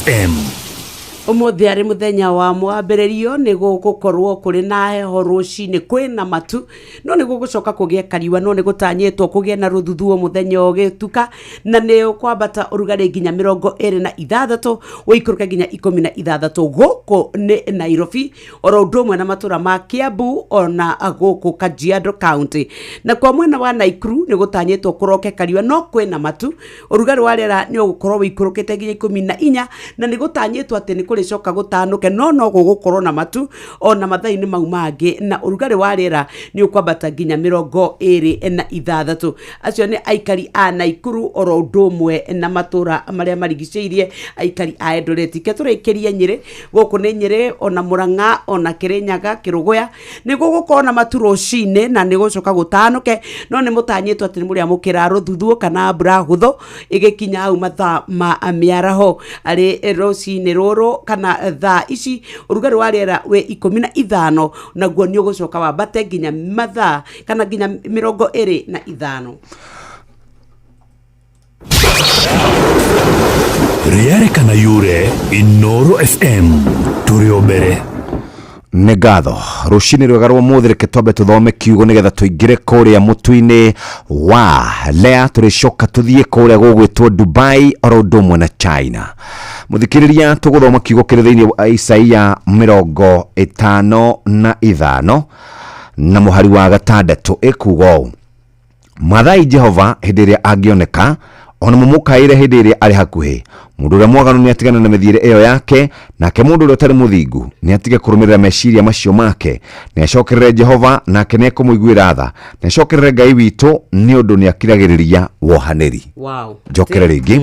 FM. Umuthi ari muthenya wa mwambererio ni gugukorwo kuri na heho rucini kwina matu no ni gugucoka kugia kariwa no ni gutanyetwo kugia na ruthuthuo muthenya ogituka na ne kwambata urugari nginya 26 wikuruka nginya 16 guku ni Nairobi oro ndomwe na matura ma Kiambu ona guku Kajiado County na kwa mwena wa Naikuru ni gutanyetwo kuroke kariwa no kwina matu urugari wa rera ni ugukorwo wikurukite nginya 14 na ni gutanyetwo ati ni ricoka gutanuke no gugukorwo na matu ona mathaini mau mangi na urugari wa rera ni ukwambata nginya 26 acio ni aikari a Naikuru oro ndomwe na matura maria marigiceirie aikari a Eldoret keturikiria Nyeri guku ni Nyeri ona Murang'a ona Kirinyaga Kirugoya ni gugukorwo na matu rucine na ni gucoka gutanuke no ni mutanyitwo ati muri amukira ruthuthuo kana mbura hutho igikinya hau mathaa ma miaraho ari rucine ruru kana thaa ici urugari wa rera we 15 naguo ni ugucoka wambate nginya mathaa kana nginya 25 Riare kana yure Inoro FM turio mbere Negatho rucini rwega rwa muthire ketwambe tuthome kiugo nigetha tuingire kuria mutuini wa lea turicoka tuthie kuria gugwitwo Dubai oro ndomwe na China muthikiriria tuguthoma kiugo kiri thiini wa Isaia 55 na muhari wa 6 ikugo Mathai Jehova hidiria agioneka ona mumukaire hidiria ari hakuhi mundu uria mwaganu ni atigana na mithire iyo yake nake mundu uria utari muthingu ni atige kurumirira meciria macio make ni acokerere Jehova nake ni kumuiguira tha ni acokerere Ngai witu ni undu ni akiragiriria wohaniri. Wow. Jokere ringi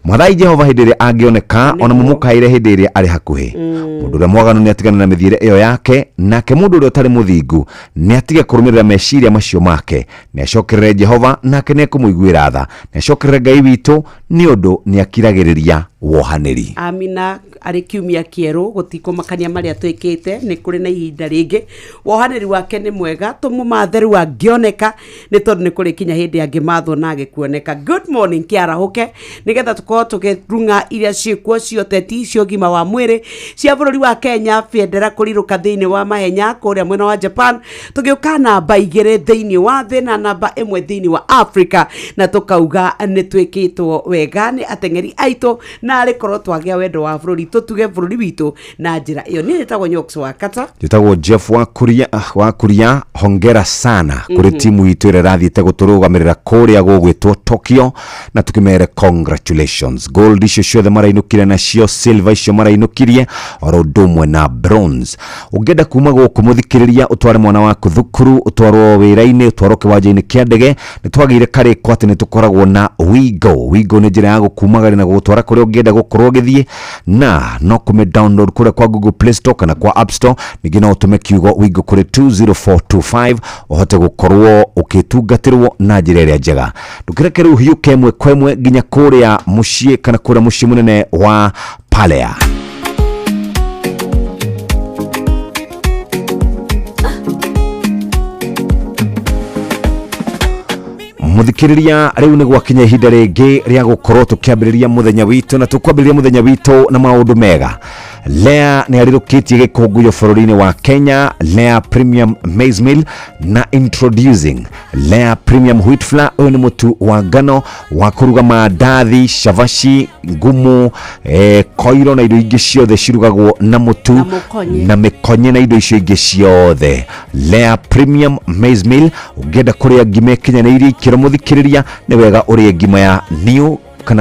Mathai Jehova hidiria agioneka ona mumukaire hidiria ari hakuhi mundu uria mwaganu ni atigana na mithire iyo yake nake mundu uria utari muthingu ni atige kurumirira meciria macio make ni acokerere Jehova nake ni kumuiguira tha ni acokerere Ngai witu ni undu ni akiragiriria wohaniri. Amina ari kiumia kieru gutikumakania maria twikite ni kuri na ihinda ringi wohaniri wake ni mwega tumumatheru angioneka ni tondu ni kuri kinya hindi angimathwo na agikuoneka. Good morning kiarahuke nigetha tukorwo tukirunga iria ciikuo cioteti cio gima wa mwiri cia bururi wa Kenya federa kuriruka thiini wa mahenya kuria mwena wa Japan tugiuka namba 2 thiini wa thi na namba 1 thiini wa Africa na tukauga ni twikitwo wega ni atengeri aito na arikorwo twagia wendo wa bururi tutuge bururi witu na njira iyo ni etagwo Nyox wa Kata jitagwo Jeff wa kuria hongera sana kuri timu itu ire rathiite guturugamirira kuria gugwitwo Tokyo na tukimere congratulations. Gold icio ciothe marainukire na cio silver icio marainukirie oro ndomwe na bronze. Ungenda kuma guku muthikiriria utware mwana waku thukuru utwarwo wira-ini utwarwo kiwanja-ini kia ndege ni twagire kariko ati ni tukoragwo na Wigo ni njira ya gukumagari na gutwara kuri ungenda gukorwo githie na no kume download kure kwa Google Play Store kana kwa App Store nigina utume kiugo Wigo kuri 20425 uhote gukorwo ukitungatirwo na njira iria njega ndukirekeru hiu kemwe kwemwe nginya kuria mucie kana kuria mucie munene wa Palea. Muthikiriria riu ni gwakinya ihinda ringi ria gukorwo tukiambiriria muthenya witu na tukwambiriria muthenya witu na maundu mega. Lea ni arirukitie gikunguyo bururi-ini wa Kenya Lea Premium Maize Meal na introducing Lea Premium Wheat Flour. Uyu ni mutu wa ngano wa kuruga mandathi, shavashi, ngumu, koiro na indo ingi ciothe cirugagwo na mutu na mikonye na indo icio ingi ciothe. Lea Premium Maize Meal ungenda kuria ngima kinyanĩirie ikĩro muthikiriria ni wega urie ngima ya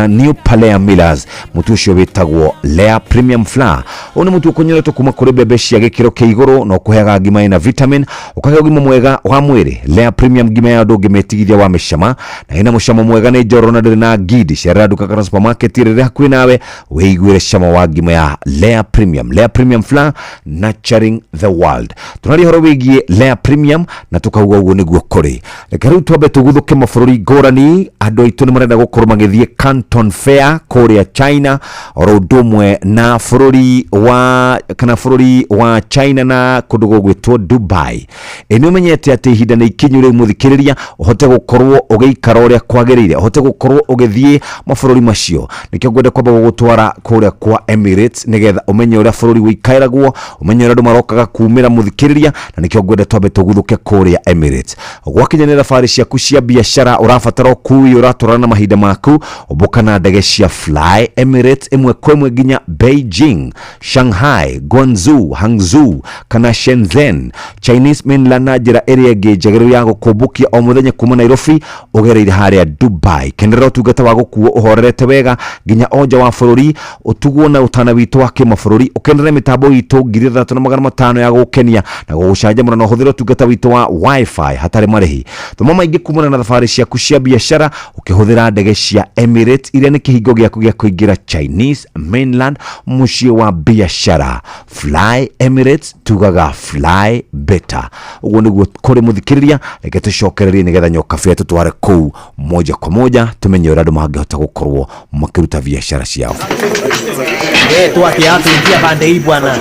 New Palea Millers mutu ucio witagwo Lea Premium Flour. Oni mutu ukonyoretwo kuma kuri bebe cia gikiro kia iguru no kuheaga ngima ina vitamin ukagĩa ngima mwega wa mwiri. Lea Premium ngima ya ndungi metigithia wa micama na ina mucamo mwega ni njoro na ndiri na gidi cia duka kana supermarket ire hakuhi nawe weiguire cama wa ngima ya Lea Premium Flour nurturing the world. Tunari horo wigie Lea Premium na tukauga uguo niguo kuri. Reka riu twambe tuguthuke mabururi ngũrani andu aitu ni marenda gukorwo magithie Canton Fair kuria China oro ndumwe na bururi wa China na kundu gwitwo Dubai. Eno menyete ati ihinda ni ikinyure muthikiriria uhote gukorwo ugiikara uria kwagirire, uhote gukorwo ugithie mabururi macio. Nikyo ngwenda kwamba gugutwara kuria kwa Emirates nigetha umenye uria bururi wikairagwo, umenye uria andu marokaga kumira muthikiriria, na nikyo ngwenda twambe tuguthuke kuria Emirates. Gwakinyanira thabari ciaku cia biashara urabatara kui uraturana na mahinda maku, ubuka na ndege cia Fly Emirates imwe kwa imwe nginya Beijing, Shanghai, Guangzhou, Hangzhou kana Shenzhen. Chinese mainland na njira area ngejegeru ya gukumbukia o muthenya kuma Nairobi ugereire haria Dubai. Kenera utungata wa gukuo uhorerete wega nginya onja wa bururi, utugwo na utana witu wa kimabũrũri, ukenera mitambo itu 3500 ya gukenia na gugucanjamũra na uhuthira utungata witu wa wifi hatari marihi. Thoma maingi kumana na thabari ciaku cia biashara ukihuthira ndege cia Emirates iria ni kihingo giaku gia kuingira Chinese mainland mucie wa biashara. Fly Emirates, tugaga fly better. Uguo niguo kuri muthikiriria, reke tucokererie nigetha nyoka fia tutware kuu moja kwa moja tumenye uria andu mangihota gukorwo makiruta biashara ciao. Tuache hapo ingia pande hii bwana.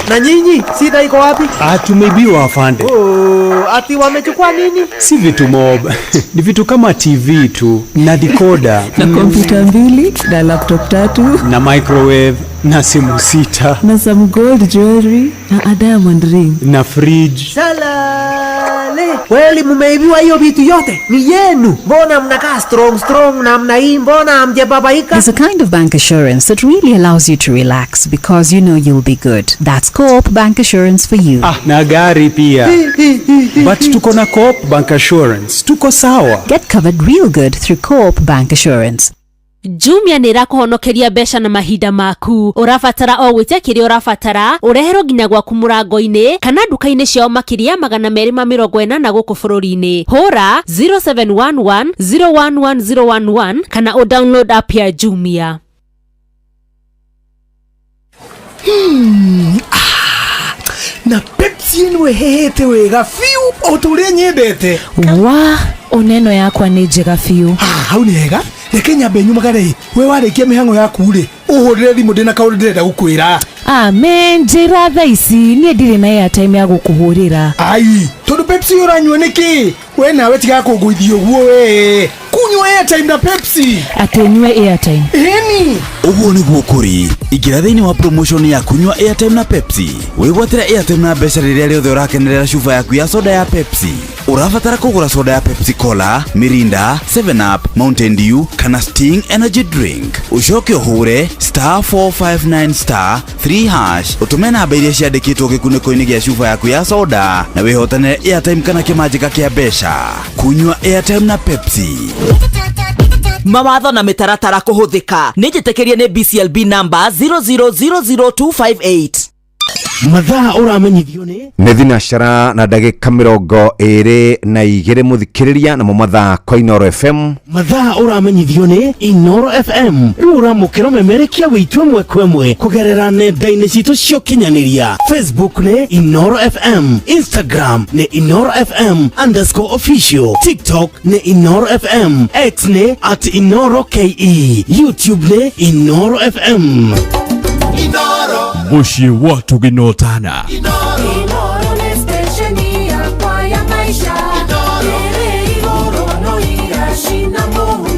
Na nyinyi shida iko wapi? Tumeibiwa afande. Ati wamechukua nini? Si vitu mob. Ni vitu kama TV tu na decoder na kompyuta 2 na laptop 3 na microwave na simu 6 na some gold jewelry na a diamond ring na fridge. Salale. Kweli mmeibiwa hiyo vitu yote? Ni yenu. Mbona mnakaa strong na mbona hamjababaika? There's a kind of bank assurance that really allows you to relax because you know you'll be good. That's Coop Bank Assurance for you. Na gari pia. But tuko na Coop Bank Assurance. Tuko sawa. Get covered real good through Coop Bank Assurance. Jumia nira kuhonokeria besha na mahinda maku. Urafatara o gwitia kiri urafatara, urehero nginya gwaku murango-ini kana duka-ini ciao makiria 240 na guku bururi-ini. Hura 0711 011011 kana o download app ya Jumia. Na Pepsi nwe hehete wega fiu oturia nyendete. Oneno yakwa ni njega fiu. Hau ni hega. Reke nyambe nyumagare we warikia mihango yaku ri uhurire thimu ndina kaundu ndirenda gukwira. Amen, njira tha ici nie ndire na airtime ya gukuhurira. Ai tondu Pepsi uranywa niki we nawe tiga kunguithio guo we kunywa airtime na Pepsi. Atunywe airtime Eni uguo niguo kuri ingira thiini wa promotion ya kunywa airtime na Pepsi. Wigwatira airtime na mbeca riria riothe urakenerera chufa yaku ya soda ya Pepsi. Urabatara kugura soda ya Pepsi Cola, Mirinda, 7 Up, Mountain Dew kana Sting energy drink. Ucoke uhure *459*3# utume namba iria ciandikitwo gikuniko-ini gia chufa yaku ya soda na wihotane airtime kana kimanjika kia mbeca. Kunywa airtime na Pepsi. Mawatho na mitaratara kuhuthika. Nijitekerie ni BCLB number 0000258. mathaa uramenyithio ni thinashara na ndagika 22 muthikiriria na mathaa kwa Inoro FM. mathaa uramenyithio ni Inoro FM uramukiro memerekia witwe mwekwemwe kugerera nenda-ini citu cio kinyaniria. Facebook ni Inoro FM, Instagram ni Inoro FM_official, TikTok ni Inoro FM, X ni @InoroKE, YouTube ni Inoro FM. Mushi watu ginotana. Inoro ni stesheni ya kwa ya maisha. Inoro no irashina Mungu.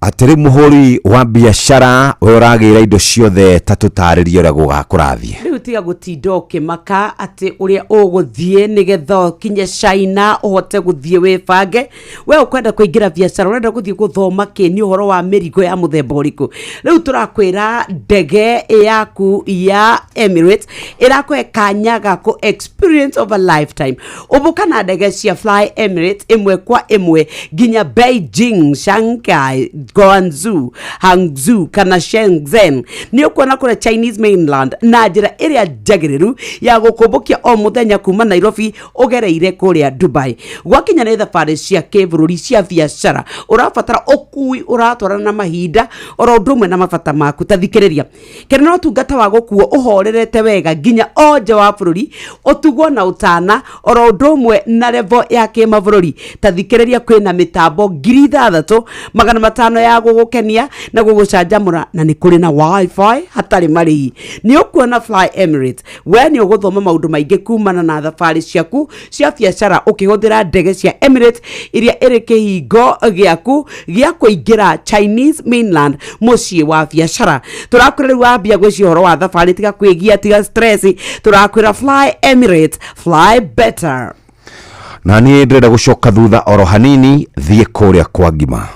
Atiri muhuri wa biashara we uragira indo ciothe tatutaririe uria gugakurathie. Riu tiga gutinda ukimaka ati uria uguthie nigetha kinye China uhote guthie wibange. We ukwenda kuingira biashara urenda guthie guthoma kini uhoro wa mirigo ya muthemba uriku. Riu turakwira ndege yaku ya Emirates irakwe kanyaga ku experience of a lifetime. Ubuka na ndege cia Fly Emirates imwe kwa imwe nginya Beijing, Shanghai, Guangzhou, Hangzhou kana Shenzhen ni ukuona kule Chinese mainland na njira iria njagiriru ya gukumbukia o muthenya kuma Nairobi ugereire kuria Dubai. Gwakinya ni thabari cia kivururi cia biashara urabatara ukui uratwarana na mahinda oro ndumwe na mabata maku. Tathikiriria kene no tungata wa gukuo uhorerete wega ginya oje wa bururi utugwo na utana oro ndumwe na level ya kimavururi. Tathikiriria kwina mitambo 6,500 ya gugukenia na gugucanjamura na ni kuri na wifi hatari mari. Ni ukuona Fly Emirates we ni uguthoma maundu maingi kumana na thabari ciaku cia biashara ukihuthira ndege cia Emirates iria iri kihingo giaku gia kuingira Chinese mainland mucii wa biashara. Turakwira riu ambia gweci horo wa thabari tiga kwigia tiga stress. Turakwira Fly Emirates, fly better. Na ni ndĩrenda gũcoka thutha oro hanini thiĩ kũrĩa kwa ngima.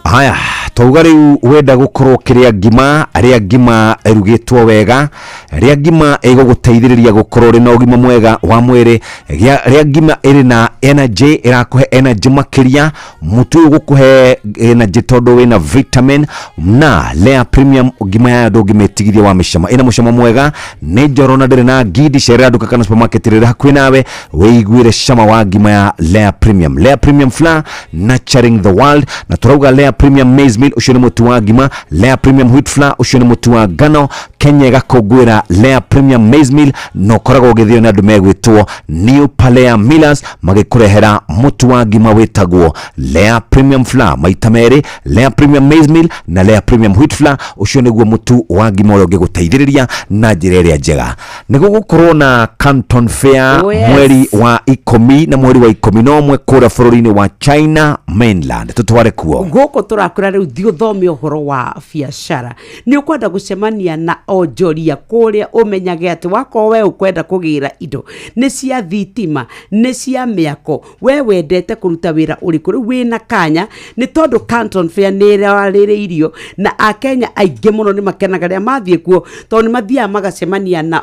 Haya, twauga riu wenda gukorwo kiria ngima aria ngima erugitwo wega, ria ngima iguguteithiriria gukorwo ri na ugima mwega wa mwiri, ria ngima iri na energy, irakuhe energy makiria, mutu ugukuhe energy tondu wina vitamin, na Lea Premium ngima ya ndungimetigithia wa micama ina mucama mwega, ni njoro na ndiri na ngidi cerera duka kana supermarket riri hakuhi nawe wiguire cama wa ngima ya Lea Premium. Lea Premium Flour, nurturing the world. Na turauga Lea Premium Maize Meal ucio ni mutu wa ngima, Lea Premium Wheat Flour ucio ni mutu wa ngano. Kenya igakungwira Lea Premium Maize Meal no koragwo githio na andu megwitwo New Palea Millers magikurehera mutu wa ngima witagwo Lea Premium Flour maita meri, Lea Premium Maize Meal na Lea Premium Wheat Flour ucio niguo mutu wa ngima uria ungiguteithiriria na njira iria njega. Nigugukorwo na Canton Fair mweri wa 10 na mweri wa 11 kura bururi-ini wa China mainland. Tutware kuo guko turakura riu thio thome uhoro wa biashara. Ni ukwenda gucemania na onjoria kuria umenyage ati wako we ukwenda kugira indo ni cia thitima ni cia miako we wendete kuruta wira uriku riu wina kanya ni tondu Canton Fair ni raririirio na akenya aingi muno ni makenaga ria mathie kuo tondu ni mathia magacemania na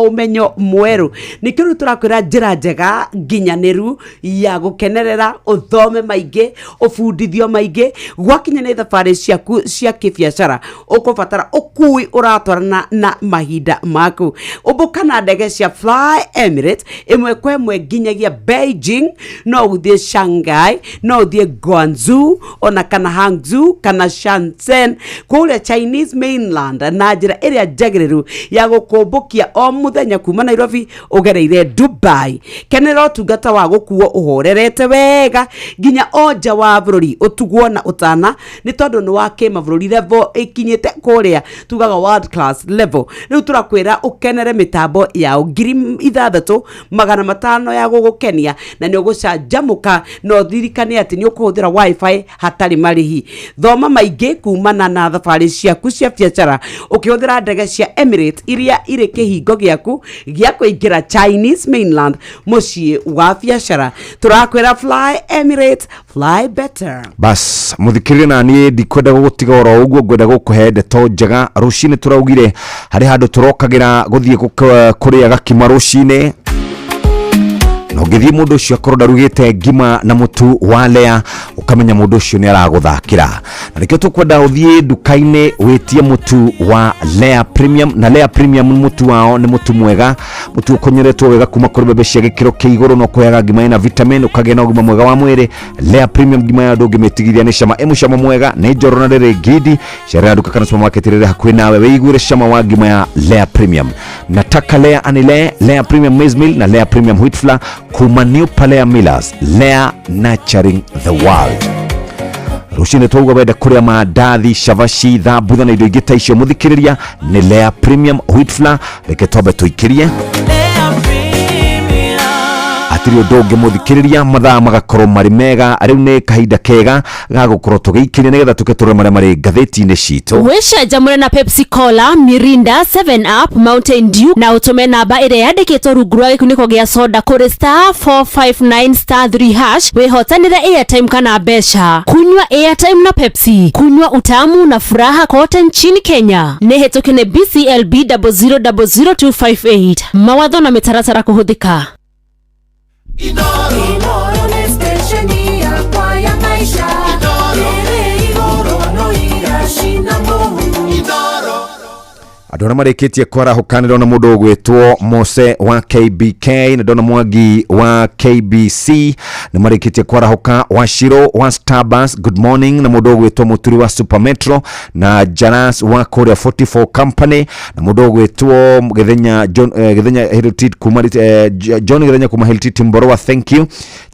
umenyo mweru. Ni kiru turakwira njira njega nginyaniru ya gukenerera uthome maingi ufundithio maingi gwakinya ni thabari ciaku cia kibiashara ukubatara ukui uratwarana na mahinda maku. Ubukana ndege cia Fly Emirates imwe kwa imwe nginyagia Beijing, no uthie Shanghai, no uthie Guangzhou, ona kana Hangzhou kana Shenzhen kule Chinese mainland na njira iria njagiriru ya gukumbukia o muthenya kuma Nairobi ugereire Dubai. Kenero tungata wa gukuo uhorerete wega ginya oja wa bururi utugwo na utana ni tondu ni wa kimavururi level ikinyite kuria tugaga world class level. Riu turakwira ukenere mitambo ya 6,500 ya gugukenia na ni ugucanjamuka no thirikane ati ni ukuhuthira wifi hatari marihi. Thoma maingi kumana na thabari ciaku cia biashara ukihuthira ndege cia Emirates iria iri kihingo giaku gia kuingira Chinese mainland mucii wa biashara. Turakwira Fly Emirates, fly better. Bas muthikirire na ni ndikwenda gugutiga oro uguo, ngwenda gukuhe ndeto njega. Rucini turaugire hari handu turokagira guthie kuria gakima rucini no ngithie mundu ucio akorwo ndarugite ngima na mutu wa Lea ukamenya mundu ucio ni araguthakira. Na nikio tukwenda uthie duka-ini witie mutu wa Lea Premium, na Lea Premium mutu wao ni mutu mwega, mutu ukonyeretwo wega kuma kuri bebe cia gikiro kiiguru no kuyaga ngima ina vitamin ukagena ugima mwega wa mwiri. Lea Premium ngima ya ndu ngimetigithia ni cama emucama mwega ni njoro na riri ngidi cerera duka kana supermarket riri hakuhi nawe wiguire cama wa ngima ya Lea Premium. Nataka Lea anile Lea Premium Maize Meal na Lea Premium Wheat Flour kuma New Palea Millers, Lea nurturing the world. Rucini twauga wenda kuria mandathi, cavaci, thambutha na indo ingi ta icio muthikiriria ni Lea Premium Wheat Flour. Reke twambe tuikirie gutiri undu ungi muthikiriria mathaa magakorwo mari mega riu ni kahinda kega ga gukorwo tugiikiria nigetha tuketurura maria mari ngatheti-ini citu wishanjamure na Pepsi Cola, Mirinda, 7up, Mountain Dew na utume namba ire yandikitwo rungu rwa gikuniko gia soda kuri *459*3# wihotanire airtime kana besha. Kunywa airtime na Pepsi, kunywa utamu na furaha kote nchini Kenya. Nihitukine BCLB 0000258. Mawatho na mitaratara kuhuthika. Inoro ni stesheni yakwa ya maisha. Tere igoro no irashina muhu. Andå arä a marä tie kwarahuka nä ndona må ndå å gwätwo Mose wa KBK na ndona Mwangi wa KBC nä marä tie kwarahuka Washiro wa Starbucks good morning na må ndå å gwätwo Muturi wa Supermetro na Jaras wa Korea 44 Company na må ndå å gwätwo Githenya Heritage kuma John Githenya kuma Heritage Mborowa thank you.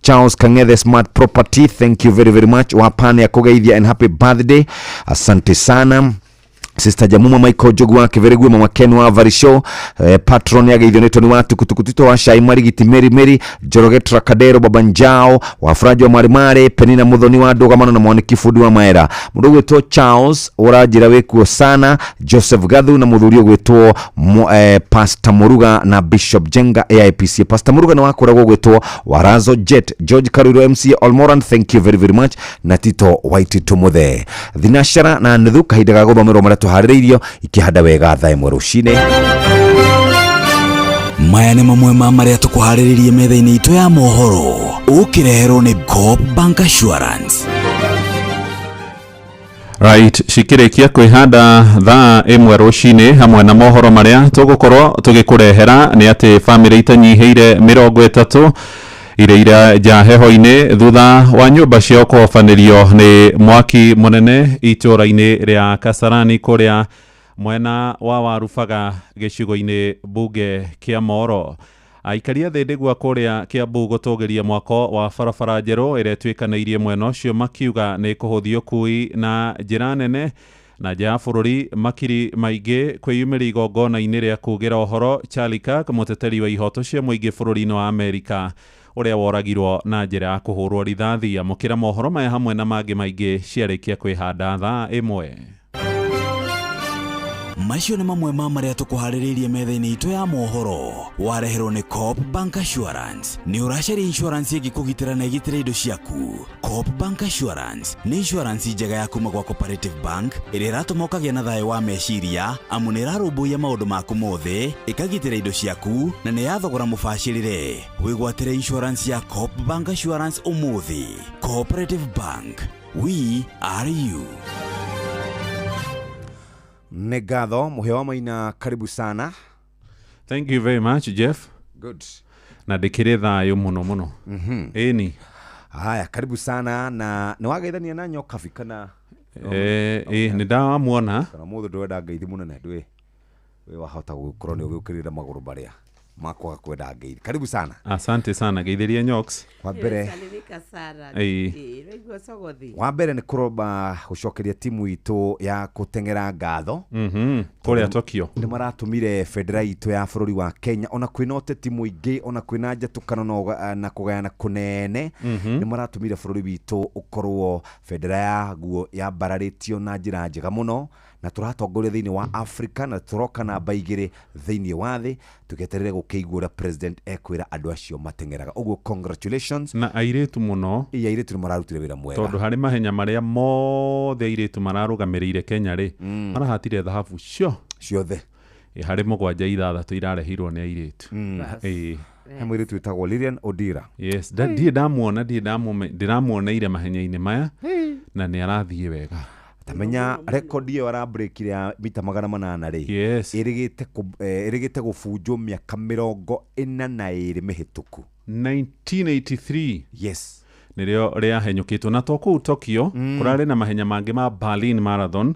Charles Kangethe Smart Property thank you very much. Wapane ya kugeithia and happy birthday asante sana. Sister Jamuma Michael Jogwa Kiveregwe mama Ken wa Varisho patron ya geithio neto ni watu kutukutito wa Shai Marigiti Meri Jorogetra Kadero Babanjao wa Frajo wa Marimare Penina Muthoni wa Dogamano na Mwaniki Fudi wa Maera mundu gwetwo Charles urajira wekuo sana Joseph Gathu na muthurio gwetwo Pastor Muruga na Bishop Jenga AIPC Pastor Muruga na wakoragwo gwetwo Warazo Jet George Karuro MC Olmoran thank you very much na Tito Waititu Muthe Thinashara na Nuthu kahinda ga guthomero mara tuharĩirio ikihanda wega thaa imwe rucine. Maya nĩ mamwe ma marĩa tũkũharĩrĩirie metha-inĩ itũ ya mohoro ũkĩreherwo nĩ Coop Bank Assurance. Right, cikirikia kwihanda thaa imwe rucine hamwe na mohoro maria tugukorwo tugikũrehera nĩ atĩ bamĩrĩ itanyiheire 30 ireira jaheho-inĩ thutha wa nyũmba cio kũhobanĩrio nĩ mwaki mũnene itũra-inĩ rĩa Kasarani kũrĩa mwena wa Warubaga gĩcigo-inĩ bunge kĩa Moro. Aikari a Thĩndĩgwa kũrĩa Kiambu gũtũgĩria mwako wa barabara njerũ ĩrĩa ĩtuĩkanĩirie mwena ũcio makiuga nĩ kũhũthia ũkui na njĩra nene na nja ya bũrũri. Makiri maingĩ kwĩyumĩria igongona-inĩ rĩa kugĩra ũhoro Charlie Kirk mũteteri wa ihoto cia mũingĩ bũrũri-inĩ wa Amerika ũrĩa woragirwo na njĩra ya kũhũrwo rithathi. Amũkĩra mohoro maya hamwe na mangĩ maingĩ ciarĩkia kwĩhanda thaa ĩmwe. Macio nĩ mamwe ma marĩa tũkũharĩrĩirie metha-inĩ itũ ya mohoro wareherwo nĩ Coop Bank Assurance. Nĩ ũracaria insurance ĩngĩkũgitĩra na ĩgitĩre indo ciaku. Coop Bank Assurance nĩ insurance njega ya kuma gwa Cooperative Bank ĩrĩa ĩratũma ũkagĩa na thayũ wa meciria amu nĩ ĩrarũmbũiya maũndũ maku mothe ĩkagitĩra indo ciaku na nĩ ya thogora mũbacĩrĩre. Wĩgwatĩre insurance ya Coop Bank Assurance ũmũthĩ. Cooperative Bank, we are you. Negatho Muhewa Maina, karibu sana. Thank you very much Jeff. Good. Na ndikire thayo muno. Eni. Haya, karibu sana na niwageithania na nyoka fikana. Ni dawa muona. Kana muthu ndwenda ngeithi munene ndwi. We wahota gukorwo ni ugukirira maguru baria. Makwa kwenda ngeithi. Karibu sana. Asante sana geithiria nyoks. Wa mbere. Wa mbere ni kuroba gucokeria timu itu ya gutengera ngatho. Kuria Tokyo. Ni maratumire federa itu ya bũrũri wa Kenya ona kwinote timu ingi ona kwina njatukano na kugayana kunene. Ni maratumire bũrũri witu ukorwo federa ya guo ya bararitio na njira njega muno na turatongoria thiini wa Africa na turoka na baigire thiini wa thi tugeterere gukigura president ekwira andu acio matengeraga. Uguo congratulations na airetu muno. Airetu ni mararutire wira mwega tondu hari mahenya maria mothe airetu mararugamirire Kenya ri marahatire thahabu ciothe hari 7-6 irarehirwo ni airetu. Hamwiretu witagwo Lilian Odira. Yes, ndiramuoneire mahenya-inĩ maya na ni arathie wega. Tamenya rekodi yo arabreakire ya mita 800 ri. Yes. Irigite gubunjwo miaka 42 mihituku. 1983. Yes. Nirio ria henyukitwo na toku Tokyo kurari na mahenya mangi ma Berlin Marathon.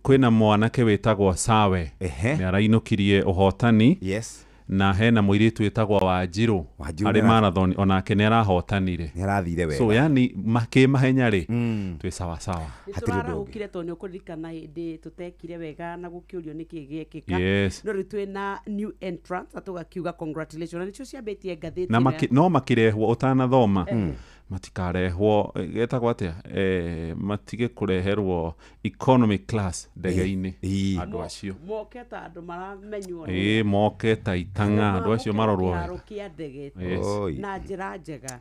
Kwina mwanake wetagwo Sawe. Ni arainukirie uhotani. Yes. na hena muiritu etagwa Wanjiru ari marathon onake ne arahotanire ni arathire wega so yani mahenya ri twi sawa sawa hatirukire tonyo kuririkana hindi tutekire wega na gukiurio niki giekika no ritwe na new entrance atugakiuga congratulations nicio ciambitie ngathiti na no makirehwo utanathoma matikarehwo getagwo atia matige kureherwo economy class ndege-ini andu acio moketa andu maramenywo moketa itanga andu acio marorwo na njira njega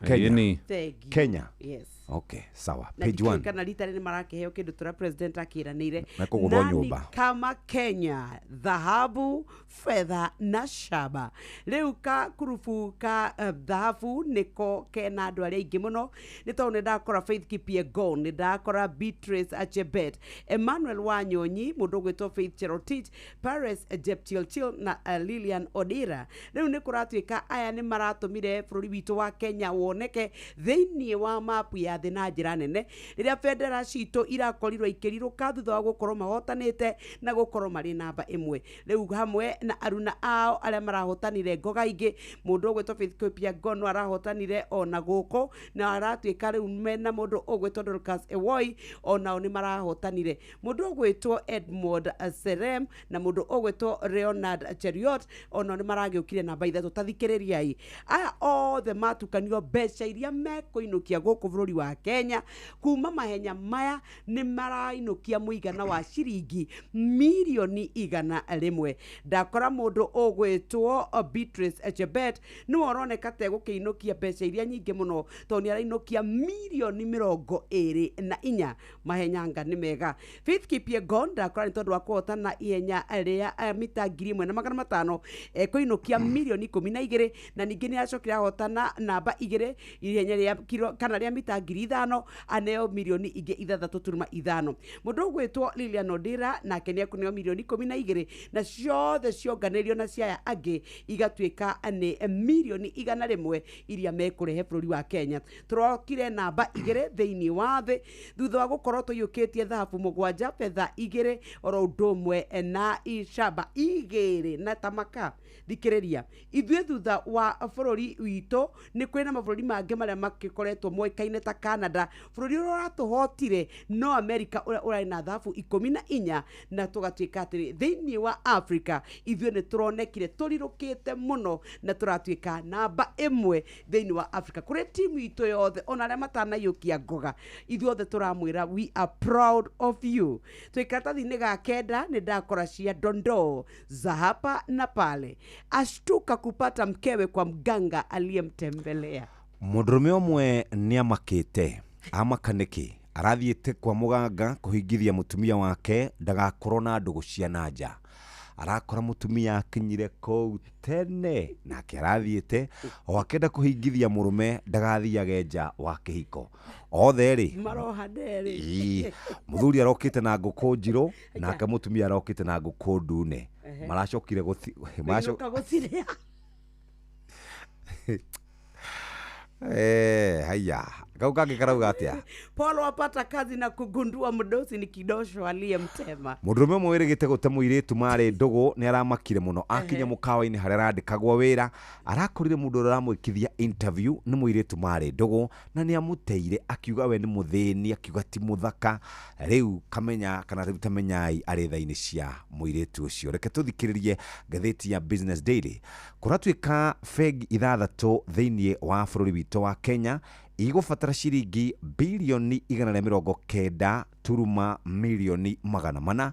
Kenya yes okay sawa page 1 kana litari ni marakeheo kindu tura president akiranire nyumba kama Kenya dhahabu fedha na shaba riu ka kurufu ka dhahabu niko kena andu aria ingi muno ni to ne ndakora Faith Kipyegon ni ndakora Beatrice Achebet Emmanuel Wanyonyi mundu gwitwo Faith Cherotich Paris Jepchirchir na Lilian Odira riu ni kuratwika aya ni maratumire bururi witu wa Kenya woneke thiini wa mapu ya thi na njira nene riria federa cito irakorirwo ikiriruka thutha wa gukorwo mahotanite na gukorwo mari namba 1 riu hamwe na aruna ao aria marahotanire ngoga ingi mundu gwitwo Faith Kipyegon arahotanire ona guko na aratwika riu mena mundu ogwitwo Dorcas Ewoi ona ni marahotanire mundu gwitwo Edmond Serem na mundu ogwitwo Leonard Cheriot ona ni maragiukire namba 3 tathikiririai aya othe matukanio mbeca iria mekuinukia guku bururi wa Kenya kuma mahenya maya ni marainukia muigana wa ciringi milioni 100 ndakora mundu ogwitwo Beatrice Achebet ni woroneka te gukiinukia mbeca iria nyingi muno to ni arainukia milioni 24 mahenya ni mega Faith Kipyegon ndakora ni tondu wa kuhotana ihenya ria mita 1,500 kuinukia milioni 12 na ningi ni acokira hotana namba 2 ihenya ria kilo kana ria mita 5,000 aneo milioni 6.5 mundu gwitwo Lilian Odira na kenia kuneo milioni 12 na ciothe cionganirio na ciaya angi igatwika ni milioni 100 iria mekurehe bururi wa Kenya turokire namba 2 thiini wa thi thutha wa gukorwo tuyukitie dhahabu 7 fedha 2 oro ndomwe na ishaba 2 na tamaka thikiriria ithwe thutha wa bururi wito ni kwina mabũrũri mangi maria makikoretwo moikaine ta Canada bururi uratuhotire no America urari na dhahabu 14 na tugatwika atiri thiini wa Africa ithwe ni turonekire turirukite muno na turatwika namba 1 thiini wa Africa kuri timu ito yothe ona aria matanayukia ngoga ithwe othe turamwira we are proud of you twikatathini ga kenda ni ndakora cia Dondo Zahapa na pale ashtuka kupata mkewe kwa mganga aliyemtembelea mundurume omwe ni amakite amakaniki arathiite kwa muganga kuhingithia mutumia wake ndagakorwo na ndugu cia nanja arakora mutumia akinyire kou tene nake arathiite o akenda kuhingithia murume ndagathiage nja wa kihiko othe ri marohanderi muthuri arokite na nguku njiro nake mutumia arokite na nguku ndune maracokire guthire haya kau kangi karauga atia Paul wapata kazi na kugundua mdosi ni kidosho aliyemtema mundurume mwirigite gute muiritu mari ndugu ni aramakire muno akinya mukawa-ini haria arandikagwo wira arakorire mundu aramwikithia interview ni muiritu mari ndugu na ni amuteire akiuga we ni muthini akiuga ti muthaka riu kamenya kana riu tamenyai ari thaini cia muiritu ucio reke tuthikiririe gatheti ya Business Daily kuratwika feg 6 thiini wa bururi wito wa Kenya igubatara ciringi bilioni 190 turuma milioni 400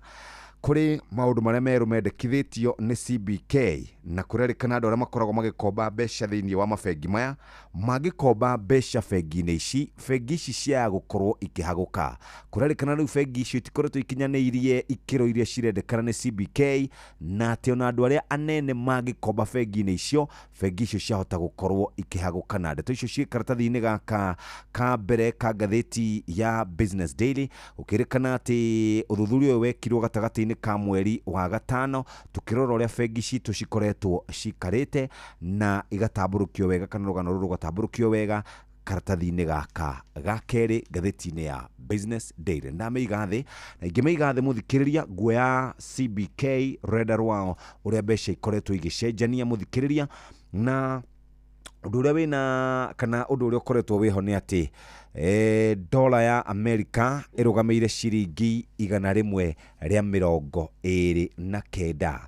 kuri maundu maria meru mendekithitio ni CBK na kurerikana andu aria makoragwo magikomba mbeca thiini wa mafengi maya magikomba mbeca fengi-ini ici fengi ici cia gukorwo ikihaguka kurerikana riu fengi icio itikoretwo ikinyaniirie ikiro iria cirendekana ni CBK na ati ona andu aria anene magikomba fengi-ini icio fengi icio ciahota gukorwo ikihaguka na ndeto icio ci karatathi-ini gaka ka mbere ka gatheti ya Business Daily ukirikana ati uthuthuria uyu wekirwo gatagati-ini ka mweri wa gatano tukirora uria fengi citu cikoretwo cikarite na igatamburukio wega kana rugano ruru gatamburukio wega karatathi-inĩ gaka gakeri ngathĩti-inĩ ya Business Daily. Ndamĩiga thĩ na ingĩmĩiga thĩ mũthikĩrĩria nguoya CBK rũrenda rwao ũrĩa mbeca ikoretwo igĩcenjania mũthikĩrĩria, na ũndũ ũrĩa wĩna kana ũndũ ũrĩa ũkoretwo wĩho nĩ atĩ dola ya Amerika ĩrũgamĩire ciringi 129,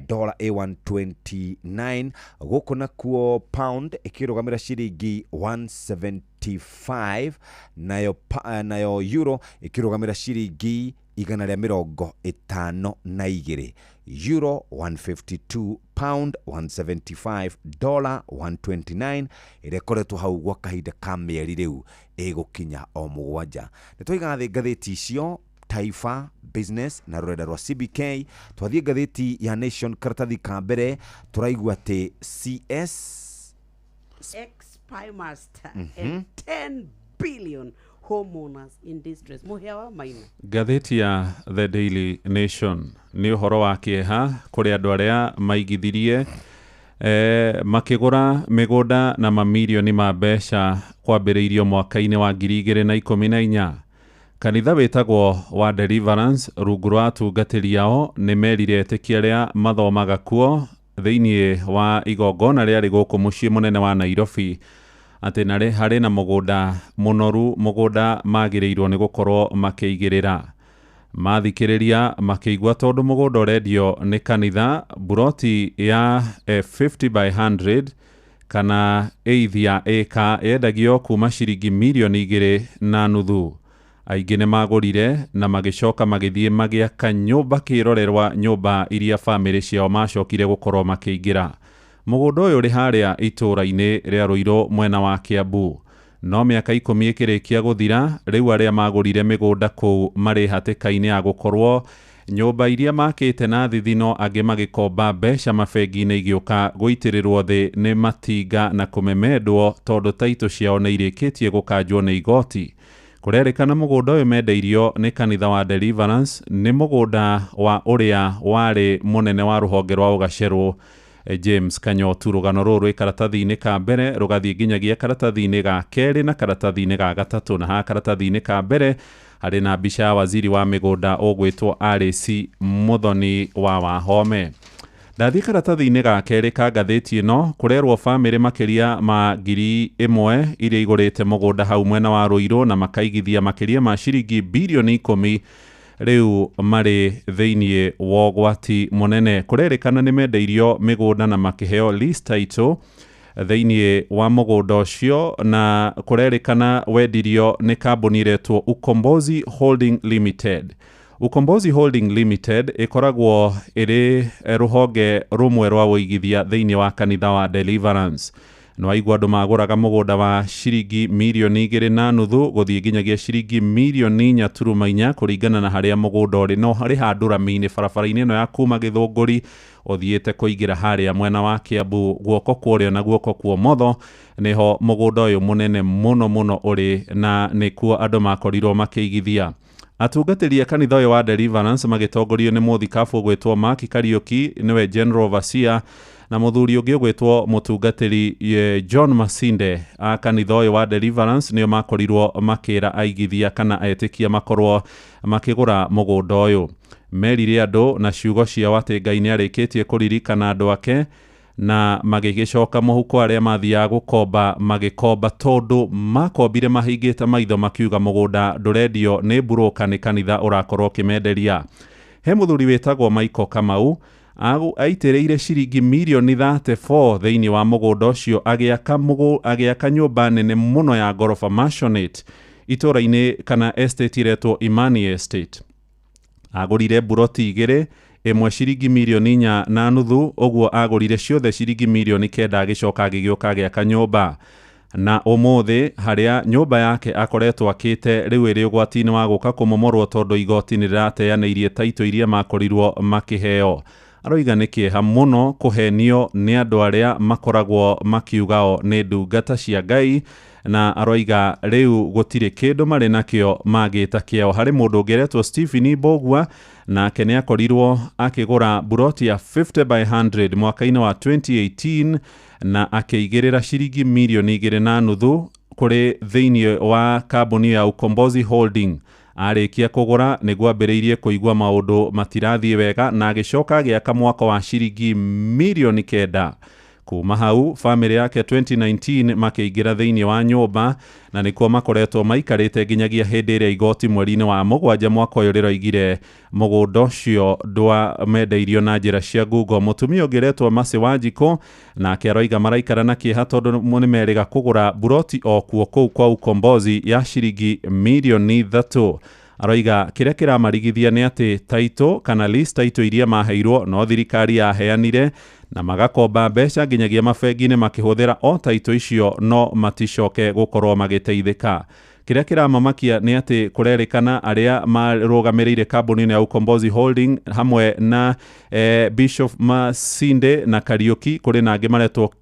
dola A129, gũkũ nakuo pound ĩkĩrũgamĩra ciringi 175, nayo euro ĩkĩrũgamĩra ciringi 152, euro 152, pound 175, dollar 129, ĩrĩa ĩkoretwo hau gwa kahinda ka mĩeri rĩu ĩgũkinya o mũgwanja. Nĩtwaiga thĩ ngathĩti icio Taifa, Business na rũrenda rwa CBK. Twathiĩ ngathĩti ya Nation karatathi ka mbere tũraigua atĩ CS Ex-Spymaster and 10 billion homeowners in distress. Muhewa Maina. Ngathĩti ya The Daily Nation nĩ ũhoro wa kĩeha kũrĩ andũ arĩa maigithirie makĩgũra mĩgũnda na mamirioni ma mbeca kwambĩrĩirio mwaka-inĩ wa 2014. Kanitha wĩtagwo wa Deliverance rungu rwa atungatĩri ao nĩ merire etĩkia arĩa mathomaga kuo thĩinĩ wa igongona rĩarĩ gũkũ mũciĩ mũnene wa Nairobi atĩ narĩ harĩ na mũgũnda mũnoru, mũgũnda magĩrĩirwo nĩ gũkorwo makĩigĩrĩra. Mathikĩrĩria makĩigua tondũ mũgũnda ũrendio nĩ kanitha, buroti ya 50 by 100 kana eithi ya eka yendagio kuma ciringi 2.5 aingĩ nĩ magũrire na magĩcoka magĩthiĩ magĩaka nyũmba kĩrorerwa, nyũmba iria famĩlĩ ciao macokire gũkorwo makĩingĩra. Mũgũnda ũyũ ũrĩ harĩa itũũra-inĩ rĩa Ruiru mwena wa Kiambu, no mĩaka 10 ĩkĩrĩkia gũthira, rĩu arĩa magũrire mĩgũnda kũu marĩ hatĩka-inĩ ya gũkorwo nyũmba iria makĩte na thithino, angĩ magĩkomba mbeca mabengi-inĩ igĩũka gũitĩrĩrwo thĩ nĩ matinga na kũmemendwo tondũ taitũ ciao nĩ irĩkĩtie gũkanjwo nĩ igoti. Kũrerĩkana mũgũnda ũyũ mendeirio nĩ kanitha wa Deliverance nĩ mũgũnda wa ũrĩa warĩ mũnene wa rũhonge rwa ũgacerũ James Kanyotu. Rũgano rũrũ rwĩ karatathi-inĩ ka mbere rũgathiĩ nginyagia karatathi-inĩ ga kerĩ na karatathi-inĩ ga gatatũ, na ha karatathi-inĩ ka mbere harĩ na mbica ya waziri wa mĩgũnda ũgwĩtwo RC Muthoni wa Wahome. Ndathiĩ karatathi-inĩ ga kerĩ ka ngathĩti ĩno kũrerwo famĩlĩ makĩria ma 1,000 iria igũrĩte mũgũnda hau mwena wa Ruiru na makaigithia makĩria ma ciringi bilioni 10 rĩu marĩ thĩinĩ wa ũgwati mũnene. Kũrerĩkana nĩ mendeirio mĩgũnda na makĩheo lease title thĩinĩ wa mũgũnda ũcio, na kũrerĩkana wendirio nĩ kambuni iretwo Ukombozi Holding Limited. Ukombozi Holding Limited ĩkoragwo ĩrĩ rũhonge rũmwe rwa ũigithia thĩinĩ wa kanitha wa Deliverance. No aigua andũ magũraga mũgũnda wa ciringi 2.5 gũthiĩ nginyagia ciringi 4.4 kũringana na harĩa mũgũnda ũrĩ, no harĩ handũ rami-inĩ barabara-inĩ ĩno ya kuma Gĩthũngũri ũthiĩte kũingĩra harĩa mwena wa Kiambu, guoko kũrĩo na guoko kwa ũmotho nĩho mũgũnda ũyũ mũnene mũno ũrĩ, na nĩkuo andũ makorirwo makĩigithia. Atungatĩri a kanitha ũyũ wa Deliverance magĩtongorio nĩ mũthikabu ũgwĩtwo Mark Kariuki, nĩwe General Overseer, na mũthuri ũngĩ ũgwĩtwo mũtungatĩri John Masinde. A kanitha ũyũ wa Deliverance nĩo makorirwo makĩra aigithia kana etĩkia makorwo makĩgũra mũgũnda ũyũ. Merire andũ na ciugo ciao atĩ Ngai nĩ arĩkĩtie kũririkana andũ ake, na magĩgĩcoka mũhuko arĩa mathiaga gũkomba magĩkomba tondũ makombire mahingĩte maitho makiuga mũgũnda ndũrendio nĩ buroka nĩ kanitha ũrakorwo ũkĩmenderia. He mũthuri wĩtagwo Michael Kamau aitĩrĩire ciringi milioni 34 thĩinĩ wa mũgũnda ũcio agĩaka nyũmba nene mũno ya gorofa Maisonette itũra-inĩ kana estate iretwo Imani Estate. Agũrire buroti 2, ĩmwe ciringi milioni 4.5, ũguo agũrire ciothe ciringi milioni 9, agĩcoka agĩgĩũka agĩaka nyũmba. Na ũmũthĩ harĩa nyũmba yake akoretwo akĩte rĩu ĩrĩ ũgwati-inĩ wa gũka kũmomorwo tondũ igoti nĩ rĩrateanĩirie taitũ iria makorirwo makĩheo. Aroiga nĩ kĩeha mũno kũhenio nĩ andũ arĩa makoragwo makiugao nĩ ndungata cia Ngai, na aroiga rĩu gũtirĩ kĩndũ marĩ nakĩo magĩta kĩao. Harĩ mũndũ ũngĩ eretwo Stephen Mbogua, nake nĩ akorirwo akĩgũra buroti ya 50 by 100 mwaka-inĩ wa 2018 na akĩigĩrĩra ciringi milioni 2.5, kuri thiini wa kambuni ya Ukombozi Holding arikia kugura niguo ambiriirie kuigua maundu matirathie wega na agicoka agiaka mwako wa ciringi milioni 9. Kuma hau family yake 2019 makĩingira thiini wa nyũmba na nikuo makoretwo maikarĩte nginyagia hĩndĩ ĩrĩa igoti mweri-inĩ wa mũgwanja mwaka ũyũ rĩroigire mũgũnda ũcio ndwamendeirio na njĩra cia ngungo. Mũtumia ũngĩretwo Mercy Wanjikũ nake aroiga maraikara na kĩeha tondũ nĩmerĩga kũgũra buroti o kuo kũu kwa Ukombozi ya ciringi milioni 3. Aroiga kĩrĩa kĩramarigithia nĩ atĩ taito kana list taito iria maheirwo no thirikari yaheanire na magakomba mbeca nginyagia mabengi-inĩ makĩhũthĩra o taito icio no maticoke gũkorwo magĩteithĩka. Kĩrĩa kĩramamakia nĩ atĩ kũrerĩkana arĩa marũgamĩrĩire kambuni ya Ukombozi Holding hamwe na Bishop Masinde na Kariuki, kũrĩ na angĩ maretwo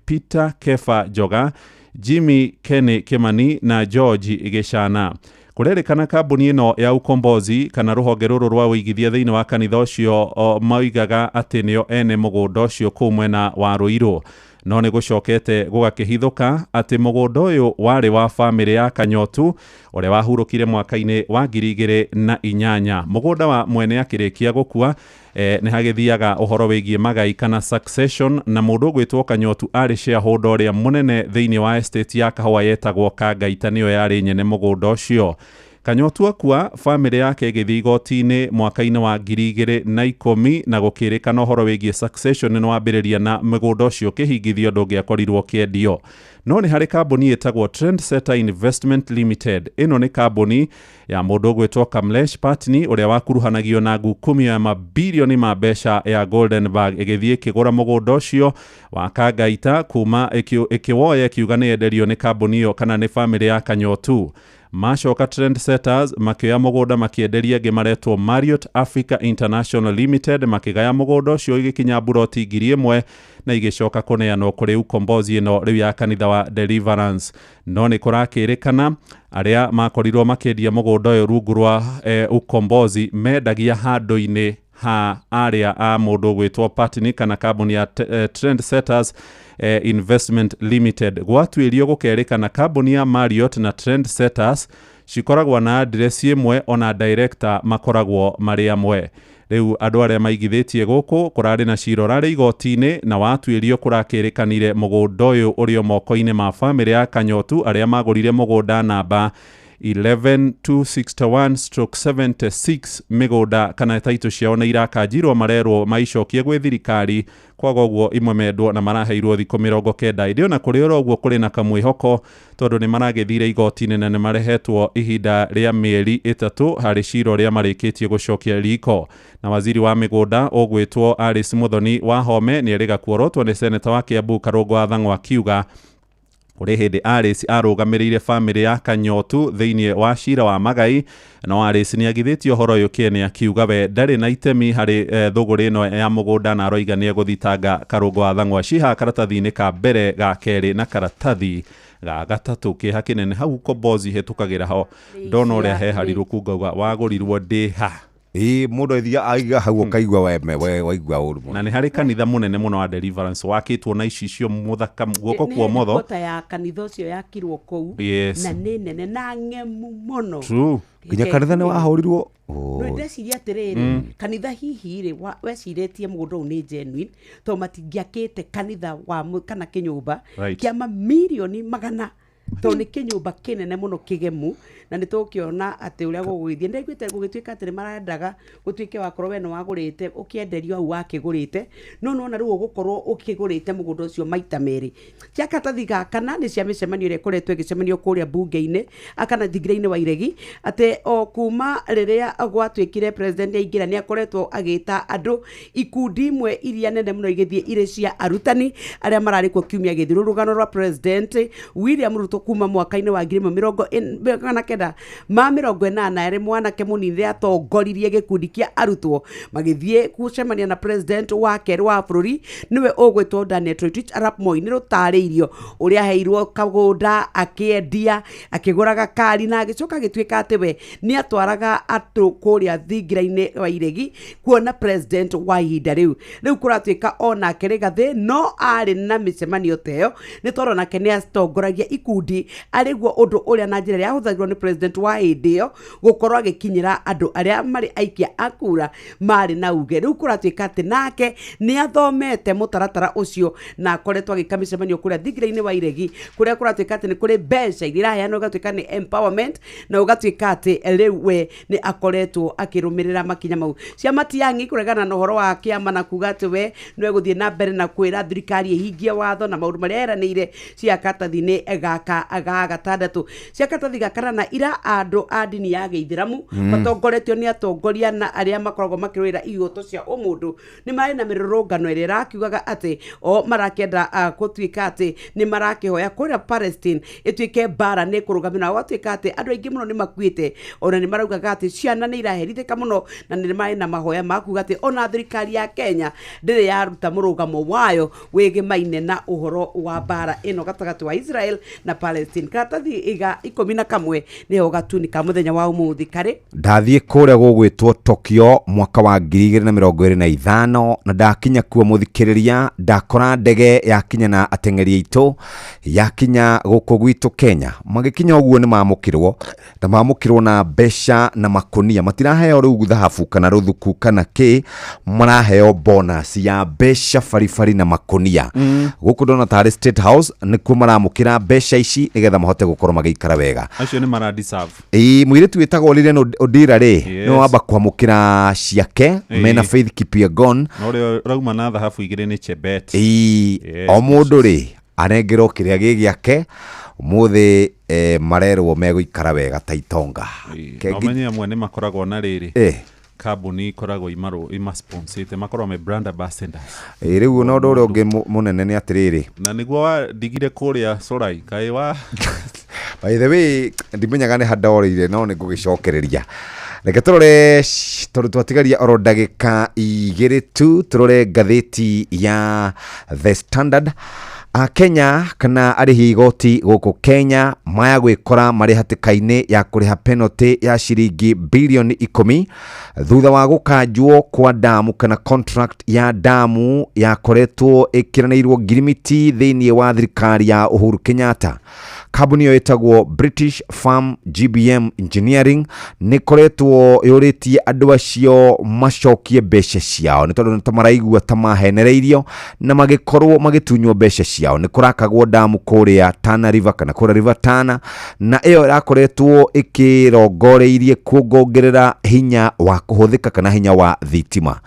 Peter Kefa Joga, Jimmy Kenny Kimani na George Gĩchana. Kũrerĩkana kambuni ĩno ya Ukombozi kana rũhonge rũrũ rwa ũigithia thĩinĩ wa kanitha ũcio maugaga atĩ nĩo ene mũgũnda ũcio kũu mwena wa Rũirũ, no nĩ gũcokete gũgakĩhithũka atĩ mũgũnda ũyũ warĩ wa famĩlĩ ya Kanyotu ũrĩa wahurũkire mwaka-inĩ wa 2008. Mũgũnda wa mwene akĩrĩkia gũkua nĩ hagĩthiaga ũhoro wĩgiĩ magai kana succession, na mũndũ ũgwĩtwo Kanyotu arĩ shareholder ũrĩa mũnene thĩinĩ wa estate ya kahũa yetagwo Kangaita, nĩyo yarĩ nyene mũgũnda ũcio. Kanyotu akua famĩlĩ yake ĩgĩthiĩ igoti-inĩ mwaka-inĩ wa 2010 na gũkĩrĩkana ũhoro wĩgiĩ succession nĩ wambĩrĩria na mũgũnda ũcio kĩhingithio ndũngĩakorirwo kĩendio. No nĩ harĩ kambuni ĩtagwo Trendsetter Investment Limited. Ĩno nĩ kambuni ya mũndũ ũgwĩtwo Kamlesh Patni ũrĩa wakuruhanagio na ngukumi ya mabilioni ma mbeca ya Goldenberg, ĩgĩthiĩ ĩkĩgũra mũgũnda ũcio wa Kangaita kuma ĩkĩwoya ĩkiuga nĩ yenderio nĩ kambuni ĩyo kana nĩ famĩlĩ ya Kanyotu. Macoka Trendsetters makĩoya mũgũnda makĩenderia angĩ maretwo Marriott Africa International Limited, makĩgaya mũgũnda ũcio igĩkinya buroti 1,000 na igĩcoka kũneanwo kũrĩ Ukombozi ĩno rĩu ya kanitha wa Deliverance. No nĩ kũrakĩrĩkana arĩa makorirwo makĩendia mũgũnda ũyũ rungu rwa Ukombozi mendagia handũ-inĩ ha arĩa a mũndũ gwĩtwo Patni kana kambuni ya Trendsetters Investment Limited. Gwatuĩrio gũkerĩkana kambuni ya Marriott na Trendsetters cikoragwo na address ĩmwe, ona director makoragwo marĩ amwe. Rĩu andũ arĩa maigithĩtie gũkũ kũrarĩ na cira ũrarĩ igoti-inĩ na watuĩrio kũrakĩrĩkanire mũgũnda ũyũ ũrĩ moko-inĩ ma famĩlĩ ya Kanyotu arĩa magũrire mũgũnda namba 11261/76 mĩgũnda kana taito ciao na irakanjirwo marerwo maicokie gwĩ thirikari, kwaga ũguo imwe mendwo na maraheirwo thikũ 90. Ĩndĩ ona kũrĩ oro ũguo kũrĩ na kamwĩhoko tondũ nĩ maragĩthire igoti-inĩ na nĩ marehetwo ihinda rĩa mĩeri 3 harĩ cira ũrĩa marĩkĩtie gũcokia riko. Na waziri wa mĩgũnda ũgwĩtwo Alice Muthoni Wahome nĩ erĩga kuorotwo nĩ seneta wa Kiambu Karũngũ wa Thang'wa akiuga kũrĩ hĩndĩ Alice arũgamĩrĩire famĩlĩ ya Kanyotu thĩinĩ wa cira wa magai, no Alice nĩ agithĩtio ũhoro ũyũ kĩene akiuga we ndarĩ na itemi harĩ thũgũrĩ ĩno ya mũgũnda na aroiga nĩ egũthitanga Karũngũ wa Thang'wa ciha karatathi-inĩ ka mbere, ga kerĩ na karatathi ga gatatũ. Kĩeha kĩnene hau Ukombozi hetũkagĩra ho ndona ũrĩa he harirũku ngauga wagũrirwo ndĩha. Mũndũ ethia aiga hau ũkaigua waigua ũru mũno. Na nĩ harĩ kanitha mũnene mũno wa Deliverance wakĩtwo na icio mũthaka guoko kwa motho. Kota ya kanitha ũcio yakirwo kũu na nĩ nene na ng'emu mũno. True. Nginya kanitha nĩ wahũrirwo. No ndeciria atĩrĩrĩ, kanitha hihi-rĩ wecirĩtie mũgũnda ũyũ nĩ genuine tondũ matingĩakĩte kanitha wa kana kĩnyũmba kĩa mamirioni magana, tondũ nĩ kĩnyũmba kĩnene mũno kĩgemu, na nĩ tũkĩona atĩ ũrĩa gũgũgĩthiĩ ndaiguĩte gũgĩtuĩka atĩ nĩ marendaga gũtuĩke wakorwo we nĩ wagũrĩte ũkĩenderio hau wakĩgũrĩte, no nona rĩu ũgũkorwo ũkĩgũrĩte mũgũnda ũcio maita merĩ. Cia katathi gakana nĩ cia mĩcemanio ĩrĩa ĩkoretwo ĩgĩcemanio kũrĩa mbunge-inĩ akana thigira-inĩ wa iregi, atĩ o kuma rĩrĩa gwatuĩkire president aingĩra nĩ akoretwo agĩta andũ ikundi imwe iria nene mũno igĩthiĩ irĩ cia arutani arĩa mararĩ kuo kiumia gĩthiru. Rũgano rwa president William Ruto kuma mwaka-inĩ wa 2019 ma 80 arĩ mwanake mũnini atongoririe gĩkundi kĩa arutwo magĩthiĩ gũcemania na president wa kerĩ wa bũrũri niwe ũgwĩtwo Daniel Toroitich arap Moi nĩ rũtarĩirio ũrĩa heirwo kagũnda akĩendia akĩgũraga kari na agĩcoka gĩtuĩka atĩ we nĩ atwaraga andũ kũrĩa thingira-inĩ wa iregi kuona president wa ihinda rĩu kũratuĩka ona Rigathi no arĩ na mĩcemanio teyo nĩ tondũ nake nĩ atongoragia ikundi arĩguo ũndũ ũrĩa na njĩra ya hũthagĩrwo nĩ president wa hĩndĩ ĩyo gũkorwo agĩkinyĩra andũ arĩa marĩ aikia a kura marĩ na uge rĩu kũratuĩka atĩ nake nĩ athomete mũtaratara ũcio na akoretwo agĩka mĩcemanio kũrĩa thingira-inĩ wa iregi kũrĩa kũratuĩka atĩ nĩ kũrĩ mbeca iria iraheanwo ũgatuĩka nĩ empowerment na ũgatuĩka atĩ rĩu we nĩ akoretwo akĩrũmĩrĩra makinya mau ciama Tiang'i kũregana na ũhoro wa kĩama na kuga atĩ we nĩwe gũthiĩ na mbere na kwĩra thirikari ihingie watho na maũndũ marĩa eranĩire cia katathi-inĩ gaka ga gatandatũ cia katathi gaka na ira andũ a ndini ya Gĩithĩramu matongoretio nĩ atongoria na arĩa makoragwo makĩrũĩra ihooto cia ũmũndũ nĩ marĩ na mĩrũrũngano ĩrĩa ĩrakiugaga atĩ o marakĩenda gũtuĩka atĩ nĩ marakĩhoya kũrĩa Palestine ĩtuĩke mbara nĩ kũrũgamio na gũtuĩka atĩ andũ aingĩ mũno nĩ makuĩte ona nĩ maraugaga atĩ ciana nĩ iraherithĩka mũno na nĩ marĩ na mahoya makuga atĩ ona thirikari ya Kenya ndĩrĩ yaruta mũrũgamo wayo wĩgĩmaine na ũhoro wa mbara ĩno gatagatĩ wa Israel na Palestine. Karatathi iga 11 nĩho gatuni ka mũthenya wa ũmũthĩ karĩ ndathiĩ kũrĩa gũgwĩtwo Tokyo mwaka wa 2025 na ndakinya kuo mũthikĩrĩria ndakora ndege yakinya na ateng'eri aitũ yakinya gũkũ gwitũ Kenya magĩkinya ũguo nĩ mamũkĩrwo na mbeca na makonia matiraheo rĩu thahabu kana rũthuku kana kĩ maraheo bonus ya mbeca baribari na makonia gũkũ ndona tarĩ State House nĩkuo maramũkĩra mbeca ici nĩgetha mahote gũkorwo magĩikara wega acio nĩ mara deserve mũirĩtu wĩtagwo Lilian Odira nĩ wamba kwamũkĩra ciake mena Faith Kipyegon no rĩo rauma na thahabu igĩrĩ nĩ Chebet o mũndũ arengerwo kĩrĩa gĩake mũthĩ marerwo megũikara wega ta itonga nomenye amwe nĩ makoragwo na rĩrĩ kambuni ikoragwo imasponsite makorwo me brand ambassadors rĩu no ũndũ ũrĩa ũngĩ mũnene nĩ atĩrĩrĩ na nĩguo wandigire kũrĩa Sorai kaĩ wa by the way ndimenyaga nĩ handorĩire no nĩ ngũgĩcokereria reke tũrore tondũ twatigaria oro ndagĩka 2 tu tũrore ngathĩti ya The Standard Kenya kana arĩhi igoti gũkũ Kenya maya gwĩkora marĩ hatĩka-inĩ ya kũrĩha penalty ya ciringi bilioni 10 thutha wa gũkanjwo kwa damu kana contract ya damu yakoretwo ĩkĩranĩirwo ngirimiti thĩinĩ wa thirikari ya Uhuru Kenyatta. Kambuni ĩyo ĩtagwo British Farm GBM Engineering nĩ koretwo yũrĩtie andũ acio macokie mbeca ciao nĩ tondũ nĩ maraigua ta mahenereirio na magĩkorwo magĩtunywo mbeca ciao nĩ kũrakagwo damu kũrĩa Tana River kana kũrĩa River Tana na ĩyo ĩrakoretwo ĩkĩrongoreirie kuongerera hinya wa kũhũthĩka kana hinya wa thitima.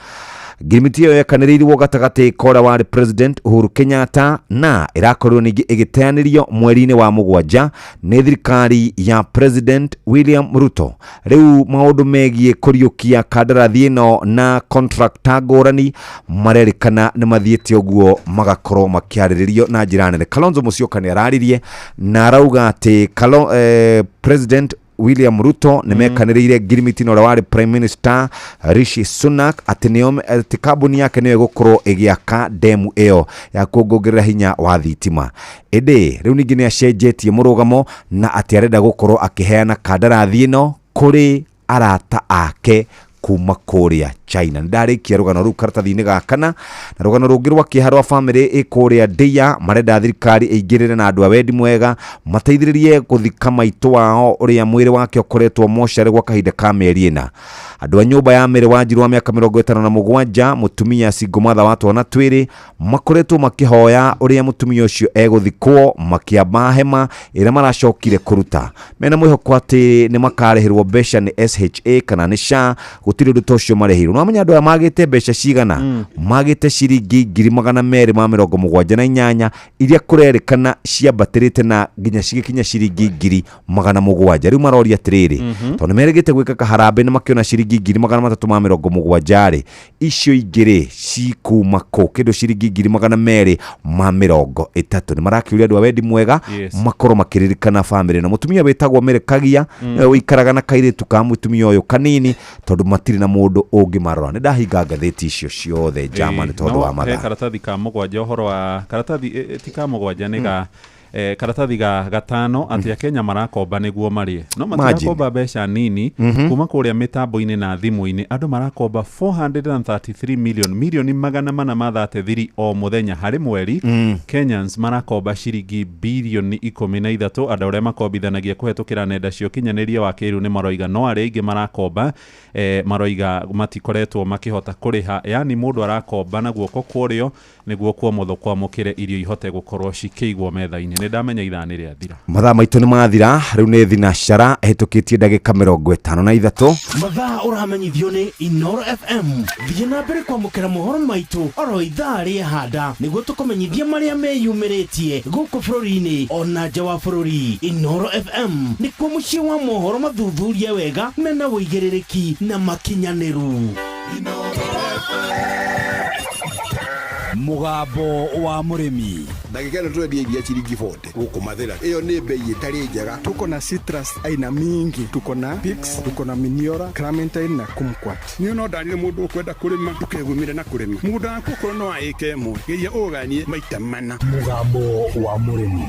Ngirimiti ĩyo yekanĩrĩirwo gatagatĩ kora wa President Uhuru Kenyatta na ĩrakorwo ningĩ ĩgĩteanĩrio mweri-inĩ wa 7 nĩ thirikari ya President William Ruto. Rĩu maũndũ megiĩ kũriũkia kandarathi ĩno na contractor ngũrani marerĩkana nĩ mathiĩte ũguo magakorwo makĩarĩrĩrio na njĩra nene. Kalonzo Musyoka nĩ araririe na arauga atĩ President William Ruto nĩ mekanĩrĩire ngirimiti na ũrĩa warĩ Prime Minister Rishi Sunak atĩ kambuni yake nĩyo ĩgũkorwo ĩgĩaka demu ĩyo ya kuongerera hinya wa thitima. Ĩndĩ rĩu ningĩ nĩ acenjetie mũrũgamo na atĩ arenda gũkorwo akĩheana kandarathi ĩno kũrĩ arata ake kuma kũrĩa China. Ndarĩkia rũgano rũu karatathi-inĩ gakana na rũgano rũngĩ rwa kĩeha rwa bamĩrĩ ĩkũrĩa Ndeia marenda thirikari ĩingĩrĩre na andũ a wendi mwega mateithĩrĩrie gũthika maitũ wao ũrĩa mwĩrĩ wake ũkoretwo mocarĩ gwa kahinda ka mĩeri 4. Andũ a nyũmba ya Mĩrĩ Wanjiru wa mĩaka 57 mũtumia single mother wa twana twĩrĩ makoretwo makĩhoya ũrĩa mũtumia ũcio egũthikwo makĩamba hema ĩrĩa maracokire kũruta mena mwĩhoko atĩ nĩ makarĩhĩrwo mbeca nĩ SHA kana nĩ SHA gutire undu tocio marehirwo. No amenya andu aya magite mbeca cigana magite ciringi 278 iria kurerikana ciambatirite na nginya cigikinya ciringi 700. Riu maroria atiriri tondu merigite gwika kaharambe na makiona ciringi 370 icio igiri cikuma ko kindu ciringi 230. Ni marakiuria andu a wendi mwega makoro makiririkana family na mutumia wetagwo Merekagia wikaraga na kairitu ka mutumia uyu kanini tondu matiri na mundu ungimarora. Ni ndahinga ngatheti icio ciothe German tondu wa matha. Karatathi ka mugwanja uhoro wa karatathi ti ka mugwanja ni ga karatathi ga gatano ati Kenya marakomba niguo marie no matirakomba mbeca nini kuma kuria mitambo-ini na thimu-ini andu marakomba 433 million magana mana ma 33 o muthenya hari mweri. Kenyans marakomba ciringi bilioni 13 andu aria makombithanagia kuhetukira nenda cio kinyaniria wa kiru ni maroiga no ari ingi marakomba maroiga matikoretwo makihota kuriha, yani mundu arakomba na guoko kurio niguo kwa mutho kwa mukire irio ihote gukorwo cikigwo metha-ini. Ni ndamenya ithani ria thira mathaa maitu ni mathira riu ni thinacara hitukitie ndagika 53 mathaa uramenyithio ni Inoro FM thie na mbere kwamukira mohoro maitu oro ithaa ria handa niguo tukumenyithia maria meyumiritie guku bururi-ini ona nja wa bururi. Inoro FM ni kwa mucii wa mohoro mathuthurie wega mena wigiririki na makinyaniru. Mugambo wa murimi ndagika ino twendi iria ciringi 40 guku mathira iyo ni bei itari njega. Tuko na citrus aina mingi, tuko na Pix, tuko na Miniora, Clementine na Kumquat. Ni no ndanire mundu ukwenda kurima tukegumire na kurima mugunda waku ko no aike mu geria uganie maita mana. Mugambo wa murimi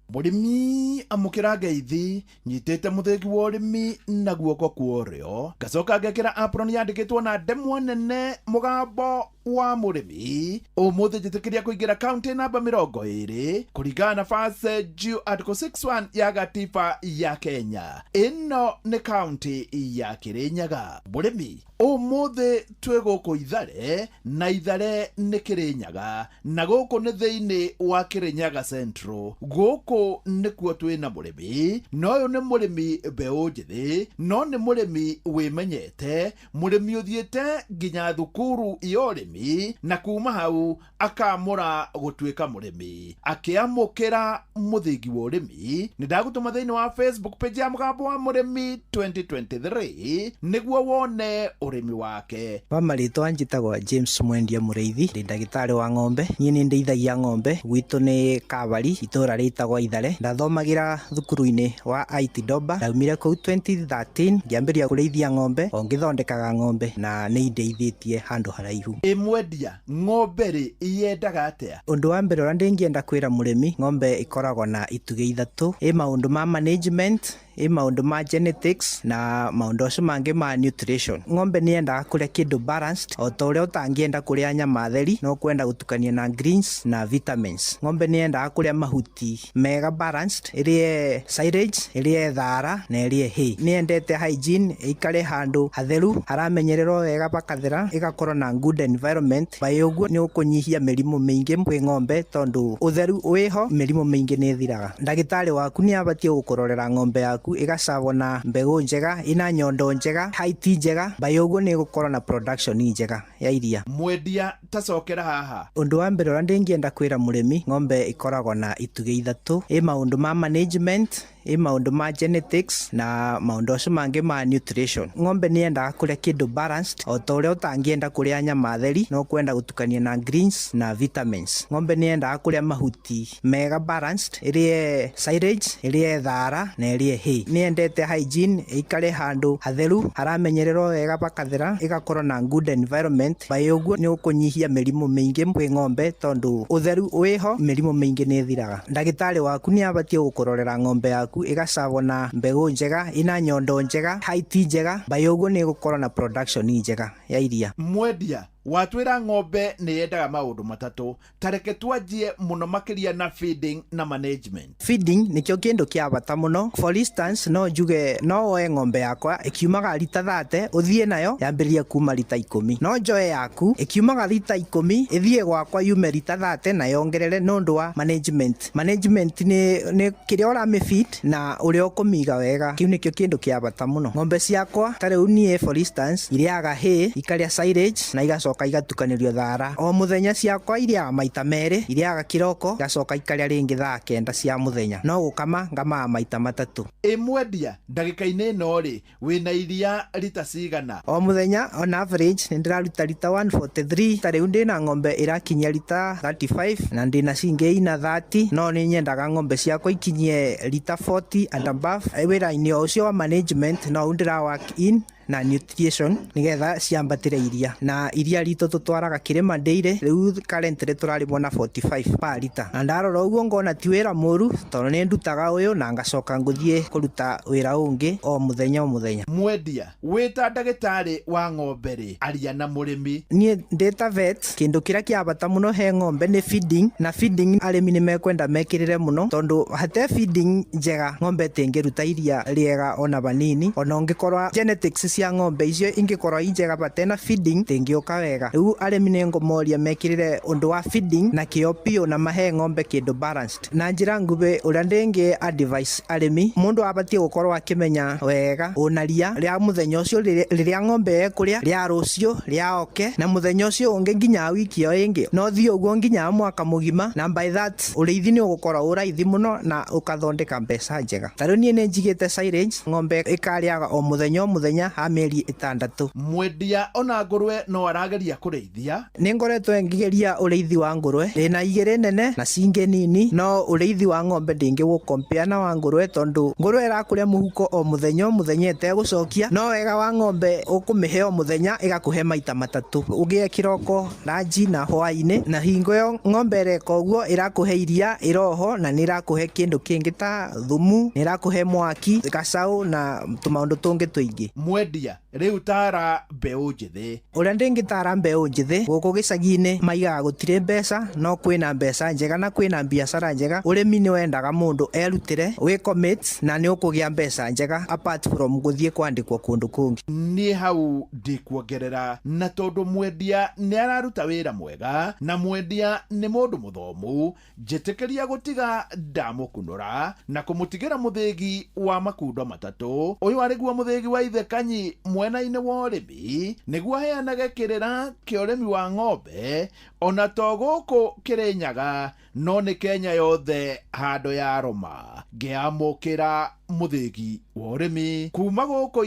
Murimi amukira ngeithi nyitete muthegi wa urimi na guoko kuorio gacoka ngekira apron yandikitwo na ndemwa nene mugambo wa murimi umuthi njitikiria kuingira county namba 20 kuringana na fase juu article 61 ya gatiba ya Kenya. Ino ni county ya Kirinyaga. Murimi umuthi twe guku Ithare na Ithare ni Kirinyaga na guku ni thiini wa Kirinyaga Central. Guku nikuo twina murimi no uyu ni murimi mbeu njithi no ni murimi wimenyete murimi uthiete nginya thukuru ya urimi na kuma hau akamura gutuika murimi akiamukira muthingi wa urimi. Ni ndagutuma thiini wa Facebook page ya Mugambo wa Murimi 2023 niguo wone urimi wake. Pamarito anjitagwa James Mwendia Mureithi ndi ndagitari wa ng'ombe. Ni ni ndeithagia ng'ombe gwitu ni Kabari itura ritagwa Ithare. Ndathomagira thukuru-ini wa IT Doba ndaumire kuu 2013 ngiambiria kureithia ng'ombe o ngithondekaga ng'ombe na ni ndeithitie handu haraihu. Mwendia ng'ombe ri yendaga atia? Undu wa mbere ura ndingienda kwira murimi ng'ombe ikoragwo na ituge ithatu maundu ma management maundu ma genetics na maundu acio mangi ma nutrition. Ng'ombe ni yendaga kuria kindu balanced o ta uria utangienda kuria nyama theri no kwenda gutukania na greens na vitamins. Ng'ombe ni yendaga kuria mahuti mega balanced irie silage irie thara na irie hay. Ni yendete hygiene ikare handu hatheru haramenyererwo wega bakathera igakorwo na good environment. Bai uguo ni ukunyihia mirimu mingi kwi ng'ombe tondu utheru wiho mirimu mingi ni thiraga. Ndagitari waku ni abatie gukororera ng'ombe yaku igasavwo na mbegu njega ina nyondo njega height njega bai uguo ni gukorwo na production njega ya iria. Mwendia tacokera haha undu wa mbere ura ndingienda kwira murimi ng'ombe ikoragwo na ituge ithatu maundu ma management maundu ma genetics na maundu acio mangi ma nutrition. Ng'ombe ni yendaga kuria kindu balanced o ta uria utangienda kuria nyama theri no kwenda gutukania na greens na vitamins. Ng'ombe ni yendaga kuria mahuti mega balanced irie silage irie thara na irie hay. Ni yendete hygiene ikare handu hatheru haramenyererwo wega bakathera igakorwo na good environment. Bai uguo ni ukunyihia mirimu mingi kwi ng'ombe tondu utheru wiho mirimu mingi ni thiraga. Ndagitari waku ni abatie gukororera ng'ombe yaku igasavwo na mbegu njega ina nyondo njega height njega bai uguo ni gukorwo na production njega ya iria. Mwendia watwira ng'ombe nĩ yendaga maũndũ matatũ. Tareke twanjie mũno makĩria na feeding na management. Feeding nĩkĩo kĩndũ kĩa bata mũno. For instance, no njuge no woe ng'ombe yakwa ĩkiumaga lita 30 ũthiĩ nayo yambĩrĩrie kuma lita 10. No njoe yaku ĩkiumaga lita 10 ĩthiĩ gwakwa yume lita 30 na yongerere nĩũndũ wa management. Management nĩ kĩrĩa ũramĩfeed na ũrĩa ũkũmĩiga wega. Kĩu nĩkĩo kĩndũ kĩa bata mũno. Ng'ombe ciakwa ta rĩu niĩ for instance irĩaga hay, ikarĩa silage na igacoka igatukanĩrio thara. O mũthenya ciakwa irĩaga maita merĩ, irĩaga kĩroko igacoka ikarĩa rĩngĩ thaa 9 cia mũthenya. No gũkama ngamaga maita matatũ. Mwendia ndagĩka-inĩ ĩno rĩ wĩna iria lita cigana? O mũthenya on average nĩ ndĩraruta lita 143. Ta rĩu ndĩna ng'ombe ĩrakinyia lita 35 na ndĩna cingĩ ina 30. No nĩ nyendaga ng'ombe ciakwa ikinyie lita 40 and above. Wĩra-inĩ ũcio wa management no ndĩra work in na nutrition nigetha ciambatire iria, na iria ritũ tũtwaraga kĩrĩma daily. Rĩu currently tũrarĩmwo na 45 per liter. Na ndarora ũguo ngona ti wĩra mũru tondũ nĩ ndutaga ũyũ na ngacoka ngũthiĩ kũruta wĩra ũngĩ o mũthenya. Mwendia wĩta ndagĩtarĩ wa ng'ombe rĩ aria na mũrĩmi. Niĩ ndĩta vet, kĩndũ kĩrĩa kĩa bata mũno he ng'ombe nĩ feeding, na feeding arĩmi nĩ mekwenda mekĩrĩre mũno tondũ hate feeding njega ng'ombe ĩngĩruta iria rĩega ona banini. Ona ũngĩkorwa genetics cia ng'ombe icio ingĩkorwo injega batena feeding tingĩũka wega. Rĩu arĩmi nĩ ngũmoria mekĩrĩre ũndũ wa feeding na kĩo pio na mahe ng'ombe kĩndũ balanced. Na njĩra nguhĩ ũrĩa ndĩngĩ advice arĩmi, mũndũ abatie gũkorwo akĩmenya wega ũnaria rĩa mũthenya ũcio rĩrĩa ng'ombe ekũrĩa, rĩa rũcio, rĩa oke, na mũthenya ũcio ũngĩ nginya wiki ĩyo ĩngĩ. No thiĩ ũguo nginya mwaka mũgima, na by that ũrĩithi nĩ ũgũkorwo ũraithi mũno na ũkathondeka mbeca njega. Tarĩu niĩ nĩ njigĩte silage, ng'ombe ĩkarĩaga o mũthenya mĩeri 6. Mwendia ona ngũrwe no arageria kũrĩithia. Nĩ ngoretwo ngĩgeria ũrĩithi wa ngũrwe, ndĩna igĩrĩ nene na cingĩ nini, no ũrĩithi wa ng'ombe ndĩngĩ gũkompea na wa ngũrwe tondũ ngũrwe ĩrakũrĩa mũhuko o mũthenya ĩtegũcokia. No wega wa ng'ombe ũkũmĩhe o mũthenya ĩgakũhe maita matatũ, ũgĩe kĩroko, ranji na hwaĩ-inĩ, na hingo ĩyo ng'ombe ĩreka ũguo ĩrakũhe iria ĩroho na nĩ ĩrakũhe kĩndũ kĩngĩ ta thumu, nĩ ĩrakũhe mwaki, gacaũ na tũmaũndũ tũngĩ tũingĩ. Mwendia rĩu tara mbeũ njĩthĩ. Ũrĩa ndĩngĩtara mbeũ njĩthĩ gũkũ gĩcagi-inĩ maigaga gũtirĩ mbeca, no kwĩna mbeca njega na kwĩna biacara njega. Ũrĩmi nĩ wendaga mũndũ erutĩre, wĩ commit na nĩ ũkũgĩa mbeca njega apart from gũthiĩ kwandĩkwo kũndũ kũngĩ. Niĩ hau ndĩkuongerera, na tondũ mwendia nĩ araruta wĩra mwega na mwendia nĩ mũndũ mũthomu, njĩtĩkĩria gũtiga ndamũkunũra na kũmũtigĩra mũthĩgi wa makundo matatũ. Ũyũ arĩguo mũthĩgi wa Ithe Kanyi mwena-inĩ wa ũrĩmi nĩguo aheanage kĩrĩra kĩa ũrĩmi wa ng'ombe, ona to gũkũ Kĩrĩnyaga no nĩ Kenya yothe handũ ya Roma. Ngĩamũkĩra mũthĩgi wa ũrĩmi kuma gũkũ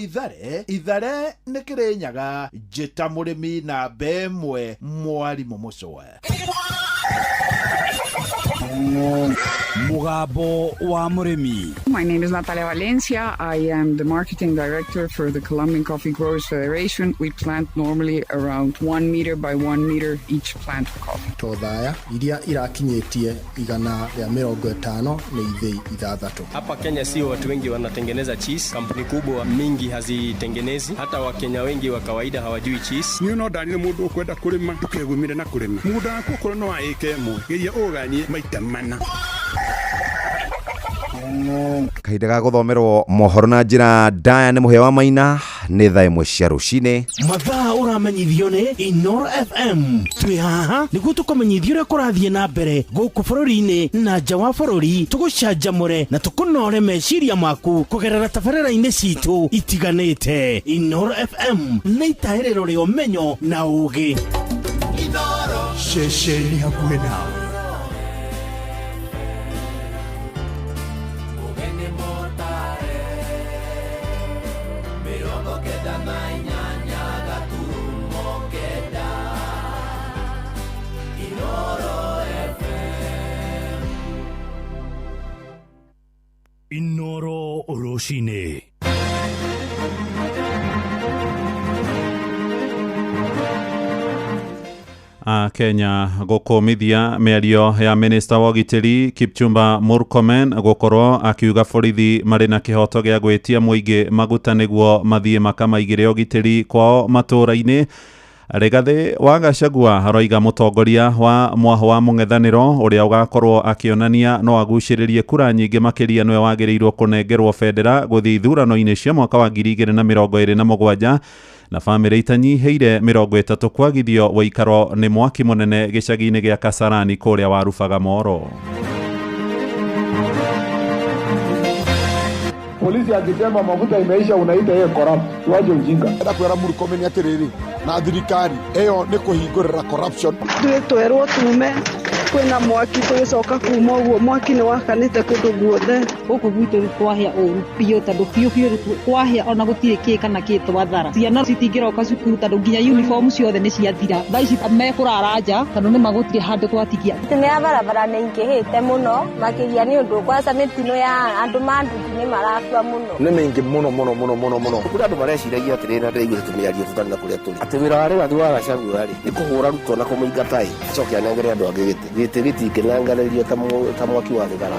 Ithare nĩ Kĩrĩnyaga, njĩta mũrĩmi na mbemwe Mwarimũ Mũcwe. Mugambo wa Murimi. My name is Natalia Valencia. I am the marketing director for the Colombian Coffee Growers Federation. We plant normally around 1 meter by 1 meter each plant of coffee. Todhaya iria irakinyĩtie 150 ni ithĩi 6. Hapa Kenya sio watu wengi wanatengeneza cheese. Kampuni kubwa mingi hazitengenezi. Hata Wakenya wengi wa kawaida hawajui cheese. Niĩ no ndarire mũndũ ũkwenda kũrĩma ndũkegumĩre na kũrĩma. Mũgũnda waku ũkorwo no wa ĩka ĩmwe, geria ũganie maita mana. Kahinda ga gũthomerwo mohoro na njĩra ndaya nĩ Mũhĩa wa Maina, nĩ thaa 1 cia rũcinĩ. Mathaa ũramenyithio nĩ Inoro FM. Twĩ haha nĩguo tũkũmenyithia ũrĩa kũrathiĩ na mbere gũkũ bũrũri-inĩ na nja wa bũrũri, tũgũcanjamũre na tũkũnore meciria maku kũgerera tabarĩra-inĩ citũ itiganĩte. Inoro FM nĩ itaĩrĩro rĩa ũmenyo na ũũgĩ. Inoro ceceni hakuhĩ nawe. Inoro Oroshine. Kenya gũkũmithia mĩario ya Minister wa Ũgitĩri Kipchumba Murkomen gũkorwo akiuga borithi marĩ na kĩhoto gĩa gwĩtia mũingĩ maguta nĩguo mathiĩ makamaigĩre ũgitĩri kwao matũũra-inĩ. Rigathi wa Gachagua aroiga mutongoria wa mwaho wa mung'ethaniro uria ugakorwo akionania no aguciririe kura nyingi makiria niwe wagiriirwo kunengerwo federa guthii ithurano-ini cia mwaka wa 2027 na family itanyiheire 30 kwagithio waikaro ni mwaki munene gicagi-ini gia Kasarani kuria warubaga Moro. Polisi akisema mafuta imeisha unaita yeye corrupt. Waje ujinga. Enda kwera Murkomen atiriri na thirikari eyo ni kuhingurira corruption. Twerwo tume kwina mwaki tugicoka kuma uguo mwaki ni wakanite kundu guothe guku gwitu kwahia uru pio tondu pio kwahia ona gutire ki kana ki twathara ciana citingiroka cukuru tondu nginya uniform ciothe ni ciathira thaici mekurara nja tondu ni magutire handu twatikia tene barabara ni ingihite muno makiria ni undu kwasa mitino ya andu mandu ni marafua muno ni mingi muno kuri andu mareciragia atirira ndirigire tumiario tutana kuria turi ati wira wari wathu wa Gachagua ri ni kuhura ruto na kumuingatai cokia nengere andu angigite giti kinangaririo ta mwaki wa thigara.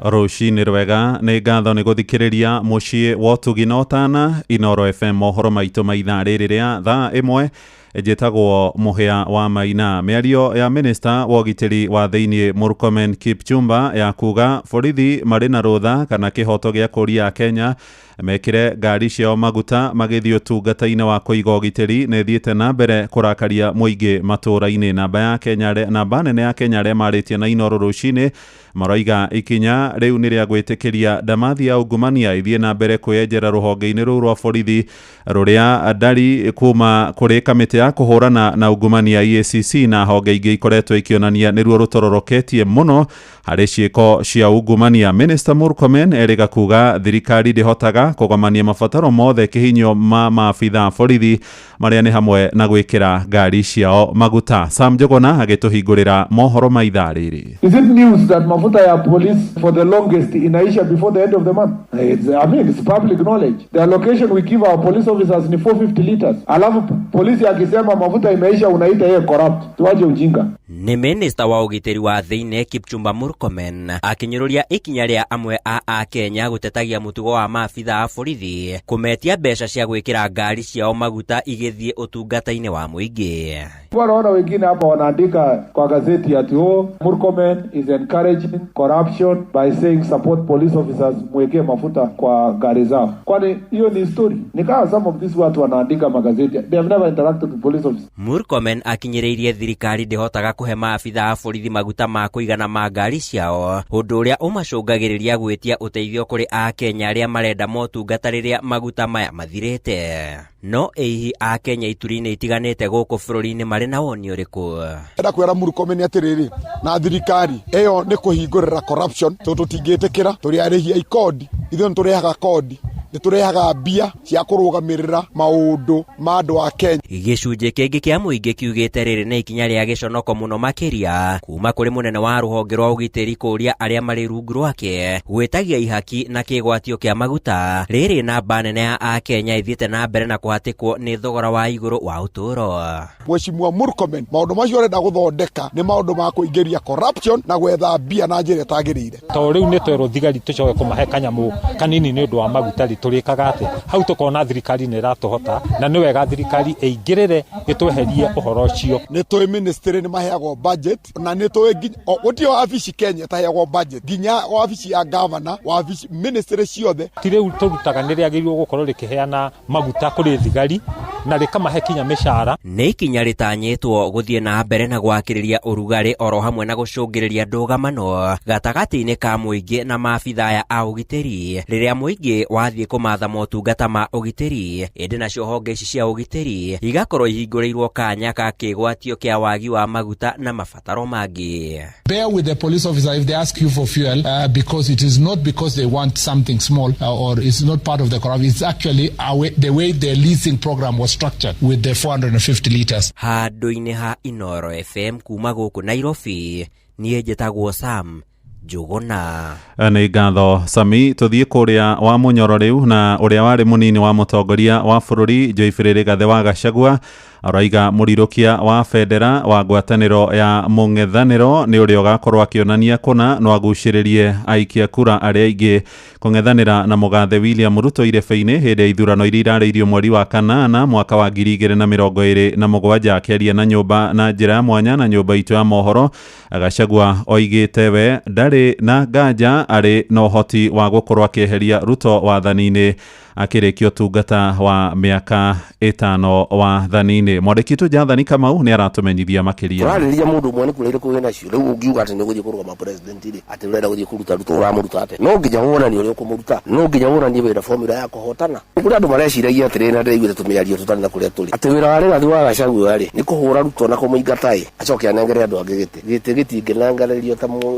Rucini rwega ni ngatho ni guthikiriria mucii wa Tuginotana Inoro FM mohoro maitu maithaa riri ria thaa 1 njitagwo Muhia wa Maina. Miario ya minister wa ugitiri wa thiini Murkomen Kipchumba ya kuga borithi mari na rutha kana kihoto gia kuria Kenya mekire ngari ciao maguta magithio tungata-ini wa kuiga ugitiri ni thiete na mbere kurakaria muingi matura-ini. Namba nene ya Kenya aria maritie na Inoro rucini maroiga ikinya riu ni ria gwitikiria ndamathi ya ungumania ithie na mbere kuyenjera ruhonge-ini ruu rwa borithi ruria ndari kuma kuri kamiti ya kuhurana na ungumania EACC na honge ingi ikoretwo ikionania niruo rutororoketie muno hari ciiko cia ungumania. Minister Murkomen eriga kuga thirikari ndihotaga kugomania mabataro mothe kihinyo ma maabitha borithi maria ni hamwe na gwikira ngari ciao maguta. Sam Jogona agituhingurira mohoro maithaa riri. Is it news that mafuta ya police for the longest inaisha before the end of the month? It's public knowledge. The allocation we give our police officers ni 450 liters. Alafu polisi akisema mafuta imeisha unaita yeye corrupt. Tuaje ujinga. Ni minister wa ugitiri wa thiini Kipchumba Murkomen akinyururia ikinya ria amwe a Kenya gutetagia mutugo wa maabitha a borithi kumetia mbeca cia gwikira ngari ciao maguta igithie utungata-ini wa muingi. Wanaona wengine hapa wanaandika kwa gazeti ati Murkomen is encouraging corruption by saying support police officers mwekee mafuta kwa gari zao. Kwani hiyo ni story? Ni kama some of these watu wanaandika magazeti. They have never interacted with police officers. Murkomen akinyiriirie thirikari ndihotaga kuhe maabitha a borithi maguta ma kuigana ma ngari ciao, undu uria umacungagiriria gwitia uteithio kuri a Kenya aria marenda motungata riria maguta maya mathirite. No ehi a Kenya ituri-ini itiganite guku bururi-ini mari na woni uriku. Enda kwera Murkomen atiriri na thirikari eyo ni kuhingurira corruption tondu tingitikira turi arihia ikodi ithu turihaga kodi niturehaga mbia cia kurugamirira maundu ma andu a Kenya. Gicunji kingi kia muingi kiugite riri ni ikinya ria giconoko muno makiria kuma kuri munene wa ruhonge rwa ugitiri kuria aria mari rungu rwake gwitagia ihaki na kigwatio kia maguta riri namba nene ya Kenya ithiete na mbere na kuhatikwo ni thogora wa iguru wa uturo. Mheshimiwa Murkomen maundu macio arenda guthondeka ni maundu ma kuingiria corruption na gwetha mbia na njira tagirire. To riu ni twero thigari tucoke kumahe kanyamu kanini ni undu wa maguta turikaga ati hau tukona thirikari ni ratuhota na ni wega thirikari eigirire itweherie uhoro ucio. Ni twi ministry ni maheagwo budget na ni twi gutio abici Kenya taheagwo budget ginya wabici ya governor wabici ministry ciothe tire turutaga ni riagirwo gukorwo rikiheana maguta kuri thigari na rikamahe kinya mishara. Ni ikinya ritanyitwo guthie na mbere na gwakiriria urugari oro hamwe na gucungiriria ndugamano gatagati-ini ka muingi na maabitha a ugitiri riria muingi wathie kumatha motungata ma ugitiri indi nacio honge ici cia ugitiri igakorwo ihinguriirwo kanya ka kigwatio kia wagi wa maguta na mabataro mangi. Bear with the police officer if they ask you for fuel because it is not because they want something small or it's not part of the corruption. It's actually the way the leasing program was structured with the 450 liters. Handu-ini ha Inoro FM kuma guku Nairobi nie njitagwo Sam Jogona. Ni ngatho Sami. Tuthie kuria wa Munyoro riu na uria wari munini wa mutongoria wa bururi Joyfrey Rigathi wa Gachagua Araiga mũrirũkia wa Federa wa ngwatanĩro ya mũng'ethanĩro nĩ ũrĩa ũgakorwo akĩonania kũna no agucĩrĩrie aikia kura arĩa aingĩ kũng'ethanĩra na mũgathe William Ruto irebe-inĩ hĩndĩ ya ithurano iria irarĩirio mweri wa kanana mwaka wa 2027 akĩaria na nyũmba na njĩra ya mwanya na nyũmba itu ya mohoro. Gachagua oigĩte we ndarĩ na nganja arĩ na ũhoti wa gũkorwo akĩeheria Ruto wathani-inĩ akĩrĩkia ũtungata wa mĩaka 5 wathani-inĩ. Mwandĩki witũ Jathani Kamau nĩ aratũmenyithia makĩria. Tũrarĩrĩria mũndũ ũmwe nĩ kũrĩa kwĩ nacio rĩu ũngiuga atĩ nĩ ũgũthiĩ kũrũgama president rĩ atĩ ũrenda gũthiĩ kũruta Ruto ũramũruta atĩ no nginya wonanie ũrĩa ũkũmũruta no nginya wonanie wĩra formula ya kũhotana. Kũrĩ andũ mareciragia atĩrĩrĩ na ndĩraiguĩte tũmĩario tũtarĩ na kũrĩa tũrĩ atĩ wĩra wa Rigathi wa Gachagua rĩ nĩ kũhũra Ruto na kũmũingata acoke anengere andũ angĩ gĩtĩ gĩtingĩnengererio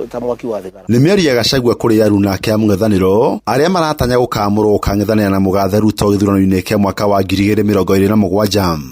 ta mwaki wa thigara. Nĩ mĩario ya Gachagua kũrĩ aruna kĩa mũng'ethanĩro arĩa maratanya gũkamũrwo kang'ethanĩra na mũgathe Ruto gĩthurano-inĩ kĩa mwaka wa 2027.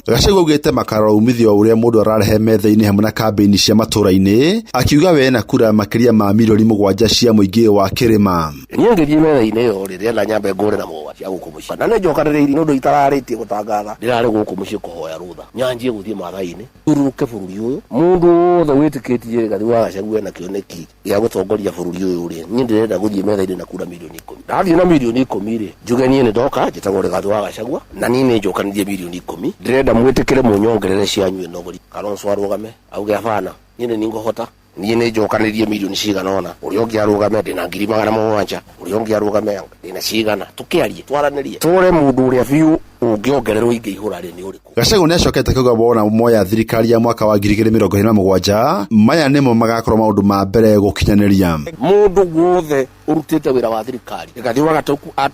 Gachagua augĩte makarora umithio ũrĩa mũndũ ararehe metha-inĩ hamwe na kambĩini cia matũra-inĩ akiuga we na kura makĩria ma milioni 7 cia mũingĩ wa kĩrĩma. Niĩ ngĩthiĩ metha-inĩ ĩyo rĩrĩa na nyambe ngũre na mũgwa cia gũkũ mũciĩ na nĩ njokanĩrĩirie nĩ ũndũ itararĩtie gũtangatha ndĩrarĩ gũkũ mũciĩ kũhoya rũtha nyanjie gũthiĩ matha-inĩ turuke bũrũri ũyũ mũndũ wothe wĩtĩkĩtie Rigathi wa Gachagua na kĩoneki gĩa gũtongoria bũrũri ũyũ rĩ niĩ ndĩrenda gũthiĩ metha-inĩ na kura milioni 10 ndathiĩ na milioni 10 rĩ njuge niĩ nĩ ndoka njĩtagwo Rigathi wa Gachagua na niĩ nĩ njokanĩrie milioni 10 ndĩrenda mwĩtĩkĩre mũnyongerere cianyu ĩno Kalonzo arũgame auge abana niĩ nĩ ngũhota niĩ nĩ njokanĩrie milioni cigana ona ũrĩa ũngĩ arũgame ndĩna 700 ũrĩa ũngĩ arũgame ndĩna cigana tũkĩarie twaranĩrie tũre mũndũ ũrĩa biũ ũngĩongererwo ingĩ ihũra rĩ nĩ ũrĩkũ. Gachagua nĩ acokete kuuga bona moya thirikari ya mwaka wa 2027 maya nĩmo magakorwo maũndũ ma mbere gũkinyanĩria. Mũndũ wothe ũrutĩte wĩra wa thirikari Rigathi wa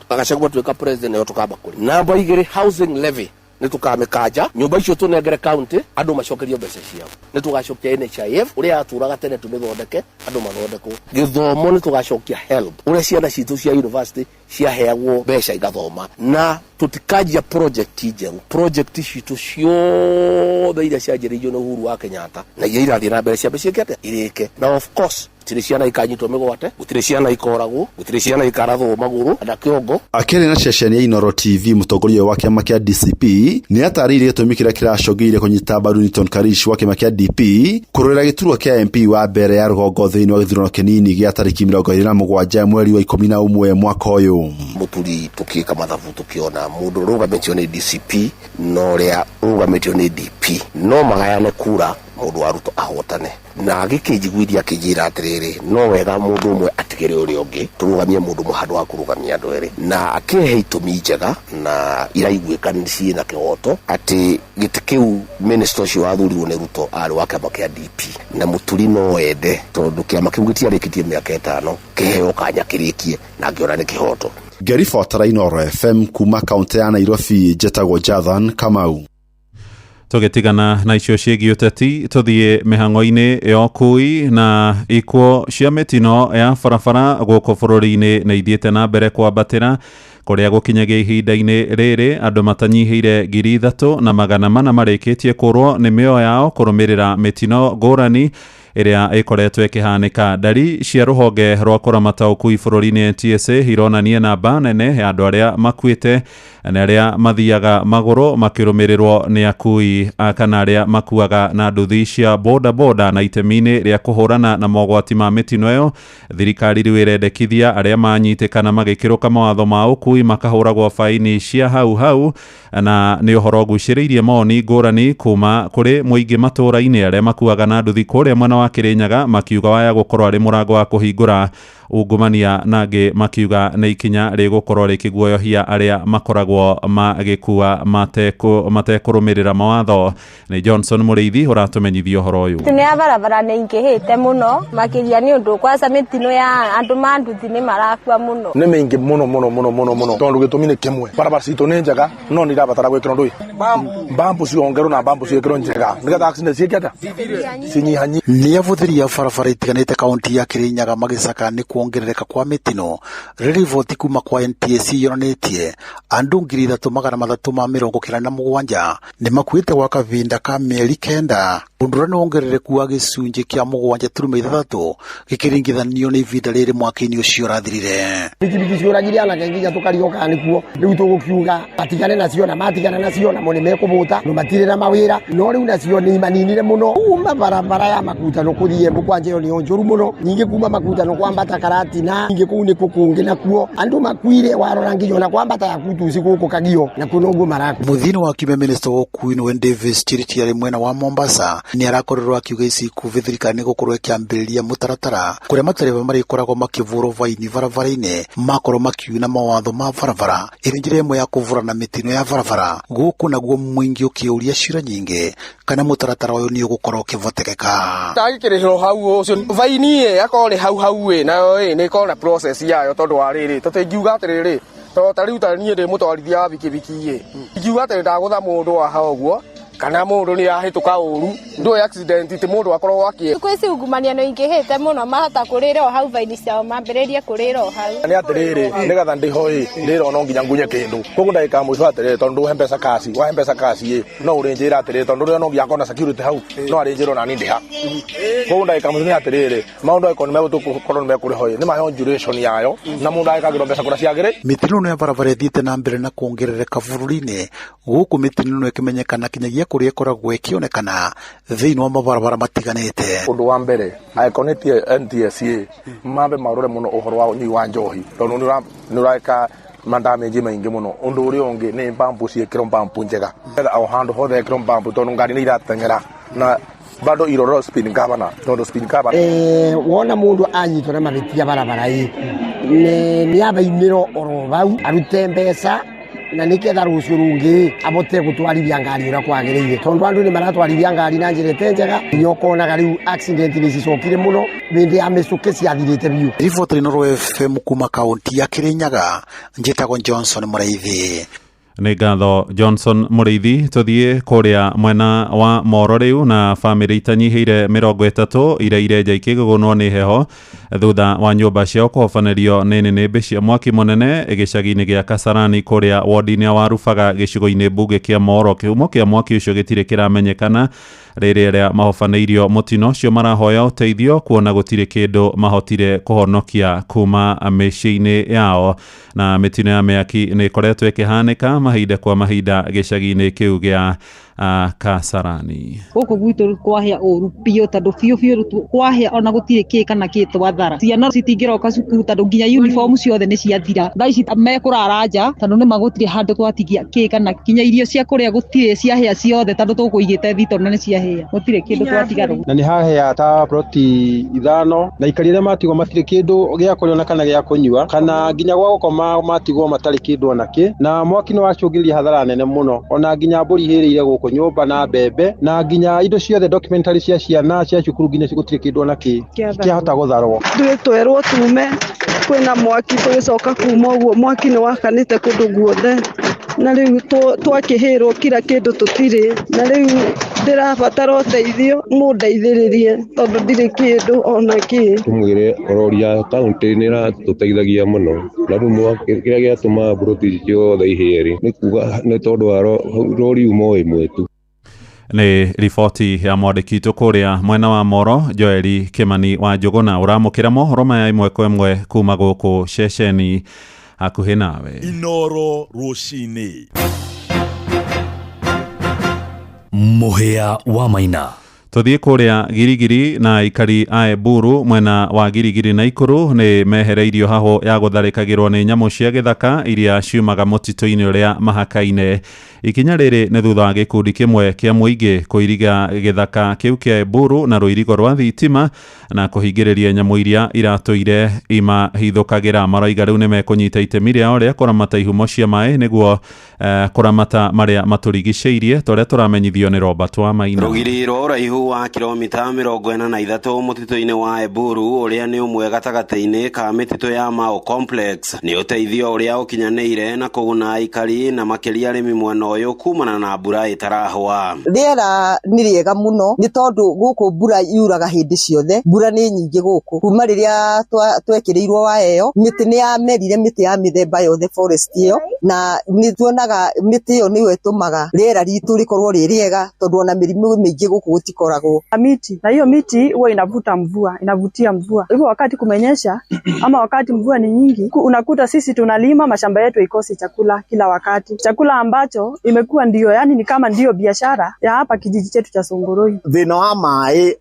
Gachagua tuĩka president ĩyo tũkamba kũrĩ namba 2 housing levy nĩ tũkamĩkanja nyũmba icio tũnengere county andũ macokerio mbeca ciao nĩ tũgacokia NHIF ũrĩa atũraga tene tũmĩthondeke andũ mathondekwo gĩthomo nĩ tũgacokia HELB ũrĩa ciana citũ cia university ciaheagwo mbeca igathoma na tũtikanjia project njerũ project citũ ciothe iria cianjĩrĩirio nĩ Uhuru wa Kenyatta na iria irathiĩ na mbere ciambe ciĩkĩte irĩke na of course gũtirĩ ciana ikanyitwo mĩgwate gũtirĩ ciana ikoragwo gũtirĩ ciana ikarathwo magũrũ na kĩongo. Akĩaria na ceceni ya Inooro TV mũtongoria wa kĩama kĩa DCP nĩ atarĩirie gĩtũmi kĩrĩa kĩracũngĩrĩirie kũnyita mbaru Newton Karish wa kĩama kĩa DP kũrũĩra gĩturwa kĩa MP wa mbere ya rũgongo thĩinĩ wa gĩthurano kĩnini gĩa tarĩki 27 mweri wa 11 mwaka ũyũ. Mũturi tũkĩka mathabu tũkĩona mũndũ rũgamĩtio nĩ DCP no ũrĩa rũgamĩtio nĩ DP no magayane kura mũndũ wa Ruto ahotane na gĩkĩnjiguithia kĩnjĩra atĩrĩrĩ no wega mũndũ ũmwe atigĩre ũrĩa ũngĩ tũrũgamie mũndũ mũhandũ wa kũrũgamia andũ erĩ na akĩhe itũmi njega na iraiguĩka ciĩ na kĩhoto atĩ gĩtĩ kĩu minister ũcio wathurirwo nĩ Ruto arĩ wa kĩama kĩa DP na mũturi no ende tondũ kĩama kĩu gĩtiarĩkĩtie mĩaka 5 kĩheo kanya kĩrĩkie na ngĩona nĩ kĩhoto. Ngĩribotera Inooro FM kuma kaunti ya Nairobi njĩtagwo Jathan Kamau. Tũgĩtigana na icio ciĩgiĩ ũteti tũthiĩ mĩhang'o-inĩ ya ũkui na ikuũ cia mĩtino ya barabara gũkũ bũrũri-inĩ nĩ ithiĩte na mbere kwambatĩra kũrĩa gũkinyagia ihinda-inĩ rĩrĩ andũ matanyihĩire 3,400 marĩkĩtie kũrwo nĩ mĩoyo yao kũrũmĩrĩra mĩtino ngũrani ĩrĩa ĩkoretwo ĩkĩhanĩka. Ndari cia rũhonge rwa kũramata ũkui bũrũri-inĩ NTSA ironania namba nene ya andũ arĩa makuĩte na arĩa mathiaga magũrũ makĩrũmĩrĩrwo nĩ akui kana arĩa makuaga na nduthi cia boda na itemi-inĩ rĩa kũhũrana na mogwati ma mĩtino ĩyo. Thirikari rĩu ĩrendekithia arĩa manyitĩkana magĩkĩrũka mawatho ma ũkui makahũragwo faini cia hau na nĩ ũhoro ũgucĩrĩirie mawoni ngũrani kuma kũrĩ mũingĩ matũra-inĩ arĩa makuaga na nduthi kũrĩa mwena wa Kĩrĩnyaga makiuga waya gũkorwo arĩ mũrango wa kũhingũra ungumania na angĩ makiuga nĩ ikinya rĩgũkorwo rĩkĩguoyohia arĩa makoragwo magĩkua matekũrũmĩrĩra mawatho. Nĩ Johnson Mũrĩithi ũratũmenyithia ũhoro ũyũ. Mĩtino ya barabara nĩ ingĩhĩte mũno makĩria nĩ ũndũ kwanza mĩtino ya andũ ma nduthi nĩ marakua mũno. Nĩ mĩingĩ mũno tondũ gĩtũmi nĩ kĩmwe barabara citũ nĩ njega no nĩ irabatara gwĩkĩrwo ndũĩ mbambu ciongerwo na mbambu ciĩkĩrwo njega nĩgetha accident ciĩkĩte cinyihanyi. Nĩ abũthĩri ya barabara itiganĩte kaunti ya Kĩrĩnyaga magĩcaka nĩ kuongerereka kwa mitino riboti kuma kwa NTSC yonetie andu 3,397 ni makuite gwa kavinda ka mieri 9 undura ni wongerereku wa gicunji kia 7.3 gikiringithanio ni ivinda riri mwaka-ini ucio rathirire bikibiki ciuragire anake nginya tukarioka nikuo riu tugukiuga matigane nacio na matigana nacio na mone mekubuta no matire na mawira no riu nacio ni maninire muno uma barabara ya makuta no kuthie mukwanje yo ni onjuru muno nyingi kuma makuta no kwambata karati na nyingi kuu ni kukungi nakuo andu makwire warora nginya na kwambata ya kutu sikuko kagio na kunungu maraku muthini wa kime minister wa Queen Wen Davis Chiriti ari mwena wa Mombasa ni arakorerwa akiuga ici kuvithirika ni gukorwo ikiambiriria mutaratara kuria matereva marikoragwo makivurwo vaini barabara-ini makorwo makiuna mawatho ma barabara iri njira imwe ya kuvurana mitino ya barabara guku naguo mwingi ukiuria cira nyingi kana mutaratara uyu ni ugukorwo ukivotekeka tagikirihiro hau ucio vaini akore hau nayo ni ikona process yayo tondu wa riri tutingiuga atiriri to tariu tani ndi mutwarithia wa bikibiki ingiuga atiri ndagutha mundu wa hau guo kana mundu ni ahituka uru ndu accident ti mundu akorwo akie kwisi ungumania no ingihite muno mahota kurira o hau vaini ciao mambereria kurira o hau ni atiriri nigatha ndihoi ndiro no nginya ngunye kindu koguo ndagika mwico atiriri tondu hembesa kasi wa hembesa kasi no urinjira atiriri tondu rio no nginya kona security hau no arinjiro na nindiha koguo ndagika mwico ni atiriri maundu iko ni megukorwo ni mekurihoi ni mahe duration yayo na mundu agikagirwo mbeca kura ciagire mitino no ya barabara thiite na mbere na kuongerereka bururi-ini guku mitino no ikimenyekana kinyagia kuria ikoragwo ikionekana thiini wa mabarabara matiganite undu wa mbere aikonetie NTSA mambe marore muno uhoro wa unyi wa njohi tondu ni uraika mandamage maingi muno undu uri ungi ni mbambu ciekiro mbambu njega au handu hothe ekiro mbambu tondu ngari ni iratengera na bado iroro speed governor tondu speed governor wona mundu anyitwo na mabitia barabara ni abainiro oro bau arute mbeca na niketha rucio rungi abote gutwarithia ngari ura kwagiriire tondu andu ni maratwarithia ngari na njira njega nyokonaga riu accident ni cicokire muno bindi ya micuke ciathirite biu riboti no ro FM kuma kaunti ya Kirinyaga njitagwo Johnson Muraithi nĩ ngatho Johnson Mũrĩithi tuthie kuria mwena wa Moro riu na family itanyihiire 30 iria irenja ikigugunwo ni heho thutha wa nyumba ciao kuhobanĩrio nĩ nĩnĩmbĩ cia mwaki mũnene gĩcagi-inĩ gĩa Kasarani kuria wodi-inĩ ya Warubaga gĩcigo-inĩ mbunge kĩa Moro. Kĩhumo kĩa mwaki ũcio gĩtirĩ kĩramenyekana rĩrĩa arĩa mahobanĩirio mũtino ũcio marahoya ũteithio kuona gũtirĩ kĩndũ mahotire kũhonokia kuma mĩciĩ-inĩ yao, na mĩtino ya mĩaki nĩ ĩkoretwo ĩkĩhanĩka mahinda kwa mahinda gĩcagi-inĩ kĩu gĩa Kasarani. Guku gwitu kwahia uru pio tondu biu kwahia ona gutire ki kana ki twathara ciana citingiroka cukuru tondu nginya uniform ciothe ni ciathira thaa ici mekurara nja tondu ni magutire handu twatigia ki kana kinya irio cia kuria gutire ciahia ciothe tondu tukuigite thito na ni ciahia gutire kindu twatiga na ni hahia ta proti ithano na ikari ria matigwo matire kindu gia kuria kana gia kunyua kana nginya gwa gukoma matigwo matari kindu onaki na mwaki ni wacungiriria hathara nene muno ona nginya mburi hiriire guku nyumba na bebe na nginya indo ciothe documentary cia ciana cia cukuru nginya cigutire kindu onaki kiahota gutharwo twerwo tume kwina mwaki tugicoka kuma uguo mwaki ni wakanite kundu guothe na riu twakihirwo kila kindu tutire na riu ndirabatara uteithio mundeithiririe tondu ndire kindu ona ki tumwire ororia kaunti ni ratuteithagia muno na riu kiria giatuma buroti ciothe ihiri ni kuga ni tondu wa rori umo imwe tu. Nĩ riboti ya mwandĩki witũ kũrĩa mwena wa Moro Joeli Kimani wa Njũgũna ũramũkĩra mohoro maya ĩmwe kwa ĩmwe kuma gũkũ ceceni hakuhĩ nawe. Inoro rũcinĩ. Mũhĩa wa Maina. Tuthie kuria Girigiri na ikari a Eburu mwena wa Girigiri na Ikuru ni mehereirio haho ya gutharikagirwo ni nyamu cia githaka iria ciumaga mutito-ini uria mahakaine. Ikinya riri ni thutha wa gikundi kimwe kia muingi kuiriga githaka kiu kia Eburu na ruirigo rwa thitima na kuhingiriria nyamu iria iratuire imahithukagira. Maraiga riu ni mekunyita itemi riao ria kuramata ihumo cia mai niguo kuramata maria maturigiceirie toria turamenyithio ni Robert wa Maina. Rugiriro raihu rũgariu wa kilomita 43 mũtitũ-inĩ wa Eburu ũrĩa nĩ ũmwe gatagatĩ-inĩ ka mĩtitũ ya Mau Complex nĩ ũteithio ũrĩa ũkinyanĩire na kũguna aikari na makĩria arĩmi mwena ũyũ kumana na mbura ĩtarahwa. Rĩera nĩ rĩega mũno nĩ tondũ gũkũ mbura yuraga hĩndĩ ciothe, mbura nĩ nyingĩ gũkũ. Kuma rĩrĩa twekĩrĩirwo wa ĩyo, mĩtĩ nĩ yamerire, mĩtĩ ya mĩthemba yothe forest ĩyo, na nĩ tuonaga mĩtĩ ĩyo nĩyo ĩtũmaga rĩera ritũ rĩkorwo rĩ rĩega tondũ ona mĩrimũ mĩingĩ gũkũ gũtikoragwo. Miti na hiyo miti huwa inavutia mvua. Hivyo wakati kumenyesha ama wakati mvua ni nyingi, unakuta sisi tunalima, mashamba yetu ikosi chakula kila wakati. Chakula ambacho imekuwa ndio, yani ni kama ndio biashara ya hapa kijiji chetu cha Songoroi. Thĩna wa maĩ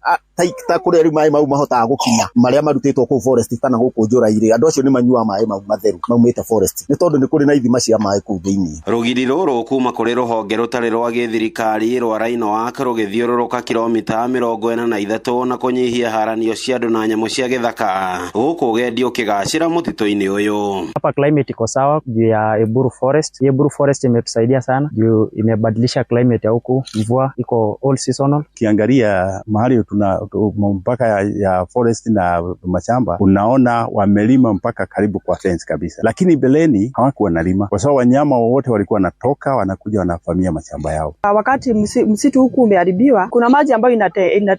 ta kũrĩa rĩu maĩ mau mahotaga gũkinya marĩa marutĩtwo kũu forest kana gũkũ njũra-inĩ, andũ acio nĩ manyua maĩ mau matheru maumĩte forest nĩ tondũ nĩ kũrĩ na ithima cia maĩ kũu thĩinĩ. Rũgiri rũrũ kuma kũrĩ rũhonge rũtarĩ rwa gĩthirikari rwa Rainoak rũgĩthiũrũrũka kilomita 43 na kũnyihia haranio cia andũ na nyamũ cia gĩthaka gũkũ ũgendi ũkĩgacĩra mũtitũ-inĩ ũyũ. Hapa climate iko sawa juu ya Eburu Forest. Eburu Forest imetusaidia sana juu imebadilisha climate ya huku, mvua iko all seasonal. Kiangalia mahali tuna mpaka ya forest na mashamba, unaona wamelima mpaka karibu kwa fence kabisa, lakini beleni hawakuwa nalima kwa sababu wanyama wote walikuwa wanatoka wanakuja wanafamia mashamba yao. Wakati msitu huku umeharibiwa, kuna maji ambayo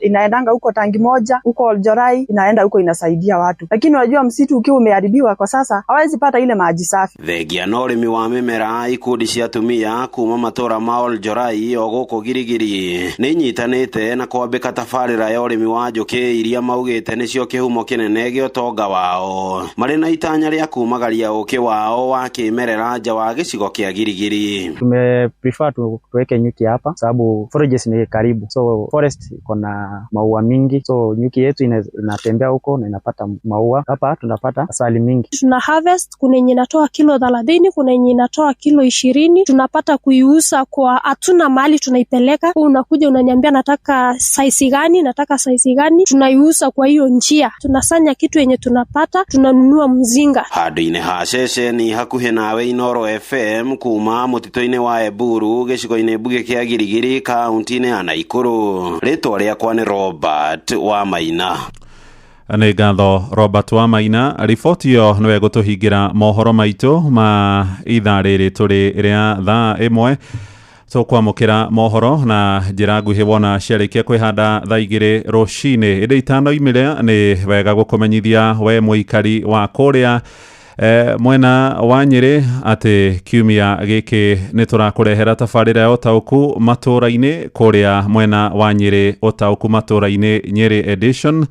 inaendanga huko tangi moja huko Oljorai, inaenda huko inasaidia watu, lakini unajua msitu ukiwa umeharibiwa kwa sasa hawezi pata ile maji safi. Thegia na ũrĩmi wa mĩmera, ikundi cia atumia kuma matũra ma Oljorai o gũkũ Girigiri nĩ inyitanĩte na kwambĩka tabarĩra ya ũrĩmi wa njũkĩ iria maugĩte nĩcio kĩhumo kĩnene gĩa ũtonga wao, marĩ na itanya rĩa kumagaria ũkĩ wao wa kĩmerera nja wa gĩcigo kĩa Girigiri. Tumeprefer tuweke nyuki hapa sababu forages ni karibu, so forest iko na maua mingi, so nyuki yetu inatembea huko na inapata maua. Hapa tunapata asali mingi. Tuna harvest, kuna yenye inatoa kilo 30, kuna yenye inatoa kilo 20. Tunapata kuiuza kwa, hatuna mali tunaipeleka, unakuja unaniambia nataka size gani, tunaiuza kwa hiyo njia. Tunasanya kitu yenye tunapata, tunanunua mzinga. Handũ-inĩ ha ceceni hakuhĩ nawe Inoro FM kuma mũtitũ-inĩ wa Eburu gĩcigo-inĩ mbuge kĩa Girigiri kaunti-inĩ ya Naikuru. Rĩtwa rĩakwa nĩ Robert Wamaina. Nĩ ngatho Robert Wamaina. Riboti ĩyo nĩwe gũtũhingĩra mohoro maitũ ma ithaa rĩrĩ tũrĩ rĩa thaa 1. So kwamũkĩra mohoro na njĩra nguhĩ wona ciarĩkia kwĩhanda thaa 2 rũcinĩ. Ĩndĩ itanoimĩre nĩ wega gũkũmenyithia we mũikari wa kũrĩa mwena wa Nyĩrĩ atĩ kiumia gĩkĩ nĩ tũrakũrehera tabarĩra ya ũtaũku matũra-inĩ kũrĩa mwena wa Nyĩrĩ, ũtaũku matũra-inĩ Nyĩrĩ edition.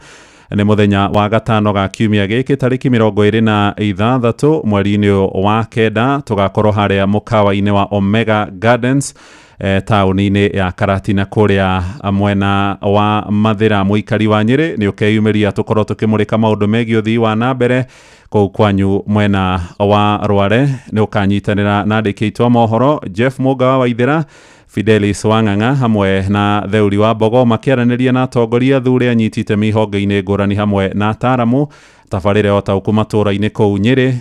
Nĩ mũthenya wa gatano ga kiumia gĩkĩ tarĩki 26 mweri-inĩ wa kenda, tũgakorwo harĩa mũkawa-inĩ wa Omega Gardens taũni-inĩ ya Karatina kũrĩa mwena wa Mathĩra. Mũikari wa Nyĩrĩ nĩ ũkeyumĩria tũkorwo tũkĩmũrĩka maũndũ megiĩ ũthii wa nambere kũu kwanyu mwena wa Rware. Nĩ ũkanyitanĩra na andĩki aitũ a mohoro Jeff Mũnga wa Waithĩra, Fidelis Wang'ang'a hamwe na Theuri wa Mbogo makĩaranĩria na atongoria thuri anyitĩte mĩhonge-inĩ ngũrani hamwe na ataaramu. Tabarĩra ya ũtaũku matũra-inĩ kũu Nyĩrĩ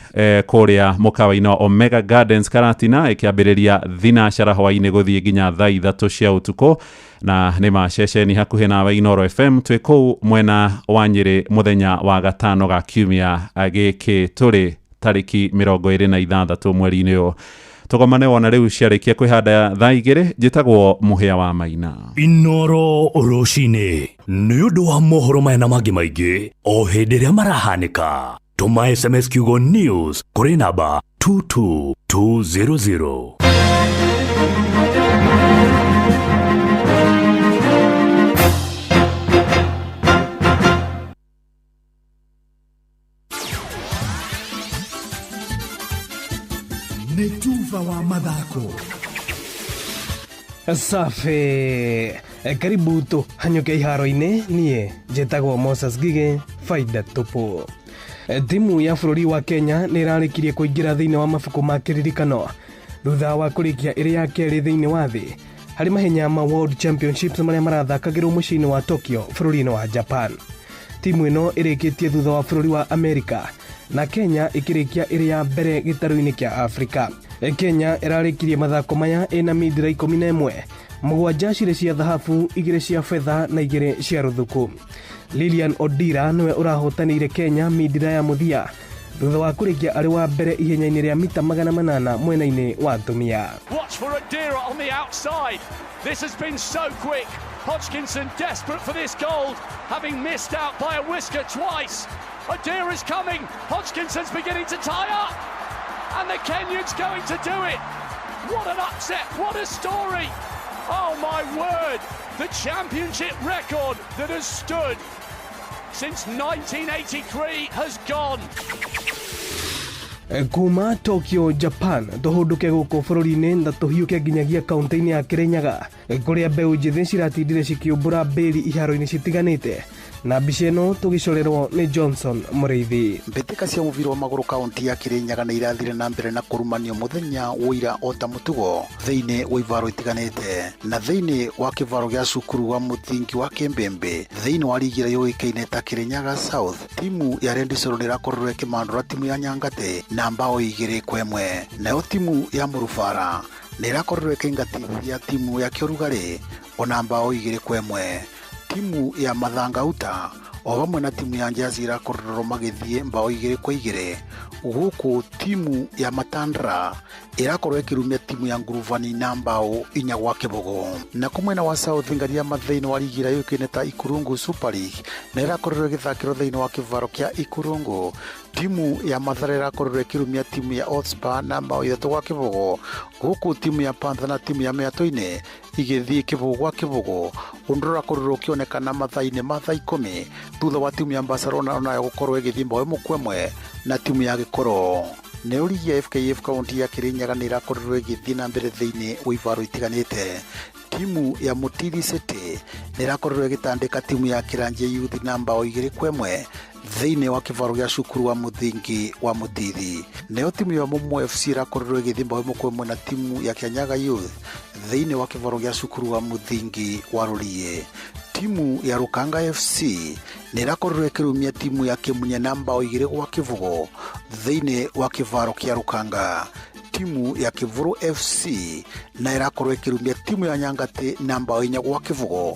kũrĩa mũkawa-inĩ wa Omega Gardens Karatina ĩkĩambĩrĩria thinacara hwaĩ-inĩ gũthiĩ nginya thaa 3 cia ũtukũ, na nĩ maceceni hakuhĩ nawe Inoro FM twĩ kũu mwena wa Nyĩrĩ mũthenya wa gatano ga kiumia gĩkĩ tũrĩ tarĩki 26 mweri-inĩ ũyũ. Tũgomane wona rĩu ciarĩkia kwĩhanda thaa 2. Njĩtagwo Mũhĩa wa Maina. Inoro rũcinĩ nĩ ũndũ wa mohoro maya na mangĩ maingĩ o hĩndĩ ĩrĩa marahanĩka. Tũma SMS kiugo news kũrĩ namba 22200. Netuva wa mathako. Safi. Karibu tu hanyuke iharo-inĩ. Nie njĩtagwo Moses Gige, faida tupu. Timu ya bũrũri wa Kenya nĩ ĩrarĩkirie kũingĩra thĩinĩ wa mabuku ma kĩririkano thutha wa kũrĩkia ĩrĩ ya kerĩ thĩinĩ wa thĩ harĩ mahenya ma World Championships marĩa marathakagĩrwo mũciĩ-inĩ wa Tokyo bũrũri-inĩ wa Japan. Timu ĩno ĩrĩkĩtie thutha wa bũrũri wa Amerika na Kenya ĩkĩrĩkia ĩrĩ ya mbere gĩtarũ-inĩ kĩa Afrika. Kenya ĩrarĩkirie mathako maya ĩna midira 11 mũgwanja cirĩ cia thahabu, 2 cia fedha na 2 cia rũthuku. Lilian Odira niwe ũrahotanĩire Kenya mindira ya mũthia thutha wa kũrĩkia arĩ wa mbere ihenya-inĩ rĩa mita 800 mwena-inĩ wa atumia. Watch for Odira on the outside. This has been so quick. Hodgkinson desperate for this gold, having missed out by a whisker twice. Odira's coming. Hodgkinson's beginning to tie up. And the Kenyan's going to do it. What an upset. What a story. Oh my word. The championship record that has stood since 1983 has gone. Kuma Tokyo, Japan, tũhũndũke gũkũ bũrũri-inĩ na tũhiũke nginyagia kaunti-inĩ ya Kirinyaga kũrĩa mbeũ njĩthĩ ciratindire cikiũmbũra mbĩri iharo-inĩ citiganĩte, na mbica ĩno tũgĩcorerwo nĩ Johnson Mũrĩithi. Mbĩtĩka cia mũbira wa magũrũ kaunti ya Kirinyaga nĩ irathire na mbere na kũrumanio mũthenya wĩra o ta mũtugo thĩinĩ wa ivaro itiganĩte, na thĩinĩ wa kĩvaro gĩa cukuru wa mũthingi wa Kĩmbembe thĩinĩ wa ligi ĩrĩa yũĩkaine ta Kirinyaga South, timu ya Red Solo nĩ ĩrakororwo ĩkĩmandũra timu ya Nyangate na mbao 2-1, nayo timu ya Mũrubara nĩ ĩrakororwo ĩkĩingatithia timu ya Kĩorugari ona mbao 2-1. Timu ya Mathangauta o vamwe na timu ya Njazi irakororwo magĩthiĩ mbao 2-2, gũkũ timu ya Matandra irakorwo ĩkĩrumia timu ya Nguruvani na mbao 4-0. Na kumwena wa South ngaria mathĩinĩ wa ligi ĩrĩa yũĩkaine ta Ikurungu Super League nĩ irakororwo ĩgĩthakĩrwo thĩinĩ wa kĩvaro kĩa Ikurungu. Timu ya Mathare irakororwo ĩkĩrumia timu ya Hotspur na mbao 3-0, gũkũ timu ya Panther na timu ya Meatoine igĩthiĩ kĩbũgũ. Ũndũ ũrakororwo ũkĩonekana mathaa-inĩ ma thaa 10 thutha wa timu ya Barcelona nayo gũkorwo ĩgĩthiĩ mbao 1-1 na timu ya Gĩkoro. Nayo ligi ya FKF kaunti ya Kirinyaga nĩ irakororwo ĩgĩthiĩ na mbere thĩinĩ wa ivaro itiganĩte. Timu ya Mutiri City nĩ irakororwo ĩgĩtandĩka timu ya Kiranjia Youth na mbao 2-1 thĩinĩ wa kĩvaro gĩa cukuru wa mũthingi wa Mutiri. Nayo timu ya Momo FC irakororwo ĩgĩthiĩ mbao 1-1 na timu ya Kianyaga Youth thĩinĩ wa kĩvaro gĩa cukuru wa mũthingi wa Rũriĩ. Timu ya Rukanga FC nĩ irakororwo ĩkĩrumia timu ya Kĩmunya na mbao 2-0 thĩinĩ wa kĩvaro kĩa Rukanga. Timu ya Kivuru FC na irakorwo ĩkĩrumia timu ya Nyangate na mbao 4-0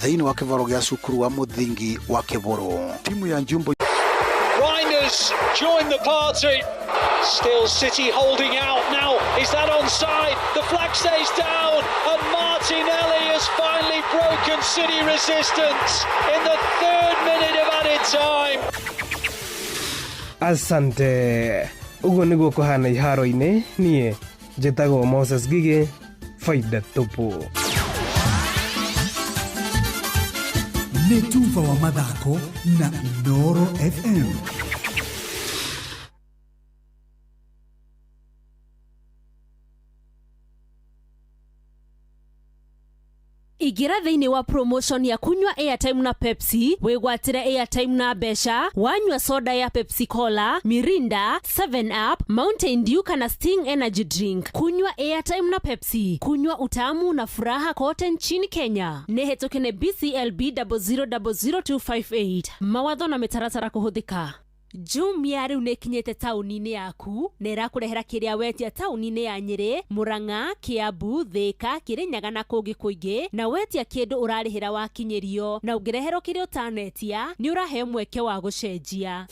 thĩinĩ wa kĩvaro gĩa cukuru wa mũthingi wa Kivuru. Timu ya Njumbo Rinders join the party. Still City holding out now. Is that onside? The flag stays down and Martinelli has finally broken City resistance in the 3rd minute of added time. Asante. Uguo nĩguo kũhana iharo-inĩ. Niĩ njĩtagwo Moses Gigi, faida tupu. Nĩ tufa wa mathako na Inooro FM. Igira thĩinĩ wa promotion ya kunywa airtime na Pepsi, wĩgwatĩre airtime na mbeca, wanyua soda ya Pepsi Cola, Mirinda, 7 Up, Mountain Dew kana Sting Energy Drink. Kunywa airtime na Pepsi, kunywa utamu na furaha kote nchini Kenya. Nĩhetũke BCLB 0000258. Mawatho na mĩtaratara kũhũthĩka. Jumia rĩu nĩkinyĩte taũni-inĩ yaku na ĩrakũrehera kĩrĩa wetia taũni-inĩ ya Nyĩrĩ, Murang'a, Kiambu, Thĩka, Kirinyaga na kũngĩ kũingĩ, na wetia kĩndũ ũrarĩhĩra wakinyĩrio, na ũngĩreherwo kĩrĩa ũtanetia nĩ ũraheo mweke wa gũcenjia.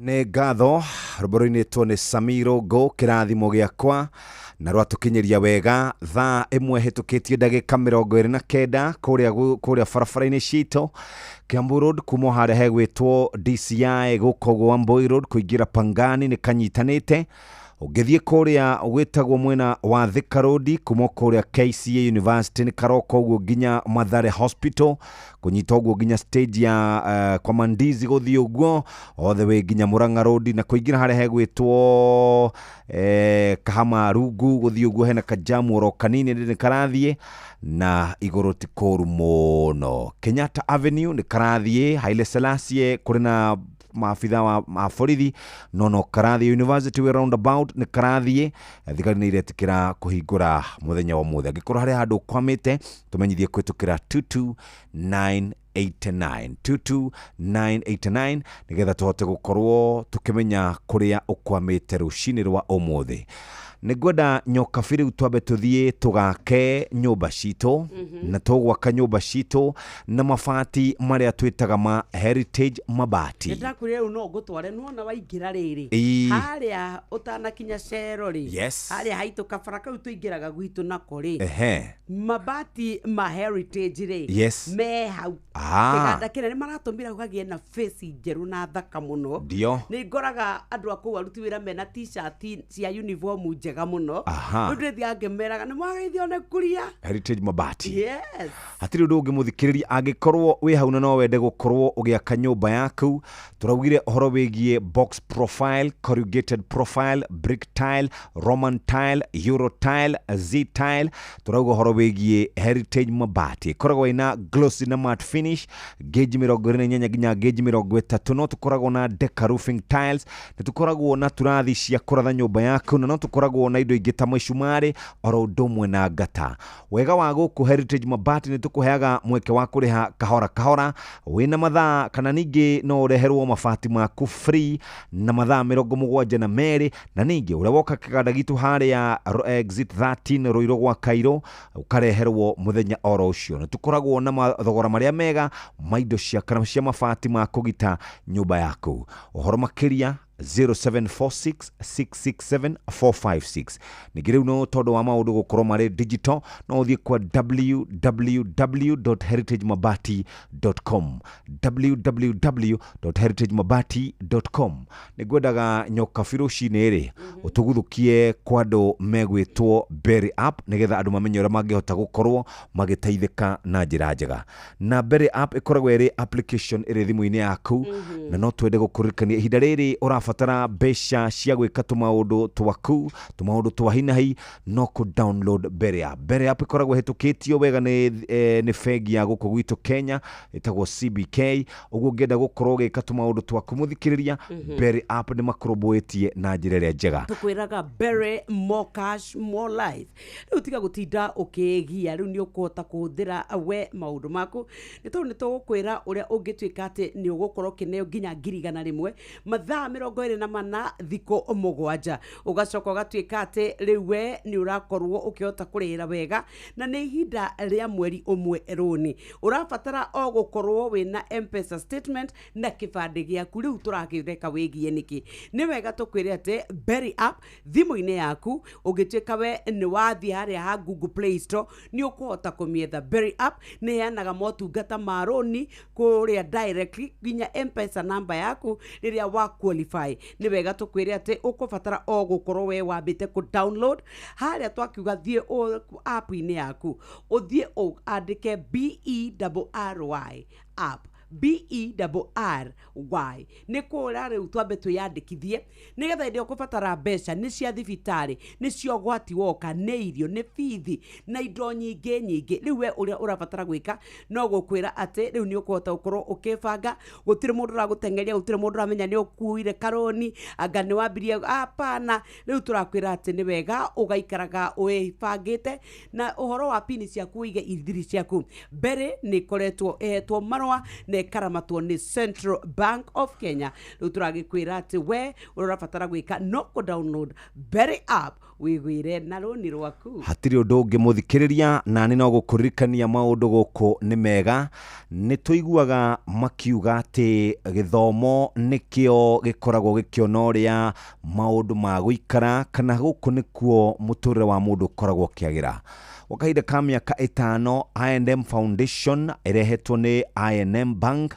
Nĩ ngatho rũbũrũ-inĩ nĩ Samiro Go kĩrathimo gĩakwa na rwatũkinyeria wega thaa ĩmwe hĩtũkĩtie ndagĩka 29 kũrĩa barabara-inĩ citũ Kiambu Road kuma harĩa hegwĩtwo DCI gũkũ Wambui Road kũingĩra Pangani nĩ kanyitanĩte. Ũngĩthiĩ kũrĩa gwĩtagwo mwena wa Thika Road kuma kũrĩa KCA University nĩ karoko ũguo nginya Mathare Hospital kũnyita ũguo nginya stage ya kwa Mandizi gũthiĩ ũguo othe we nginya Murang'a Road na kũingĩra harĩa hegwĩtwo Kahama Rungu gũthiĩ ũguo hena kajamu oro kanini nĩ karathiĩ na igũrũ ti kũru mũno. Kenyatta Avenue nĩ karathiĩ Haile Selassie kũrĩ na maafitha wa borithi no karathi University we roundabout nĩ karathiĩ thigari nĩ iretikĩra kũhingũra mũthenya wa mũthenya angĩkorwo harĩa handũ kwamĩte tũmenyithie kwĩtũkĩra 22989 nĩgetha tũhote gũkorwo tũkĩmenya kũrĩa ũkwamĩte rũcinĩ rwa ũmũthĩ. Nĩngwenda nyoka bĩrĩ twambe tũthiĩ tũgake nyũmba citũ na tũgwaka nyũmba citũ na mabati marĩa twĩtaga ma heritage mabati. Ndakũrĩa rĩu no ngũtware nuona waingĩra rĩrĩ harĩa ũtanakinya cero rĩ harĩa haitũ kabara kau tũingĩraga gwitũ nako rĩ mabati ma heritage rĩ me hau kĩganda kĩnene maratũmĩra gũgagĩe na face njerũ na thaka mũno. Nĩ ngoraga andũ a kũu aruti wĩra mena t-shirt cia uniform njega mũno ndĩthia ngĩmeraga nĩ mwagaithio nĩ kuria heritage mabati. Hatirĩ ũndũ ũngĩmũthikĩrĩria angĩkorwo wĩ hau na no wende gũkorwo ũgĩaka nyũmba yaku. Tũraugire ũhoro wĩgiĩ box profile, corrugated profile, brick tile, Roman tile, Euro tile, Z tile. Tũrauga ũhoro wĩgiĩ heritage mabati ĩkoragwo ina glossy na matte finish gauge 28 nginya gauge 30. No tũkoragwo na Deca roofing tiles, nĩ tũkoragwo na turathi cia kũratha nyũmba yaku na no tũkoragwo na indo ingĩ ta mĩcumarĩ oro ũndũ ũmwe na ngata. Wega wa gũkũ heritage mabati nĩ tũkũheaga mweke wa kũrĩha kahora kahora wĩna mathaa kana ningĩ no ũreherwo mabati maku free na mathaa 72 na ningĩ ũrĩa woka kĩganda gitu harĩa exit 13 Ruiru gwa Kairũ ũkareherwo mũthenya oro ũcio. Nĩ tũkoragwo na mathogora marĩa mega ma indo cia kana cia mabati ma kũgita nyũmba yaku. Ũhoro makĩria 0746667456. Ningĩ rĩu no tondũ wa maũndũ gũkorwo marĩ digital no ũthiĩ kwa www.heritagemabati.com www.heritagemabati.com. Nĩngwendaga nyoka biruci-inĩ rĩ ũtũguthũkie kwa andũ megwĩtwo Berry App nĩgetha andũ mamenye ũrĩa mangĩhota gũkorwo magĩteithĩka na njĩra njega. Na Berry App ĩkoragwo ĩrĩ application ĩrĩ thimũ-inĩ yaku na no twende gũkũririkania ihinda rĩrĩ ũrabatara mbeca cia gwĩka tũmaũndũ twaku tũmaũndũ twa hinahi no download Berry App. Berry App ĩkoragwo hetũkĩtio wega nĩ bengi ya gũkũ gwitũ Kenya ĩtagwo CBK. Ũguo ũngĩenda gũkorwo ũgĩka tũmaũndũ twaku mũthikĩrĩria Berry App nĩ makũrũmbũĩtie na njĩra ĩrĩa njega. Tũkwĩraga Berry more cash more life. Rĩu tiga gũtinda ũkĩgia rĩu nĩ ũkũhota kũhũthĩra we maũndũ maku nĩ tondũ nĩ tũgũkwĩra ũrĩa ũngĩtuĩka atĩ nĩ ũgũkorwo kĩneo nginya 100 mathaa 24 thikũ 7 ũgacoka ũgatuĩka atĩ rĩu we nĩ ũrakorwo ũkĩhota kũrĩhĩra wega na nĩ ihinda rĩa mweri ũmwe rũni. Ũrabatara o gũkorwo wĩna M-Pesa statement na kĩbandĩ gĩaku. Rĩu tũrakĩreka wĩgie nĩkĩ nĩ wega tũkwĩre atĩ Berry App thimũ-inĩ yaku ũngĩtuĩka we nĩ wathiĩ harĩa ha Google Play Store nĩ ũkũhota kũmietha. Berry App nĩ heanaga motungata ma rũni kũrĩa directly nginya M-Pesa namba yaku rĩrĩa wa qualify. Nĩ wega tũkwĩre atĩ ũkũbatara o gũkorwo we wambĩte ku download harĩa twakiuga thiĩ app-inĩ yaku ũthiĩ andĩke BERRY app BERRY nĩ kũra rĩu twambe twĩyandĩkithie nĩgetha hĩndĩ ũkũbatara mbeca nĩ cia thibitarĩ nĩ cio gwati woka nĩ irio nĩ bithi na indo nyingĩ. Rĩu we ũrĩa ũrabatara gwĩka no gũkwĩra atĩ rĩu nĩ ũkũhota gũkorwo ũkĩbanga. Gũtirĩ mũndũ ũragũtengeria, gũtirĩ mũndũ ũramenya nĩ ũkuire karoni anga nĩ wambirie apana. Rĩu tũrakwĩra atĩ nĩ wega ũgaikaraga wĩbangĩte na ũhoro wa pini ciaku wĩige ithiri ciaku. Berry nĩ ĩkoretwo ehetwo marũa na karamatwo ni Central Bank of Kenya. Riu turagikwira ati we urabatara gwika no ko download Berry app wigwire na roni rwaku. Hatiri undu ungi muthikiriria na ni no gukuririkania maundu guku ni mega. Ni tuiguaga makiuga ati githomo nikio gikoragwo gikiona uria maundu ma guikara kana guku nikuo muturire wa mundu ukoragwo kiagira. Wakaida ka miaka 5 I&M Foundation irehetwo ni I&M Bank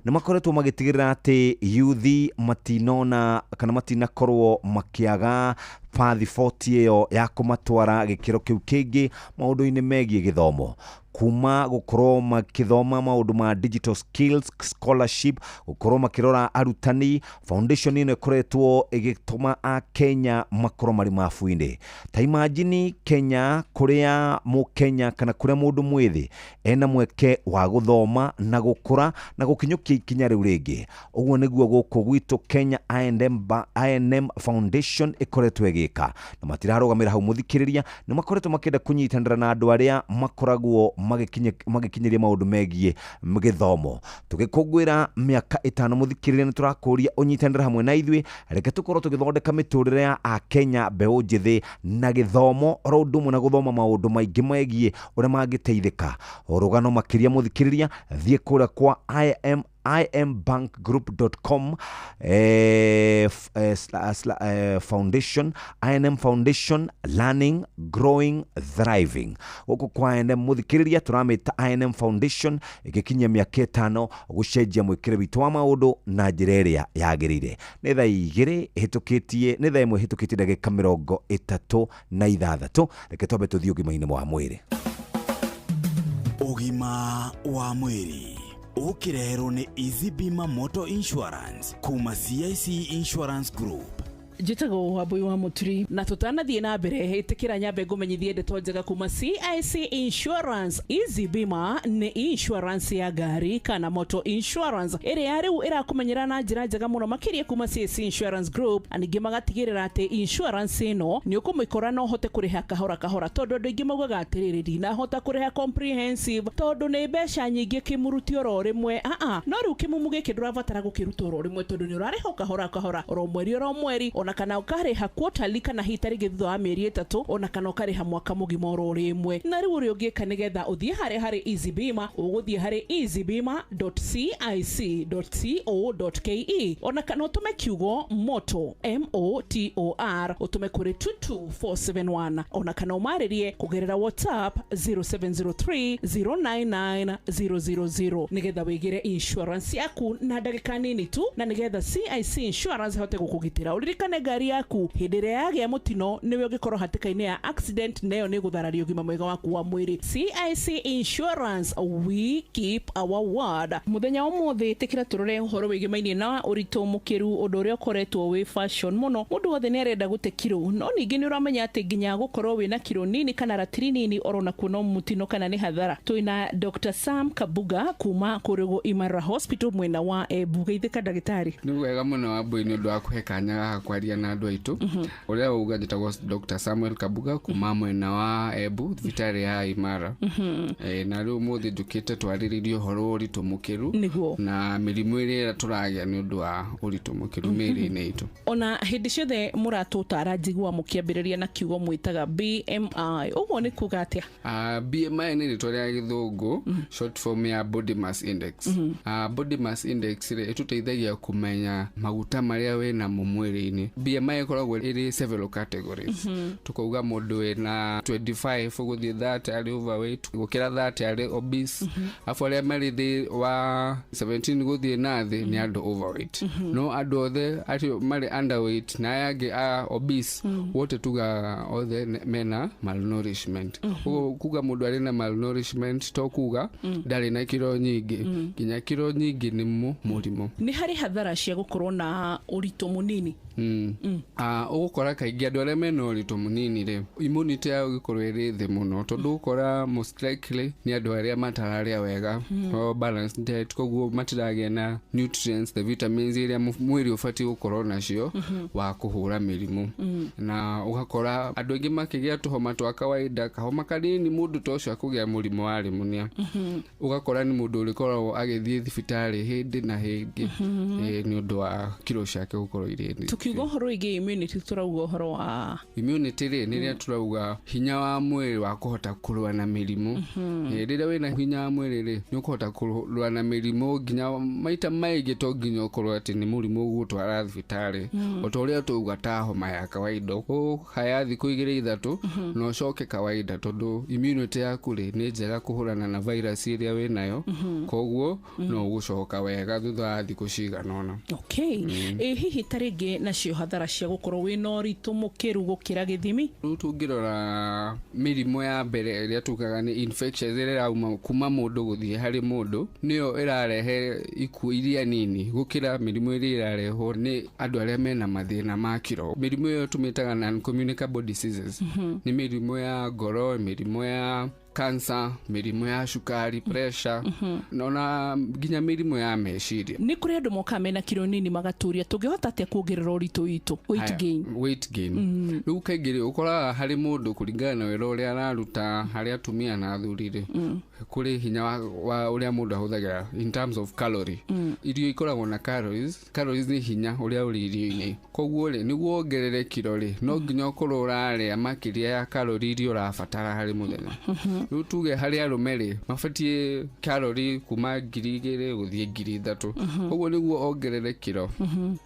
na makoretwo magitigirira ati youthi matinona kana matinakorwo makiaga pathi 40 iyo ya kumatwara gikiro kiu kingi maundu-ini megie githomo kuma gukorwo makithoma maundu ma digital skills scholarship gukorwo makirora arutani. Foundation ino ikoretwo igituma a Kenya makorwo mari mafuinde. Ta imagine Kenya kuria mu Kenya kana kuria mundu mwithi ena mweke wa guthoma na gukura na gukinyukia ikinya riu ringi. Uguo niguo guku gwitu Kenya I&M Foundation ikoretwo igika na matirarugamira hau muthikiriria ni makoretwo makenda kunyitanira na andu aria makoragwo magikinyiria maundu megie githomo. Tugikungwira miaka 5 muthikiriria ni turakuria unyitanira hamwe na ithwi reke tukorwo tugithondeka miturire ya a Kenya mbeu njithi na githomo rondu na guthoma maundu maingi megie uria mangiteithika. Orugano makiria muthikiriria thie kura kwa imbankgroup.com foundation I&M Foundation learning growing thriving. Uko kwa I&M muthikiriria turamita I&M Foundation igikinyia miaka 5 gucenjia mwikire witu wa maundu na njira iria yagirire. Ni thaa 2 hitukitie ni thaa 1 hitukitie ndagika 36 reke twambe tuthie ugima-ini wa mwiri. Ugima wa mwiri ukireherwo ni Easy Bima Motor Insurance kuma CIC Insurance Group. Jitago Wabui wa Muturi na tutanathie na mbere hitikira nyambe ngumenyithie ndeto njega kuma CIC Insurance. Easy Bima ni insurance ya gari kana motor insurance iri riu irakumenyera na njira njega muno makiria kuma CIC Insurance Group. Aningi magatigirira ati insurance ino ni ukumikora no hote kuriha kahora kahora tondu andu ingi maugaga atiriri na hota kuriha comprehensive tondu ni mbeca nyingi kimuruti oro rimwe no riu kimumu giki ndurabatara gukiruta oro rimwe tondu ni urariha kahora kahora oro mweri ona kana ukariha quarterly kana hitari githutha wa mieri 3 ona kana ukariha mwaka mugima oro rimwe. Na riu uri ugika nigetha uthie hari Easy Bima uguthie hari easybima.cic.co.ke ona kana utume kiugo moto MOTOR utume kuri 22471 ona kana umaririe kugerera WhatsApp 0703099000 nigetha wigire insurance yaku na ndagika nini tu na nigetha CIC Insurance hote gukugitira. Uririkane gari yaku hindire yagia mutino niwe ugikorwo hatikaine ya accident nayo ni gutharario gima mwega waku wa mwiri. CIC Insurance, we keep our word. Muthenya umuthi tikira turore horo wigimainie na urito mukiru undu uria ukoretwo wi fashion muno. Mundu wothe ni arenda gute kiro no ningi ni uramenya ati nginya gukorwo wina kiro nini kana ratiri nini orona kuno mutino kana ni hathara. Tuina Dr. Sam Kabuga kuma Kurigo Imara Hospital mwena wa Embu. Geithika ndagitari. Ni wega muno Wabui ni undu wa kuhekanya kwaria na andu aitu. Uria uga njitagwo Dr. Samuel Kabuga kuma mwena wa Embu thibitari ya Imara. Na riu muthi njukite twariririo horo uritu mukiru na mirimu iria turagia ni undu wa uritu mukiru miri-ini itu. Ona hindi ciothe muratutara njigua mukiambiriria na kiugo mwitaga BMI uguo ni kuga atia? BMI ni ritwa ria githungu short form ya body mass index. Body mass index ri ituteithagia kumenya maguta maria wina mwiri-ini. BMI ikoragwo iri several categories. Tukauga mundu wina 25 uguthie 30 ari overweight, gukira 30 ari obese, afu aria mari thi wa 17 guthie na thi ni andu overweight. No andu othe ari mari underweight na yagi obese wote tuga othe mena malnourishment. Kuga mundu ari na malnourishment to kuga ndari na kiro nyingi, kinya kiro nyingi ni murimu. Ni hari hathara cia gukorwo na urito munini. ugukora kaingi andu aria mena uritu munini ri immunity yao gikorwo iri thi muno tondu ukora most likely ni andu aria matararia wega balanced diet koguo matiragia na nutrients the vitamins iria mwiri ufati gukorwo nacio wa kuhura mirimu na ugakora andu aingi makigia tuhoma twa kawaida kahoma kanini mundu tocio akugia murimu wa rimunia ugakora ni mundu urikorwo agithie thibitari hindi na hindi ni undu wa kilo ciake gukorwo iri tukiuga horo igi immunity turauga horo wa immunity ri niria turauga hinya wa mwiri wa kuhota kurua na mirimu riria wina hinya wa mwiri ri ni ukuhota kurua na mirimu ginya maita maigi to ginya ukorwo ati ni murimu gutwara thibitari otoria tuuga ta homa ya kawaida ko haya thiku 2-3 no coke kawaida tondu immunity yaku ri ni njega kuhurana na virus iria winayo koguo no gucoka wega thutha wa thiku ciganona. Okay. Hihi taringi nacio hathara cia gukorwo wina uritu mukiru gukira githimi tungirora mirimo ya mbere iria tukaga ni infections iria rauma kuma mundu guthie hari mundu niyo irarehe ikuo iria nini gukira mirimo iria irareho ni andu aria mena mathina ma kiro. Mirimo iyo tumitaga non communicable diseases ni mirimo ya ngoro, mirimo ya cancer, mirimo ya shukari, pressure na ginya mirimo ya meciria. Ni kuri andu moka mena kiro nini magaturia tungihota atia kuongerera uritu witu weight gain riu kaingiri ukora hari mundu kuringana na wira uria araruta hari atumia na athurire kuri hinya wa uria mundu ahuthagira in terms of calorie irio ikoragwo na calories ni hinya uria uri irio-ini koguo ri niguo ongerere kiro ri no ginya ukorwo uraria makiria ya calorie irio urabatara hari muthenya. Riu tuge hari arumeri mabatie calorie kuma 2,000 guthie 3,000 koguo niguo ongerere kiro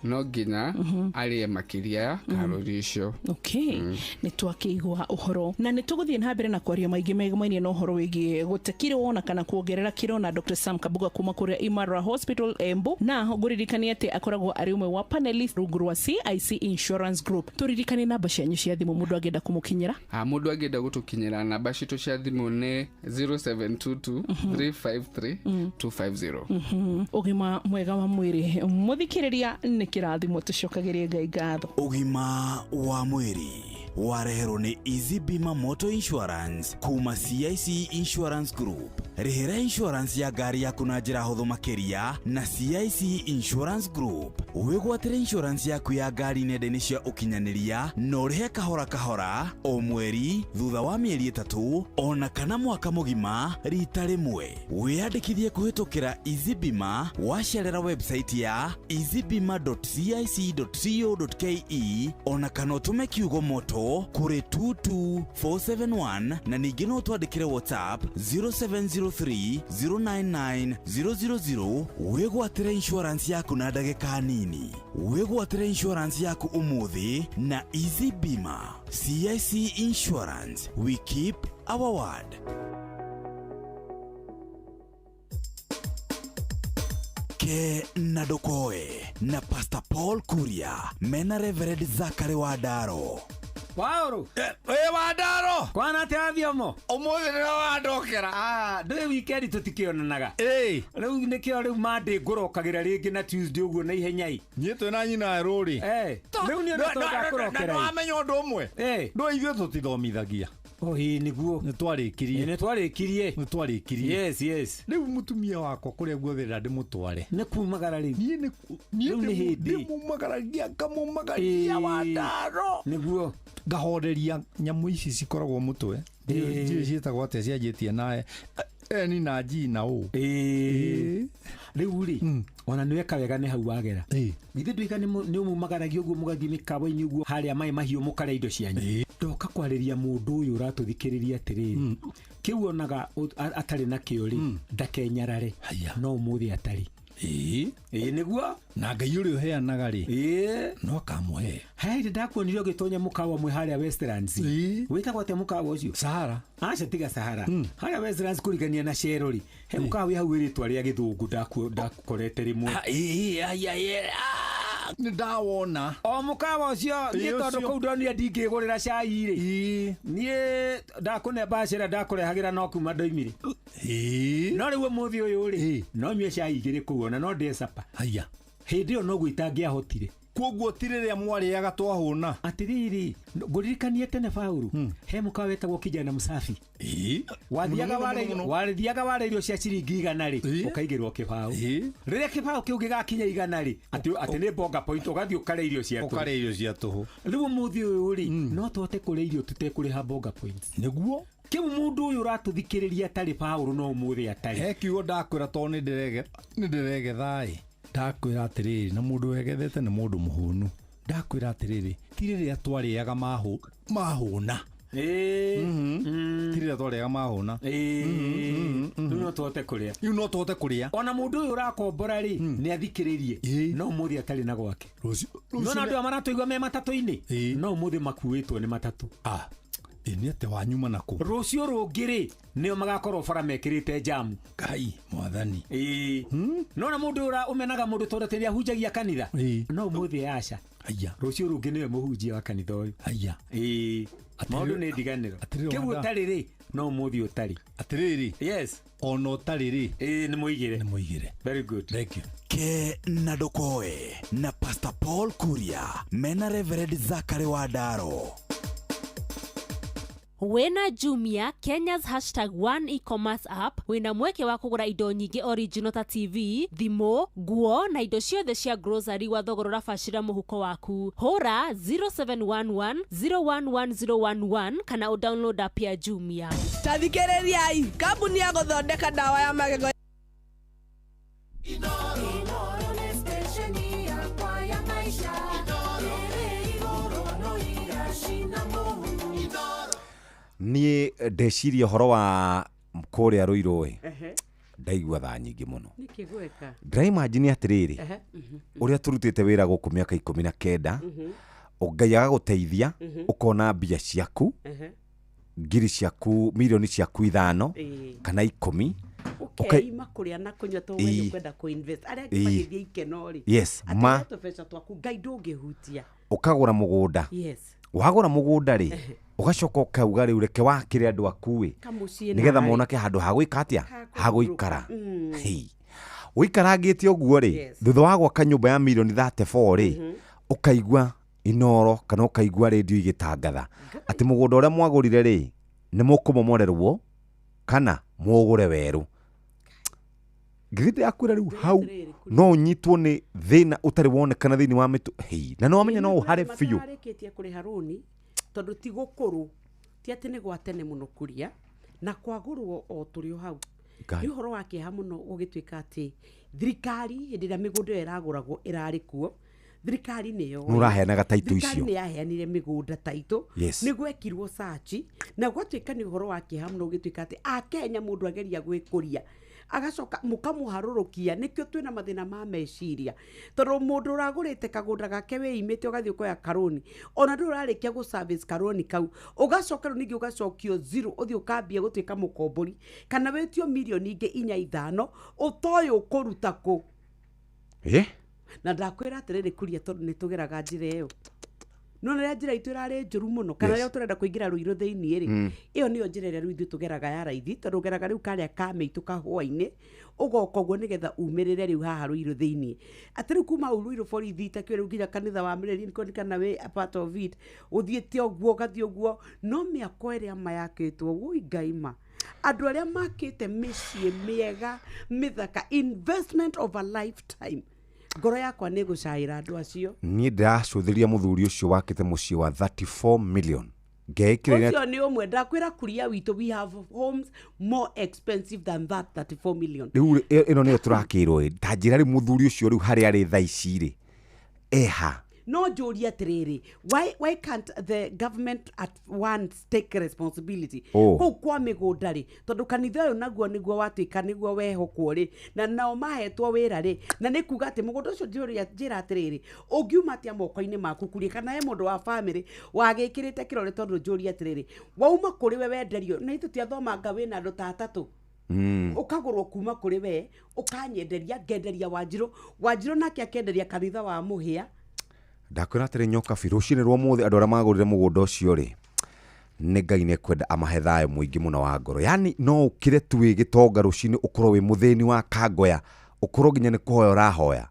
no ginya arie makiria ya calorie icio. Okay. Ni twakigwa uhoro na ni tuguthie na mbere na kwaria maingi megumainie na uhoro wigi gutekire wona kana kuongerera kiro na Dr. Sam Kabuga kuma kuria Imara Hospital Embu na nguririkania ati akoragwo ari umwe wa panelist rungu rwa CIC Insurance Group. Turirikanie namba cianyu cia thimu mundu agenda kumukinyira mundu agenda gutukinyira namba citu cia thimu ni 0722 353 250. Ugima mwega wa mwiri muthikiriria ni kirathimo tucokagirie Ngai ngatho. Ugima wa mwiri wareherwo ni Easy Bima Motor Insurance kuma CIC Insurance Group. Rihira insurance ya gari yaku na njira huthu makiria na CIC Insurance Group. Wigwatire insurance yaku ya gari nenda-ini cia ukinyaniria no rihe kahora o mweri thutha wa mieri 3 ona kana mwaka mugima rita rimwe. Wiyandikithie kuhitukira Easy Bima wacerera website ya easybima.cic.co.ke ona kana utume kiugo moto kuri 22471 na ningi no twandikire WhatsApp 0703099000. Wigwatire insurance yaku na ndagika nini. Wigwatire insurance yaku umuthi na Easy Bima. CIC Insurance, we keep our word. Ke nadokoe na Pastor Paul Kuria mena Reverend Zachary Wadaro. Wauru Wadaro kwana teathiomo umuthi ni wadokera ndwe weekend tutikionanaga riu nikio riu Monday ngurokagira ringi na Tuesday uguo na ihenyai nyitwe na nyina ruri riu ni ndo kurokera no amenyo undu umwe ndo ithuĩ tutithomithagia niguo nitwarikirie yes riu mutumia wakwa kuria guothera ndimutware ni kumagara riu ni hindi ndimumagaragia ngamumagaria Wadaro niguo ngahoreria nyamu ici cikoragwo mutwe ndio cietagwo atia cianjitie nae ni na njina u riu ri ona niweka wega ni hau wagera githe ndwika ni umumagaragia uguo mugathie mikawa-ini uguo haria mai mahiu mukare indo cianyu ndoka kwariria mundu uyu uratuthikiriria atiriri kiu onaga atari na kio ri ndakenyarare no umuthi atari niguo na Ngai uri uheanaga ri no kamuhe hairi ndakuonirio gitonya mukawa mwe haria Westlands witagwo ate mukawa ucio Sahara tiga Sahara haria Westlands kurigania na Sherori he mukawa hau iritwa ria githungu ndakorete rimwe ni ndawona o mukawa ucio ni tondu kuu ndonire ndingigurira cai ri ni ndakune bacira ndakurehagira no kuma ndoimire no riu umuthi uyu ri no nyue cai igiri kuu ona no ndecapa haya hindi yo no gwitangia hotire Koguo tirire mwari yaga twahuna. Atiriri, nguririkanie tene Paulu. He mukawe wetagwo kijana Musafi. Wathiaga warerio cia ciringi 100 ri, ukaigirwo kibao. Riria kibao kiu gigakinya 100 ri, ati ni bonga point ugathi ukareirio cia tuhu. Ukareirio cia tuhu. Riu muthi uyu ri, no twote kureirio tutekuriha bonga points. Niguo kiu mundu uyu ratuthikiriria tari Paulu no muthi atari. He kiugo ndakwira to ni ndirege thai. Ndakwira atiriri na mundu wegethete ni mundu muhunu. Ndakwira atiriri tirire atwariaga mahuna. Tirire atwariaga mahuna. No twote kuria. No twote kuria. Ona mundu uyu rakombora ri ni athikiririe. No muthi atari na gwake. No na ndu amara tuigwa me matatu-ini. No muthi makuitwo ni matatu. Ni ate wanyuma nako. Rucio rungiri nio magakorwo bara mekirite jamu. Ngai mwathani. No na mundu ura umenaga mundu toreteria hunjagia kanitha. No muthi aca. Aya. Rucio rungi niwe muhunjia wa kanitha uyu. Aya. Maundu ni ndiganiro. Kiu utari ri no muthi utari. Atiriri. Yes. Ono utari ri. Ni muigire. Ni muigire. Very good. Thank you. Ke Nadokoe na Pastor Paul Kuria mena Reverend Zachary Wadaro. Wena Jumia, Kenya's #1 e-commerce app, wena mweke wa kugura indo nyingi original ta TV, thimo, nguo na indo ciothe cia grocery wathogorora bacira muhuko waku. Hora 0711 011011 kana udownload app ya Jumia. Tathikirirai, kambuni ya guthondeka dawa ya magego niä ndeciria horo wa kårä a rå irå ndaigua tha nyingä må no ndiraimagine atä rä rä å rä a tå rutä te wä ra gå kå mä aka 19 Ngai agagå teithia å kona mbia ciaku ngiri ciaku milioni ciaku 5 kana 10 ukeima kuria na kunywa to wewe kwenda kuinvest aria kifanyithia ikeno ri yes ma tubeca twaku Ngai ndungihutia ukagura mugunda yes wagura mugunda ri ugacoka ukauga riu reke wakire andu aku nigetha monake handu ha gwika atia ha guikara uikarangite uguo ri thutha wa gwaka nyumba ya milioni 34 ri ukaigua inoro kana ukaigua radio igitangatha ati mugunda uria mwagurire ri ni mukumomorerwo kana mugure weru ngirite akwira riu hau no nyitwo ni thina utari wonekana thini wa mitu na no amenya no uhare fiu mareketie kuri haruni tondu ti gukuru ti ati ni gwatene muno kuria na kwagurwo o turi o hau ni horo wake ha muno ugitwika ati thirikari hindira migunda iraguragwo irari kuo thirikari niyo nuraheanaga taito icio thirikari yaheanire migunda taito ni gwekirwo sachi na gwatwika ni horo wake ha muno ugitwika ati a Kenya mundu ageria gwikuria agacoka mukamuharurukia nikio twina mathina ma meciria tondu mundu uragurite kagunda gake we imite ugathii ukoya karoni ona ndurarikia gu service karoni kau ugacoka ningi ugacokio zero uthii ukambia gutwika mukombori kana wetio milioni ingi 4-5 utoyo ukuruta ku na ndakwira atiriri kuria tondu nitugeraga njira iyo no na njira itu irari njuru muno kana rĩo turenda kuingira ruiru thiini ri iyo niyo njira ĩrĩa ithu tugeraga ya raithi tondu geraga riu karia kameitu kahwa-ini ugoka guo nigetha umirire riu haha ruiru thiini atiri kuma ruiru borithi ta kĩrĩa nginya kanitha wa mĩreri kana we a part of it uthiĩte ũguo gathi ũguo no mĩako ĩrĩa mayakĩtwo wui Ngaima andũ arĩa makĩte mĩciĩ mĩega mĩthaka investment of a lifetime ngoro yakwa nĩ gũcaĩra andũ acio niĩ ndĩracũthĩria mũthuri ũcio wakĩte mũciĩ wa 34 million ucio nĩ ũmwe ndakwĩra kuria witũ we have homes more expensive than that 34 million rĩu ĩno nĩyo tũrakĩrwo ta njĩra rĩ mũthuri ũcio rĩu harĩa arĩ thaa ici rĩ eha no njũria atiriri why can't the government at once take responsibility kuu kwa migunda ri tondu kanitha uyu naguo niguo watwika niguo wehokwo ri na nao mahetwo wira ri na ni kuga ati mugunda ucio njira atiriri ungiuma atia moko-ini maku kuria kana he mundu wa family wagikirite kirore tondu njuria atiriri wauma kuri we wenderio na itu tiathomanga wina andu ta atatu ukagurwo kuma kuri we ukanyenderia ngenderia Wanjiru nake akenderia kanitha wa Muhia ndakwira atiri nyoka biru cine rwo muthi andu aria magurire mugunda ucio ri ni Ngai ne kwenda amahe thayo muingi muno wa ngoro yani no ukire tu gitonga rucini ukorwo wi muthini wa kangoya ukorwo nginya ni kuhoya urahoya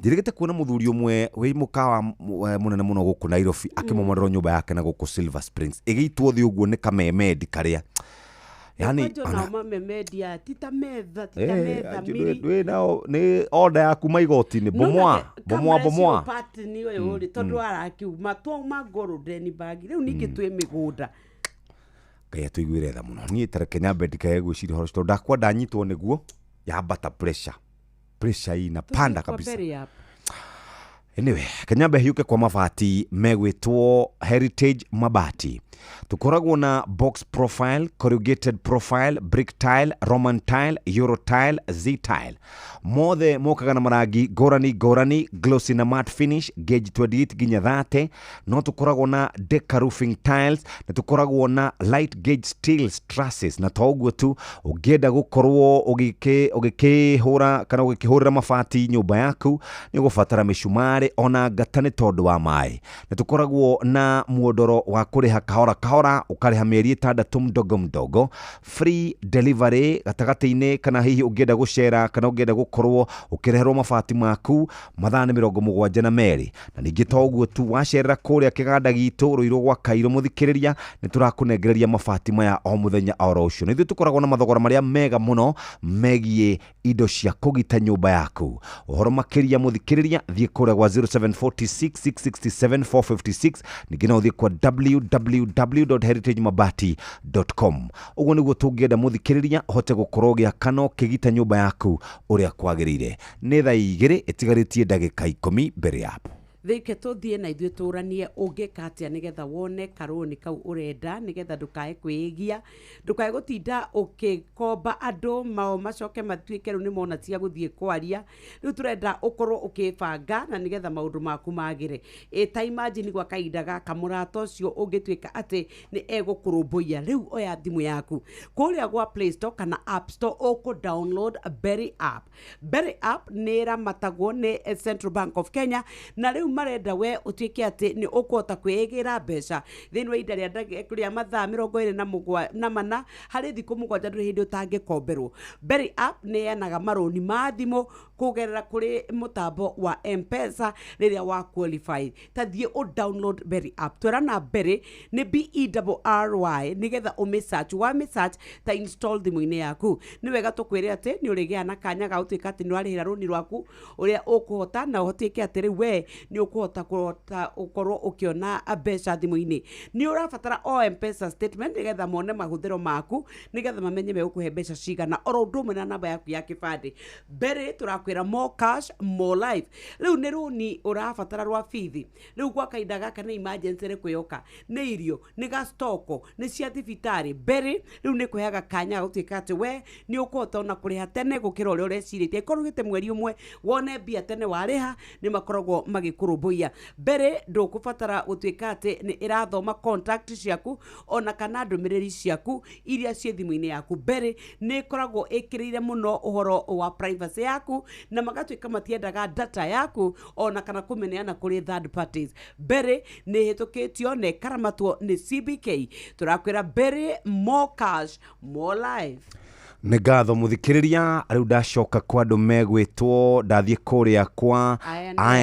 ndirigite kuona muthuri umwe wi mukawa munene muno guku Nairobi akimomorero nyumba yake na guku Silver Springs igiitwo thi uguo ni Kamemedi karia yani ona memedia tita metha miri we nao ni order ya kuma igoti ni bomoa party ni yo ri tondu arakiuma to magoro deni bagi riu ningi twi migunda kaya tuigwire tha muno ni tareke nyambe ndikae gwiciri horo sto ndakwa ndanyitwo niguo yambata pressure ina panda kabisa. Anyway, Kenyambe hiuke kwa mabati megwitwo Heritage Mabati. Tukoragwo na box profile, corrugated profile, brick tile, Roman tile, Euro tile, Z tile. Mothe mokaga na marangi gorani, glossy na matte finish, gauge 28 ginya 30. No tukoragwo na Deca roofing tiles, na tukoragwo na light gauge steel trusses. Na toguo tu ugenda gukorwo ugikihura kana ugikihurira mabati nyumba yaku ni gufatara mishumari ona gatane tondu wa mai. Na tukoragwo na muodoro wa kuriha kahora ukariha mieri 6 mdogo free delivery gatagati-ini kana hihi ungenda gucera kana ungenda gukorwo ukireherwo mabati maku mathaa ni 72 na ningi toguo tu wacerera kuria kiganda gitu ruiro gwa Kairo muthikiriria ni turakunengereria mabati maya o muthenya o rucio. Nithu tukoragwo na mathogora maria mega muno megie indo cia kugita nyumba yaku. Uhoro makiria muthikiriria thie kuria gwa 0746667456 ningi no thie kwa www.heritagemabati.com. Uguo niguo tungienda muthikiriria hote gukorwo gia kano kigita nyumba yaku uria kwagirire. Ni thaa 2 itigaritie ndagika 10 mbere yapo. Thike tuthie na ithuĩ tũranie ũngĩka atĩa nigetha wone karũni kau ũrenda nigetha ndukae kwĩgia ndukae gũtinda ũkĩkomba andũ mao macoke matuĩke rĩu nĩ mona cia gũthiĩ kwaria rĩu tũrenda ũkorwo ũkĩbanga na nigetha maũndũ maku magĩre ta imagine gwa kahinda gaka mũrata ũcio ũngĩtuĩka atĩ nĩ egũkũrũmbũiya rĩu oya thimũ yaku kũrĩa gwa Play Store kana App Store download Berry app. Berry app nĩ ĩramatagwo nĩ Central Bank of Kenya na rĩu marenda we utuike ati ni ukuhota kwĩgira mbeca thĩinĩ wa ihinda rĩa mathaa 24 harĩ thikũ 7 ndũrĩ hĩndĩ ũtangĩkomberwo. Berry app nĩ yanaga marũni ma thimũ kugerera kuri mutambo wa M-Pesa rĩrĩa wa qualify. Tathie o download Berry app. Twerana Berry ni BERRY nigetha ũmĩsearch wa message ta install thimũ-inĩ yaku. Nĩ wega tũkwĩre atĩ nĩ ũrĩgĩa na kanya ga gũtuĩka atĩ nĩ warĩhĩra rũni rwaku ũrĩa ũkũhota na ũhotuĩke atĩ rĩu we nĩ ũkũhota ũkorwo ũkĩona mbeca thimũ-inĩ. Nĩ ũrabatara o M-Pesa statement nigetha mone mahũthĩro maku nigetha mamenye megũkũhe mbeca cigana oro ũndũ ũmwe na namba yaku ya kĩbandĩ. Berry tũrakwĩra more cash more life. Rĩu nĩ rũni ũrabatara rwa bithi rĩu gwa kahinda gaka nĩ emergency rĩkwĩyoka nĩ irio nĩ gastoko nĩ cia thibitarĩ. Berry rĩu nĩ kũheaga kanya gũtuĩka atĩ we nĩ ũkũhota ona kũrĩha tene gũkĩra ũrĩa ũrecirĩtie. Korwo ũgĩte mweri ũmwe wone mbia tene warĩha nĩ makoragwo magĩkũrũmbũiya. Berry ndũkũbatara gũtuĩka atĩ nĩ ĩrathoma contact ciaku ona kana ndũmĩrĩri ciaku iria ciĩ thimũ-inĩ yaku. Berry nĩ ĩkoragwo ĩkĩrĩire mũno ũhoro wa privacy yaku na magatuĩka matiendaga data yaku ona kana kũmeneana kũrĩ third parties. Berry nĩ hĩtũkĩtio na ĩkaramatwo nĩ CBK. Tũrakwĩra Berry more cash more life. Nĩ ngatho muthikiriria riu ndacoka kwa andu megwitwo ndathie kuria kwa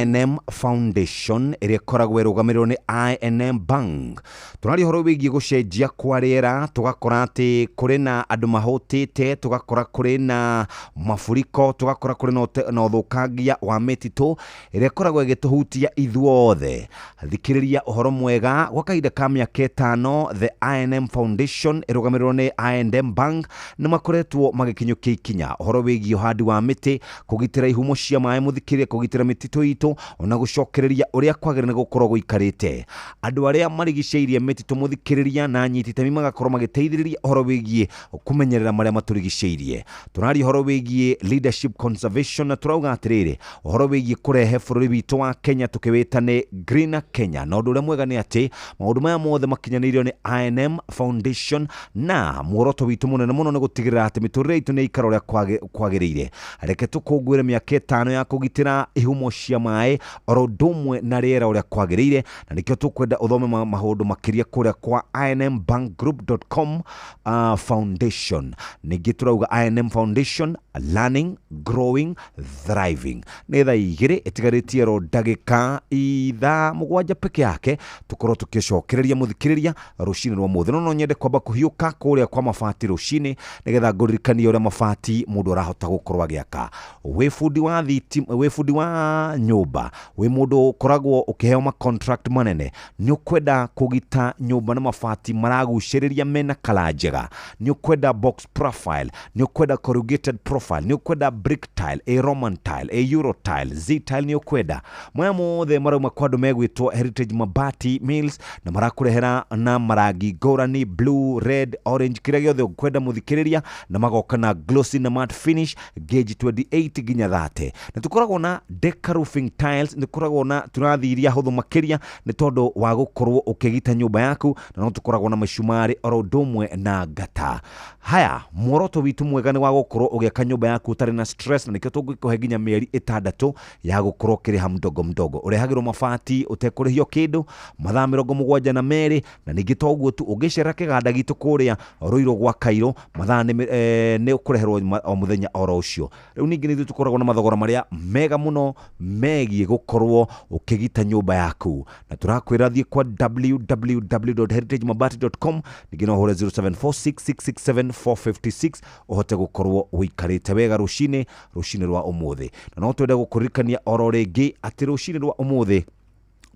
INM Foundation iria koragwo irugamirwo ni INM Bank. Tunari horo wigie gucenjia kwa riera tugakora ati kuri na andu mahutite tugakora kuri na mafuriko tugakora kuri na uthukangia wa mititu iria koragwo igituhutia ithuothe. Thikiriria uhoro mwega gwa kahinda ka miaka 5 the INM Foundation irugamirwo ni INM Bank ni makore magikinyukia ikinya uhoro wigie uhandi wa miti kugitira ihumo cia maĩ muthikire kugitira mititu itu ona gucokereria uria kwagirana gukorwo guikarite. Andu aria marigiceirie mititu muthikiriria na nyititemi magakorwo magiteithiriria uhoro wigie kumenyerera maria maturigiceirie. Tunari uhoro wigie leadership conservation na turauga atiriri uhoro wigie kurehe bururi witu wa Kenya tukiwitane Green Kenya. Na undu uria mwega ni ati maundu maya mothe makinyanirio ni INM Foundation na muoroto witu munene muno ni gutigirira atä miturire itu nä ikara å rä a kwagä reke tå kå ngwä re mä aka 5 ya kå gitä ra ihumo cia maä oro ndå mwe na rä era å rä a kwagä rä ire na nä kä o tå kwenda å thome maå ndå makä ria kå rä a kwa inmbankgroup.com foundation nä ngä tå rauga INM Foundation learning growing thriving nä tha igä rä ĩtigarä tie ro ndagä ka ithaa mũgwanja peke yake tå korwo tå kä cokereria må thikä rä ria rå cinä rwa må thä no nyende kwamba kå hiå ka kå rä a kwa mabati rå cinä nä getha ngå ririkania å rä a mabati må ndå arahota gå korwo agä aka wä bundi wa nyåmba wä må ndå å koragwo å kä heo contract manene nä å kwenda kå gita nyåmba na mabati maragucä rä ria mena kala njega nä å kwenda box profile nä å kwenda corrugated profile nä å kwenda brick tile a roman tile a euro tile z tile nä å kwenda maya mothe marauma kwa andå megwĩtwo Heritage Mabati Mills na marakũrehera na marangi ngũrani blue red orange kĩrĩa gĩothe ũkwenda mũthikĩrĩria na magoka na glossy na matte finish gauge 28 nginya 30 na tũkoragwo na Deca roofing tiles nĩ tũkoragwo na tũrathiria hũthũ makĩria nĩ tondũ wa gũkorwo ũkĩgita nyũmba yaku na no tũkoragwo na macumarĩ oro ũndũ ũmwe na ngata haya muoroto witũ mwega nĩ wa gũkorwo ũgĩaka nyũmba yaku ũtarĩ na stress na nĩkĩo tũngĩkũhe nginya mĩeri 6 ya gũkorwo kĩrĩha mdogo ũrehagĩrwo mabati ũtekũrĩhio kĩndũ mathaa 72 na ningĩ to ũguo tu ũngĩcera kĩganda gitũ kũrĩa Rũirũ gwa Kairũ mathaa nĩ ũkũreherwo o mũthenya oro ũcio rĩu ningĩ nĩ tũkoragwo na mathogora marĩa mega mũno megiĩ gũkorwo ũkĩgita nyũmba yaku na tũrakwĩra thiĩ kwa www.heritagemabati.com ningĩ no ũhũre 0746667456 ũhote gũkorwo ũikarĩte wega rũcinĩ rwa ũmũthĩ na no twende gũkũririkania oro rĩngĩ atĩ rũcinĩ rwa ũmũthĩ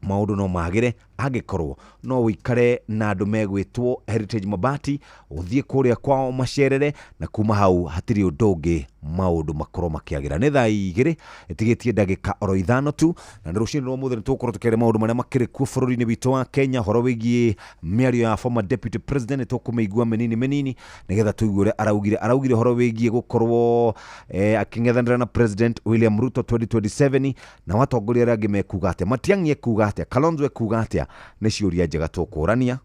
maũndũ no magĩre angĩkorwo no wĩikare na andũ megwĩtwo Heritage Mabati ũthiĩ kũrĩa kwao macerere na kuma hau hatirĩ ũndũ ũngĩ maũndũ makorwo makĩagĩra nĩ thaa igĩrĩ ĩtigĩtie ndagĩka oro ithano tu na rũcinĩ rwa ũmũthĩ nĩ tũgũkorwo tũkĩaria maũndũ marĩa makĩrĩ kuo bũrũri-inĩ witũ wa Kenya horo wĩgiĩ mĩario ya former deputy president nĩ tũkũmĩigua mĩnini nĩgetha tũigue ũrĩa araugire horo wĩgiĩ gũkorwo akĩng'ethanĩra na president William Ruto 2027 na watongoria arĩa angĩ mekuga atĩa Matiang'i ekuga atĩa Kalonzo ekuga atĩa nĩ ciũria njega tũkũrania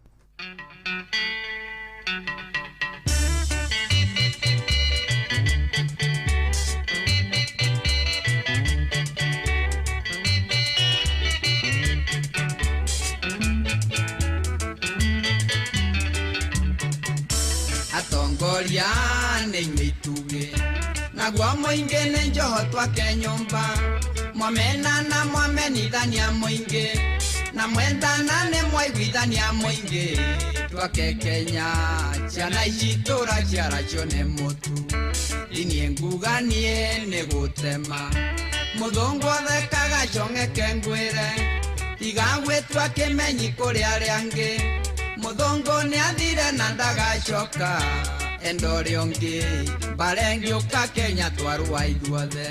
atongoria nĩ inyuĩ ituge naguo mũingĩ nĩ njoho twake nyũmba mwamena na mwamenithania mũingĩ na mwendana nĩ mwaiguithania mũingĩ twake Kenya ciana ici tũra ciaracio nĩ mũtu inie nguganie nĩ gũtema mũthũngũ thekaga cong'eke ngwĩre tiga gwĩtua kĩmenyi kũrĩ arĩa angĩ mũthũngũ nĩ athire na ndagacoka endo ũrĩa ũngĩ mbara ĩngĩũka Kenya twarũa ithuothe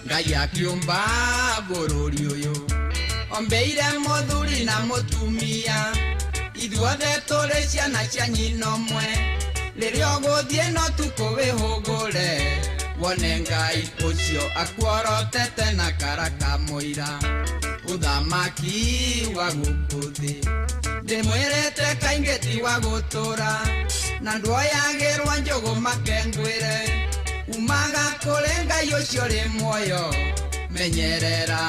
Ngai akiumba bũrũri ũyũ ombeire mũthuri na mũtumia ithuothe tũrĩ ciana cia nyina ũmwe rĩrĩa ũgũthiĩ no tũkũwĩhũgũre wone Ngai ũcio akuorotete na kara kamũira ũthamaki wa gũkũ thĩ ndĩmwĩrĩte kaingĩ ti wa gũtũra na nduoyagĩrwo njũgũ makengwĩre umaga kũrĩ Ngai ũcio rĩ muoyo menyerera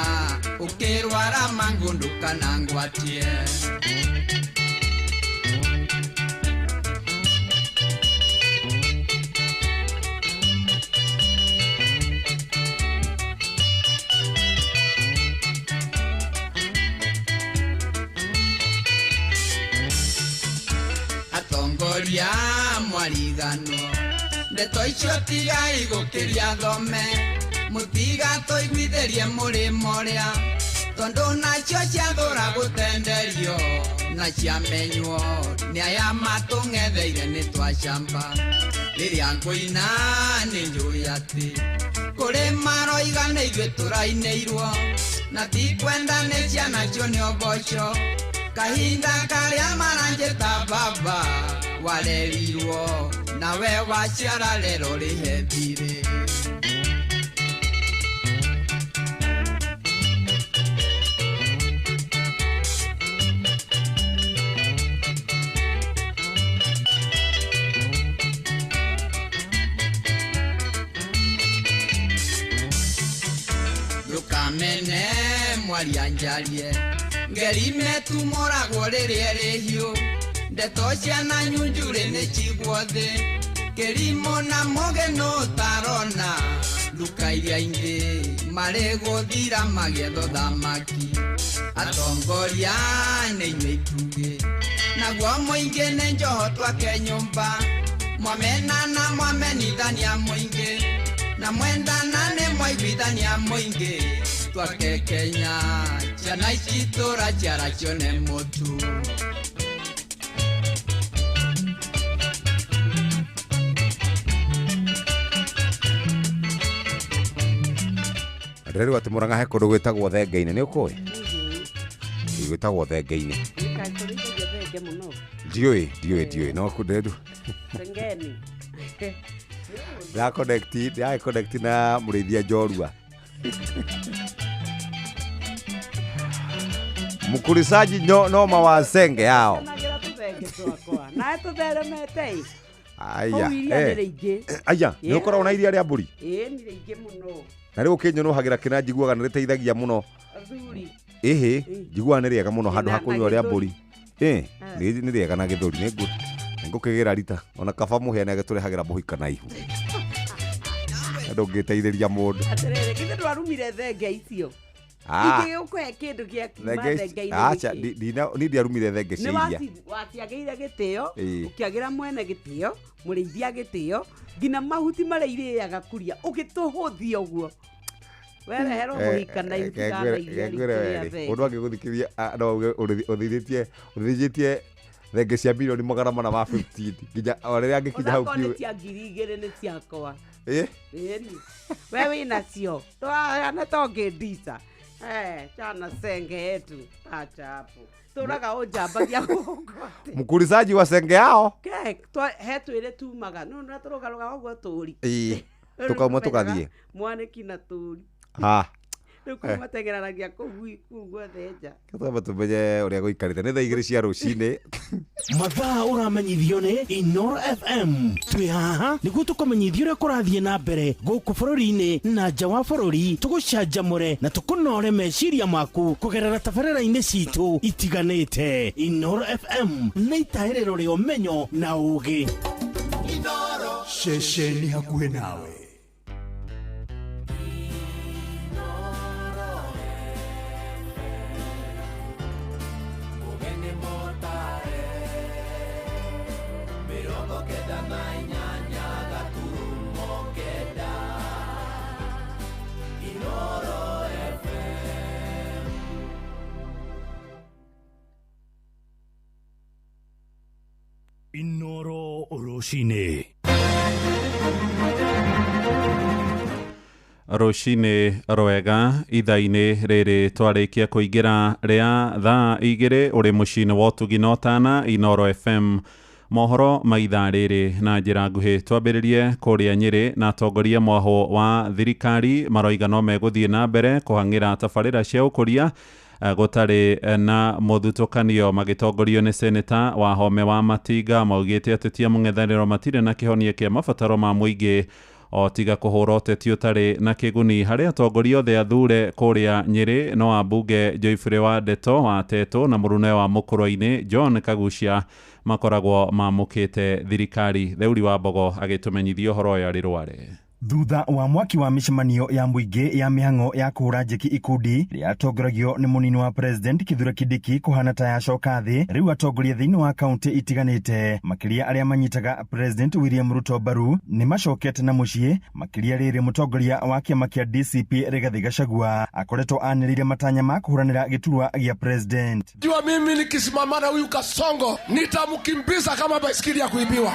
ukirwara mangundu kana ngwatie atongoria mwarigano ndeto icio tigai gũkĩria thome mutiga tũiguithĩrie mũrĩmo ũrĩa tondũ nacio ciathũra gũtenderio na ciamenywo nĩ aya matũng'etheire nĩ twacamba rĩrĩa ngũina nĩ njũĩ atĩ kũrĩ maroiga nĩ ithuĩ tũrainĩirwo na ti kwenda nĩ ciana cio nĩ ũboco kahinda karia maranjeta baba warerirwo nawe waciara rero rihethire Lukamene mwari anjarie ngerime tumoragwo ririe rihio ndeto ciana nyunjure nĩ ciguothe kĩrimo na mũgeno tarona luka iria ingĩ marĩ gũthira magĩetho thamaki atongoria nĩ inyuĩ ituge naguo mũingĩ nĩ njoho twake nyũmba mwamena na mwamenithania mũingĩ na mwendana nĩ mwaiguithania mũingĩ twake Kenya ciana ici tũraciara cione mũtu Rĩrĩ ati Murang'a he kũndũ gwĩtagwo Thenge-inĩ nĩ ũkũĩ? Gwĩtagwo Thenge-inĩ. Ndiũĩ no kũndedu. Thengeni. Ya connect na mũrĩithia njorua. Mkulisaji no mawasenge yao. Na tũtheremete. Aya. Aya, nĩ ũkoragwo na iria rĩa mbũri? Nĩ rĩingĩ mũno. Na rĩu kĩnyonohagĩra kĩna njiguaga nĩ rĩteithagia mũno. Athuri. Njiguaga nĩ rĩega mũno handũ ha kũnyua rĩa mbũri. Nĩ rĩega na gĩthũri nĩ ngũkĩgĩra rita ona kaba mũhĩa nĩ agĩtũrehagĩra mũhika na ihu. Andũ ngĩteithĩria mũndũ. Atĩrĩrĩ, githĩ ndwarumire thenge icio? Ingĩ ũkũhe kĩndũ gĩa kuma thenge-inĩ. Acha, ni ndiarumire thenge cia iria. Watiagĩire gĩtĩo, ũkĩagĩra mwene gĩtĩo, mũrĩithia gĩtĩo, nginya mahuti marĩa irĩaga kuria, ũgĩtũhũthia ũguo. Wereherwo mũhika na ihu tigana iria rĩa thenge. Mũndũ angĩgũthikĩria no ũthithĩtie thenge cia milioni 450 nginya rĩrĩa angĩkinya hau kiu. Ona cia 2,000 nĩ ciakwa. We wĩnacio, twana tongĩndica. Chana senge yetu, acha hapo. Tũraga ũnjambagia gũkũ. Mkulisaji wa senge yao? He twĩrĩ tumaga, no tũrũgaga ũguo tũri. Tukauma tukathiĩ. Mwanĩki na tũri. Rĩu kuma tengeranagia kũu guothe nja. Tũtamba tũmenye ũrĩa gũikarĩte nĩ thaa 2 cia rũcinĩ. Mathaa ũramenyithio nĩ Inoro FM. Twĩ haha nĩguo tũkũmenyithia ũrĩa kũrathiĩ na mbere gũkũ bũrũri-inĩ na nja wa bũrũri, tũgũcanjamũre na tũkũnore meciria maku kũgerera tabarĩra-inĩ citũ itiganĩte. Inoro FM nĩ itaĩrĩro rĩa ũmenyo na ũũgĩ. Inoro ceceni hakuhĩ nawe. Inoro Roshine. Roshine rwega ithaa-inĩ rĩrĩ twarĩkia kũingĩra rĩa thaa 2 ũrĩ mũciĩ-inĩ wa ũtugi na ũtana Inoro FM. Mohoro ma ithaa rĩrĩ na njĩra nguhĩ twambĩrĩrie kũrĩa Nyĩrĩ na atongoria mwaho wa thirikari maroiga no megũthiĩ na mbere kũhang'ĩra tabarĩra cia ũkũria gũtarĩ na mũthutũkanio magĩtongorio nĩ seneta Wahome wa Matinga maugĩte atĩ tia mũng'ethanĩro matirĩ na kĩhonia kĩa mabataro ma mũingĩ o tiga kũhũra ũteti ũtarĩ na kĩguni harĩ atongoria othe athure kũrĩa Nyĩrĩ no ambunge Joyfrey wa Ndeto wa Teto na mũrune wa Mũkũrwa-inĩ John Kagucia makoragwo mamũkĩte thirikari. Theuri wa Mbogo agĩtũmenyithia ũhoro ũyũ arĩ Rware. Thutha wa mwaki wa mĩcemanio ya mũingĩ ya mĩhang'o ya kũhũra njeki ikundi rĩatongoragio nĩ mũnini wa president Kithure Kindiki kũhana ta yacoka thĩ, rĩu atongoria thĩinĩ wa kaunti itiganĩte makĩria arĩa manyitaga president William Ruto mbaru nĩ macokete na mũciĩ, makĩria rĩrĩ mũtongoria wa kĩama kĩa DCP Rigathi Gachagua akoretwo anĩrĩire matanya ma kũhũranĩra gĩturwa gĩa president. Jua mimi nikisimama na huyu Kasongo nitamkimbiza kama baiskeli ya kuibiwa.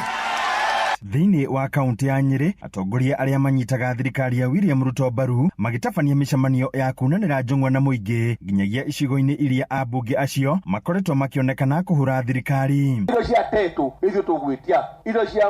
Thĩinĩ wa kaunti ya Nyeri, atongoria arĩa manyitaga thirikari ya William Ruto mbaru magĩtabania mĩcemanio ya kunanĩra njũng'wa na mũingĩ nginyagia icigo-inĩ iria ambunge acio makoretwo makĩonekana kũhũra thirikari. Indo cia tetu ithuĩ tũgwĩtia, indo cia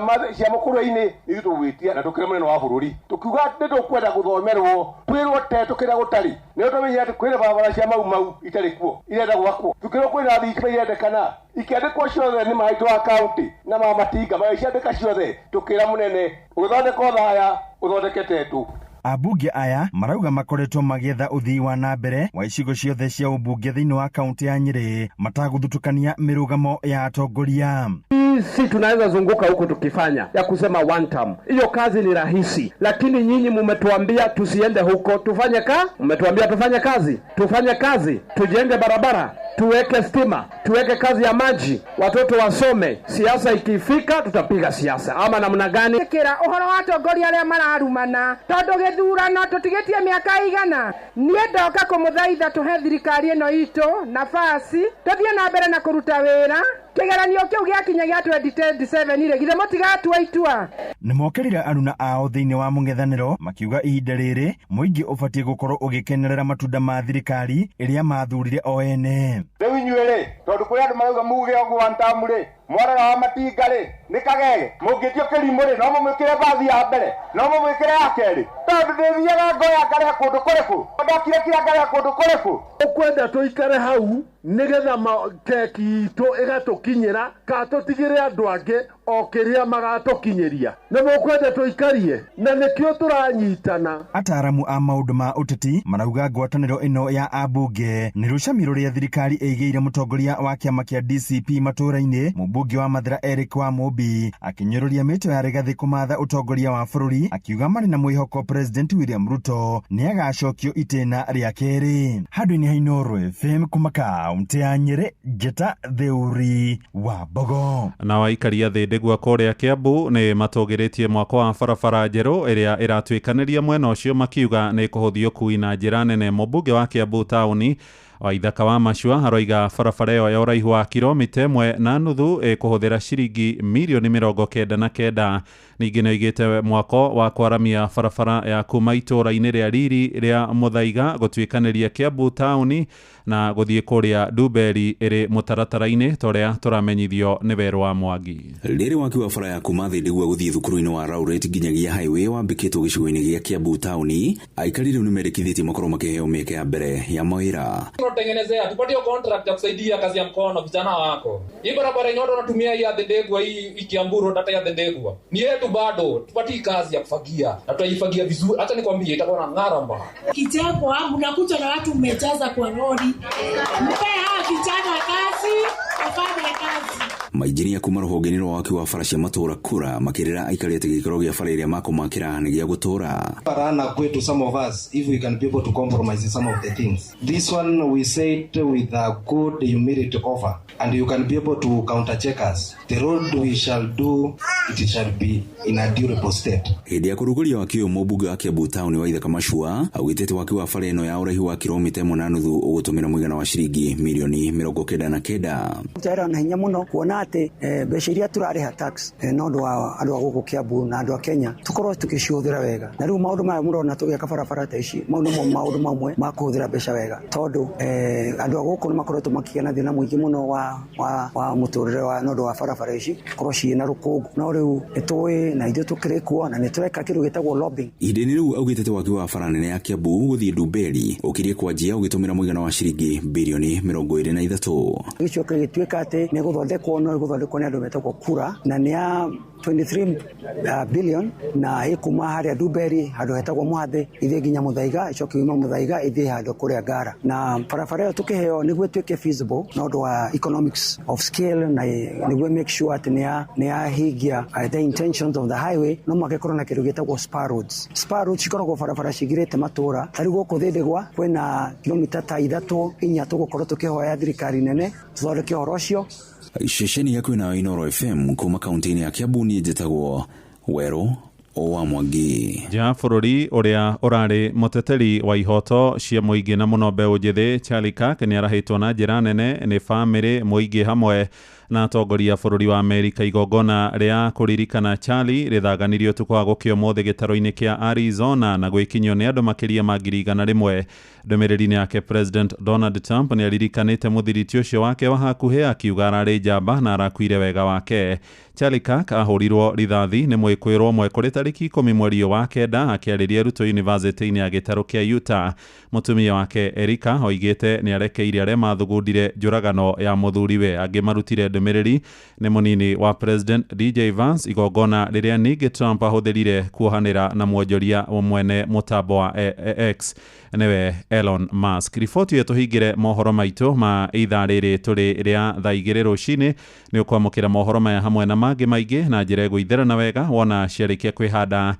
mũkũrũ-inĩ ithuĩ tũgwĩtia na tũkĩrĩ mũnene wa bũrũri. Tukiuga nĩ tũkwenda gũthomerwo twĩrwo tetu kĩrĩa gũtarĩ nĩo tũmenye atĩ kwĩna barabara cia mau itarĩ kuo irenda gwakwo. Tukĩrwo kwĩna thitima irendekana ikĩandĩkwo ciothe nĩ maitũ wa kaunti na matinga magĩciandĩka ciothe tũkĩra mũnene ũgĩthondeka thaya ũthondeke tetu. Ambunge aya marauga makoretwo magĩetha ũthii wa na mbere wa icigo ciothe cia ũmbunge thĩinĩ wa kaunti ya Nyeri matagũthutũkania mĩrũgamo ya atongoria. Si tunaweza zunguka huko tukifanya ya kusema one term. Hiyo kazi ni rahisi, lakini nyinyi mmetuambia tusiende huko, tufanye mmetuambia tufanye kazi, tujenge barabara, tuweke stima, tuweke kazi ya maji, watoto wasome. Siasa ikifika tutapiga siasa ama namna gani? Kira uhoro wa atongoria arĩa mararumana tondu githurano tutigitie miaka igana nie ndoka kumuthaitha tuhe thirikari ino itu nafasi tuthie na mbere na kuruta wira kigeranio kiu giakinya gia 2027 ire githe mutigatua itua. Nĩ mokerire aruna ao thĩinĩ wa mũng'ethanĩro makiuga ihinda rĩrĩ mũingĩ ũbatiĩ gũkorwo ũgĩkenerera matunda ma thirikari ĩrĩa mathurire o ene. Rĩu inyuĩ-rĩ, tondũ kũrĩ andũ marauga muge ũguo wantamu-rĩ, mwaraga wa matinga-rĩ, nĩ kagege, mũngĩtio kĩrimũ-rĩ, no mũmwĩkĩre bathi ya mbere, no mũmwĩkĩre ya kerĩ, tondũ ndĩthiaga ngoya ngareha kũndũ kũrĩkũ, ndakire kira ngareha kũndũ kũrĩkũ. Ũkwenda tũikare hau nĩgetha keki itũ ĩgatũkinyĩra ka tũtigĩre andũ angĩ o kĩrĩa magatũkinyĩria. Nĩ mũkwenda tũikarie na nĩkĩo tũranyitana. Ataaramu a maũndũ ma ũteti marauga ngwatanĩro ĩno ya ambunge nĩ rũcami rũrĩa thirikari ĩigĩire mũtongoria wa kĩama kĩa DCP matũũra-inĩ mũmbunge wa Mathira Eric Wamũmbi akĩnyũrũria mĩtwe ya Rigathĩ kũmatha ũtongoria wa bũrũri akiuga marĩ na mwĩhoko President William Ruto nĩ agacokio itĩna rĩa kerĩ. Handũ-inĩ ha Inooro FM kuma kaunti ya Nyeri, Njeta Theuri wa Bogo. Na waikaria thĩ ndĩgua kũrĩa Kiambu nĩ matũgĩrĩtie mwako wa barabara njerũ ĩrĩa ĩratuĩkanĩria mwena ũcio makiuga nĩ kũhũthia ũkui na njĩra nene. Mũmbunge wa Kiambu taũni Waithaka wa Macua aroiga barabara ĩyo ya ũraihu wa kilomita 1.5 ĩkũhũthĩra ciringi mirioni 99. Ningĩ nĩoigĩte mwako wa kwaramia barabara ya kuma itũũra-inĩ rĩa Riri rĩa Muthaiga gũtuĩkanĩria Kiambu taũni na gũthiĩ kũrĩa Ndumberi ĩrĩ mũtaratara-inĩ torĩa tũramenyithio nĩ Werũ wa Mwangi. Rĩrĩ waki wa bara ya kuma thĩ ndĩgua gũthiĩ thukuru-inĩ wa Rauret nginyagia highway wambĩkĩtwo gĩcigo-inĩ gĩa Kiambu taũni, aikari rĩu nĩmerĩkithĩtie makorwo makĩheo mĩeke ya mbere ya mawĩra. Tunatengenezea tupatie contract ya kusaidia kazi ya mkono vijana wako. Hii barabara yenyewe tunatumia hii ya Thindegwa hii Kiamburu data ya Thindegwa. Ni yetu bado tupatie kazi ya kufagia. Na tutaifagia vizuri. Acha nikwambie itakuwa na ng'aramba. Kicheko mnakuja na watu mmejaza kwa lori. Mpe hawa vijana kazi, wafanye kazi. Mainjinia kuma rũhonge-inĩ rwa waki wa bara cia matũũra kura makĩrĩra aikari atĩ gĩkĩro gĩa bara ĩrĩa makomakĩra nĩ gĩa gũtũũra. Parana kwetu some of us if we can be able to compromise in some of the things. This one we said with a good humility offer and you can be able to counter check us. The road we shall do it shall be in a durable state. Hĩndĩ ya kũrugũria waki ũyũ mũmbunge wa Kiambu taũni Waithaka Macua augĩte waki wa bara ĩno ya ũraihu wa kilomita 1.5 ũgũtũmĩra mũigana wa ciringi mirioni 99. Tera na hinya mũno kuona atĩ mbeca iria tũrarĩha tax no andũ a gũkũ Kiambu na andũ a Kenya tũkorwo tũkĩcihũthĩra wega. Na rĩu maũndũ maya mũrona tũgĩaka barabara ta ici maũndũ mamwe ma kũhũthĩra mbeca wega tondũ andũ a gũkũ nĩ makoretwo makĩgĩa na thĩna mũingĩ mũno wa mũtũrĩre wa nĩ ũndũ wa barabara ici korwo ciĩ na rũkũngũ no rĩu nĩtũĩ na ithuĩ tũkĩrĩ kuo na nĩtũreka kĩndũ gĩtagwo lobbying. Ihinda-inĩ rĩu augĩte waki wa bara nene ya Kiambu gũthiĩ Ndumberi ũkĩrie kwanjia ũgĩtũmĩra mũigana wa ciringi birioni 23. Gĩcio gĩtuĩka atĩ nĩ gũthondekwo no gũthondekwo nĩ andũ metagwo kura na nĩ ya 23 billion na ĩkuma harĩa Ndumberi handũ hetagwo Mũhathĩ ithiĩ nginya Muthaiga icoke uma Muthaiga ithiĩ handũ kũrĩa Ngara na barabara ĩyo tũkĩheo nĩguo ĩtuĩke feasible na ũndũ wa economics of scale na nĩguo make sure atĩ nĩ yahingia the intentions of the highway no magĩkorwo na kĩndũ gĩtagwo spar roads. Spar roads ikoragwo barabara cigirĩte matũũra tarĩ gũkũ Thĩndĩgwa kwĩna kilomita ta 3-4 tũgũkorwo tũkĩhoya thirikari nene tũthondeke ũhoro ũcio. Ceceni ya kwĩna Inooro FM kuma kaunti-inĩ ya Kiambu niĩ njĩtagwo Werũ wa Mwangi. Ja bũrũri ũrĩa ũrarĩ mũteteri wa ihoto cia mũingĩ na mũno mbeũ njĩthĩ Charlie Kirk nĩ arahĩtwo na njĩra nene nĩ bamĩrĩ mũingĩ hamwe na atongoria bũrũri wa Amerika. Igongona rĩa kũririkana Charlie rĩthaganirio tukwa gũkio mothe gĩtaro-inĩ kĩa Arizona na gwĩkinyio nĩ andũ makĩria ma 100,000. Ndũmĩrĩri-inĩ yake President Donald Trump nĩ aririkanĩte mũthiriti ũcio wake wa hakuhĩ akiuga ararĩ njamba na arakuire wega wake. Charlie Kirk ahũrirwo rithathi nĩ mwĩkũĩrwo ũmwe kũrĩ tarĩki 10 mweri wa kenda akĩarĩria arutwo yunivasĩtĩ-inĩ ya gĩtaro kĩa Utah. Mũtumia wake Erika oigĩte nĩ arekeire arĩa mathugundire njũragano ya mũthuriwe. Angĩ marutire ndũmĩrĩri nĩ mũnini wa President DJ Vance, igongona rĩrĩa ningĩ Trump ahũthĩrire kuohanĩra na mwonjoria mwene mũtambo wa X nĩwe Elon Musk. Riboti ĩyo tũhingĩre mohoro maitũ ma ithaa rĩrĩ tũrĩ rĩa thaa 2 rũcinĩ nĩ ũkwamũkĩra mohoro maya hamwe na mangĩ maingĩ na njĩra ĩgũithĩrana wega wona ciarĩkia kwĩhanda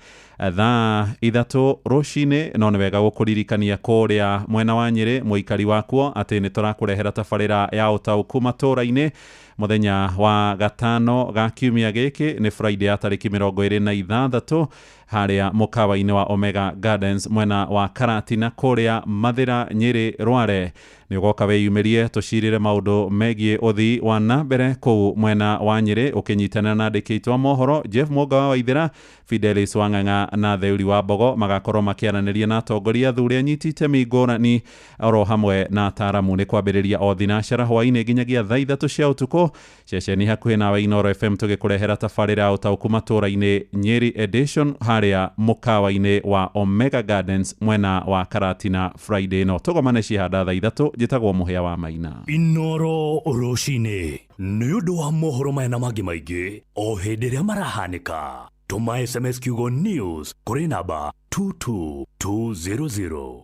thaa 3 rũcinĩ. No nĩ wega gũkũririkania kũrĩa mwena wa Nyĩrĩ mũikari wakuo atĩ nĩ tũrakũrehera tabarĩra ya ũtaũku matũũra-inĩ mũthenya wa gatano ga kiumia gĩkĩ nĩ Friday ya tarĩki 26 harĩa mũkawa-inĩ wa Omega Gardens mwena wa Karatina kũrĩa Mathĩra, Nyĩrĩ, Rware. Nĩ ũgoka wĩyumĩrie tũcirĩre maũndũ megiĩ ũthii wa na mbere kũu mwena wa Nyĩrĩ ũkĩnyitana na andĩki wa mohoro Jeff Mũngawa wa Ithera, Fidelis Wang'ang'a na Theuri wa Mbogo magakorwo makĩaranĩria na atongoria athuri anyiti itemi ngũrani oro hamwe na ataaramu. Nĩ kwambĩrĩria o thinacara hwaĩ-inĩ nginyagia thaa 3 cia ũtukũ. Ceceni hakuhĩ nawe Inooro FM tũgĩkũrehera tabarĩra ya ũtaũku matũũra-inĩ Nyĩrĩ edition harĩa mũkawa-inĩ wa Omega Gardens mwena wa Karatina Friday no tũgomane cihanda thaa 3. Njĩtagwo Mũhĩa wa Maina. Inooro rũcinĩ nĩ ũndũ wa mohoro maya na mangĩ maingĩ o hĩndĩ ĩrĩa marahanĩka. Tũma SMS kiugo news kũrĩ namba 22200.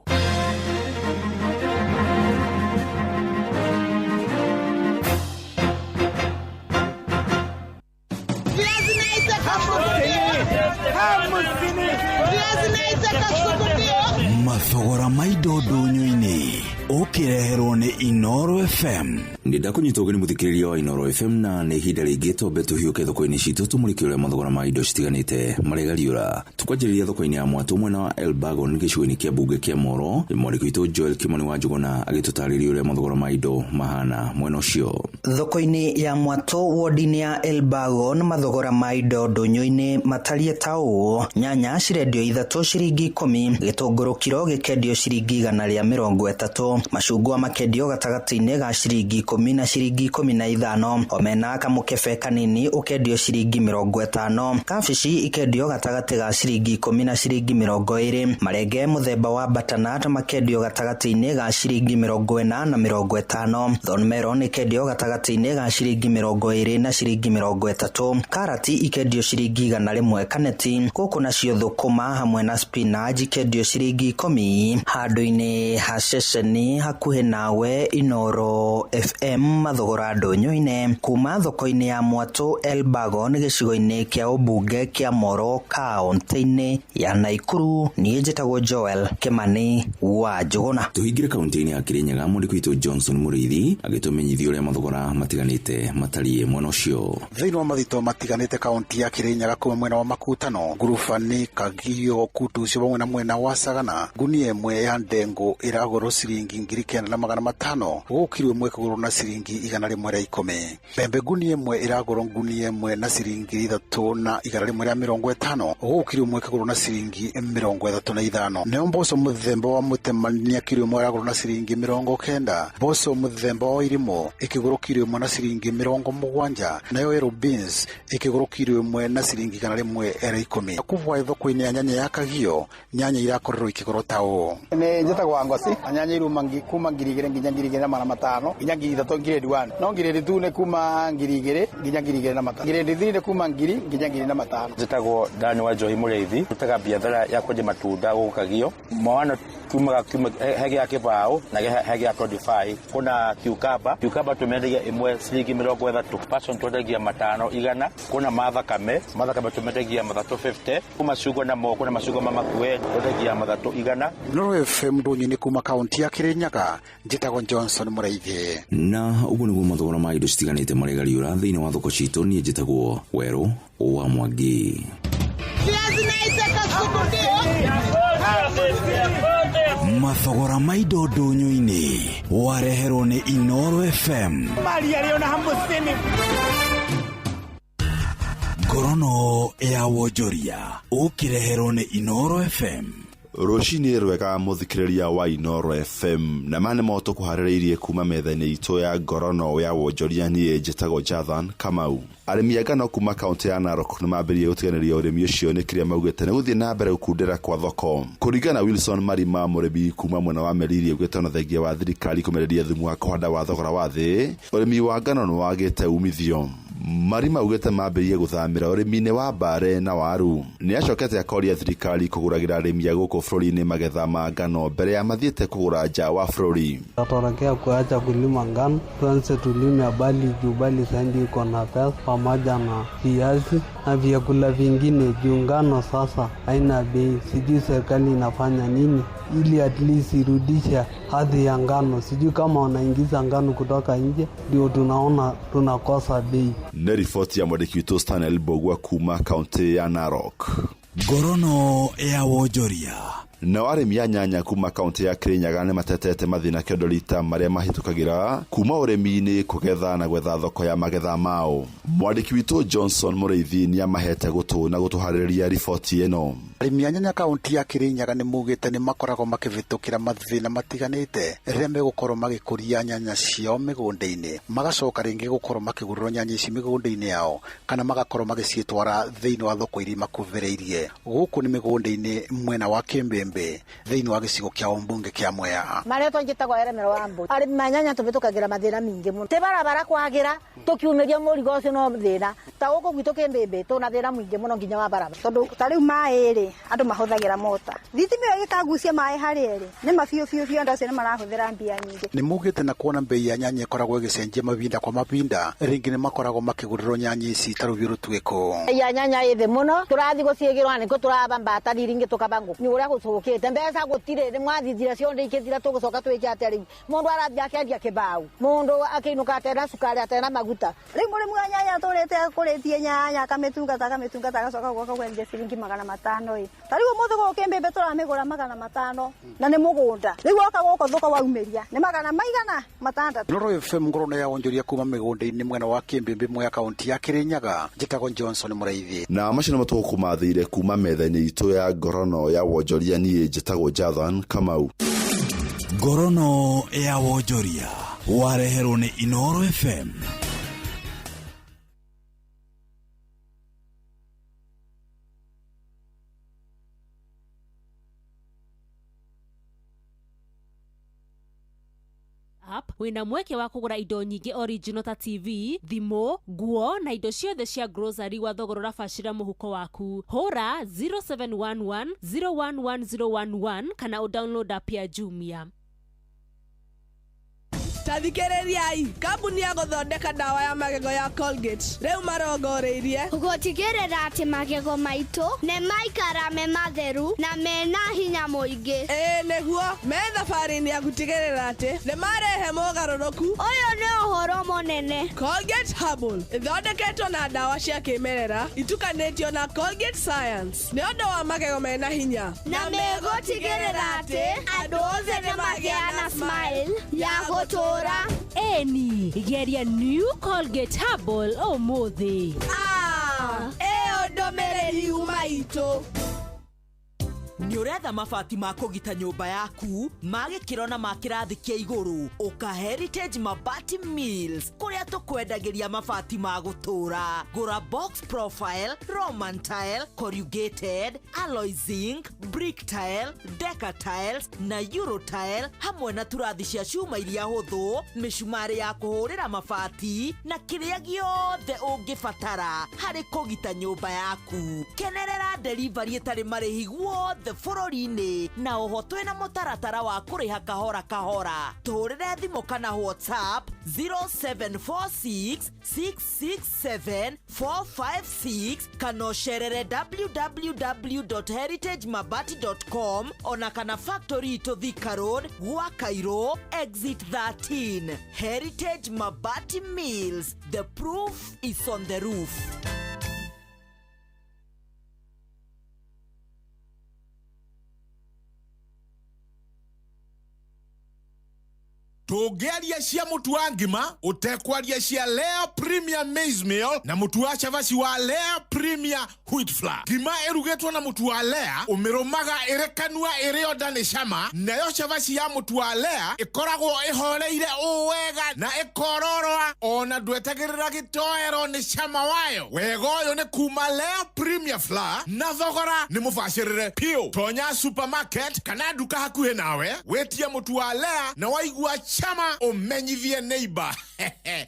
Mathogora maido ndũnyũ-inĩ ũkĩreherwo nĩ Inooro FM. Nĩndakũnyita ũgeni mũthikĩrĩria wa Inooro FM na nĩ ihinda rĩngĩ twambe tũhiũke thoko-inĩ citũ tũmũrĩke ũrĩa mathogora ma indo citiganĩte maregariũra. Tũkwanjĩrĩria thoko-inĩ ya Mwatũ mwena wa Elbagon gĩcigo-inĩ kĩa mbunge kĩa Moro. Mwandĩki witũ Joel Kimani wa Njũgũna agĩtũtarĩria ũrĩa mathogora ma indo mahana mwena ũcio. Thoko-inĩ ya Mwatũ wodi-inĩ ya Elbagon mathogora ma indo ndũnyũ-inĩ matariĩ ta ũũ: nyanya cirendio 3 ciringi 10, gĩtũngũrũ kiro gĩkendio ciringi 130, macungwa makendio gatagatĩ-inĩ ga ciringi 10 na ciringi 15, omena kamũkebe kanini ũkendio ciringi 50, kabici ikendio gatagatĩ ga ciringi 10 na ciringi 20, marenge mũthemba wa butternut makendio gatagatĩ-inĩ ga ciringi 40 na 50, thorn melon ikendio gatagatĩ-inĩ ga ciringi 20 na ciringi 30, karati ikendio ciringi 100 kaneti, kũkũ nacio thũkũma hamwe na spinach ikendio ciringi 10. Handũ-inĩ ha ceceni hakuhĩ nawe Inooro FM mathogora ndũnyũ-inĩ kuma thoko-inĩ ya Mwatũ Elbagon gĩcigo-inĩ kĩa ũmbunge kĩa Moro kaũntĩ-inĩ ya Naikuru. Niĩ njĩtagwo Joel Kimani wa Njũgũna. Tũhingĩre kaũntĩ-inĩ ya Kirinyaga. Mwandĩki witũ Johnson Mũrĩithi agĩtũmenyithia ũrĩa mathogora matiganĩte matariĩ mwena ũcio. Thĩinĩ wa mathito matiganĩte kaũntĩ ya Kirinyaga kuma mwena wa Makutano, Ngurubani, Kagio, Kutucio hamwe na mwena wa Sagana, ngunia ĩmwe ya ndengũ ĩragũrwo ciringi 9,500, gũkiro ĩmwe kũgũrwo na ciringi 110. Mbembe ngunia ĩmwe ĩragũrwo ngunia ĩmwe na ciringi 3 na 150, gũkiro ĩmwe kũgũrwo na ciringi 35. Nayo mboco mũthemba wa mũtemania kiro ĩmwe ĩragũrwo na ciringi 90. Mboco mũthemba wa Irimũ ĩkĩgũrwo kiro ĩmwe na ciringi 70. Nayo yellow beans ĩkĩgũrwo kiro ĩmwe na ciringi 110. Kũvwa thoko-inĩ ya nyanya ya Kagio, nyanya irakorerwo ikĩgũrwo ta ũũ. Nĩ njĩtagwo Ngoci, nyanya iruma kuma 2,000 nginya 2,500 nginya 3,000 grade 1. No grade 2 nĩ kuma 2,000 nginya 2,500. Grade 3 nĩ kuma 1,000 nginya 2,500. Njĩtagwo Dani wa Njohi Mũrĩithi, rutaga biathara ya kwendia matunda gũkũ Kagio. Mwana tumaga hege ya kĩbaũ na hege ya 25. Kuna cucumber tumendagia ĩmwe ciringi 30, passion twendagia 500. Kuna mathakame tumendagia 350. Kuma macungwa na moko na macungwa mamakuwe twendagia 300. Inooro FM ndũnyũ-inĩ kuma kaũntĩ ya Kirinyaga, njĩtagwo Johnson Mũrĩithi. Na ũguo nĩguo mathogora ma indo citiganĩte maregariũra thĩinĩ wa thoko citũ. Niĩ njĩtagwo Werũ wa Mwangi. mathogora maido ndonyo-inĩ wareherwo nĩ Inoro FM. Ngorono ya wonjoria ũkĩreherwo nĩ Inoro FM. Roshini rwega muthikiriria wa Inoro FM na mane moto kuharĩrĩirie kuma metha-inĩ itũ ya ngorono ya wonjoria niĩ njĩtagwo Jathan Kamau. Arĩmi a ngano kuma kaunti ya Narok nĩ mambĩrĩirie gũtiganĩria ũrĩmi ũcio nĩ kĩrĩa maugĩte nĩ gũthiĩ na mbere gũkundĩra kwa thoko. Kũringana Wilson Marima mũrĩmi kuma mwena wa Meriria augĩte ona thengia wa thirikari kũmereria thumu wa kũhanda wa thogora wa thĩ, ũrĩmi wa ngano nĩ wagĩte umithio. Marima augĩte mambĩrĩirie gũthamĩra ũrĩmi-inĩ wa mbare na waru. Nĩ acokete akoria thirikari kũgũragĩra arĩmi a gũkũ bũrũri-inĩ magetha ma ngano mbere ya mathiĩte kũgũra nja wa bũrũri. Tutatorokea kuacha kulima ngano, tuanze tulime bali juu bali sasa iko na pesa pamoja na viazi na vyakula vingine juu ngano sasa haina bei. Sijui serikali inafanya nini ili at least irudisha hadhi ya ngano. Sijui kama wanaingiza ngano kutoka nje ndio tunaona tunakosa bei. Nĩ riboti ya mwandĩki witũ Stanley Bogwa kuma kaunti ya Narok. Ngorono ya wonjoria. Na arĩmi a nyanya kuma kaunti ya Kirinyaga nĩ matetete mathĩna kĩondorita marĩa mahĩtũkagĩra kuma ũrĩmi-inĩ kũgetha na gwetha thoko ya magetha mao. Mwandĩki witũ Johnson Mũrĩithi nĩ amahete gũtũ na gũtũharĩrĩria riboti ĩno. Arĩmi a nyanya kaunti ya Kirinyaga nĩ mugĩte nĩ makoragwo makĩvĩtũkĩra mathĩna matiganĩte rĩrĩa megũkorwo magĩkũria nyanya ciao mĩgũnda-inĩ, magacoka rĩngĩ gũkorwo makĩgũrĩrwo nyanya ici mĩgũnda-inĩ yao, kana magakorwo magĩcitwara thĩinĩ wa thoko iria makuvereirie. Gũkũ nĩ mĩgũnda-inĩ mwena wa Kimbembe thĩinĩ wa gĩcigo kĩa Umbunge kĩa Mwea. Maretwo njĩtagwo Eremero wa Mbũri. Arĩmi a nyanya tũvĩtũkagĩra mathĩna mingĩ mũno. Tĩ barabara kwagĩra tũkiumĩria mũrigo ũcio no thĩna. Ta gũkũ gwitũ Kimbembe tũna thĩna mũingĩ mũno nginya wa barabara. Tondũ ta rĩu maĩ rĩ andũ mahũthagĩra mota. Thitima ĩyo ĩkagucia maĩ harĩa rĩ nĩ mabiũ andũ acio nĩ marahũthĩra mbia nyingĩ. Nĩ mugĩte na kuona bei ya nyanya ĩkoragwo ĩgĩcenjia mavinda kwa mavinda, rĩngĩ nĩ makoragwo makĩgũrĩrwo nyanya ici ta rũviũ rũtuĩko. Ya nyanya ĩthĩ mũno tũrathiĩ gũciĩgĩrwo nĩkũ tũraba mbatari ringĩ tũkabangũ. Nĩ ũrĩa gũcokete mbeca gũtirĩ nĩ mwathithira cionde ikĩthira tũgũcoka twĩke atĩa rĩu. Mũndũ arathia akĩendia kĩbaũ, mũndũ akĩinũka atena cukari atena maguta. Rĩu mũrĩmi wa nyanya tũrĩte kũrĩtie nyanya akametungata agacoka gwaka kwendia ciringi 500 ĩ. Ta rĩu mũthĩ gũkũ Kimbembe tũramĩgũra 500 na nĩ mũgũnda. Rĩu oka gũkũ thoko waumĩria nĩ 600. Inoro FM ngorono ya wonjoria kuma mĩgũnda-inĩ mwena wa Kimbembe Mwea kaunti ya Kirinyaga, njĩtagwo Johnson Mũrĩithi. Na macio nĩ matũkũmathĩire kuma metha-inĩ itũ ya ngorono ya wonjoria niĩ njĩtagwo Jathan Kamau. Ngorono ya wonjoria wareherwo nĩ Inoro FM. Wina mweke wa kugura indo nyingĩ original ta TV, thimũ, nguo na indo ciothe cia grocery wa thogora ũrabacĩra mũhuko waku. Hũra 0711 011011 kana udownload app ya Jumia. Tathikĩrĩriai, kambuni ya gũthondeka ndawa ya magego ya Colgate rĩu marongoreirie gũtigĩrĩra atĩ magego maitũ nĩ maikara me matheru na mena hinya mũingĩ. Nĩguo me thabarĩ-inĩ ya gũtigĩrĩra atĩ nĩ marehe mogarũrũku. Ũyũ nĩ ũhoro mũnene. Colgate Herbal ĩthondeketwo na ndawa cia kĩmerera itukanĩtio na Colgate Science nĩ ũndũ wa magego mena hinya na megũtigĩrĩra atĩ andũ othe nĩ magĩa na smile ya gũtũra. Eni, geria new Colgate Herbal ũmũthĩ. Ĩyo ndũmĩrĩri maitũ. Nĩ ũretha mabati ma kũgita nyũmba yaku ma gĩkĩro na ma kĩrathi kĩa igũrũ, ũka Heritage Mabati Mills kũrĩa tũkwendagĩria mabati ma gũtũra. Gũra box profile, Roman tile, corrugated, alloy zinc, brick tile, deca tiles na euro tile hamwe na turathi cia cuma iria hũthũ, mĩcumarĩ ya kũhũrĩra mabati na kĩrĩa gĩothe ũngĩbatara harĩ kũgita nyũmba yaku. Kenerera delivery ĩtarĩ marĩhi guothe bũrũri-inĩ na oho twĩna mũtaratara wa kũrĩha kahora kahora. Tũhũrĩre thimũ kana WhatsApp 0746 667 456 kana ũcerere www.heritagemabati.com ona kana factory to Thika Road gwa Cairo exit 13. Heritage Mabati Mills, the proof is on the roof. tũngĩaria cia mũtu wa ngima ũtekwaria cia Lea Premier Maize Meal na mũtu wa chavaci wa Lea Premier Wheat Flour. Ngima ĩrugĩtwo na mũtu wa Lea ũmĩrũmaga ĩrĩ kanua ĩrĩ o ndarĩ cama, nayo chavaci ya mũtu wa Lea ĩkoragwo ĩhoreire wega na ĩkororoa ona ndwetagĩrĩra gĩtoero nĩ cama wayo. Wega ũyũ nĩ kuma Lea Premier Flour na thogora nĩ mũbacĩrĩre piũ. Tonya supermarket kana duka hakuhĩ nawe wetie mũtu wa Lea na waigua chama ũmenyithie neighbor.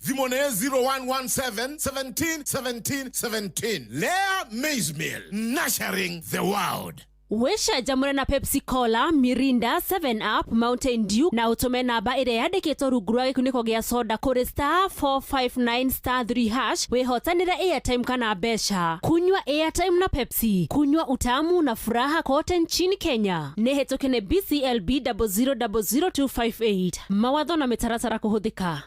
Thimũ nĩ 0117 17 17 17. Lea Maize Meal, nurturing the world. Wĩcanjamũre na Pepsi Cola, Mirinda, 7up, Mountain Dew na ũtũme namba ĩrĩa yandĩkĩtwo rungu rwa gĩkunĩko gĩa soda kũrĩ *459*3# wĩhotanĩre airtime kana mbeca. Kunywa airtime na Pepsi, kunywa utamu na furaha kote nchini Kenya. Nĩ hĩtũke nĩ BCLB 0000258. Mawatho na mĩtaratara kũhũthĩka.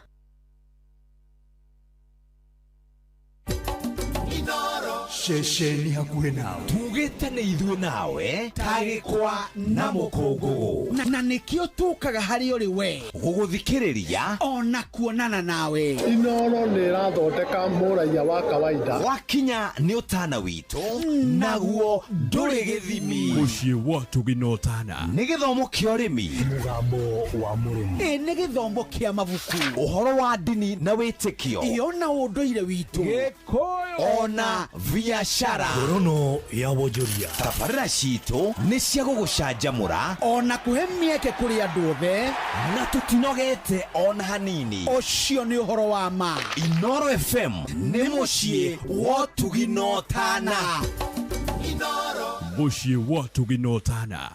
Shesheni hakuhĩ nawe tugĩte nĩ ithuĩ nawe tagĩkwa na mũkũngũgũ na nĩkĩo tũkaga harĩ ũrĩ we gũgũthikĩrĩria ona kuonana nawe. Inoro nĩ ĩrathondeka mũraia wa kawaida wakinya nĩ ũtana witũ naguo ndũrĩ gĩthimi. Mũciĩ wa Tuginotana nĩ gĩthomo kĩa ũrĩmi, mũgambo wa mũrĩmi, nĩ gĩthomo kĩa mabuku, ũhoro wa ndini na wĩtĩkio, ona ũndũire witũ, Gĩkũyũ ona biashara, ngorono ya wonjoria. Tabarĩra citũ nĩ cia gũgũcanjamũra ona kũhe mĩeke kũrĩ andũ othe na tũtinogete ona hanini. Ũcio nĩ ũhoro wa ma. Inoro FM nĩ mũciĩ wa Tuginotana. Mũciĩ wa Tuginotana.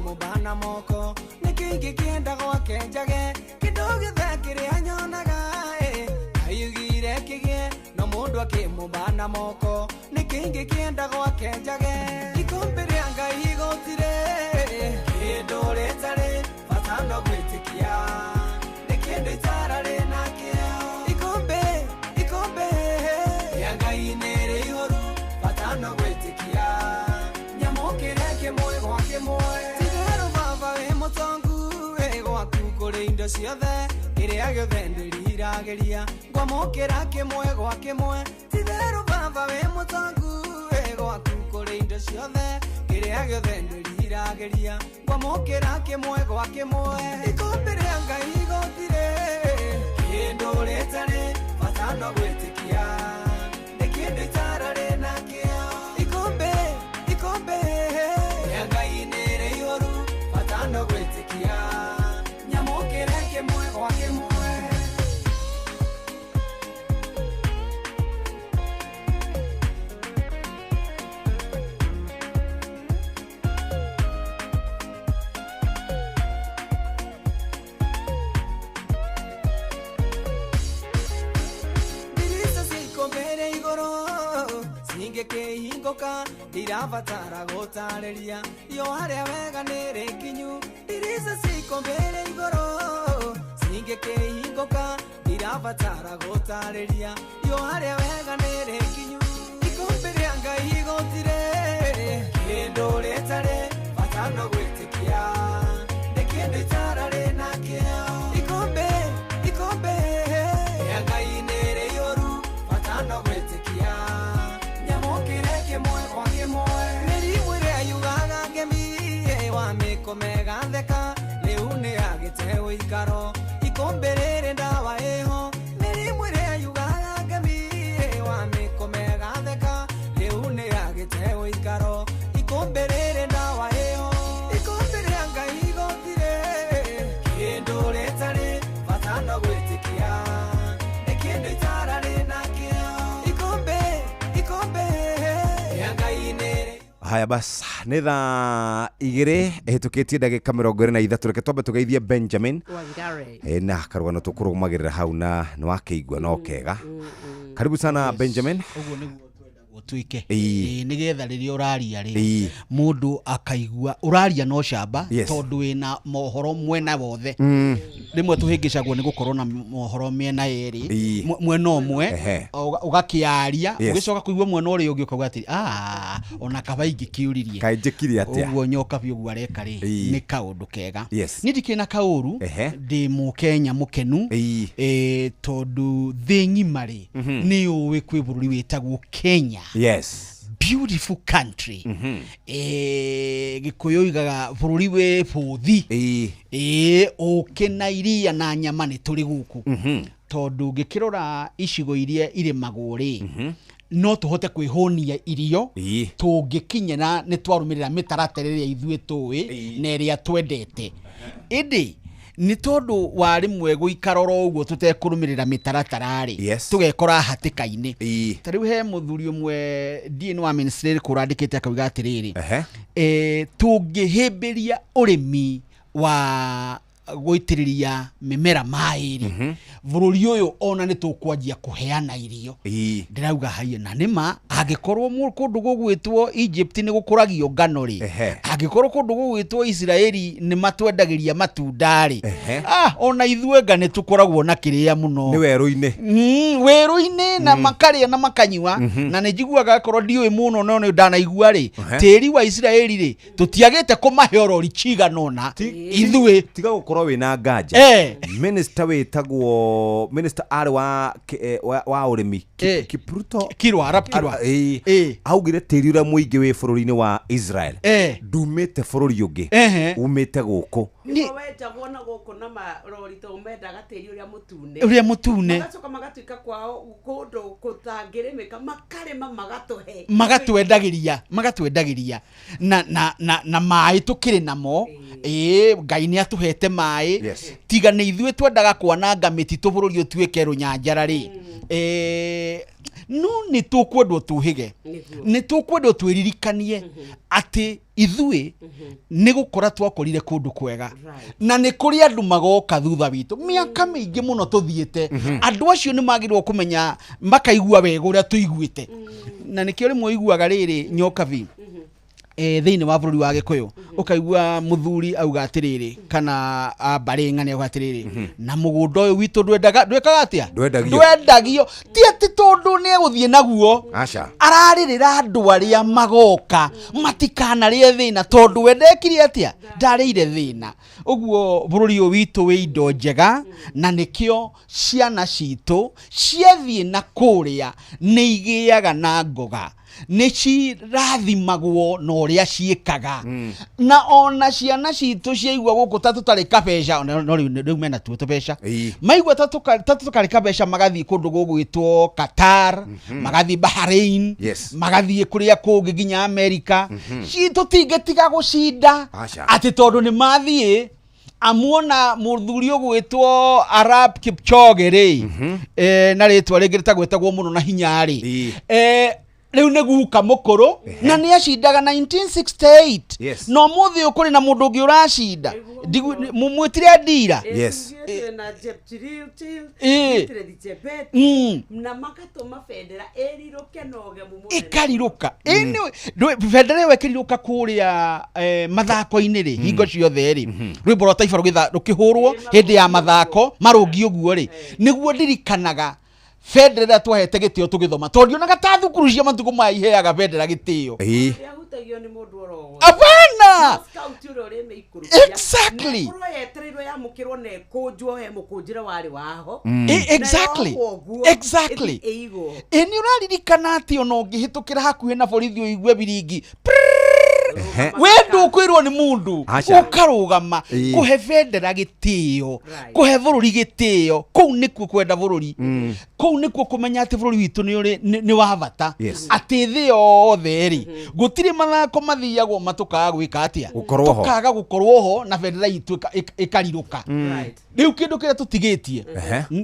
Mubana moko nikingi kienda gwake njage kidogithe kiria nyonaga ayugire kigie no mundu akimubana moko nikingi kienda gwake njage ikombe ria Ngai igotire kindu ritari fatano gwitikia nikindu itarari nakio ikombe ria Ngai niri ihoru fatano gwitikia nyamukire kimwe gwa kimwe kũrĩ indo ciothe kĩrĩa gĩothe ndĩrirageria ngwamũkĩra kĩmwe gwa kĩmwe titherũ baba wĩ mũtongu gwaku kũrĩ indo ciothe kĩrĩa gĩothe ndĩrirageria ngwamũkĩra kĩmwe gwa kĩmwe ikũmbĩ rĩa Ngai igotire kĩndũ rĩtarĩ bata no gwĩtĩkia nĩ kĩndũ itararĩ nakĩo ikũmbĩ rĩa Ngai nĩrĩ igũrũ bata no gwĩtĩkia kimwe kwa kimwe dirisa sikombere igoro singekehingoka ndirabatara gũtarĩria yo harĩa wega nĩrĩ kinyu dirisa sikombere igoro singekehingoka ndirabatara gũtarĩria yo harĩa wega nĩrĩ kinyu ikombe rĩa Ngai igotire kĩndũ rĩtarĩ bata no gwĩtĩkia nĩ kĩndũ itararĩ nakĩo ikombe rĩa Ngai nĩrĩ ihoru bata no gwĩtĩkia nyamũkĩre kĩmwe kwa kĩmwe mĩrimũ ĩrĩa yugaga ngemi wa mĩkomega theka rĩu nĩ agĩte ũikaro ikombe rĩrĩ ndawa ĩho mĩrimũ ĩrĩa yugaga ngemi wa mĩkomega theka rĩu nĩ agĩte ũikaro ikombe rĩrĩ ndawa ĩho ikombe rĩa Ngai igotire kĩndũ rĩtarĩ bata no gwĩtĩkia nĩ kĩndũ itararĩ nakĩo Haya bas, nĩ thaa 2 hĩtũkĩtie ndagĩka 23 reke twambe tũgeithie Benjamin Wangari na karũgano tũkũrũmagĩrĩra hau na nĩ wakĩigua no kega. Karibu sana Benjamin. Ũguo nĩguo twenda gũtuĩke nĩgetha rĩrĩa ũraria rĩ mũndũ akaigua ũraria no camba tondũ wĩna mohoro mwena wothe. Rĩmwe tũhĩngĩcagwo nĩ gũkorwo na mohoro mĩena yerĩ mwena ũmwe ũgakĩaria ũgĩcoka kũigua mwena ũrĩa ũngĩ ũkauga atĩ ona kaba ingĩkĩũririe kainjĩkire atĩa ũguo nyoka biũ ũguo areka rĩ nĩ kaũndũ kega. Niĩ ndikĩrĩ na kaũru ndĩ Mũkenya mũkenu tondũ thĩ ng'ima rĩ nĩ ũĩ kwĩ bũrũri wĩtagwo Kenya. Beautiful country. Gĩkũyũ igaga bũrũri wĩ bũthi ũkĩna iria na nyama nĩ tũrĩ gũkũ tondũ ngĩkĩrora icigo iria irĩmagwo rĩ no tũhote kwĩhũnia irio tũngĩkinyĩra nĩ twarũmĩrĩra mĩtaratara ĩrĩa ithuĩ tũĩ na ĩrĩa twendete. Ĩndĩ nĩ tondũ wa rĩmwe gũikara ũguo tũtekũrũmĩrĩra mĩtaratara rĩ tũgekora hatĩka-inĩ. Ta rĩu he mũthuri ũmwe ndiĩ nĩ wa ministry kũrandĩkĩte akauga atĩrĩrĩ tũngĩhĩmbĩria ũrĩmi wa gũitĩrĩria mĩmera maĩ rĩ bũrũri ũyũ ona nĩ tũkwanjia kũheana irio. Ndĩrauga haia na nĩma angĩkorwo kũndũ gũgwĩtwo Egypt nĩ gũkũragio ngano rĩ angĩkorwo kũndũ gũgwĩtwo Israeli nĩ matwendagĩria matunda rĩ ona ithuĩ nga nĩ tũkoragwo na kĩrĩa mũno nĩ werũ-inĩ na makarĩa na makanyua na nĩ njiguaga akorwo ndiũĩ mũno no nĩ ndanaigua rĩ tĩri wa Israeli rĩ tũtiagĩte kũmahe orori ciganona ithuĩ tiga gũkorwo wĩna nganja. Minister wĩtagwo minister arĩ wa ũrĩmi Kirwa Arab augire tĩri ũrĩa mũingĩ wĩ bũrũri-inĩ wa Israel ndumĩte bũrũri ũngĩ umĩte gũkũ wetagwo na gũkũ na marori to mendaga tĩri ũrĩa mũtune magacoka magatuĩka kwao kũndũ gũtangĩrĩmĩka makarĩma magatwendagĩria na maĩ tũkĩrĩ namo Ngai nĩ atũhete maĩ tiga nĩ ithuĩ twendaga kwananga mĩtitũ bũrũri ũtuĩke rũnyanjara rĩ no nĩ tũkwendwo tũhĩge nĩ tũkwendwo twĩririkanie atĩ ithuĩ nĩ gũkora twakorire kũndũ kwega na nĩ kũrĩ andũ magoka thutha witũ mĩaka mĩingĩ mũno tũthiĩte andũ acio nĩ magĩrĩirwo kũmenya makaigua wega ũrĩa tũiguĩte na nĩkĩo rĩmwe ũiguaga rĩrĩ nyoka vi thĩinĩ wa bũrũri wa Gĩkũyũ ũkaigua mũthuri auga atĩrĩrĩ kana mbarĩ ng'ani auga atĩrĩrĩ na mũgũnda ũyũ witũ ndwekaga atĩa ndwendagio ti atĩ tondũ nĩ egũthiĩ naguo ararĩrĩra andũ arĩa magoka matikanarĩe thĩna tondũ we ndekire atĩa ndarĩire thĩna. Ũguo bũrũri ũyũ witũ wĩ indo njega na nĩkĩo ciana citũ ciathiĩ na kũrĩa nĩ igĩaga na ngoga nĩ cirathimagwo na ũrĩa ciĩkaga na ona ciana citũ ciaigua gũkũ ta tũtarĩ kabeca no rĩu mena tuo tũbeca maigua ta tũtarĩ kabeca magathiĩ kũndũ gũgwĩtwo Qatar magathiĩ Bahrain magathiĩ kũrĩa kũngĩ nginya Amerika tũtingĩtiga gũcinda atĩ tondũ nĩ mathiĩ amuona mũthuri ũgwĩtwo Arab Kipchoge rĩ na rĩtwa rĩngĩ rĩtagwĩtagwo mũno na hinya rĩ rĩu nĩ guka mũkũrũ na nĩ acindaga 1968 no mũthĩ ũkũrĩ na mũndũ ũngĩ ũracinda mwĩtire Ndira na Jepchiril na makatũma bendera ĩrirũke noge mũmwe ikarirũka bendera ĩyo ĩkĩrirũka kũrĩa mathako-inĩ rĩ hingo ciothe rĩ rwĩmbo rwa taifa rũkĩhũrwo hĩndĩ ya mathako marũngi ũguo rĩ nĩguo ndirikanaga bendera twahete gĩtĩo tũgĩthoma tondũ onaga ta thukuru cia matukũ maya iheaga bendera gĩtĩo yahutagio nĩ mũndũ oro abana exactly yetereirwo yamũkĩrwo na kũnjwo he mũkũnjĩre warĩ waho exactly nĩ ũraririkana atĩ ona ũngĩhĩtũkĩra hakuhĩ na borithi ũigue biringi we ndukwirwo ni mundu ukarugama kuhe bendera gitio kuhe bururi gitio kuu nikuo kwenda bururi kuu nikuo kumenya ati bururi witu ni wa bata ati thi yothe ri gutiri mathako mathiagwo matukaga gwika atia tukaga gukorwo ho na bendera itu ikariruka riu kindu kiria tutigitie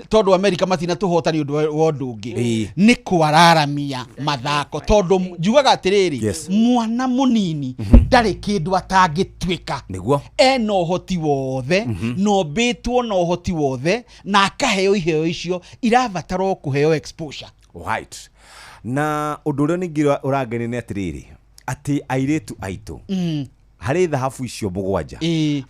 tondu America matina tuhotani undu wa undu ungi ni kwararamia mathako tondu njugaga atiriri mwana munini ndari kindu atangitwika niguo eno hoti wothe no betwo no hoti wothe na akaheo iheo icio irabataro kuheo exposure right na undu uria ningira urangeni ni atiriri ati airetu aitu hari thahabu icio mugwanja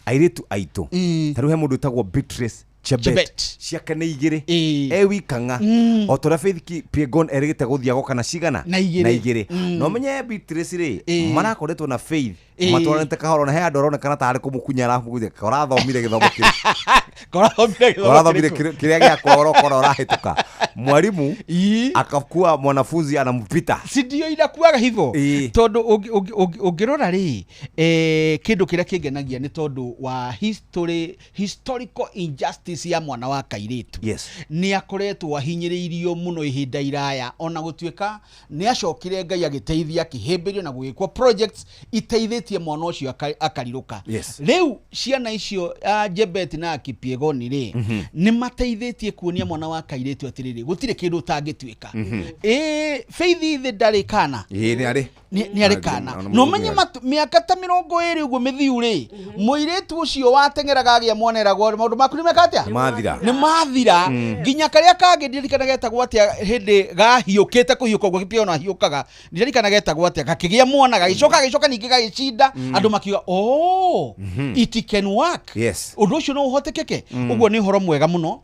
airetu aitu taru he mundu tagwo Beatrice Chebet ciake nĩ igĩrĩ wikanga o tora Faith Piegon erĩgĩte gũthiago kana cigana na igĩrĩ no menye Beatrice rĩ marakoretwo na Faith matwaranĩte kahoro na he andũ aronekana tarĩ kũmũkunya arabu korathomire gĩthomo korathomire kĩrĩa gĩa koro ũrahĩtũka mwarimu akakua mwanafunzi anampita si ndio inakuaga hivyo tondu ungirora ri kindu kiria kingenagia ni tondu wa historical injustice ya mwana wa kairitu ni akoretwo ahinyiriirio muno ihinda iraya ona gutwika ni acokire Ngai agiteithia kihimbirio na gwikwo projects iteithitie mwana ucio akariruka riu ciana icio Jebet na Kipiegoni ri ni mateithitie kuonia mwana wa kairitu atiriri gutire kindu tangitwika Faith the darikana ni arikana no menye miaka ta 20 uguo mithiu ri muiretu ucio watengeraga agia mwoneragwo maundu maku nimekatia ni mathira nginya karia kangi ndirikana getagwo atia hindi gahiukite kuhiuka uguo Kipio na hiukaga ndirikana getagwo atia gakigia mwana gagicoka ningi gagicinda andu makiuga it can work undu ucio no uhotekeke uguo ni horo mwega muno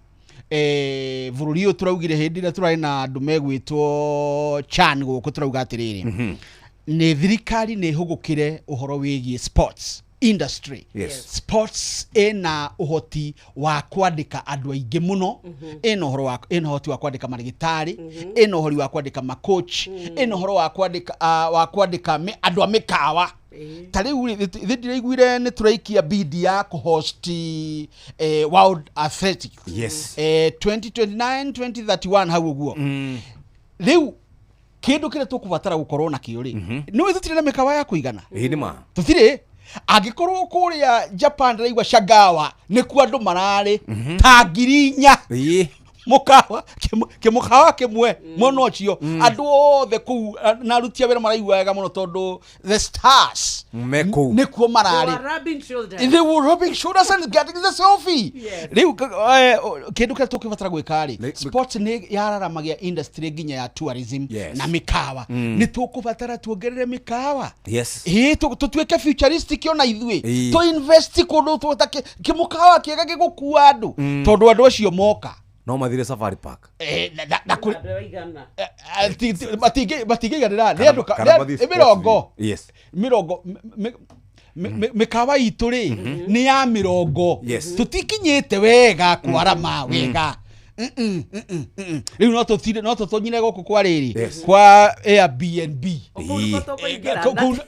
bururi uyu turaugire hindi ira turai na andu megwitwo Chan guku turauga atiriri ni thirikari ni hugukire uhoro wigie sports industry sports ena uhoti wa kwandika andu aingi muno ena uhoro wa uhoti wa kwandika marigitari ena uhoro wa kwandika macoach ena uhoro wa kwandika andu amikawa tariu thindiraiguire ni turaikia bidi ya kuhost World Athletics 2029 2031 hau uguo riu kindu kire tukubatara gukorwo na kiuri ni witutire na mikawa ya kuigana ni ma tutire agikorwo kuria Japan raigwa Shagawa ni ku andu marari ta ngirinya mukawa kimukawa kimwe muno cio andu othe ku na rutia wera maraigwa wega muno tondu the stars nikuo marari they were rubbing shoulders and getting the selfie riu kindu kira tukibatara gwikari sports ni yararamagia industry nginya ya tourism na mikawa ni tukubatara tuongerere mikawa tutweke futuristic ona ithwe to invest kundu tutake kimukawa kiega gigukua andu tondu andu acio moka no mathire Safari Park batigeiganira ni andu mirongo mikawa itu ri ni ya mirongo tutikinyite wega kwarama wega riu no tutonyire guku kwa riri kwa Airbnb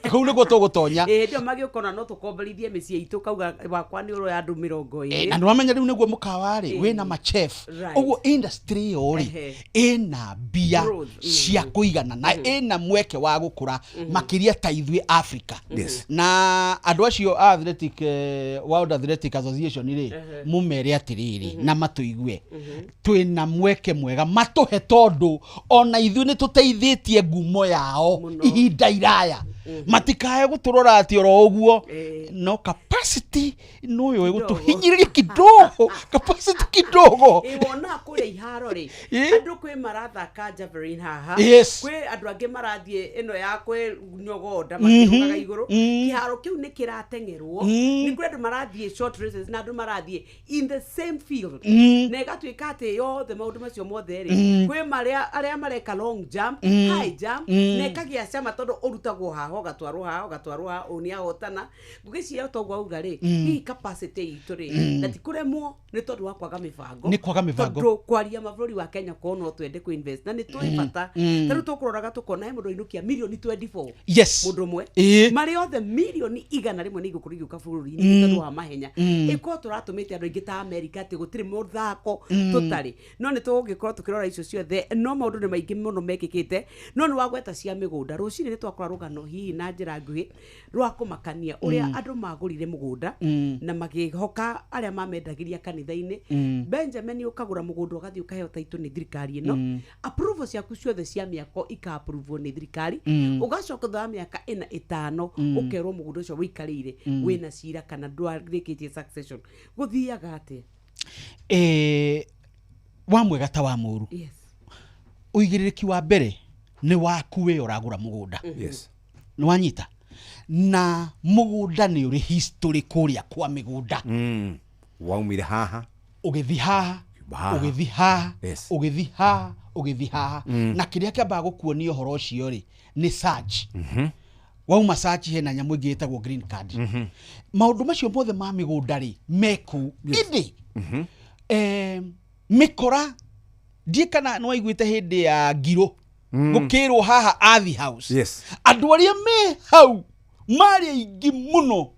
kau niguo tugutonya ndio magiukona no tukomberithie micie itu kauga wakwa ni uro ya andu 20 na ndwamenya riu niguo mukawari wina machef uguo industry yori ina bia cia kuigana na ina mweke wa gukura makiria ta ithwe Africa na andu acio athletic World Athletic Association ri mumere atiriri na matuigue twina mweke mwega matuhe tondu ona ithwe ni tuteithitie ngumo yao ihinda iraya matikae guturora ati oro uguo no capacity no yo gutuhinyiriria kidogo capacity kidogo wona kule iharo ri andu kwe marathaka javelin haha kwe andu ange marathie ino ya kwe nyogoda makirugaga iguru iharo kiu ni kiratengerwo ni kwe andu marathie short races na andu marathie in the same field nega twikate yo the maundu macio mothe ri kwe aria mareka long jump high jump nekagia cama tondu urutagwo haho gatwarwo unia hotana ngugiciria toguo ndauga ri hii capacity itu ri na tikuremwo ni tondu wa kwaga mibango ni kwaga mibango tondu kwaria maburi wa Kenya ko no twende ku invest na ni twibata taru tukuroraga tukona mundu inukia milioni 24 yes mundu mwe mari othe milioni 100 ni igukurigiuka bururi ni tondu wa mahenya iko turatumite andu ingi ta America ati gutiri muthako tutari no ni tugikorwo tukirora icio ciothe no maundu ni maingi muno mekikite no ni wagweta cia migunda rucini ni twakora rugano hihi na njira nguhi rwa kumakania uria andu magurire mugunda na magihoka aria mamendagiria kanitha-ini Benjamin ukagura mugunda ugathi ukaheo taito ni thirikari ino approval ciaku ciothe cia miako ika-approve ni thirikari ugacoka thutha miaka ina 5 ukerwo mugunda ucio wikarire wina cira kana ndwarikitie succession guthiaga atia wa mwega ta wa muru yes uigiririki wa mbere ni waku we uragura mugunda yes ni wanyita na mugunda ni uri history kuria kwa migunda waumire haha ugithi haha ugithi haha ugithi haha ugithi haha na kiria kiamba gukuonio horo ucio ri ni search wauma search hena nyamu ingi itagwo green card maundu macio mothe ma migunda ri meku indi mikora ndikana no aiguite hindi ya ngiro gukirwo haha Athi House yes andu aria me hau mari aingi muno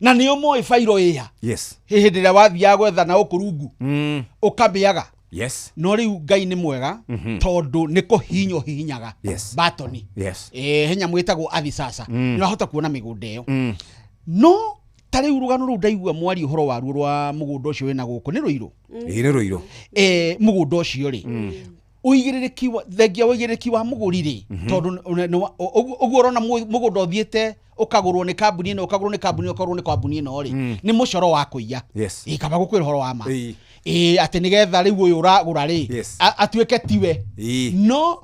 na nio moe fairo iya yes hindi ria wathia gwetha na ukurungu ukabiaga yes no riu Ngai ni mwega tondu ni kuhinyo hinyaga yes batoni yes henya mwitagwo Athi sasa ni wahota kuona migunda iyo no tari urugano ru ndaigua mwari uhoro waru rwa mugunda ucio wina guku ni ruiro ni ruiro mugunda ucio ri uigiririki thengia uigiririki wa mugurire tondu uguo urona mugunda uthiete ukagurwo ni kambuni ino ukagurwo ni kambuni ukagurwo ni kambuni ino ri ni mucoro wa kuiya yes ikaba gukwira horo wa ma ati nigetha riu uyu uragura ri atuike tiwe no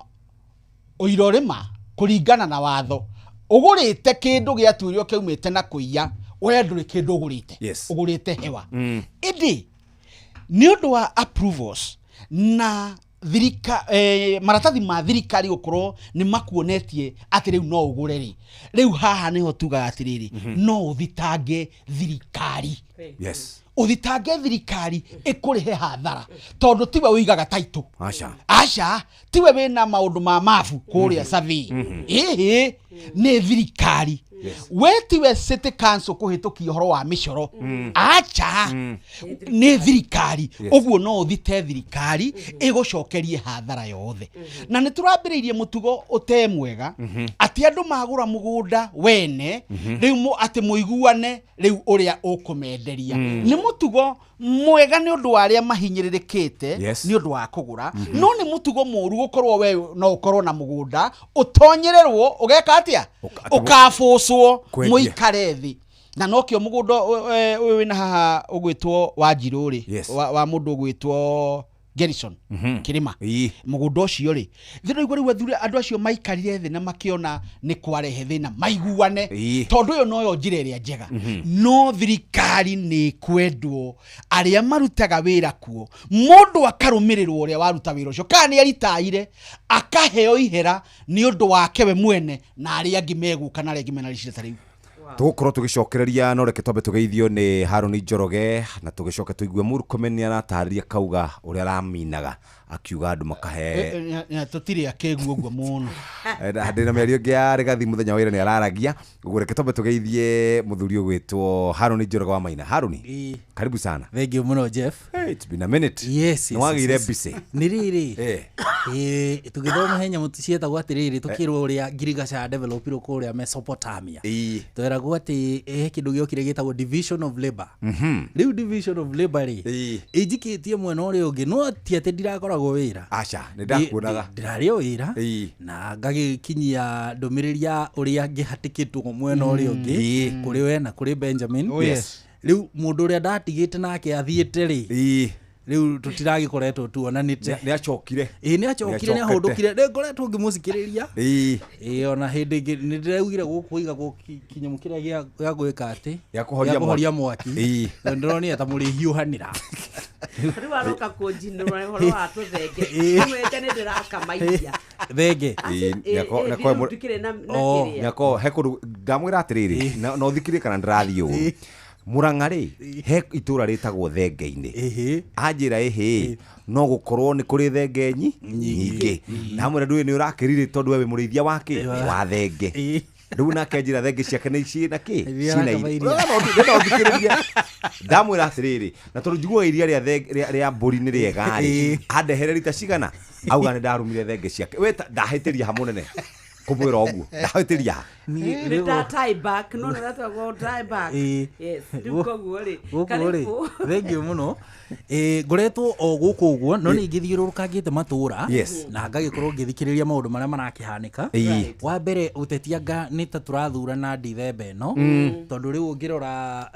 uirorema kuringana na watho ugurite kindu giatuirio kiumite na kuiya we nduri kindu ugurite ugurite hewa indi ni undu wa approvals na thirika maratathi ma thirikari ukorwo ni makuonetie ati riu no ugure ri riu haha niho tuga atiriri no uthitange thirikari yes uthitange thirikari ikurihe hathara tondu tiwe uigaga taito acha tiwe wina maundu ma mafu kuria savi ni thirikari we tiwe city council kuhitukia horo wa micoro acha ni thirikari uguo no uthite thirikari igucokerie hathara yothe na ni turambiriirie mutugo utemwega ati andu magura mugunda wene riu ati muiguane riu uria ukumenderia ni mutugo mwega ni undu aria mahinyiririkite ni undu wa kugura no ni mutugo muru gukorwo we no ukorwo na mugunda utonyererwo ugeka atia ukafuswo muikare thi na nokio mugunda wina haha ugwitwo wa Njiruri wa mundu ugwitwo Gerson Kirima mugunda ucio ri thiro igwa riu athuri andu acio maikarire thi na makiona ni kwarehe thina maiguane tondu yo noyo njira iria njega no thirikari ni kwendwo aria marutaga wira kuo mundu akarumirirwo uria waruta wira ucio kana aritaire akaheo ihera ni undu wake we mwene na aria angi meguka na aria angi mena ricira tariu tugukorwo tugicokereria no reke twambe tugeithio ni Haruni Njoroge na tugicoka tuigue Murkomen ni aratariria kauga uria araminaga akiuga andu makahe tutiri akegu uguo muno ndina miario ngia regathi muthenya wira ni araragia uguo reke twambe tugeithie muthuri ugwitwo Haruni Njoroge wa Maina. Haruni karibu sana. Thank you muno Jeff. It's been a minute. Yes, no wagire busy ni riri tugithoma henya muticieta gwatiriri tukirwo uria Girigacha developiro kuria Mesopotamia twera ati kindu giokire gitagwo division of labor riu division of labor ri ijikitie mwena uri ungi no ti ati ndirakoragwo wira acha ndakuonaga ndirario wira na ngagikinyia ndomiriria uria ngihatikitwo mwena uri ungi kuri we na kuri Benjamin riu mundu uria ndatigite nake athiete ri riu tutiragikoretwo tuonanite ni acokire ni acokire ni ahundukire ngoretwo ngimusikiriria ona hindi ni ndiraugire gukuiga gukinya mukira gia gwika ati ya kuhoria mwaki ndroni ata muri hiuhanira riu aroka kunjinura horo wa tuthenge mwete ni ndirakamaia thenge yako hekundu ndamwira atiriri no thikire kana ndirathio Murang'ari he itura ritagwo Thenge-ini anjira no gukorwo ni kuri thenge nyingi na hamwe ndu ni urakirire tondu we murithia wake wa thenge riu nake njira thenge ciake ni ciina ki ciina irio ndamwira atiriri na tondu njiguaga iria ria mburi ni riega ri andehere rita cigana auga ni ndarumire thenge ciake we ndahitiria hamunene kumwira oguo ndahitiria ni tie back no go tie back yes ndikoguo ri thank you muno ngoretwo o guku uguo no ni ngithiururukangite matura na ngagikorwo ngithikiriria maundu maria marakihanika wa mbere utetianga ni ta turathurana Dithemba no tondu riu ngirora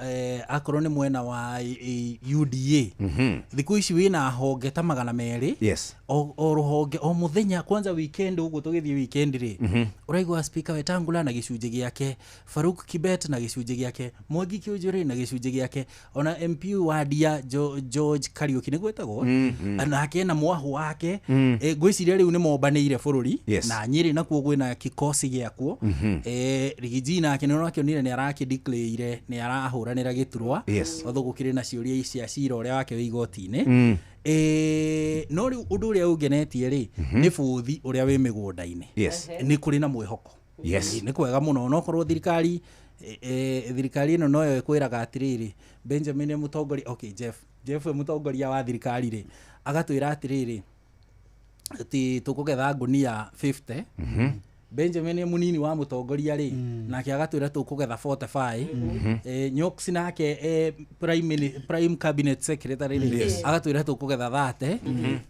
akorwo ni mwena wa UDA thiku ici wina honge ta 200 o ruhonge o muthenya kwanza weekend uguo tugithie weekend ri uraigwa speaker Wetangula na gicunje giake Faruk Kibet na gicunje giake Mwangi Kiunjuri na gicunje giake ona MP wa Dia George Kariuki ni gwetagwo anake na mwahu wake gwiciria riu ni mombaneire bururi na Nyeri nakuo gwina kikosi giakuo Rigiji nake ni rakionire ni araki declare ni arahuranira giturwa othugukire na ciuria icia cira uria wake wi igoti-ini no riu undu uria ungenetie ri ni buthi uria wi migunda-ini ni kuri na mwihoko ni kwega muno no korwo thirikari ino noyo ikwiraga atiriri Benjamin Mutongoria Jeff Mutongoria wa thirikari ri agatwira atiriri ati tukugetha ngunia 50 Benjamin munini wa Mutongoria ri nake agatwira tukugetha 45 Nyoksi nake prime cabinet secretary ri agatwira tukugetha 30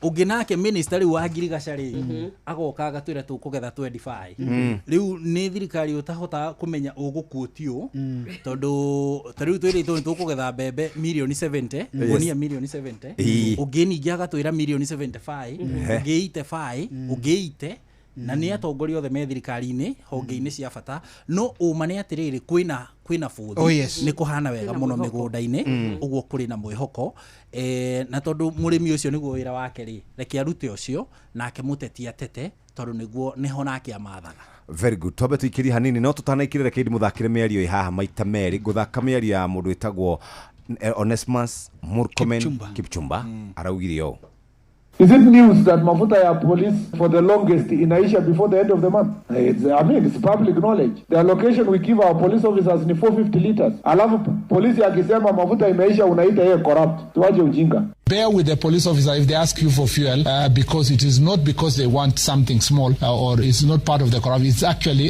ungi nake minister ri wa Ngirigaca ri agoka agatwira tukugetha 25 riu ni thirikari utahota kumenya ugukuotio tondu tariu twiri tukugetha mbembe milioni 70 ngunia milioni 70 ungi ningi agatwira milioni 75 ungiite 5 ungiite na ni atongoria othe me thirikari-ini honge-ini cia bata no uma ni atiriri kwina buthi ni kuhana wega muno migunda-ini uguo kuri na mwihoko na tondu murimi ucio niguo wira wake ri reke arute ucio nake muteti atete tondu niguo niho nake amathaga. Very good. Tobe tuikiri hanini no tutanaikirire kindi muthakire miario ihaha maita meri guthaka miario ya mundu itagwo Onesmus Murkomen Kipchumba araugire yo. Is it news that mafuta ya police for the longest inaisha before the end of the month? It's public knowledge. The allocation we give our police officers ni 450 liters. Alafu polisi akisema mafuta imeisha unaita yeye corrupt. Tuaje ujinga. Bear with the police officer if they ask you for fuel because it is not because they want something small or it's not part of the corruption. It's actually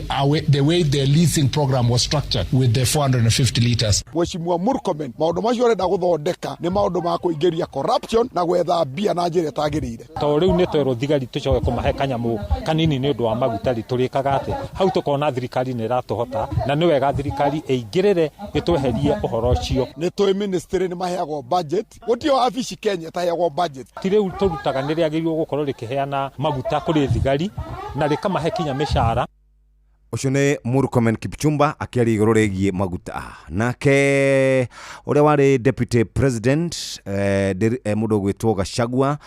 the way the leasing program was structured with the 450 liters. Mheshimiwa Murkomen, maundu macio arenda guthondeka ni maundu ma kuingiria corruption na gwetha mbia na njira tagirire. To riu ni twero thigari tucoke kumahe kanyamu kanini ni undu wa maguta riturikaga ati hau tukona thirikari ni ratuhota na ni wega thirikari eigirire itweherie uhoro ucio. Ni twi ministry ni maheagwo budget gutio afici Kenya taheagwo budget tire turutaga ni riagirwo gukorwo rikiheana maguta kuri thigari na rikamahe kinya mishara. Ucio ni Murkomen Kipchumba akiari iguru rigie maguta nake uria wari deputy president mundu gwitwo Gachagua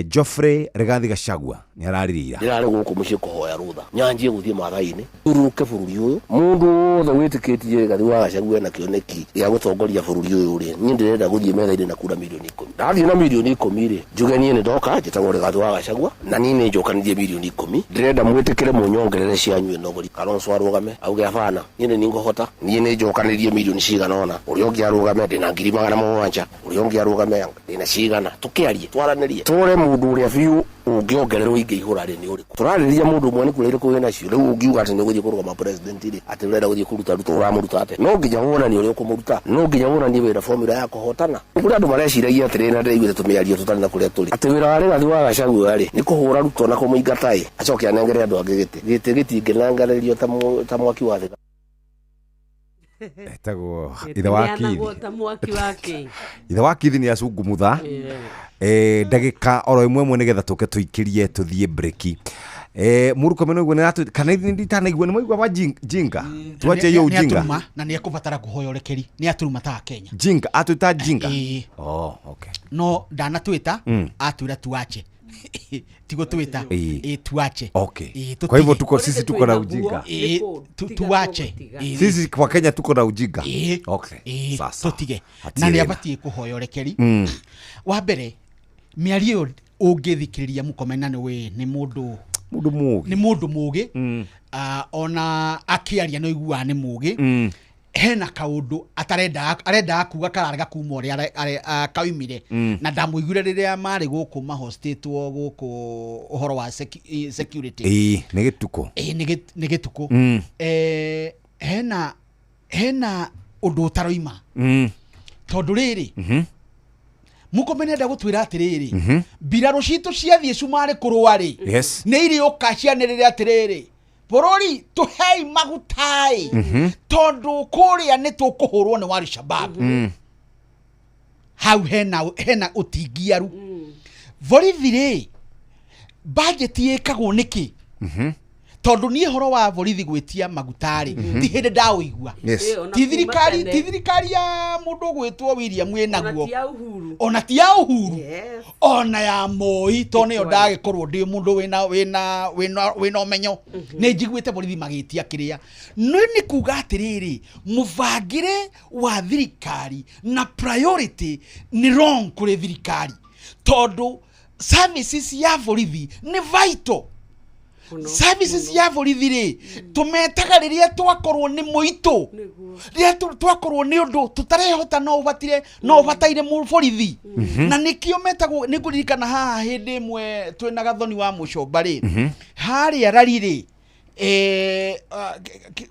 Geoffrey Rigathi Gachagua ni araririra ndirari guku mucie kuhoya rutha nyanjie guthie mathaini uruke bururi uyu mundu othe witikitie Rigathi wa Gachagua na kioneki ya gutongoria bururi uyu ri ni ndirenda guthie methaini na kura milioni 10 ndathie na milioni 10 ri njuge nie ni ndoka njitagwo Rigathi wa Gachagua na ni njokanirie milioni 10 ndirenda mwitikire munyongerere cianyu nogori Kalonzo arugame auge afana nie ni ngohota nie ni njokanirie milioni cigana ona uri ongi arugame ndina 700 uri ongi arugame ndina cigana tukiarie twaranirie tore mundu uria biu ungiongererwo ingi ihura ri ni uriku turariria mundu mwe ni kurire kuwe nacio riu ungiuga ati ni guthie kurugama president ri ati urenda guthie kuruta ruto uramuruta ate no nginya wona ni uri ukumuruta no nginya wona ni wira formula ya kuhotana kuri andu mareciragia ati rina ndigwire tumiario tutari na kuria turi ati wira wa Rigathi wa Gachagua ri ni kuhura ruto na kumuingatai acoke anengere andu angi giti ngerangarerio ta mwaki wa thika etagwo ithe wa kithi ni acungumutha ndagika oro imwe nigetha tuke tuikirie tuthie breki Murkomen uguo ni kana nditanaigua ni moigwa wa jinga tuache yo jinga na ni ekubatara kuhoya urekeri ni aturuma ta Kenya jinga atuita jinga okay no ndanatwita atwira tuache tigo twita tuache. Okay. Kwa hivyo sisi tuko na ujinga. Tuache. Sisi kwa Kenya tuko na ujinga. Okay. Sasa. Tutige. Na nĩ abatie kuhoyorekeri. Wa mbere miario ũngĩthikĩrĩria mũkomena nĩ mũndũ mũũgĩ. Ona akĩaria no iguaga nĩ mũũgĩ. Hena kaundu arenda kuga kararega kuma ũrĩa kaumire na ndamũiguire rĩrĩa marĩ gũkũ mahostetwo gũkũ ũhoro wa security nĩ gĩtuko nĩ gĩtuko hena ũndũ ũtaroima tondũ rĩrĩ Mũkomene enda gũtwĩra atĩrĩrĩ mbirarũ citũ ciathiĩ cumarĩ kũrũa-rĩ nĩ irĩ ũkacianĩrĩre atĩrĩrĩ Borori tuhei magutai tondu kũrĩa nĩ tũkũhũrwo nĩ wari shabab hau hena ũtingiaru borithi-rĩ budget ĩkagwo nĩkĩ tondu niĩ horo wa borithi gwĩtia magutarĩ ti hĩndĩ ndaũigua ti thirikari ya mũndũ gwĩtwo William wĩnaguo ona ti ya Uhuru ona ya Moi to nĩyo ndagĩkorwo ndĩ mũndũ wĩna ũmenyo nĩ njiguĩte borithi magĩtia kĩrĩa nĩ kuga atĩrĩrĩ mũbangĩre wa thirikari na priority nĩ wrong kũrĩ thirikari tondu services ya borithi nĩ vital. Services ya borithi-rĩ tumetaga rĩrĩa twakorwo nĩ mũitũ rĩrĩa twakorwo nĩ ũndũ tũtarehota no ũbataire borithi na nĩkĩo metagwo nĩ kũririkana haha hĩndĩ ĩmwe twĩna Gathoni wa Mũcomba-rĩ harĩa Rari-rĩ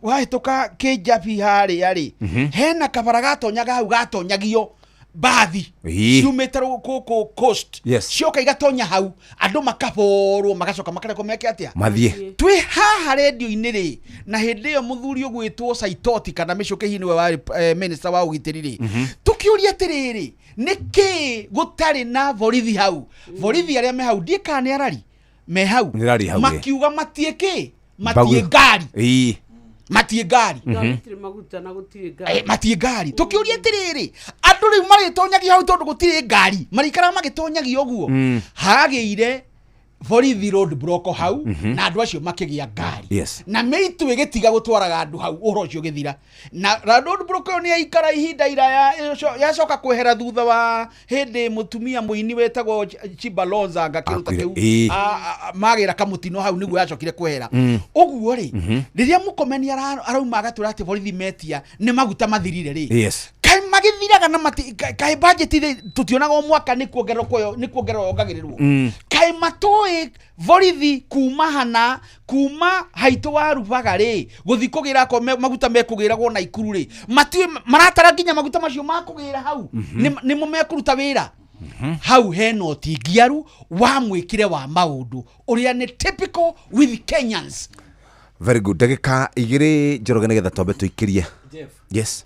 wahĩtũka Kĩnjabi harĩa-rĩ hena kabara gatonyaga hau gatonyagio bathi ciumĩte gũkũ coast cioka igatonya hau andũ makaborwo magacoka makareko meke atĩa mathiĩ twĩ haha radio-inĩ-rĩ na hĩndĩ ĩyo mũthuri ũgwĩtwo Saitoti kana Mĩcũke hihi nĩwe warĩ minister wa ũgitĩri-rĩ tũkĩũria atĩrĩrĩ nĩkĩ gũtarĩ na borithi hau borithi arĩa me hau ndiĩ kana nĩ Arari me hau makiuga matiĩ ngari matie ngari matie ngari tukiuria atiriri andu riu maritonyagia hau tondu gutire ngari marikara magitonyagia uguo hagĩire borithi road block hau na andu acio makigia ngari na meitu igitiga gutwaraga andu hau uhoro ucio githira na road block yo ni aikara ihinda iraya yacoka kwehera thutha wa hindi mutumia muini wetagwo Chibalonza ngakiruta kiu magira kamutino hau niguo yacokire kwehera uguo ri riria Mũkomeni arauma agatwira ati borithi metia ni maguta mathirire ri kai magithiraga na kai budget tutionaga mwaka ni kuongererwo ongagĩrĩrwo kai matoi borithi kuma hana kuma haitũ wa Rubaga-rĩ gũthi kũgĩra maguta mekũgĩragwo na Ikuru-rĩ matiwe maratara nginya maguta macio makũgĩra hau nĩmo mekũruta wĩra hau hena ũtingiaru wa mwĩkĩre wa maũndũ ũrĩa nĩ typical with Kenyans. Very good. Ndagĩka 2 Njoroge nĩgetha twambe tũikĩrie. Yes.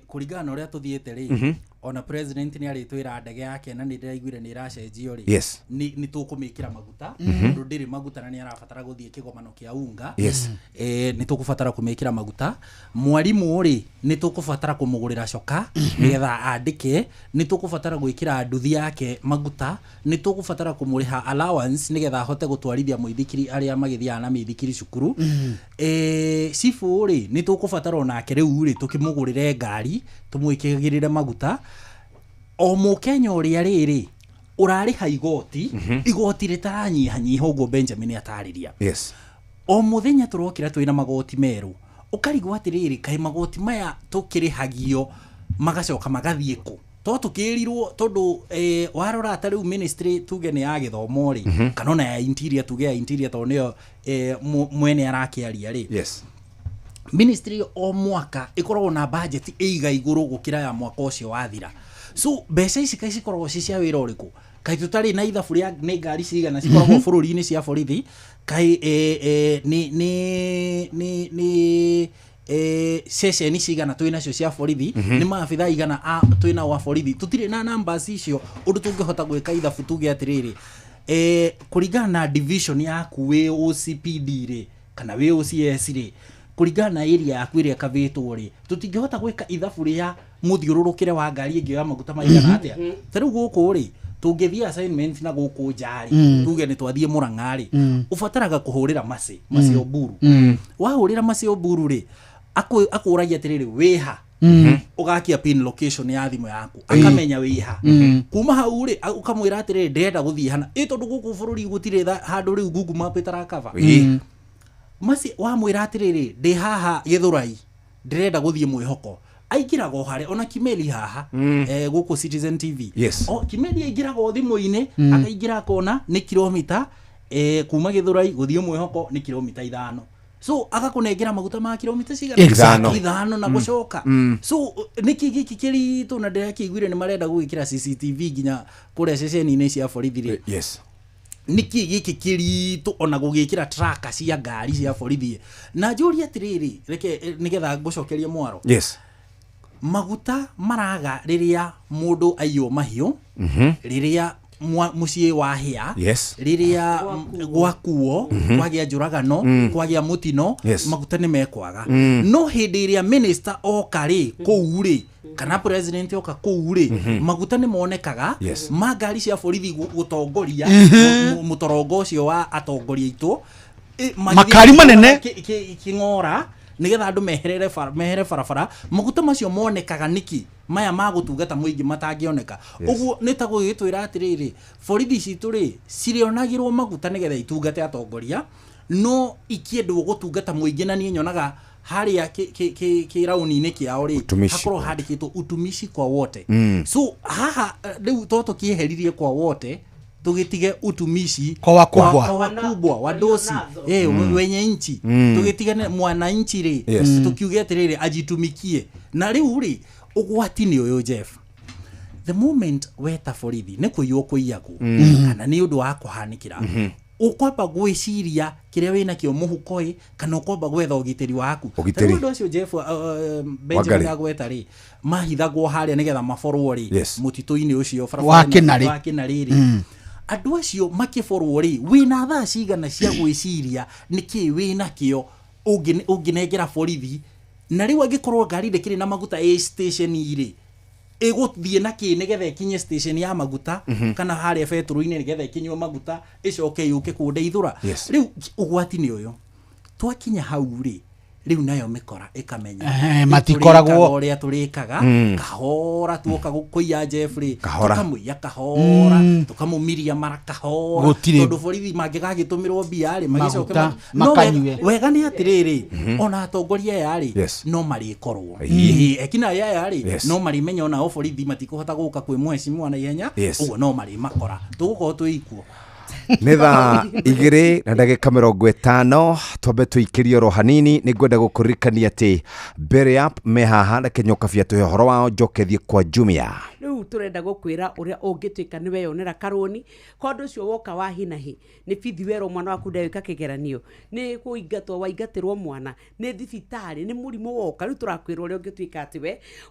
Kũringana na ũrĩa tũthiĩte rĩ ona president nĩ arĩtwĩra ndege yake na nĩ ndĩraiguire nĩ ĩracenjio rĩ nĩ tũkũmĩkĩra maguta tondũ ndĩrĩ maguta na nĩ arabatara gũthiĩ kĩgomano kĩa unga nĩ tũkũbatara kũmĩkĩra maguta mwarimũ rĩ nĩ tũkũbatara kũmũgũrĩra coka nĩgetha andĩke nĩ tũkũbatara gwĩkĩra nduthi yake maguta nĩ tũkũbatara kũmũrĩha allowance nĩgetha ahote gũtwarithia mũithikiri arĩa magĩthiaga na mĩithikiri cukuru cibũ rĩ nĩ tũkũbatara onake rĩu rĩ tũkĩmũgũrĩre ngari tũmwĩkĩrĩre maguta o Mũkenya ũrĩa rĩrĩ ũrarĩha igoti rĩtaranyihanyiha ũguo Benjamin atarĩria o mũthenya tũrokĩra twĩna magoti merũ ũkarigwo atĩrĩrĩ kaĩ magoti maya tũkĩrĩhagio magacoka magathiĩ kũ to tukĩrirwo tondu warora ta rĩu ministry tuge nĩ ya gĩthomo rĩ kana ona ya interior tuge ya interior to nĩyo mwene arakĩaria rĩ ministry o mwaka ikoragwo na budget ĩiga igũrũ gũkĩra ya mwaka ũcio wathira so mbeca ici kaĩ cikoragwo ci cia wĩra ũrĩkũ kaĩ tũtarĩ na ithabu rĩa nĩ ngari cigana cikoragwo bũrũri-inĩ cia borithi kaĩ ni ceceni cigana twĩnacio cia borithi nĩ maabitha igana twĩna wa borithi tũtirĩ na numbers icio ũndũ tũngĩhota gwĩka ithabu tuge atĩrĩrĩ kũringana na division yaku wĩ OCPD rĩ kana wĩ OCS rĩ kũringana na area yaku ĩrĩa kavĩtwo rĩ tũtingĩhota gwĩka ithabu rĩa mũthiũrũrũkĩre wa ngari ĩngĩ ya maguta maigana atĩa ta rĩu gũkũ rĩ tungithia assignment na guku njari tuge ni twathie Murang'ari ubataraga kuhurira masi oburu wahurira masi oburu ri akuragia atiriri wiha ugakia pin location ya thimu yaku akamenya wiha kuma hau ri ukamwira atiriri ndenda guthie hana tondu guku bururi gutire handu ri Google Map itarakava masi wamwira atiriri ndi haha Githurai ndenda guthie Mwihoko aikiraga o hare ona Kimeli haha guku Citizen TV Kimeli aingiraga o thimu-ini akaigira kona ni kilomita kuma Githurai guthie Mwihoko ni kilomita 5 so agakunengera maguta ma kilomita cigana 5 na gucoka so niki giki kiritu na ndira kiguire ni marenda gwikira CCTV nginya kuria ceceni-ini cia borithi ri niki giki kiritu ona gugikira tracker cia ngari cia borithi na njuri atiriri reke nigetha ngucokerie mwaro maguta maraga riria mundu aiyo mahiu riria mucie wahia riria gwakuo kwagia njuragano kwagia mutino maguta ni mekwaga no hindi iria minister okari kuuri kana president oka kuuri maguta ni monekaga magari cia borithi gutongoria mutorongo ucio wa atongoria itu makari manene kingora nigetha andu mehere barabara maguta macio monekaga niki maya magutungata muingi matangioneka uguo nitago gitwira atiriri borithi citu ri cirionagirwo maguta nigetha itungate atongoria no ikiendu gutungata muingi na nie nyonaga haria ki rauni-ini kiao ri hakorwo handikitwo utumishi kwa wote so haha riu toto kieheririe kwa wote tugitige utumishi kwa wakubwa wadosi wenye nchi tugitigane mwananchi ri tukiuge atiriri ajitumikie na riu ri ugwati ni uyu Jeff the moment weta borithi ni kuiywo kuiyaku kana ni undu wa kuhanikira ukwamba gwiciria kiria wina kio muhukoi kana ukwamba gwetha ugiteri waku undu ucio Jeff Benjamin agweta ri mahithagwo haria nigetha maforwo ri mutito-ini ucio wa kinariri andu acio makiforwo ri wina thaa cigana cia gwiciria niki wina kio unginengera borithi na riu angikorwo ngari ndikiri na maguta station iri iguthie na ki nigetha ikinye station ya maguta kana haria betro-ini nigetha ikinywe maguta icoke yuke kundeithura riu ugwati ni uyu twakinya hau ri riu nayo mikora ikamenya matikoragwo uria turikaga kahora tuoka gukuya Jeffrey tukamuya kahora tukamumiria mara kahora tondu borithi mangigagitumirwo mbia ri magicoke makanywe wega ni atiriri ona atongoria yari no marikorwo ekina yari no marimenya ona borithi matikuhota guka kwi mwecimu na ihenya uguo no mari makora tugukorwo twikuo nä thaa 2:50 twambe twikirie ro hanini nä ngwenda gå kå ririkania atä mbere up me haha na kenyoka bia tå he horo wao njokethie kwa Jumia riu turenda gukwira uria ungituika ni weyonera karoni kondu ucio woka wa hinahi ni bithi wero mwana waku ndewika kigeranio ni kuingatwo waingatirwo mwana ni thibitari ni murimu woka riu turakwira uria ungituika ati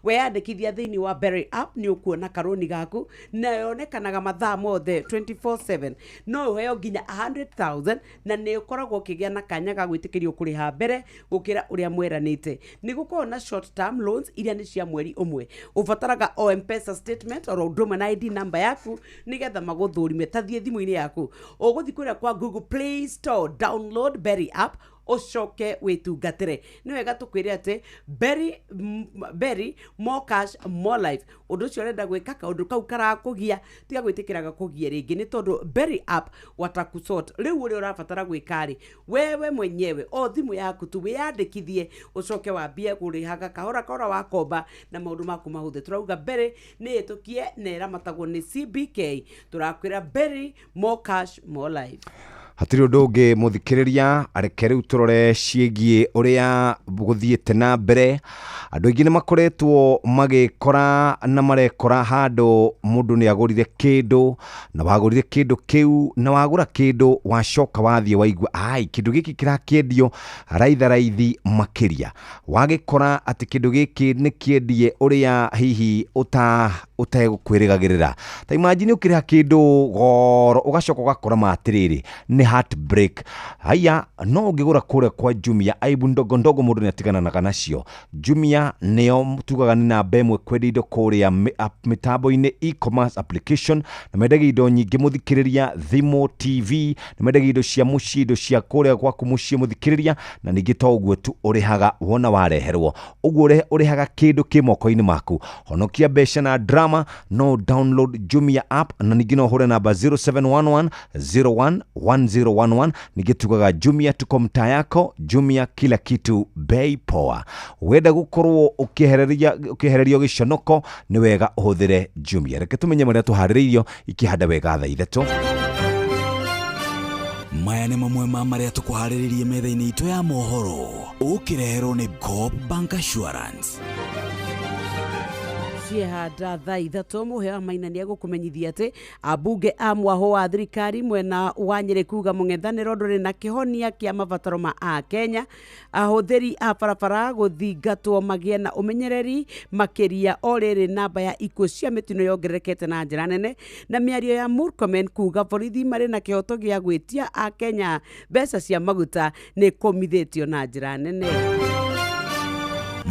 we andikithia thiini wa Berry App ni ukuona karoni gaku na yonekanaga mathaa mothe 24/7 no uheo nginya 100,000 na ni ukoragwo kigia na kanya ga gwitikirio kuriha mbere gukira uria mweranite ni gukorwo na short term loans iria ni cia mweri umwe ubataraga o M-Pesa statement or Huduma na ID number yaku nigetha maguthurime tathie thimu-ini yaku uguthi kuria kwa Google Play Store download Berry App ucoke witungatire ni wega tukwire ati Berry more cash more life undu ucio renda gwika kaundu kau karakugia tiga gwitikiraga kugia ringi ni tondu Berry App watakusort riu uri urabatara gwikari wewe mwenyewe o thimu yaku tu wiyandikithie ucoke wambie kurihaga kahora wakomba na maundu maku mahuthe turauga Berry ni itukie nera matagwo ni CBK turakwira Berry more cash more life hatiri undu ungi muthikiriria areke riu turore ciegie uria guthiete na mbere andu aingi ni makoretwo magikora na marekora handu mundu ni agurire kindu na wagurire kindu kiu na wagura kindu wacoka wathie waigua ai kindu giki kirakiendio raithi makiria wagikora ati kindu giki ni kiendie uria hihi utegukwirigagirira ta imagine ukiriha kindu goro ugacoka ugakora matiriri ni heartbreak. Haya no ngigura kure kwa Jumia aibu ndogo ndogo mundu ni atigananaga nacio. Jumia neo tugaga ni namba ĩmwe kwendia indo kuria mitambo-ini e-commerce application na mendagia indo nyingi muthikiriria thimo TV na mendagia indo cia muci indo cia kuria gwaku muci muthikiriria na ningi to uguo tu urihaga wona wareherwo uguo urihaga kindu kimoko-ini maku. Honokia besha na drama no download Jumia app na ningi no hure namba 0711011011 ningi tugaga Jumia tuko mtaa yako. Jumia kila kitu bei poa. Wenda gukorwo ukihererio giconoko ni wega uhuthire Jumia. Reke tumenye maria tuhaririirio ikihanda wega thaa ithatũ. Maya nĩ mamwe ma maria tukuhaririirie metha-inĩ itũ ya mohoro ukireherwo ni Coop Bank Assurance. Ciehanda thaa ithatũ Muhea Maina nĩ agũkũmenyithia atĩ ambunge a mwaho wa thirikari mwena wa Nyĩrĩ kuga mũng'ethanĩro ndũrĩ na kĩhonia kĩa mabataro ma a Kenya. Ahũthĩri a barabara gũthingatwo magĩe na ũmenyereri makĩria o rĩrĩ namba ya ikuũ cia mĩtino yongererekete na njĩra nene, na mĩario ya Murkomen kuga borithi marĩ na kĩhoto gĩa gwĩtia a Kenya mbeca cia maguta nĩ komithĩtio na njĩra nene.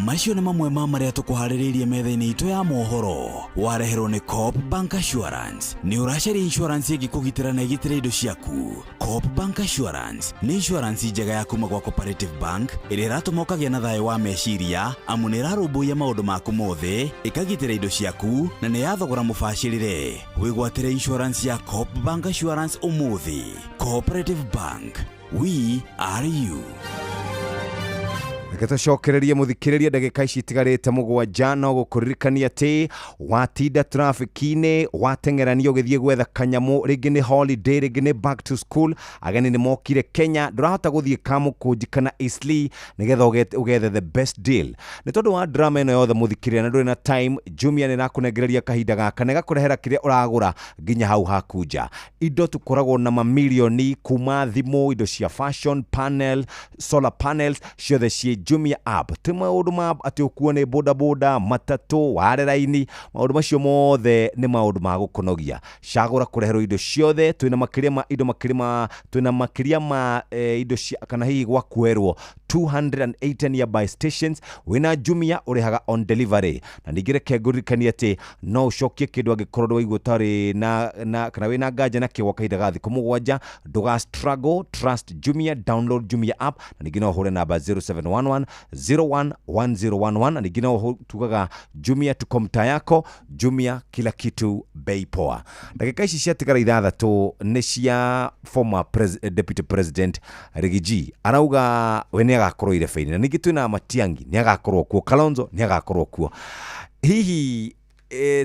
Macio nĩ mamwe ma maria tukuhaririirie metha-inĩ itũ ya mohoro wareherwo ni Coop Bank Assurance. Nĩ ũracaria insurance ĩngĩkũgitĩra na ĩgitĩre indo ciaku. Coop Bank Assurance nĩ insurance njega ya kuma gwa Cooperative Bank ĩrĩa ĩratũma ũkagĩa na thayũ wa meciria amu nĩ ĩrarũmbũiya maũndũ maku mothe, ĩkagitĩra indo ciaku na nĩ yathogora mũbacĩrĩre. Wĩgwatĩre insurance ya Coop Bank Assurance ũmũthĩ. Cooperative Bank, we are you. Reke tucokererie muthikiriria ndagika ici itigarite mugwanja no gukuririkania ati watinda traffic-ini wateng'erania ugithie gwetha kanyamu ringi ni holiday ringi ni back to school ageni ni mokire Kenya ndurahota guthie Kamukunji kana Eastleigh nigetha ugethe the best deal. Ni tondu wa drama ino yothe muthikiriria na nduri na time Jumia ni nakunengereria kahinda gaka na gakurehera kiria uragura nginya hau hakunja. Indo tukoragwo na mamilioni kuma thimu, indo cia fashion, panel, solar panels ciothe cie Jumia app. Ti maundu ma ati ukuo ni boda boda, matatu, ware raini, maundu macio mothe ni maundu ma gukunogia. Cagura kureherwo indo ciothe, twina makiria ma indo indo cia kana hihi gwa kwerwo 280 nearby stations. Wina Jumia urihaga on delivery. Na ningire kegurikania ati no ucokie kindu angikorwo waigua tari na kana wina nganja na kiwa kahinda ga thiku mugwanja. Nduga struggle, trust Jumia, download Jumia app na ningine uhure namba 0711011011 na ningine tugaga Jumia tuko mtaa yako. Jumia kila kitu bei poa. Dakika ici ciatigara ithathatũ nĩ cia former deputy president Rigiji arauga we nĩ agakorwo irebe-inĩ na ningĩ twĩna Matiang'i nĩ agakorwo kuo, Kalonzo nĩ agakorwo kuo. Hihi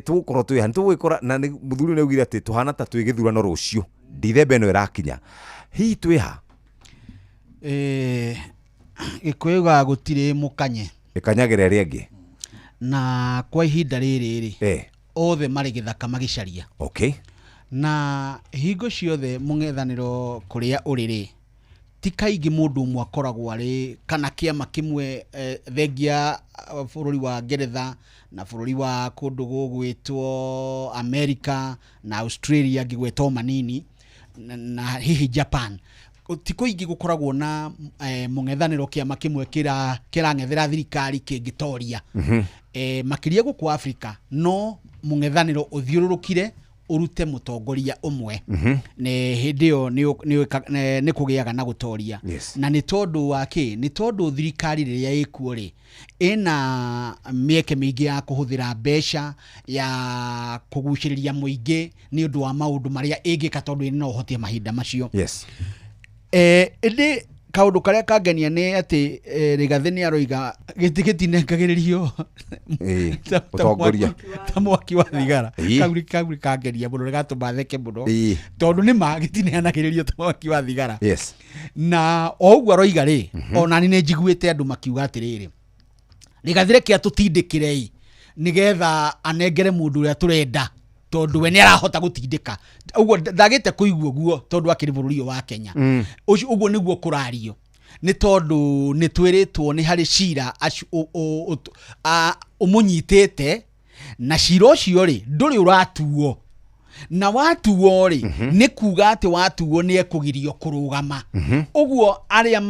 tugukorwo twĩ hanu tugwikora na muthuri nĩ augire atĩ tuhana ta twĩ gĩthurano rũciũ Dithemba ĩno ĩrakinya. Hihi twĩ ha? Ikuiga gutire mukanye ikanyagĩra ĩrĩa ĩngĩ na kwa ihinda rĩrĩ othe marĩ gĩthaka magicaria. Okay. Na hingo ciothe mũng'ethanĩro kũrĩa ũrĩrĩ ti kaingĩ mũndũ ũmwe akoragwo arĩ kana kĩama kĩmwe thengia bũrũri wa Ngeretha na bũrũri wa kũndũ gũgwĩtwo America na Australia ngĩgwetwo manini na hihi Japan. Ti kuingi gukoragwo na mũng'ethanĩro kĩama kĩmwe kĩrang'ethera thirikari kĩngĩtoria makiria gũkũ Africa no mũng'ethanĩro ũthiũrũrũkire urute mutongoria umwe ne hindi yo ni kugiaga na gutoria. Na ni tondu wake ni tondu thirikari riria ikuo ri ina mieke mingi ya kuhuthira mbeca ya kuguciriria muingi ni undu wa maundu maria ingika tondu ina uhotie mahinda macio. Indi kaundu karia kangenia ni ati Rigathi ni aroiga gitigĩtinengagĩrĩrio utongoria ta mwaki wa thigara. Kauri kangenia muno gatuma theke muno tondu ni magĩtineanagĩrĩrio ta mwaki wa thigara. Na oguo aroiga ri ona ni njiguĩte andu makiuga atiriri Rigathi reke atutindĩkĩre nigetha anengere mundu uria turenda tondu we ni arahota gutindika. Uguo ndagite kuigua uguo tondu akiri bũrũri wa Kenya. Uguo niguo kurario ni tondu ni twiritwo ni hari cira umunyitete na cira ucio ri nduri uratuo na watuo ri nĩ kuga atĩ watuo nĩ ekũgirio kũrũgama ũguo arĩa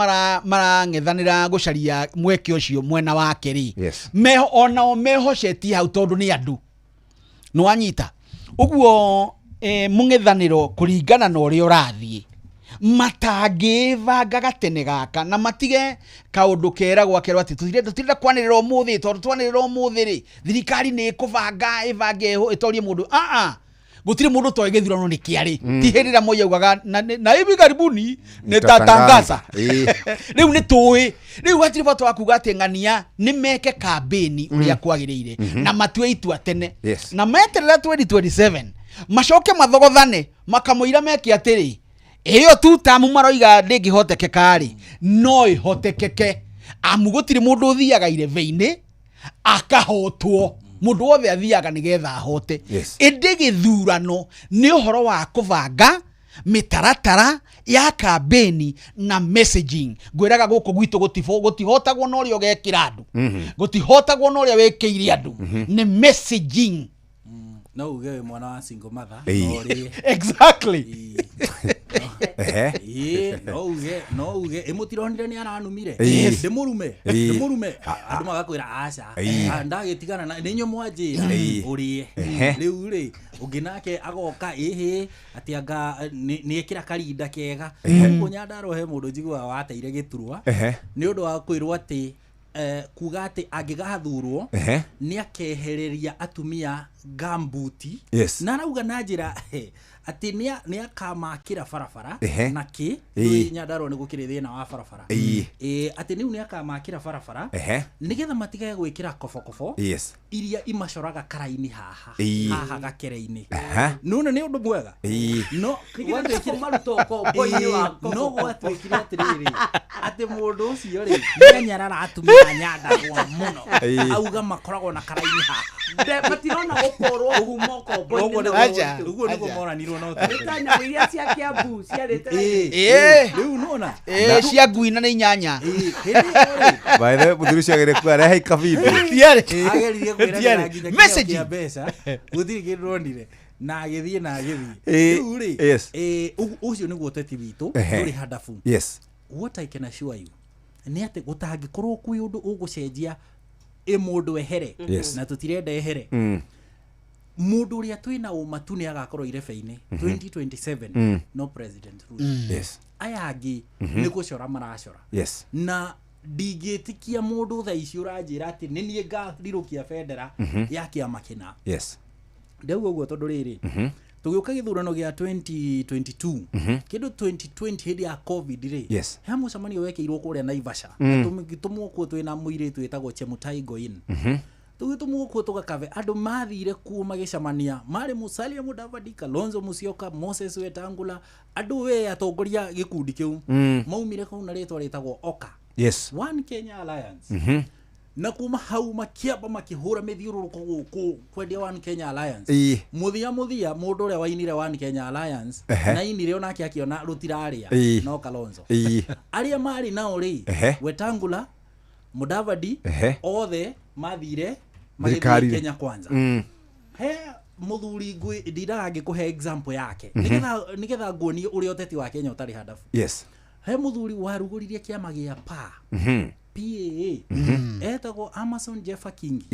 marang'ethanĩra gũcaria mweke ũcio mwena wake ri onao mehocetie hau tondũ nĩ andũ nĩ wanyita ũguo mũng'ethanĩro kũringana na ũrĩa ũrathiĩ matangĩbanga gatene gaka na matige kaũndũ kera gwakerwo atĩ tũtirenda kwanĩrĩra ũmũthĩ tondũ twanĩrĩra ũmũthĩ rĩ thirikari nĩ ĩkũbanga ĩbange ĩtorie mũndũ gũtirĩ mũndũ toĩ gĩthurano nĩ kĩarĩ ti hĩndĩ ĩrĩa moya ugaga na hivi karibuni nĩtatangaza rĩu nĩ tũĩ rĩu hatirĩ bata wa kuga atĩ ng'ania nĩ meke kambĩni ũrĩa kwagĩrĩire na matue itua tene na meterera 2027 macoke mathogothane makamũira meke atĩrĩ ĩyo tu tamu maroiga ndĩngĩhotekeka rĩ no ĩhotekeke amu gũtirĩ mũndũ ũthiaga irebe-inĩ akahotwo mũndũ wothe athiaga nĩgetha ahote ĩndĩ gĩthurano nĩ ũhoro wa kũbanga mĩtaratara ya kambĩni na messaging ngwĩraga gũkũ gwitũ gũtihotagwo na ũrĩa ũgekĩra andũ gũtihotagwo na ũrĩa wĩkĩire andũ nĩ messaging no uge mwana wa single mother exactly no uge emutironire ni aranumire ndemurume andu magakwira aca ndagitigana na ninyo mwanjira urie riu ri unginake agoka ati anga ni ekira karinda kega uguo Nyandaro he mundu njigua wateire giturwa ni undu wa kwirwo ati kuga ati angigathurwo ni akehereria atumia gambuti na arauga na njira ati ni akamakira barabara na ki Nyandaro ni gukire thina wa barabara ati niu ni akamakira barabara nigetha matige gwikira kobokobо iria imacoraga karaini haha gakereini nuna ni undu mwega no gwatwikire maruto kombo-ini wa no gwatwikire atiriri ati mundu ucio ri ni nyarara atumia Nyandarua muno auga makoragwo na karaini haha batirona gukorwo humo kombo-ini uguo niguo moranirwo no tanya iria cia Kiambu ciarite riu nona cia ngui na nĩ nyanya by the muthuri ciagere kwa rehe kabidi ageririe kwira message ya mbeca guthiri kironire na agithie na agithie riu ri ucio niguo teti witu nduri hadafu what I can assure you ni ati gutangikorwo kwi undu ugucenjia mundu ehere na tutirenda ehere mundu uria twina umatu ni agakorwo irebe-ini 2027 no president Ruto aya angi ni gucora maracora na ndingĩtikia mundu tha ici uranjira ati ni nie ngarirukia bendera ya kiama kina ndauga uguo tondu riri tugiuka githurano gia 2022 kindu 2020 hindi ya covid ri he mucamanio wekeirwo kuria Naivasha tugitumwo kuo twina muiritu wetagwo Chemutai Goin tugitumwo kuo tugakave andu mathire kuo magicamania mari Musalia Mudavadi, Kalonzo Musyoka, Moses Wetangula andu we atongoria gikundi kiu maumire kau na ritwa ritagwo OKA One Kenya Alliance na kuma hau makiamba makihura mithiururuko guku kwendia One Kenya Alliance muthia mundu uria wainire One Kenya Alliance na inire onake akiona rutiraria no Kalonzo aria mari nao ri Wetangula Mudavadi othe mathire magithii Kenya Kwanza he muthuri ngui ndiraga ngikuhe example yake nigetha nguonie uria uteti wa Kenya utari hadafu he muthuri waruguririe kiama gia PAA etagwo Amason Jeffa Kingi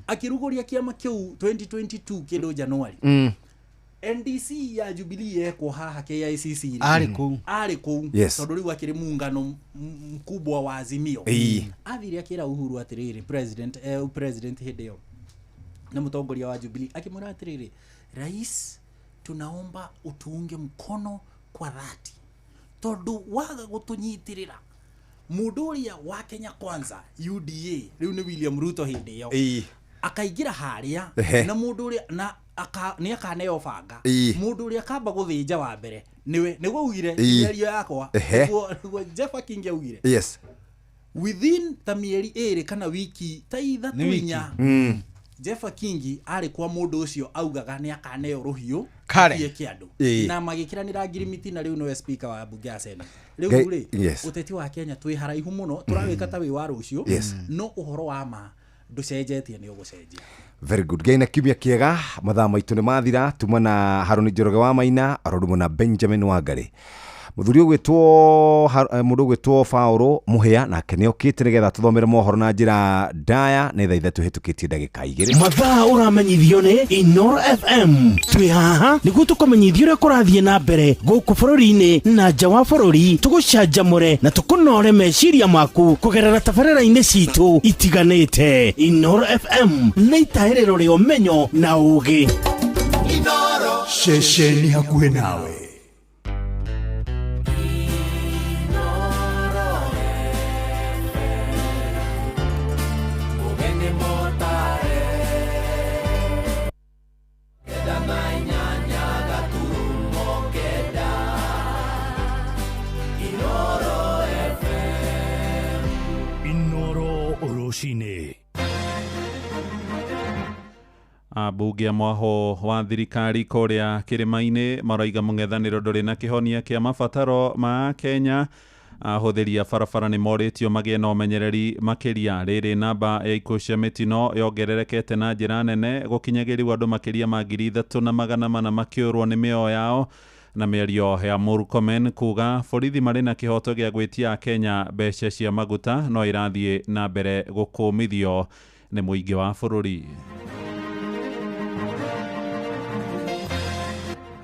akiruguria kiama kiu 2022 kindu Januari NDC ya Jubilee eko haha KICC ari ku tondu riu akiri muungano mkubwa wa Azimio athire akira Uhuru atiriri president hideo na mutongoria wa Jubilee akimura atiriri rais tunaomba utuunge mkono kwa dhati tondu waga gutunyitirira mundu uria wa Kenya Kwanza UDA riu ni William Ruto hideo akaigira haria na mundu uria na ni akaneo banga mundu uria kamba guthinja wa mbere niwe niguo ugire irio yakwa niguo Jeffa Kingi ugire within ta mieri eri kana wiki ta ithatu inya Jeffa Kingi ari kwa mundu ucio augaga ni akaneo ruhiu kie kiandu na magikiranira ngirimiti na riu no speaker wa bunge ya Senate riu ri uteti wa Kenya twi haraihu muno turawika ta wi wa rucio no uhoro wa ma nducenjetie ni ugucenjia. Very good. Gaina kiumia kiega, mathaa maitu ni mathira, tuma na Haruni Njoroge wa Maina, arorumo na Benjamin Wangari. Muthuri mundu gwitwo Paulo Muhia nake ni okite nigetha tuthomere mohoro na njira ndaya ni thaa ithatu hitukitie ndagika 2. Mathaa uramenyithio ni Inoro FM. Twi haha niguo tukumenyithio uria kurathie na mbere guku bururi-ini na nja wa bururi, tugucanjamure na tukunore meciria maku kugerera tabarĩra-inĩ citu itiganĩte. Inoro FM nĩ itahĩrĩro rĩa ũmenyo na ũũgĩ. Inoro ceceni hakuhĩ nawe. Ambunge mwaho wa thirikari kuria kirima-ini maraiga mũng'ethanĩro ndũrĩ na kĩhonia kĩa mabataro ma Kenya. Ahũthĩri a barabara nĩ moritio magĩe na ũmenyereri makĩria. Rĩrĩ namba ya ikuũ cia mĩtino yongererekete na njĩra nene, gũkinyagĩria andũ makĩria ma 3,400 makĩũrwo nĩ mĩoyo yao, na mĩario ya Murkomen kuga borithi marĩ na kĩhoto gĩa gwĩtia Kenya mbeca cia maguta no irathiĩ na mbere gũkũmithio nĩ mũingĩ wa bũrũri.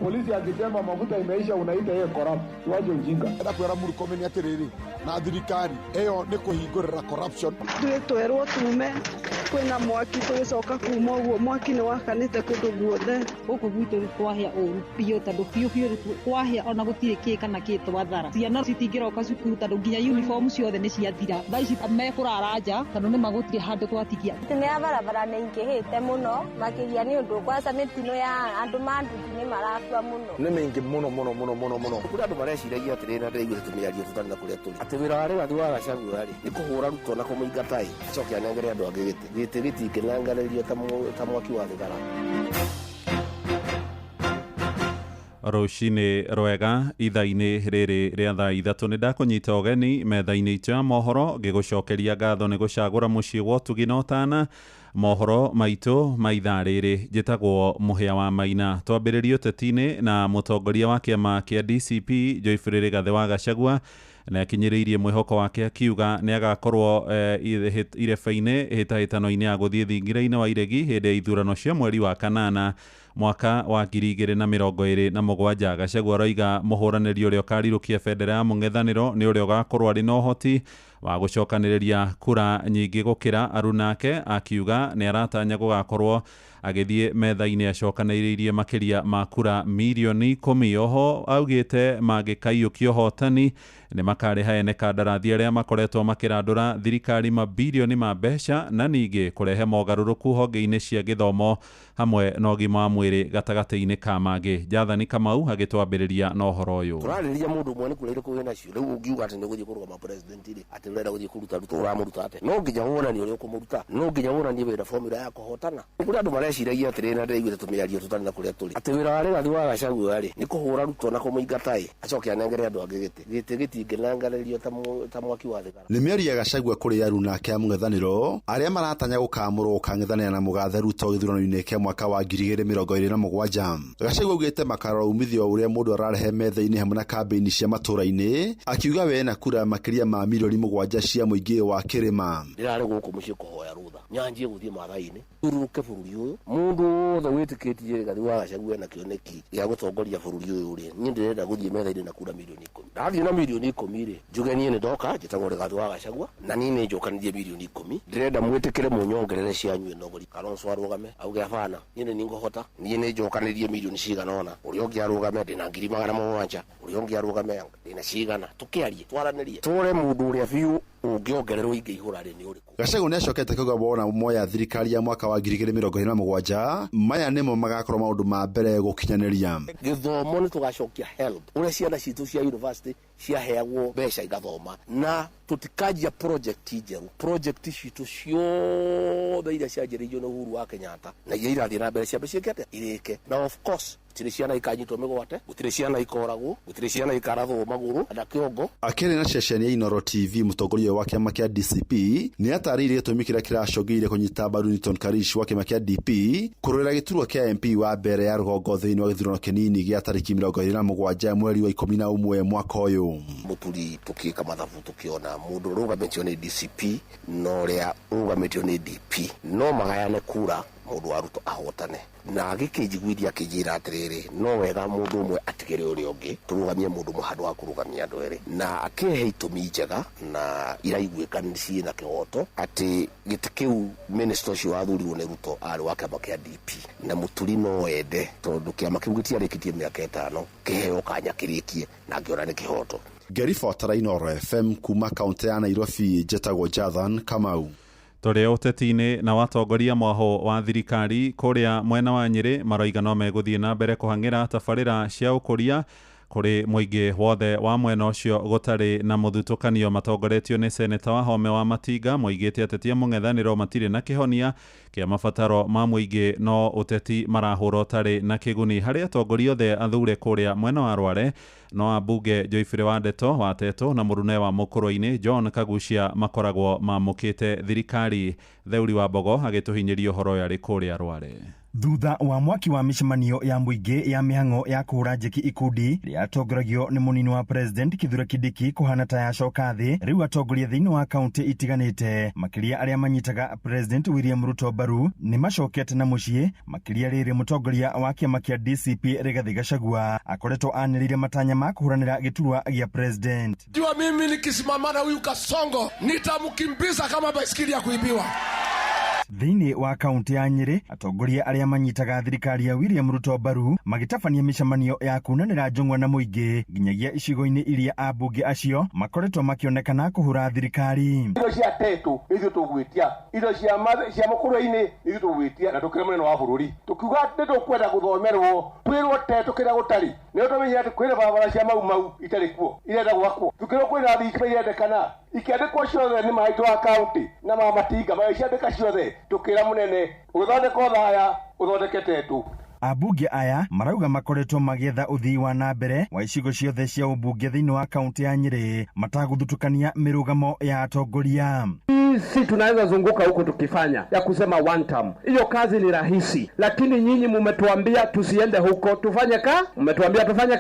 Polisi akisema mafuta imeisha unaita yeye corrupt. Tuaje ujinga. Nda kwera Murkomen atiriri na thirikari eyo ni kuhingurira corruption. Twerwo tume kwina mwaki tugicoka kuma uguo mwaki ni wakanite kundu guothe guku gwitu kwahia uru pio tondu pio kwahia ona gutire ki kana ki twathara ciana citingiroka cukuru tondu nginya uniform ciothe ni ciathira thaici mekurara nja tondu ni magutire handu twatikia tene ya barabara ni ingihite muno makiria ni undu kwasa mitino ya andu manduti ni marafua muno ni mingi muno kuri andu mareciragia atiri na ndĩraigua tũmĩario tũtarĩ na kũrĩa tũrĩ atĩ wĩra warĩ wathiĩ wa Gachagua rĩ nĩ kũhũra Ruto na kũmũingatai acoke anengere andũ angĩ gĩtĩ gĩtingĩnengererio ta mwaki wa thigara. Rũcinĩ rwega ithaa-inĩ rĩrĩ rĩa thaa ithatũ nĩ ndakũnyita ũgeni metha-inĩ itũ ya mohoro ngĩgũcokeria ngatho nĩ gũcagũra mũciĩ gwa ũtugi na ũtana. Mohoro maitũ ma ithaa rĩrĩ njĩtagwo Mũhĩa wa Maina. Twambĩrĩrie ũteti-inĩ na mũtongoria wa kĩama kĩa DCP Joyfrey Rigathĩ wa Gachagua na akinyĩrĩirie mwĩhoko wake akiuga nĩ agakorwo ireba-inĩ hĩtahĩtano-inĩ ya gũthiĩ thingira-inĩ wa iregi hĩndĩ ya ithurano cia mweri wa kanana mwaka wa 2027. Gachagua aroiga mũhũranĩri ũrĩa ũkarirũkia bendera ya mũng'ethanĩro nĩ ũrĩa ũgakorwo arĩ na ũhoti wa gũcokanĩrĩria kura nyingĩ gũkĩra arunake, akiuga nĩ aratanya gũgakorwo agĩthiĩ metha-inĩ acokanĩrĩirie makĩria ma kura milioni 10. Oho augĩte mangĩkaiũkia ũhotani nĩ makarĩha ene kandarathi arĩa makoretwo makĩrandũra thirikari mabilioni ma mbeca na ningĩ kũrehe mogarũrũku honge-inĩ cia gĩthomo hamwe na ũgima wa mwĩrĩ gatagatĩ-inĩ ka mangĩ. Jathani Kamau agĩtwambĩrĩria na ũhoro ũyũ. Tũrarĩrĩria mũndũ ũmwe nĩ kũrĩa irĩkũ wĩna cio rĩu ũngiuga atĩ nĩ gũthiĩ kũrũgama president rĩ atĩ ũrenda gũthiĩ kũruta Ruto ũramũruta atĩ no nginya wonanie ũrĩa ũkũmũruta no nginya wonanie wĩra formula ya kũhotana. Kũrĩ andũ mareciragia atĩrĩ na ndĩraiguĩte tũmĩario tũtarĩ na kũrĩa tũrĩ atĩ wĩra wa Rigathĩ wa Gachagua rĩ nĩ kũhũra Ruto na kũmũingatai acoke anengere andũ angĩ gĩtĩ gĩtingĩnengererio ta mwaki wa thigara. Nĩ mĩario ya Gachagua kũrĩ arunake a mũng'ethanĩro arĩa maratanya gũkamũrwo gũkang'ethanĩra na mũgathe Ruto gĩthurano-inĩ kĩa mwaka wa 2027. Gachagua augĩte makarora umithio ũrĩa mũndũ ararehe metha-inĩ hamwe na kambĩini cia matũra-inĩ, akiuga we na kura makĩria ma milioni 7 cia mũingĩ wa kĩrĩma. Ndĩrarĩ gũkũ mũciĩ kũhoya rũtha nyanjie gũthiĩ mathai-inĩ turũke bũrũri ũyũ mũndũ wothe wĩtĩkĩtie Rigathĩ wa Gachagua na kĩoneki gĩa gũtongoria bũrũri ũyũ rĩ niĩ ndĩrenda gũthiĩ metha-inĩ na kura milioni 10. Ndathiĩ na milioni 10 rĩ njuge niĩ nĩ ndoka njĩtagwo Rigathĩ wa Gachagua na niĩ nĩ njokanĩrie milioni 10. Ndĩrenda mwĩtĩkĩre mũnyongerere cianyu ĩnogori Kalonzo arũgame auge abana niĩ nĩ ngũhota niĩ nĩ njokanĩrie milioni cigana ona ũrĩa ũngĩ arũgame ndĩna 700,000 ũrĩa ũngĩ arũgame ndĩna cigana tũkĩarie twaranĩrie tũre mũndũ ũrĩa biũ ũngĩongererwo ingĩ ihũra rĩ nĩ ũrĩkũ. Gachagua nĩ acokete kuuga wona moya thirikari ya mwaka wa 2027 maya nĩmo magakorwo maũndũ ma mbere gũkinyanĩria gĩthomo. Nĩ tũgacokia HELB ũrĩa ciana citũ cia university ciaheagwo mbeca igathoma na tũtikanjia project njerũ. Project citũ ciothe iria cianjĩrĩirio nĩ Uhuru wa Kenyatta na iria irathiĩ na mbere ciambe ciĩke atĩa irĩke na of course gutire ciana ikanyitwo migwate gutire ciana ikoragwo gutire ciana ikarathwo maguru na kiongo. Akiri na ceceni ya Inoro TV mutongoria wa kiama kia DCP ni atarire gitumi kiria kiracogire kunyita mbaru Newton Karish wa kiama kia DP kurorera giturwa kia MP wa mbere ya rugongo thiini wa githurano kinini gia tariki 27 mweri wa 11 mwaka uyu. Muturi tukika mathabu tukiona mundu rugametio ni DCP no ria rugametio ni DP no magayane kura mundu wa Ruto ahotane na gikijiguithia kijira atiriri no wega mundu umwe atigire uri ungi turugamie mundu muhadu wa kurugamia andu eri na akihe itumi njega na iraiguika nisi na kihoto ati gitikiu minister cio athurirwo ni Ruto ari wa kiama kia DP na muturi no ende tondu kiama kiu gitiarikitie miaka 5 kiheo kanya kirikie na ngiona ni kihoto. Gerifotara Inoro FM kuma kaunti ya Nairobi, Jetagwo Jathan Kamau. Tore ũteti-inĩ na watongoria mwaho wa thirikari kuria mwena wa Nyeri maroiga no meguthie na mbere kuhang'ira tabarĩra cia ũkũria kuri muingi wothe wa mwena ucio gutari na muthutukanio matongoretio ni seneta wa Home wa Matinga moigite ateti mung'ethaniro matire na kihonia kia mabataro ma muingi no uteti marahuro tari na kiguni hari atongoria othe athure kuria mwena wa Rware no abunge Joyfrey Wandeto wa Teto na murune wa Mukurũ-ini John Kagucia makoragwo mamukite thirikari. Theuri wa Mbogo agituhinyirio horo yari kuria Rware. Thutha wa mwaki wa mishemanio ya muingi ya mihang'o ya kuhura njeki ikundi ria atongoragio ni munini wa president Kithure Kindiki kuhana ta yacoka thi, riu atongoria thiini wa kaunti itiganite makiria aria manyitaga president William Ruto mbaru ni macokete na mucii makiria riri mutongoria wa kiama kia DCP Rigathi Gachagua akoretwo aniriire matanya ma kuhuranira giturwa gia president. Jua mimi nikisimama na huyu Kasongo nitamkimbiza kama baiskeli ya kuibiwa. Thiini wa kaunti ya Nyeri atongoria aria manyitaga thirikari ya William Ruto mbaru magitabania mishemanio ya kunanira njung'wa na muingi nginyagia icigo-ini iria abunge acio makoretwo makionekana kuhura thirikari. Indo cia Teto icio tugwitia, indo cia Mukurũ-ini icio tugwitia na tukire munene wa bururi tukiuga ati tukwenda guthomerwo twirwo Teto kira gutari ni utumenye ati kwina barabara cia mau itari kuo irenda gwakwo tukire kwina thitima irendekana ikiandikwo ciothe ni maitũ wa kaunti na ma Matinga maiciandika ciothe tukira munene uthondeka thaya uthondeke Teto. Abunge aya marauga makoretwo magietha uthii wa na mbere wa icigo ciothe cia ubunge thiini wa kaunti ya Nyeri mataguthutukania mirugamo ya atongoria. Si tunaweza zunguka huko tukifanya ya kusema one term. Hiyo kazi ni rahisi, lakini nyinyi mumetuambia tusiende huko, mumetuambia tufanye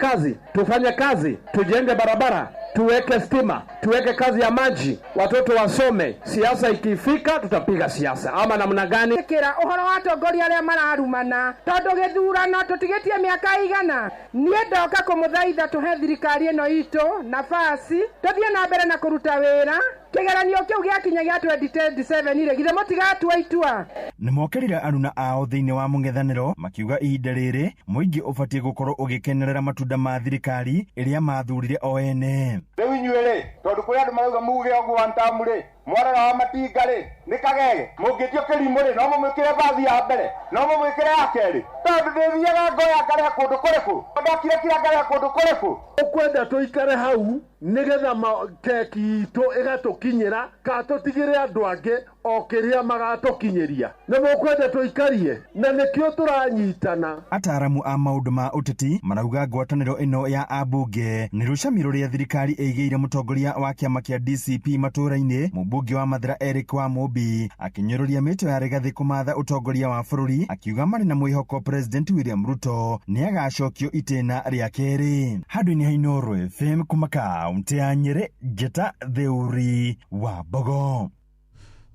kazi, tujenge barabara, tuweke stima, tuweke kazi ya maji, watoto wasome. Siasa ikifika tutapiga siasa ama namna gani? Kira uhoro wa atongoria aria mararumana tondu githurano tutigetie miaka igana nie ndoka kumuthaitha tuhe thirikari ino itu nafasi tuthie na mbere na kuruta wira kigeranio kiu giakinyagia 2027 ire githe mutigatua itua. Ni mokerira aruna ao thiini wa mung'ethaniro makiuga ihinda riri muingi ubatie gukorwo ugikenerera matunda ma thirikari iria mathurire o ene. Riu inyuĩ tondu kuri andu marauga muge ogu wantamu ri mwarora wa Matinga ri ni kagege mungitio kirimu ri no mumwikire bathi ya mbere no mumwikire ya keri tondu ndithiaga ngoya ngare kundu kuriku ndakire kira ngare kundu kuriku ukwenda tuikare hau nigetha keki itu igatukinyira ka tutigire andu angi o kiria magatukinyiria ni mukwenda tuikarie na nikio turanyitana. Ataramu a maundu ma uteti marauga ngwataniro ino ya abunge ni rucamiro ria thirikari eigeire mutongoria wa kiama kia DCP matura-ini mubunge wa Mathira Eric wa Mumbi akinyururia mito ya Rigathi kumatha utongoria wa bururi akiuga mari na mwihoko president William Ruto ni agacokio itena ria keri. Handu-ini ha Inoro FM kuma kaunti ya Nyeri, Jeta Theuri wa Mbogo.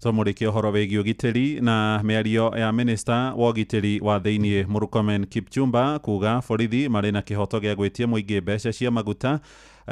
Tumurikie horo wigi ugitiri na miario ya minister wa ugitiri wa thiini Murkomen Kipchumba kuga borithi mari na kihoto gia gwitia muingi mbeca cia maguta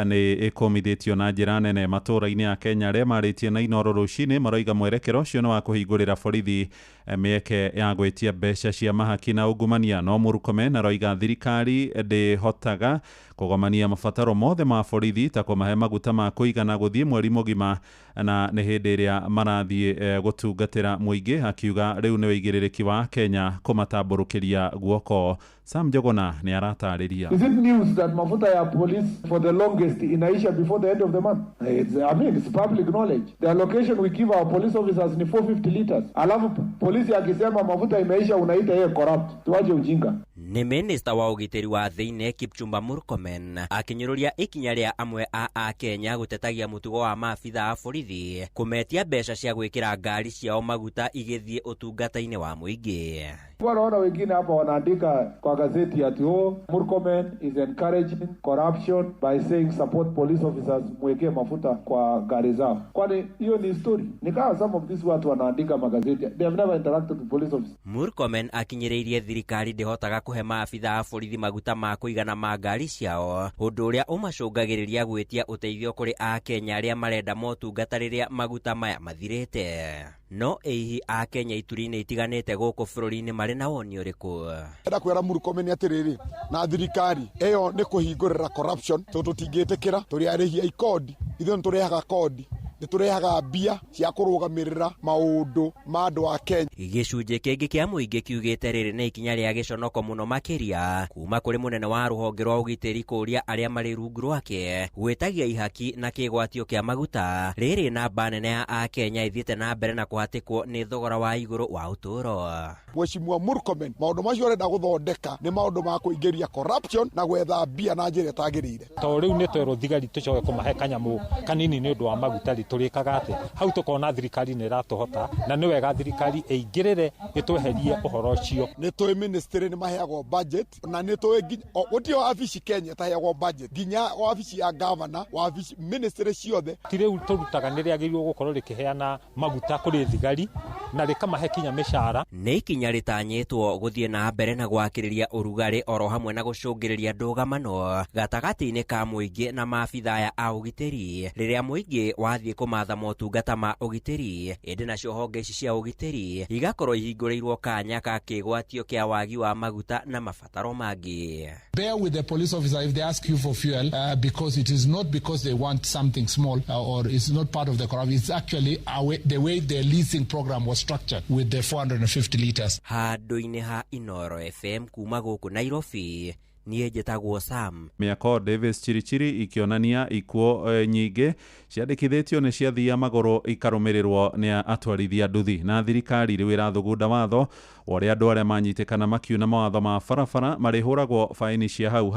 ni ikomithitio na njira nene matura-ini ya Kenya aria maritie na Inoro rucini maroiga mwerekero ucio ni wa kuhingurira borithi mieke ya gwitia mbeca cia mahaki na ungumania. No Murkomen aroiga thirikari ndihotaga kugomania mabataro mothe ma borithi ta kumahe maguta ma kuigana guthie mweri mugima na ni hindi iria marathie gutungatira muingi akiuga riu ni wigirирiki wa Kenya kumatamburukiria guoko. Sam Jogona ni aratariria. Is it news that mafuta ya police for the longest inaisha before the end of the month? It's public knowledge. The allocation we give our police officers ni 450 liters. Alafu polisi akisema mafuta imeisha unaita yeye corrupt. Tuache ujinga. nĩ minista wa ũgitĩri wa thĩinĩ Kipchumba Murkomen akinyũrũria ikinya rĩa amwe a Kenya gũtetagia mũtugo wa maabitha a borithi kũmetia mbeca cia gwĩkĩra ngari ciao maguta igĩthiĩ ũtungata-inĩ wa mũingĩ. Wanaona wengine hapa wanaandika kwa gazeti ati Murkomen is encouraging corruption by saying support police officers mwekee mafuta kwa gari zao. Kwani hiyo ni story? Ni kama some of these watu wanaandika magazeti. They have never interacted with police officers. Murkomen akinyĩrĩirie thirikari ndĩhotaga kũhe maabitha a borithi maguta ma kũigana ma ngari ciao, ũndũ ũrĩa ũmacũngagĩrĩria gwĩtia ũteithio kũrĩ a Kenya arĩa marenda motungata rĩrĩa maguta maya mathirĩte. No hihi a Kenya ituri-inĩ itiganĩte gũkũ bũrũri-inĩ marĩ na woni ũrĩkũ? Enda kwĩra Murkomen atĩrĩrĩ, na thirikari ĩyo nĩ kũhingũrĩra corruption tondũ tũtingĩtĩkĩra tũrĩ arĩhi a ikodi, ithuĩ nĩtũrehaga kodi, nĩtũrehaga mbia cia kũrũgamĩrĩra maũndũ ma andũ a Kenya. Gĩcunjĩ kĩngĩ kĩa mũingĩ kiugĩte rĩrĩ nĩ ikinya rĩa gĩconoko mũno makĩria kuma kũrĩ mũnene wa rũhonge rwa ũgitĩri kũria arĩa marĩ rungu rwake gwĩtagia ihaki na kĩgwatio kĩa maguta rĩrĩ namba nene ya a Kenya ithiĩte na mbere na kũhatĩkwo nĩ thogora wa igũrũ wa ũtũũro. Mheshimiwa Murkomen, maũndũ macio arenda gũthondeka nĩ maũndũ ma kũingĩria corruption na gwetha mbia na njĩra ĩtagĩrĩire. To rĩu nĩ twerwo thigari tũcoke kũmahe kanyamũ kanini nĩ ũndũ wa maguta tũrĩkaga atĩ hau tũkona thirikari nĩ ĩratũhota na nĩ wega thirikari ĩingĩrĩre ĩtweherie ũhoro ũcio. Nĩ tũĩ ministry nĩ maheagwo budget na nĩ tũĩ gũtirĩ wabici Kenya ĩtaheagwo budget, nginya wabici ya governor, wabici ministry ciothe. Ti rĩu tũrutaga nĩ rĩagĩrĩirwo gũkorwo rĩkĩheana maguta kũrĩ thigari na rĩkamahe kinya mĩcara. Nĩ ikinya rĩtanyĩtwo gũthiĩ na mbere na gwakĩrĩria ũrugarĩ oro hamwe na gũcũngĩrĩria ndũgamano gatagatĩ-inĩ ka mũingĩ na maabitha aya a ũgitĩri rĩrĩa mũingĩ wathiĩ kũmatha motungata ma ũgitĩri, ĩndĩ nacio honge ici cia ũgitĩri igakorwo ihingũrĩirwo kanya ka kĩgwatio kĩa wagi wa maguta na mabataro mangĩ. Bear with the police officer if they ask you for fuel because it is not because they want something small or it's not part of the corruption. It's actually the way the leasing program was structured with the 450 liters. Handũ-inĩ ha Inoro FM kuma gũkũ Nairobi, niĩ njĩtagwo Sam. Mĩako Davis Chirichiri ikionania ikuo nyingĩ ciandĩkithĩtio nĩ ciathia magũrũ ikarũmĩrĩrwo nĩ atwarithia nduthi, na thirikari rĩu ĩrathugunda watho ũrĩa andũ arĩa manyitĩkana makiuna mawatho ma barabara marĩhũragwo faini cia hau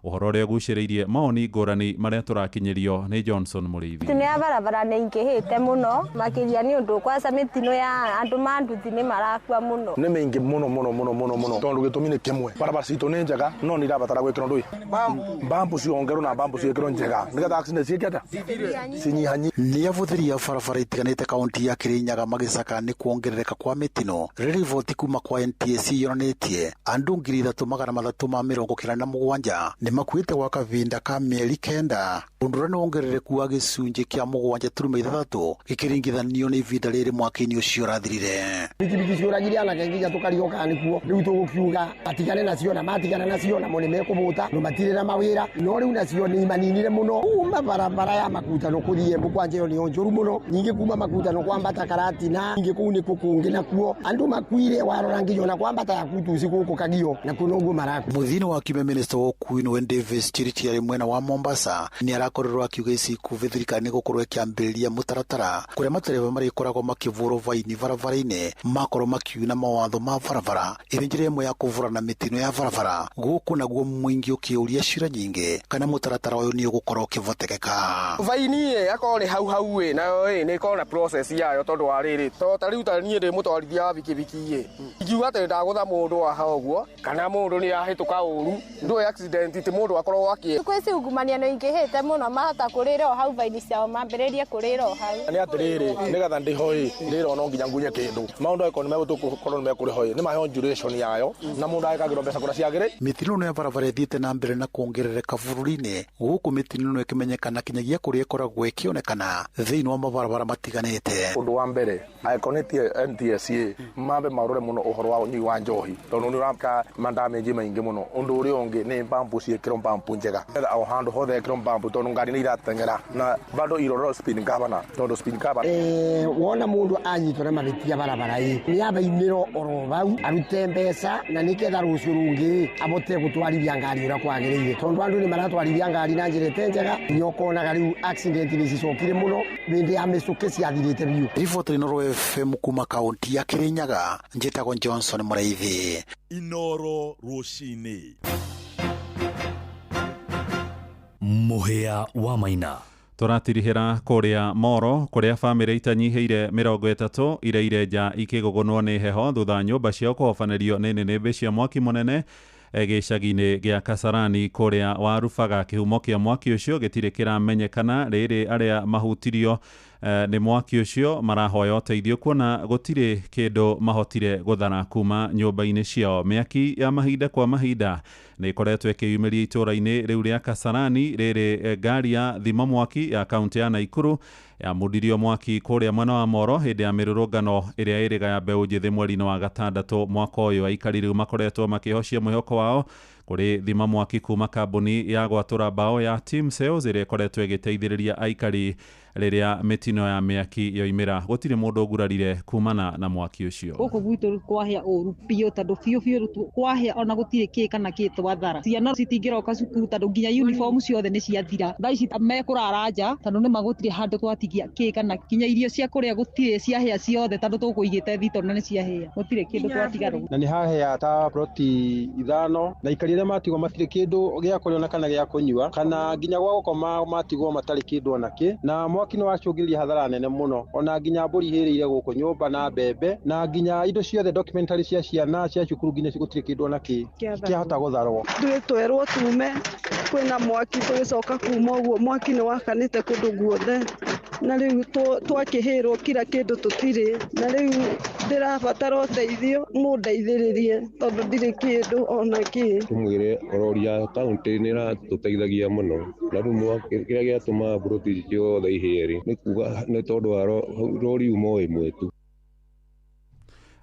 ũhoro ũrĩa ũgucĩrĩirie maoni ngũrani marĩa tũrakinyĩrio nĩ Johnson Mũrĩithi. Mĩtino ya barabara nĩ ingĩhĩte mũno makĩria nĩ ũndũ kwanza mĩtino ya andũ ma nduthi nĩ marakua mũno. Nĩ mĩingĩ mũno tondũ gĩtũmi nĩ kĩmwe, barabara citũ nĩ njega no nĩ irabatara gwĩkĩrwo ndũĩ mbambu ciongerwo na mbambu ciĩkĩrwo njega nĩgetha accident ciĩkĩte cinyihanyi. Nĩ abũthĩri ya barabara itiganĩte kaunti ya Kirinyaga magĩcaka nĩ kuongerereka kwa mĩtino. Rĩrĩ riboti kuma kwa NTSA yonanĩtie andũ 3,397 nĩ makuĩte gwa kavinda ka mĩeri 9, ũndũ ũrĩa nĩ wongerereku wa gĩcunjĩ kĩa 7.3 gĩkĩringithanio na ivinda rĩrĩ mwaka-inĩ ũcio ũrathirire. Bikibiki ciũragire anake nginya tũkarigũka nĩkuo, rĩu tũgũkiuga atigane nacio na matigana nacio na mo nĩ mekũbũta no matirĩ na mawĩra, no rĩu nacio nĩ maninire mũno. Kuma barabara ya Makutano kũthiĩ Embu kwanja ĩyo nĩyo njũru mũno, ningĩ kuma Makutano kwambata Karatina, ningĩ kũu nĩkuo kũngĩ nakuo andũ makuire warora nginya na kwambata ya Kutusi gũkũ Kagio na kuo noguo maraku. Mũthini wa kime minista wa ũkuui nĩwe Davis Chirichiri mwena wa Mombasa nĩ arakorerwo akiuga ici ikuvi thirikari nĩ gũkorwo ĩkĩambĩrĩria mũtaratara kũrĩa matereba marĩkoragwo makĩvũrwo vaini barabara-inĩ makorwo makiuna mawatho ma barabara, ĩrĩ njĩra ĩmwe ya kũvũrana mĩtino ya barabara. Gũkũ naguo mũingĩ ũkĩũria ciũria nyingĩ kana mũtaratara ũyũ nĩ ũgũkorwo ũkĩvotekeka. Vaini akorwo nĩ hau nayo nĩ ikorwo na process yayo tondũ wa rĩrĩ ta rĩu ta niĩ ndĩ mũtwarithia wa bikibiki ingiuga atĩ ndagũtha mũndũ wa hau ũguo kana mũndũ nĩ ahĩtũka ũru ndũĩ accident ti mũndũ akorwo kwĩci ungumania no ingĩhĩte mũno mahota kũrĩra o hau vaini ciao mambĩrĩrie kũrĩra o hau. Nĩ atĩrĩrĩ nĩgetha ndĩhoĩ ndĩrwo no nginya ngunye kĩndũ maũndũ akorwo nĩ megũkorwo nĩ mekũrĩhoĩ nĩ maheo duration yayo na mũndũ agĩkagĩrwo mbeca kũrĩa ciagĩrĩ. Mĩtino no ya barabara ĩthiĩte na mbere na kuongerereka bũrũri-inĩ, gũkũ mĩtino no ĩkĩmenyekana kinyagia kũrĩa ĩkoragwo ĩkĩonekana thĩinĩ wa mabarabara matiganĩte. Ũndũ wa mbere agĩkonetie NTSA mambe marore mũno ũhoro wa ũnyui wa njohi tondũ nĩ ũraka mandamage maingĩ mũno. Ũndũ ũrĩa ũngĩ nĩ mbambu ciĩkĩrwo mbambu njega o handũ hothe ĩkĩrwo mbambu tondũ ngari nĩ irateng'era na bado irorwo speed governor tondũ speed governor wona mũndũ anyitwo na mahĩtia barabara nĩ abainĩrwo oro bau arute mbeca na nĩgetha rũciũ rũngĩ abote gũtwara gutwarithia ngari ura kwagirire tondu andu ni maratwarithia ngari na njira tenjega nyokonaga riu accident ni cicokire muno bindi ya micuke ciathirite biu. Riboti Inoro FM kuma kaunti ya Kirinyaga, njitagwo Johnson Muraithi. Inoro Rushini. Muhia wa Maina. Tũratirihĩra kũrĩa Moro kũrĩa bamĩrĩ itanyiheire 30 iria irenja ikĩgogonwo nĩ heho thutha nyũmba ciao kũhobanĩrio nĩ nĩnĩmbĩ cia mwaki mũnene gĩcagi-inĩ gĩa Kasarani kũrĩa warubaga. Kĩhumo kĩa mwaki ũcio gĩtirĩ kĩramenyekana, rĩrĩ arĩa mahutirio nĩ mwaki ũcio marahoya ũteithio kuona gũtirĩ kĩndũ mahotire gũthara kuma nyũmba-inĩ ciao. Mĩaki ya mahinda kwa mahinda nĩ ikoretwo ĩkĩyumĩria itũũra-inĩ rĩu rĩa Kasarani, rĩrĩ ngari ya thima mwaki ya kaunti ya Naikuru yamundirio mwaki kũrĩa mwena wa Moro hĩndĩ ya mĩrũrũngano ĩrĩa ĩrĩga ya mbeũ njĩthĩ mweri-inĩ wa gatandatũ mwaka ũyũ. Aikari rĩu makoretwo makĩhocia mwĩhoko wao kũrĩ thima mwaki kuma kambuni ya gwatũra mbaũ ya Team Sales ĩrĩa ĩkoretwo ĩgĩteithĩrĩria aikari rĩrĩa mĩtino ya mĩaki yoimĩra. Gũtirĩ mũndũ ũgurarire kumana na mwaki ũcio. Gũkũ gwitũ kwahĩa ũru biũ tondũ biũ kwahĩa ona gũtirĩ kĩ kana kĩ twathara. Ciana citingĩroka cukuru tondũ nginya uniform ciothe nĩ ciathira. Thaa ici mekũrara nja tondũ nĩ magũtirĩ handũ twatigia kĩ kana nginya irio cia kũrĩa gũtirĩ ciahĩa ciothe tondũ tũkũigĩte thito na nĩ ciahĩa. Gũtirĩ kĩndũ twatiga rũu. Na nĩ hahĩa ta ploti 5 na ikari arĩa matigwo matirĩ kĩndũ gĩa kũrĩa ona kana gĩa kũnyua kana nginya gwa gũkoma matigwo matarĩ kĩndũ ona kĩ. Na mwaki nĩ wacũngĩrĩria hathara nene mũno, ona nginya mbũri hĩrĩire gũkũ nyũmba na mbembe na nginya indo ciothe documentary cia ciana cia cukuru nginya gũtirĩ kĩndũ ona kĩ kĩahota gũtharwo. Twerwo tume kwĩna mwaki tũgĩcoka kuma ũguo mwaki nĩ wakanĩte kũndũ guothe na rĩu twakĩhĩrwo kila kĩndũ tũtirĩ na rĩu ndĩrabatara ũteithio mũndeithĩrĩrie tondũ ndirĩ kĩndũ ona kĩ. Tumwĩre ororia kaunti nĩ ĩratũteithagia mũno na rĩu kĩrĩa gĩatũma mburoti ciothe ihĩe nĩ kuga nĩ tondũ wa rori umo ĩmwe tu.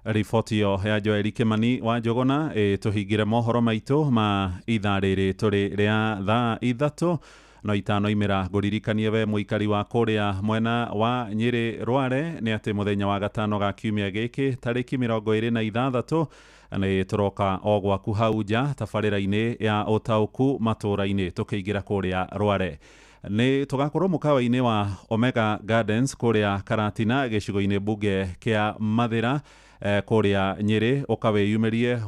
Riboti yo ya Joeli Kimani wa Njogona tũhingĩre mohoro maitũ ma ithaa rĩrĩ tũrĩ rĩa thaa 3 no 5 imĩra. Ngũririkanie we mũikari wa kũrĩa mwena wa Nyĩrĩ Rware nĩ atĩ mũthenya wa gatano ga kiumia gĩkĩ tarĩki 26 nĩ tũroka o gwaku hau nja tabarĩra-inĩ ya ũtaũku matũũra-inĩ tũkĩingĩra kũrĩa Rware. Nĩ tũgakorwo mũkawa-inĩ wa Omega Gardens kũrĩa Karatina gĩcigo-inĩ mbunge kĩa Mathĩra kũrĩa Nyĩrĩ ũkawĩyumĩrie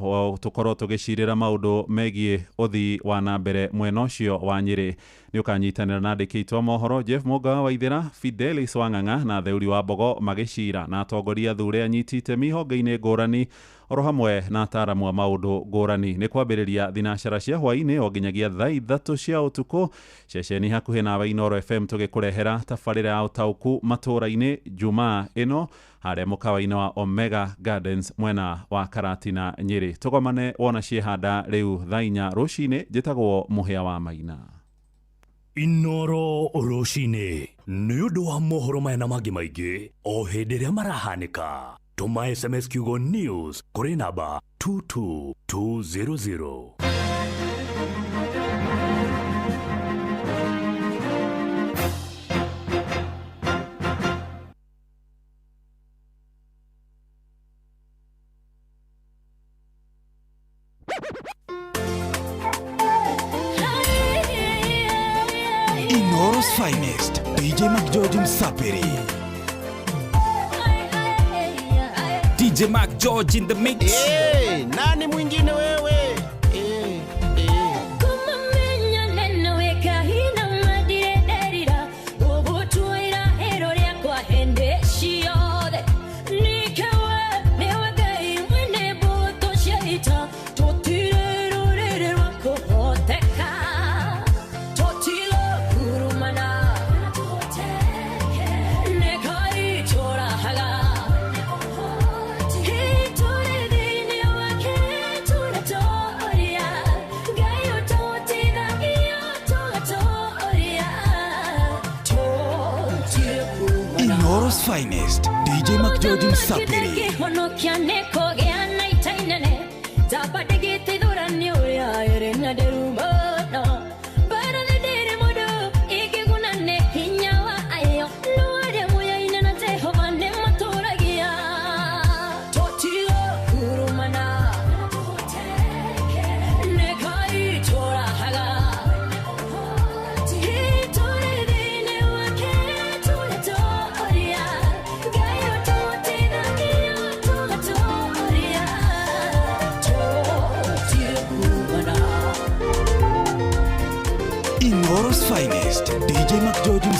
tũkorwo tũgĩcirĩra maũndũ megiĩ ũthii wa na mbere mwena ũcio wa Nyĩrĩ. Nĩ ũkanyitanĩra na andĩki aitũ a mohoro Jeff Mũngawa wa Ithĩra, Fidelis Wang'ang'a na Theuri wa Mbogo magĩcira na atongoria athure anyiti itemi honge-inĩ ngũrani oro hamwe na ataaramu a maũndũ ngũrani. Nĩ kwambĩrĩria thinacara cia hwaĩ-inĩ o nginyagia thaa 3 cia ũtukũ ceceni hakuhĩ nawe Inoro FM tũgĩkũrehera tabarĩra ya ũtaũku matũũra-inĩ Jumaa ĩno harĩa mũkawa-inĩ wa Omega Gardens mwena wa Karatina Nyĩrĩ. Tũgomane wona ciehanda rĩu thaa 4 rũcinĩ. Njĩtagwo Mũhĩa wa Maina. Inoro Rushini nĩ ũndũ wa mohoro maya na mangĩ maingĩ o hĩndĩ ĩrĩa marahanĩka. Tũma SMS kiugo news kũrĩ namba 22200. Inoro's finest, DJ Mac George Msapiri. DJ Mac George in the mix. Hey, nani mwingine wewe? Inoro's finest, DJ Mac George Msapiri.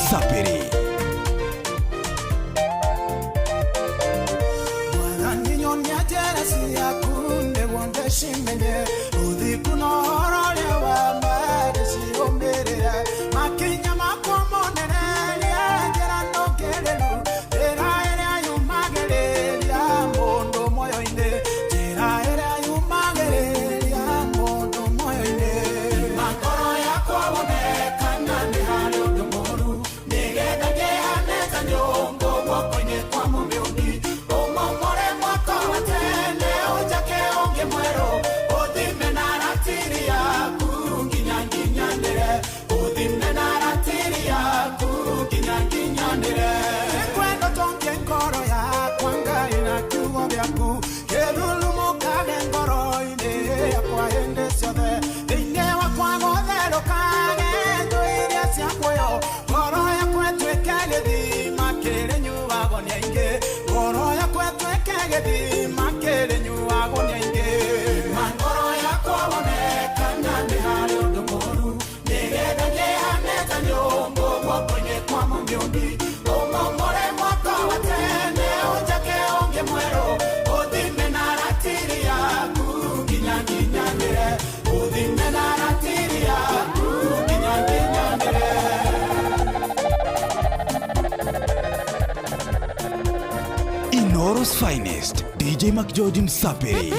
Msapiri. Inoro's finest, DJ Mac George Msapiri.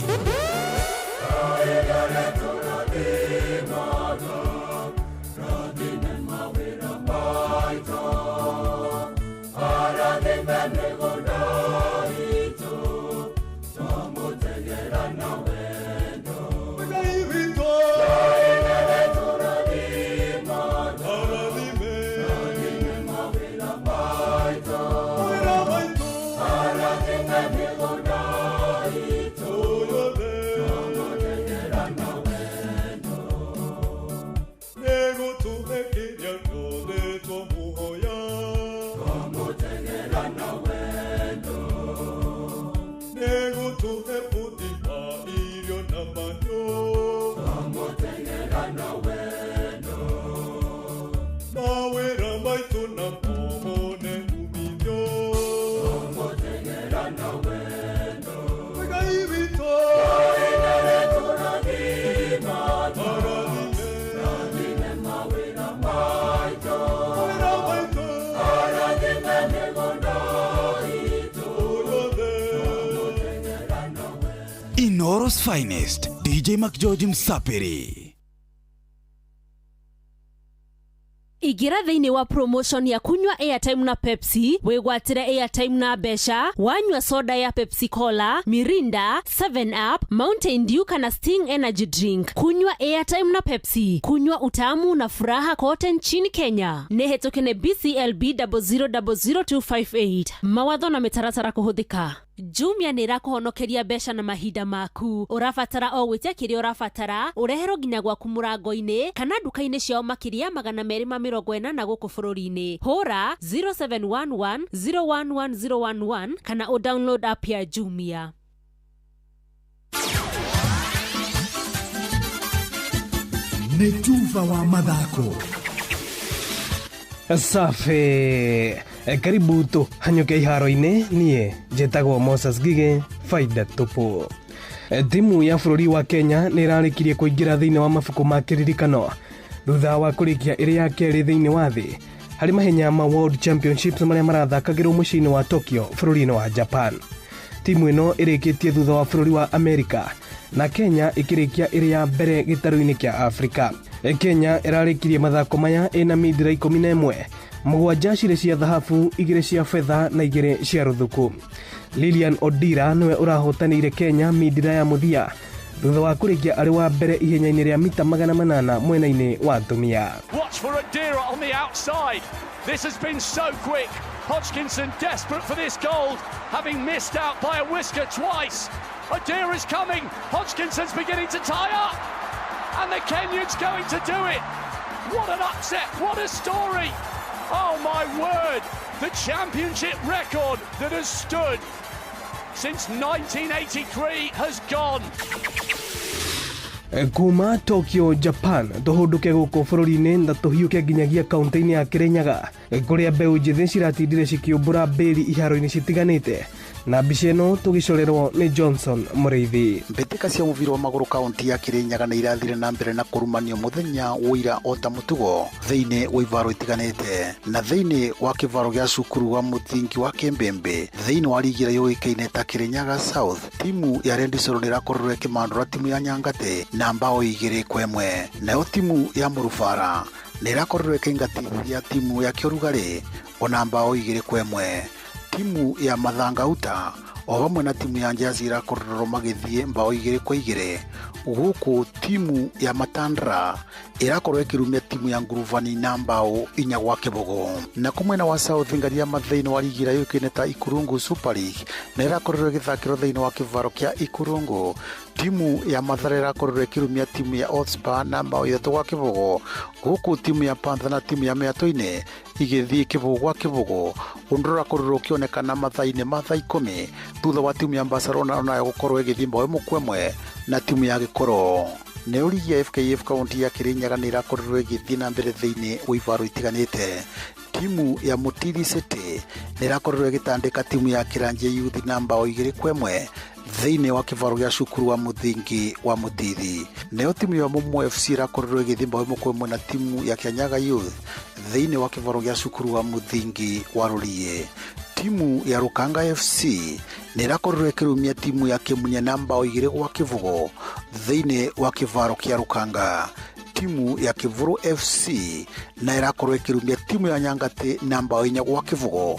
Inoro's finest, DJ Mac George Msapiri. Igira thĩinĩ wa promotion ya kunywa airtime na Pepsi, wĩgwatĩre airtime na mbeca, wanyua soda ya Pepsi Cola, Mirinda, 7 Up, Mountain Dew kana Sting Energy Drink. Kunywa airtime na Pepsi, kunywa utamu na furaha kote nchini Kenya. Nĩhetũke BCLB 0000258. Mawatho na mĩtaratara kũhũthĩka. Jumia nĩ ĩrakũhonokeria mbeca na mahinda maku. Ũrabatara o gwĩtia kĩrĩa ũrabatara, ũreherwo nginya gwaku mũrango-inĩ kana nduka-inĩ ciao makĩria 240 gũkũ bũrũri-inĩ. Hũra 0711 011011 kana download app ya Jumia. Nĩ Tuva wa mathako. Safi. Karibu tu hanyuke iharo-inĩ, niĩ njĩtagwo Moses Gige, faida tupu. Timu ya bũrũri wa Kenya nĩ ĩrarĩkirie kũingĩra thĩinĩ wa mabuku ma kĩririkano thutha wa kũrĩkia ĩrĩ ya kerĩ thĩinĩ wa thĩ harĩ mahenya ma World Championships marĩa marathakagĩrwo mũciĩ-inĩ wa Tokyo bũrũri-inĩ wa Japan. Timu ĩno ĩrĩkĩtie thutha wa bũrũri wa Amerika na Kenya ĩkĩrĩkia ĩrĩ ya mbere gĩtarũ-inĩ kĩa Afrika. Kenya ĩrarĩkirie mathako maya ĩna midira 11, mũgwanja cirĩ cia thahabu, 2 cia fedha na 2 cia rũthũku. Lilian Odira nĩwe ũrahotanĩire Kenya midira ya mũthia thutha wa kũrĩkia arĩ wa mbere ihenya-inĩ rĩa mita 800 mwena-inĩ wa atumia. Watch for Odira on the outside. This has been so quick. Hodgkinson desperate for this gold, having missed out by a whisker twice. Odira is coming. Hodgkinson's beginning to tie up. And the Kenyans going to do it. What an upset. What a story. Oh my word. The championship record that has stood since 1983 has gone. kuma Tokyo Japan tuhunduke guku bururi-ini na tuhiuke nginyagia kaunti-ini ya Kirinyaga kuria mbeu njithi ciratindire cikiumbura mbiri iharo-ini citiganite na mbica ino tugicorerwo ni Johnson Muriithi. Mbitika cia muviro wa maguru kaunti ya Kirinyaga ni irathire na mbere na kurumanio muthenya wira ota mutugo thiini wa ivaro itiganite na thiini wa kivaro gia cukuru wa muthingi wa Kimbembe thiini wa ligi ira yuikaine ta Kirinyaga South. Timu ya Red Solo irakorwo ikimandura timu ya Nyangate na mbao 2-1, nayo timu ya Murufara nirakorwo ikingatithia timu ya Kiorugari ona mbao 2-1. Timu ya Mathangauta o vamwe na timu ya Njazi irakorwo magithie mbao 2-2, guku timu ya Matandra irakorwo ikirumia timu ya Nguruvani na mbao 4-0. Na kumwena wa South ngaria mathaini wa ligi ira yukiine ta Ikurungu Super League na irakorwo igithakirwo thiini wa kivaro kia Ikurungu. Timu ya Mathare irakorwo ikirumia timu ya Hotspur na mbao 3-0, guku timu ya Panther na timu ya Meatoine igithie kivugo undura kororo kionekana mathaini matha 10 thutha wa timu ya Barcelona ona gukorwo igithie mbao 1-1 na timu ya Gikoro. Neurigi ya FKF kaunti ya Kirinyaga ni irakorwo igithie na mbere thiini wa ivaro itiganite. Timu ya Mutiri City ni irakorwo igitandika timu ya Kiranje Youth na mbao 2-1 thiini wa kivaro gia cukuru wa muthingi wa Mutiri. Nayo timu ya Momo FC irakorwo igithie mbao 1-1 na timu ya Kianyaga Youth thiini wa kivaro gia cukuru wa muthingi wa Rurie. Timu ya Rukanga FC ni irakorwo ikirumia timu ya Kimunya na mbao 2-0 thiini wa kivaro kia Rukanga. Timu ya Kivuru FC na irakorwo ikirumia timu ya Nyangate na mbao 4-0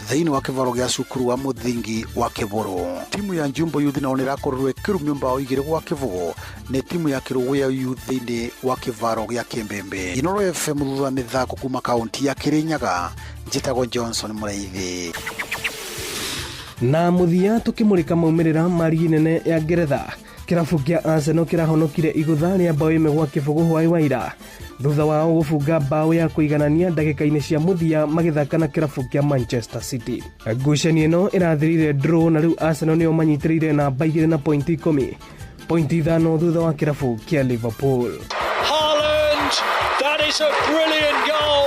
thiini wa kivaro gia cukuru wa muthingi wa Kivuru. Timu ya Njumbo Youth na irakorwo ikirumia mbao 2-0 ni timu ya Kiruguya Youth thiini wa kivaro gia Kimbembe. Inoro FM thutha mithako kuma kaunti ya Kirinyaga, njitagwo Johnson Muriithi. Na muthia tukimurika maumirira marigi nene ya Ngeretha, kirabu kia Arsenal kirahonokire igutha ria mbao 1-0 hwai waira thutha wao gubunga mbao ya kuiganania ndagika-ini cia muthia magithaka na kirabu kia Manchester City. Ngucanio ino irathirire draw na riu Arsenal nio manyitirire na baigire na pointi 10, pointi 5 thutha wa kirabu kia Liverpool. Haaland, that is a brilliant goal.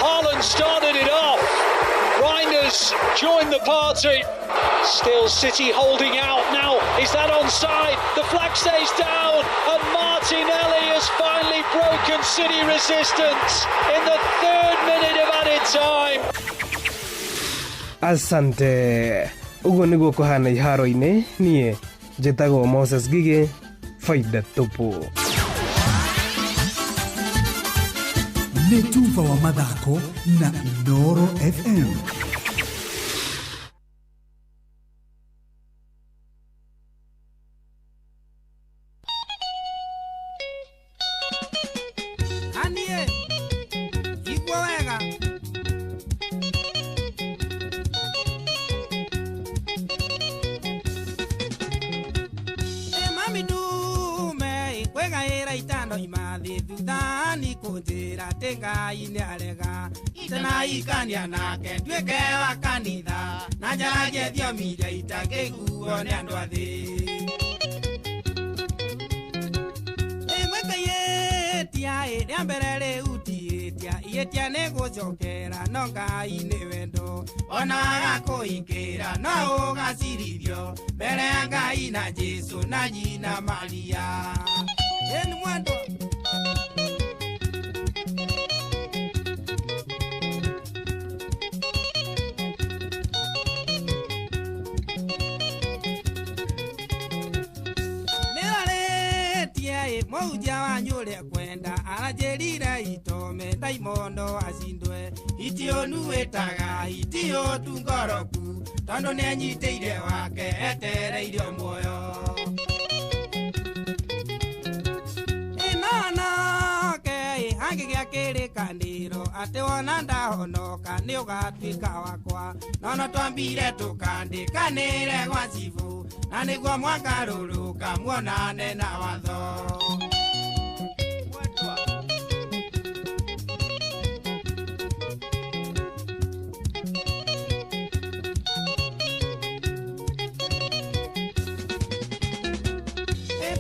Haaland started it off. Reinders joined the party. Still City holding out now. Is that onside? The flag stays down and Martinelli has finally broken City resistance in the 3rd minute of added time. Asante. Uguo niguo kuhana iharo-ini. Nie njitagwo Moses Gige, faida tupu. Nĩ tufa wa mathako na Inoro FM. Ikania nake nduike wa kanitha na njaragie thiomi iria itangĩiguo nĩ andũ athĩ. Ĩgwĩkĩyĩtia rĩa mbere rĩu tiĩtia ihĩtia nĩ gũcokera no Ngai nĩ wendo ona agakũingĩra no ũgacirithio mbere ya Ngai na Jesu na nyina Maria. Ĩni mwendo Mauja wanyure kwenda aranjirire itome Daimondo acindwe itio nuwetaga itio tungoroku tondu ni anyitĩire wake etereire muoyo inonoke angĩgĩa kĩrĩkanĩro atĩ wona ndahonoka nĩ ũgatuĩka wakwa nono twambire tũkandĩkanĩre gwa cibu na nĩguo mwakarũrũka muonane na watho.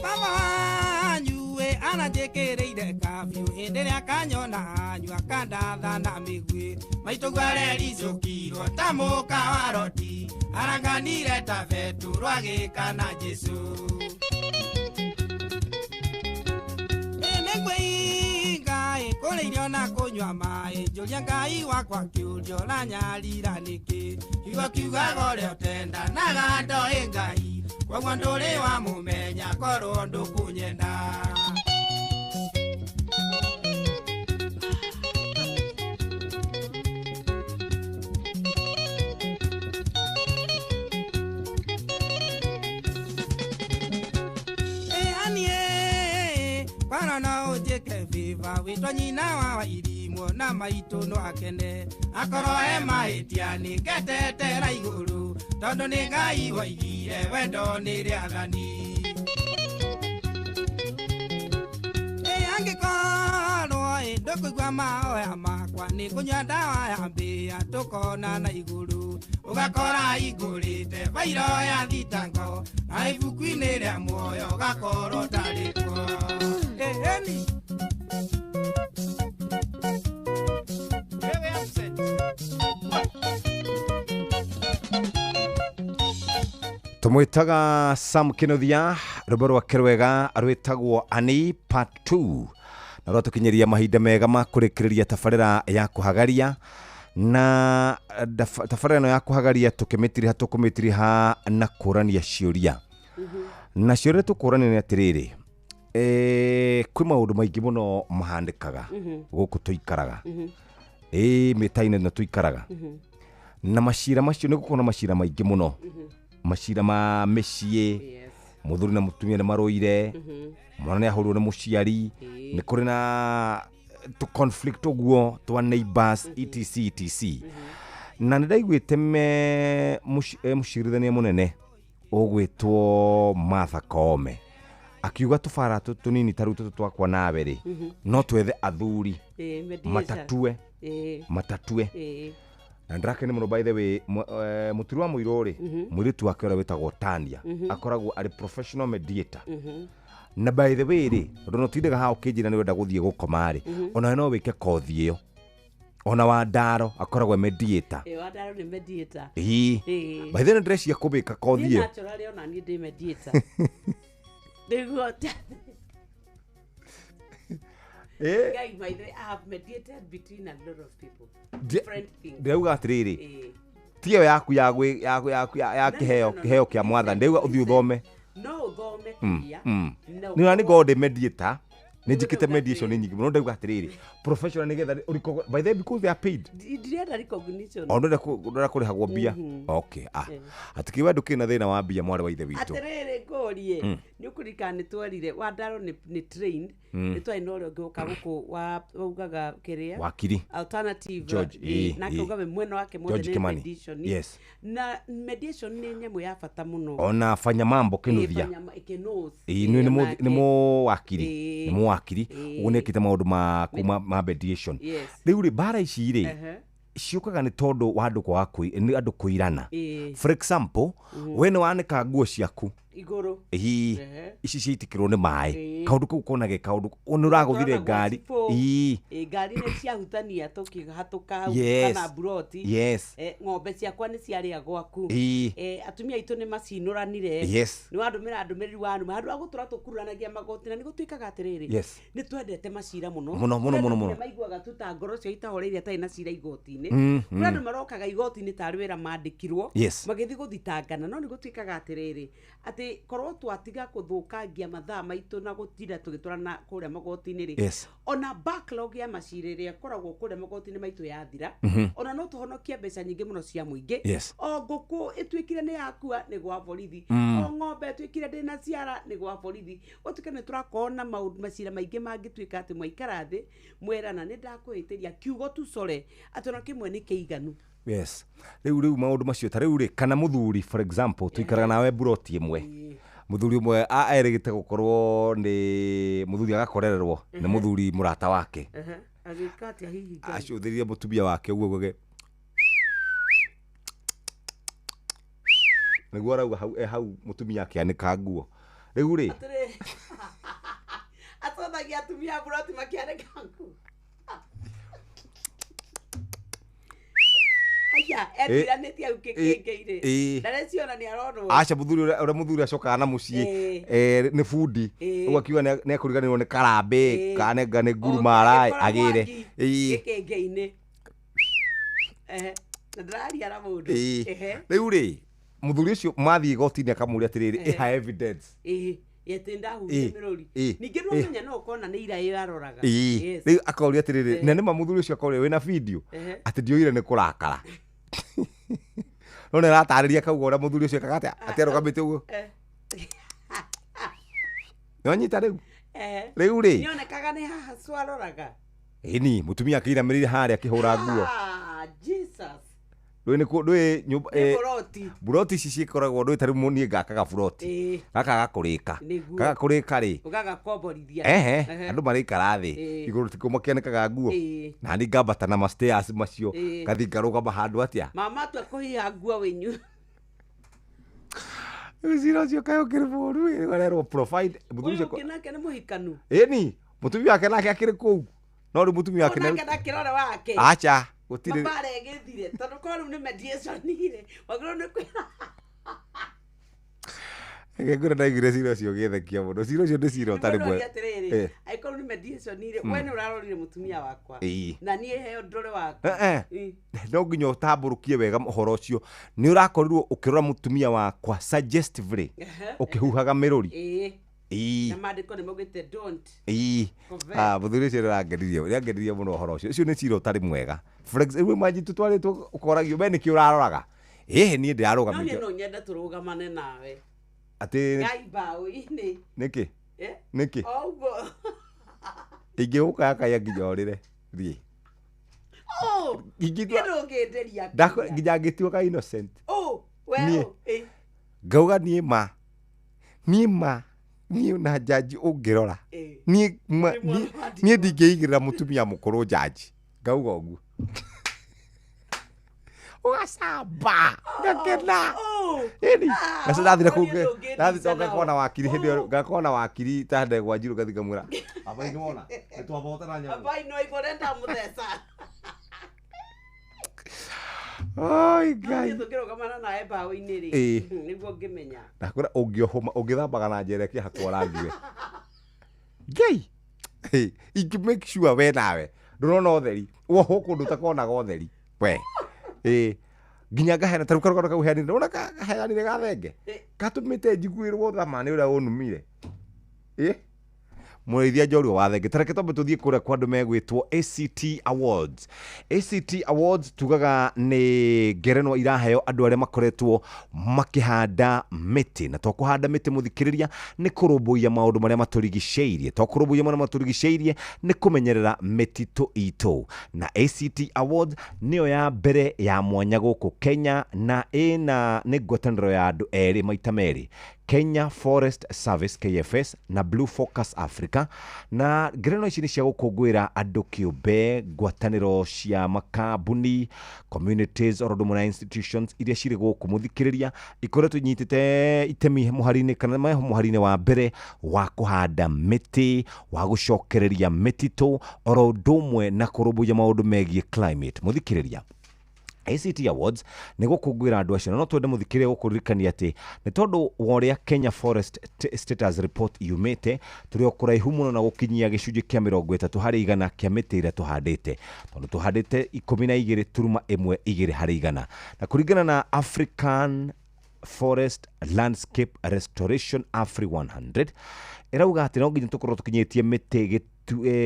Baba ndatha na mĩgwĩ maitũ gwarericũkirwo ta mũka wa roti aranganire ta betu rwagĩka na Jesũ nĩngwĩinga kũrĩa irio na kũnyua maĩ njũria Ngai wakwa kĩũrio na nyarira nĩkĩ kiugo kiugaga ũrĩa ũtenda na gando Ngai koguo ndũrĩ wa mũmenya korwo ndũkũnyenda witwa nyina wa irimwo na maitũ no akene akorwo he mahĩtia nĩngetetera igũrũ tondũ nĩ Ngai waigire wendo nĩ rĩathani angĩkorwo ndũkũigua mahoya makwa nĩngũnyua ndawa ya mbĩa tũkona na igũrũ ũgakora igũrĩte bairo ya thitango na ibuku-inĩ rĩa muoyo ũgakorwo tarĩkwo eni tumwitaga Sam Kinothia rwimbo rwake rwega rwitagwo Ani Part 2 na rwatukinyeria mahinda mega ma kurikiriria tabarira ya kuhagaria na tabarira no ya kuhagaria tukumitiriha na kurania ciuria na ciuria tukurania ni atiriri kwi maundu maingi muno mahandikaga guku tuikaraga mitaine na tuikaraga na macira macio ni gukona macira maingi muno macira ma mĩciĩ muthuri na mutumia ni maroire mwana ni ahurwo ni muciari ni kuri na to conflict oguo twa neighbors etc na ndaiguite mucirithania munene ogwitwo Martha Koome akiuga tubara tunini taru twakwa nawe ri no twethe athuri matatue na ndrakene muno by the way muturu wa muirore muritu wake ora wetagwo Tania akoragwo ari professional mediator na by the way ri rono tindaga hao kinjira ni wenda guthie gukoma ri ona no wike kothi iyo ona wa Ndaro akoragwo mediator wa Ndaro ni mediator by the way dress ya kubika kothi iyo naturally ona ni ndi mediator ndegota Guy, by the way, I have mediated between a lot of people. Different things. Ndeuga atiriri. Tiyo yaku ya kiheo kia Mwathani. Ndeuga uthi uthome. No uthome kia. Ni nani God mediator. Nijikite mediation nyingi. Muno ndeuga atiriri. Professional nigetha by the way because they are paid. Direct recognition. Ndenda kurihagwo bia. Okay. Atikiwa ndukina thina wa bia mwari wa ithe witu. Atiriri ngorie. Ni ukurika ni twerire wa Ndaro ni trained. Ni twa ino rio ngoka guku wa ugaga kiria. Wakiri. Alternative. George. Na kugabe mweno wake George mediation. Yes. Na mediation ni nyemu ya bata muno. Ona fanya mambo Kinothia. Ni mo wakiri. Ni mo wakiri. Unekite maundu ma kuma mediation. Riu ri bara ici ri ciukaga ni tondu wa andu kwa ni andu kuirana. For example, wene wanika nguo ciaku iguru ici ciitikirwo ni mai kaundu kau konage kaundu onuraguthire ngari ngari ni ciahutania tukihatuka hau kana buroti ng'ombe ciakwa ni ciaria gwaku atumia itu ni macinuranire ni wandumira ndumiri wanu handu agutura tukuranagia magoti na nigutuikaga atiriri ni twendete macira muno maiguaga tuta ngoro cio itahoreire atai na cira igoti-ini ni andu marokaga igoti-ini tari wira mandikirwo magithi guthitangana no nigutuikaga atiriri ati korwo twatiga kuthukangia mathaa maitu na gutira tugitwarana kuria magoti-ini ri ona backlog ya macirĩria koragwo kuria magoti-ini maitu yathira ona no tuhonokia mbeca nyingi muno cia muingi o nguku itwikire ni yakua ni gwa borithi o ng'ombe twikire ndina ciara ni gwa borithi utukane turakona macira maingi mangitwika ati mwaikara thi mwerana ni ndakwihitiria kiugo tu core atona kimwe ni kiiganu riu maundu macio ta riu ri kana muthuri for example tuikaraga nawe buroti imwe muthuri umwe aerigite gukorwo ni muthuri agakorererwo ni muthuri murata wake agikati hihi acuthirie mutumia wake uguo niguo arauga hau mutumia akianika nguo riu ri atothagia atumia buroti makianika nguo aya etiranĩtie ukĩkĩngĩire ndareciona nĩ aronwo acha muthuri acokaga na muciĩ nĩ bundi ũguo akiuga nĩ ekũriganĩrwo nĩ karambĩ kanenga nĩ ngurumara agĩre gĩkĩngĩ-inĩ ndĩraria na mũndũ rĩu rĩ muthuri ũcio mathiĩ igoti-inĩ akamũria atĩrĩrĩ ĩha evidence yete ndahuria mĩrũri ningĩ no menya no ukona nĩ ira ĩyo aroraga rĩu akoria atĩrĩrĩ na nĩ muthuri ũcio akoria wĩna video atĩ ndioire nĩ kũrakara no nĩ aratarĩria kauga ũrĩa muthuri ũcio ekaga atĩ arũgamĩte ũguo nĩwanyita rĩu rĩu rĩ nĩonekaga nĩ haha cwaroraga ĩni mutumia akĩiramĩrĩire harĩa akĩhũra nguo Jesus ndũĩ nyũmba buroti ici ciĩkoragwo ndũĩ tarĩu niĩ ngakaga buroti gaka gakũrĩka gagakũrĩka rĩ ũgagakomborithia andũ maraikara thĩ igũrũ tiko makĩanĩkaga nguo na niĩ ngambata na stairs macio ngathi ngarũgama handũ atĩa mama tu akũhiha nguo wenyu Zero cio kayo kĩrĩbũru rĩrerwo provide mũthuri ũcio nake nĩ mũhikanu ĩni mũtumia wake nake akĩrĩ kũu no rĩu mũtumia wake nake ndakĩrora wake acha gũtirĩ mabara egĩthire tondũ korwo nĩ mediation-ire wagĩrĩirwo nĩ kwĩra ngĩkũra ndaigire cira ũcio ũgĩthekia mũno cira ũcio nĩ cira ũtarĩ mwega angĩkorwo nĩ mediation-ire we nĩ ũrarorire mũtumia wakwa na niĩ heo ndore waku no nginya ũtambũrũkie wega ũhoro ũcio nĩ ũrakorirwo ũkĩrora mũtumia wakwa suggestively ũkĩhuhaga mĩrũri na mandĩko nĩ maugĩte don't mũthuri ũcio nĩrangenirie mũno ũhoro ũcio nĩ cira ũtarĩ mwega rĩu manji tũtwarĩtwo ũkoragio we nĩkĩ ũraroraga niĩ ndĩrarũgamĩte no nyende tũrũgamane nawe atĩ ngai mbaũ-inĩ nĩkĩ ũguo ingĩũka yakaya nginya ũrĩre thiĩ nginya ngĩtuĩka innocent ngauga niĩ na jaji ũngĩrora niĩ ndingĩigĩrĩra mũtumia mũkũrũ jaji ngauga ũguo ũgacamba ngakena gaco ndathire kũu ndathi ngakona wakiri hĩndĩ ĩyo ngakona wakiri ta ndegwa njirũ ngathi ngamwĩra abai nĩwona nĩtwahotana nyamũ abai no igore ndamũtheca oi ngai tũkĩrũgamana nawe mbaũ-inĩ rĩ nĩguo ngĩmenya ndakwĩra ũngĩthambaga na njĩra ĩkĩhatwo rangiwe ngai ingĩ make sure we nawe ndũrona ũtheri wohwo kũndũ ũtakonaga ũtheri we nginya ngahena tarĩu karũgano kau heanire ndona kaheanire gathenge gatũmĩte njiguĩrwo thama nĩ ũrĩa ũnumire mũrĩithia njorua wa thenge tareke twambe tũthiĩ kũrĩa kwa andũ megwĩtwo ACT Awards. ACT Awards tugaga nĩ ngerenwa iraheo andũ arĩa makoretwo makĩhanda mĩtĩ na kũhanda mĩtĩ mũthikĩrĩria nĩ kũrũmbũiya maũndũ marĩa matũrigicĩirie kũrũmbũiya marĩa matũrigicĩirie nĩ kũmenyerera mĩtitũ itũ na ACT Awards nĩyo ya mbere ya mwanya gũkũ Kenya na ĩna nĩ ngwatanĩro ya andũ erĩ maita merĩ Kenya Forest Service KFS na Blue Focus Africa na ngerenwa ici nĩ cia gũkũngũĩra andũ kĩũmbe ngwatanĩro cia makambuni communities or na institutions iria cirĩ gũkũ mũthikĩrĩria ikoretwo inyitĩte itemi mũhari-inĩ kana mũhari-inĩ wa mbere wa kũhanda mĩtĩ wa gũcokereria mĩtitũ oro ũndũ ũmwe na kũrũmbũiya maũndũ megiĩ climate mũthikĩrĩria. ACT Awards nĩ gũkũngũĩra andũ acio no twende mũthikĩrĩria gũkũririkania atĩ nĩ tondũ wa ũrĩa Kenya Forest Status Report yumĩte tũrĩ o kũraihu mũno na gũkinyia gĩcunjĩ kĩa 30% kĩa mĩtĩ ĩrĩa tũhandĩte tondũ tũhandĩte 12.12% na kũringana na African Forest Landscape Restoration Afri 100 ĩrauga atĩ no nginya tũkorwo tũkinyĩtie mĩtĩ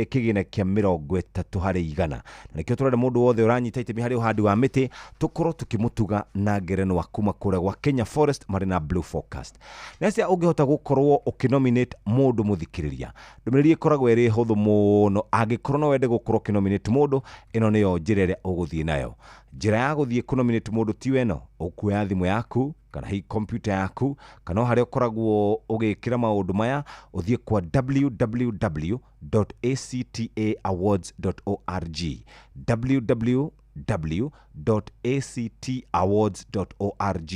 kĩgĩna kĩa 30% na nĩkĩo tũrenda mũndũ wothe ũranyita itemi harĩ ũhandi wa mĩtĩ tũkorwo tũkĩmũtuga na ngerenwa kuma kũrĩa gwa Kenya Forest marĩ na Blue Focus. Nĩcia ũngĩhota gũkorwo ũkinominate mũndũ mũthikĩrĩria ndũmĩrĩri ĩkoragwo ĩrĩ hũthũ mũno angĩkorwo no wende gũkorwo ũkinominate mũndũ ĩno nĩyo njĩra ĩrĩa ũgũthiĩ nayo. Njĩra ya gũthiĩ kunominate mũndũ ti weno ũkuoya thimũ yaku kana hi kompyuta yaku kana harĩa ũkoragwo ũgĩkĩra maũndũ maya ũthiĩ kwa www.actaawards.org www www.actawards.org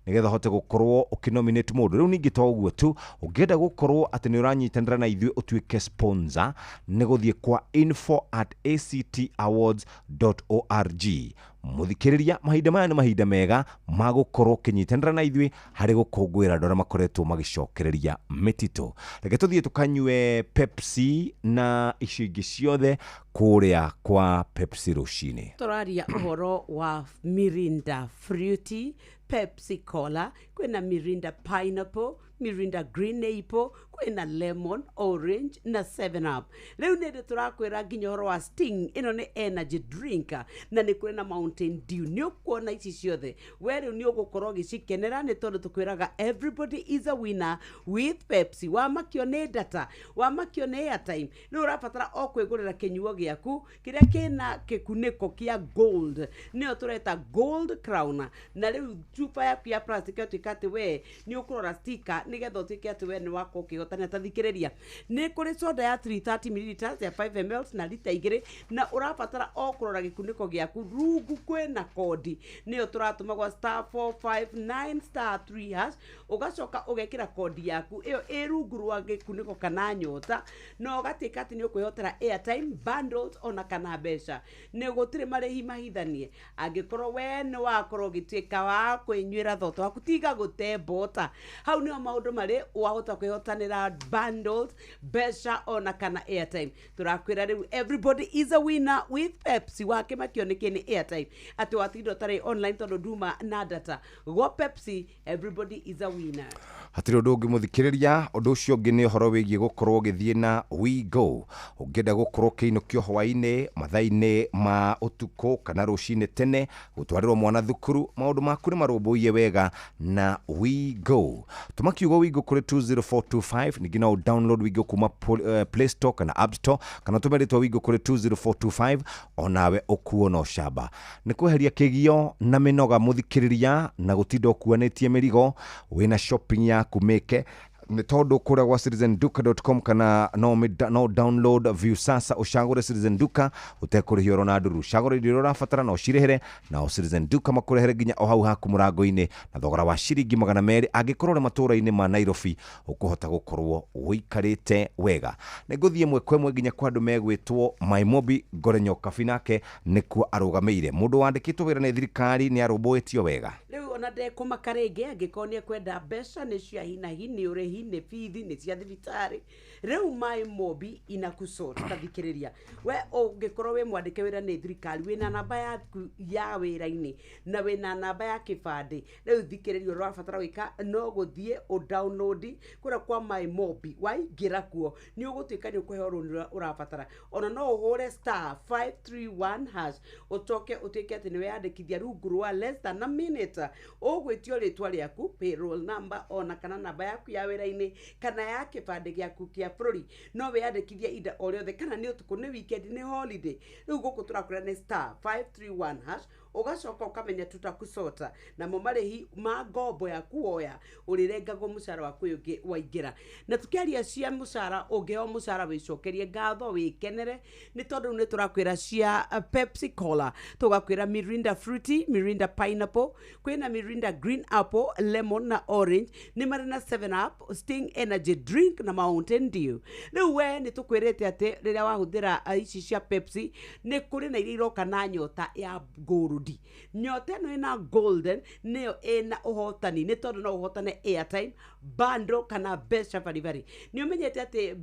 nigetha hote gukorwo ukinominate mundu riu ningi to uguo tu ungenda gukorwo ati ni uranyitanira na ithuĩ utuike sponsor ni guthie kwa info@actawards.org muthikiriria mahinda maya ni mahinda mega magukorwo kinyitanira na ithuĩ hari gukungwira ndora makoretwo magicokereria mitito reke tuthie tukanywe Pepsi na ishingi ciothe kuria kwa Pepsi rucini turaria uhoro wa Mirinda Fruity, Pepsi Cola, kwina Mirinda Pineapple, Mirinda Green Apple, kwina Lemon, Orange na 7up. Leo nende turakwira nginya uhoro wa Sting, ino ni energy drink na ni kwina Mountain Dew. Ni ukuona ici ciothe weri ni ugukorwo gicikenera ni tondu tukwiraga everybody is a winner with Pepsi. Wamakio ni data, wamakio ni airtime, ni urabatara o kwigurira kinyuo giaku kiria kina kikuniko kia gold, ni tureta Gold Crown. Na leo chupa yaku ya plastic yotikate we ni ukurora sticker nigetha utike ati we ni wako ukihotania tathikiriria. Ni kuri soda ya 330 ml ya 5 ml na lita 2 na urabatara o kurora gikuniko giaku rungu kwena kodi ni turatuma kwa *459*3# ugacoka ugekira kodi yaku iyo irungu rwa gikuniko kana nyota no gatika ati ni ukwihotera airtime bundles ona kana mbeca ni gutire marihi mahithanie angikorwo we ni wakorwo gitwika wa kwinywira thoto waku tiga gute bota hau ni maundu mari wahota kwihotanira bundles mbeca ona kana airtime turakwira riu everybody is a winner with Pepsi wake makioneke ni airtime ati watindo tare online tondu duma na data go Pepsi everybody is a winner hatiri undu ungi muthikiriria undu ucio ungi ni horo wigie gukorwo githie na We Go ungenda gukorwo kiinukio hwaini mathaini ma utuko kana rucini tene gutwarirwo mwana thukuru maundu maku ni marumbuiye wega na We Go tumakiugo We Go kuri 20425 ningi no download We Go kuma Play Store kana App Store kana tumeritwa We Go kuri 20425 onawe ukuona ucamba ni kweheria kigio na minoga muthikiriria na gutindo kuanetie mirigo wina shopping ya kumeke ni tondu kuria gwa citizenduka.com kana no download view sasa ushagure Citizen Duka utekurihio na nduru shagure ndio rafatara no shirehere na Citizen Duka makurehere ginya o hau haku murango-ini na thogora wa shiringi 200 angikorwo matura-ini ma Nairobi ukuhota gukorwo wikarite wega niguthie mwekwe ginya kwa andu megwitwo Maimobi Gorenyo Kafinake nikuo arugameire mundu wandikitwo wira ni thirikari ni arumbuitio wega riu ona ndekumaka ringi angikonia kwenda mbeca ni cia hinahi ni urehi ni fithi ni cia thibitari riu Maimobi inakusort tathikiriria we ungikorwo we mwandike wira ni thirikari wina namba yaku ya wira-ini na wina namba ya kibandi riu thikiriria urabatara wika no guthie o download kura kwa Maimobi waingira kuo ni ugutwika ni ukuheo runi urabatara ona no uhure *531# utoke utwike ati ni weyandikithia rungu rwa less than a minute ugwitio ritwa riaku payroll number ona kana namba yaku ya wira-ini kana ya kibandi giaku kia bururi no weyandikithia ida o riothe kana ni utuku ni weekend ni holiday riu guku turakura ni *531# ugacoka ukamenya tutakusota na momarihi ma ngombo ya kuoya urirengagwo mucara waku ungi waingira na tukiaria cia mucara ungeo mucara wicokerie ngatho wikenere ni tondu ni turakwira cia Pepsi Cola tugakwira Mirinda Fruity, Mirinda Pineapple, kwina Mirinda Green Apple, Lemon na Orange, ni mari na 7up, Sting Energy Drink na Mountain Dew. Riu we ni tukwirete ati riria wahuthira ici cia Pepsi ni kuri na iria iroka na nyota ya gold. Nyota no ina golden neo ina uhotani ni tondu no uhotane airtime bundle kana best bari ni umenyete ati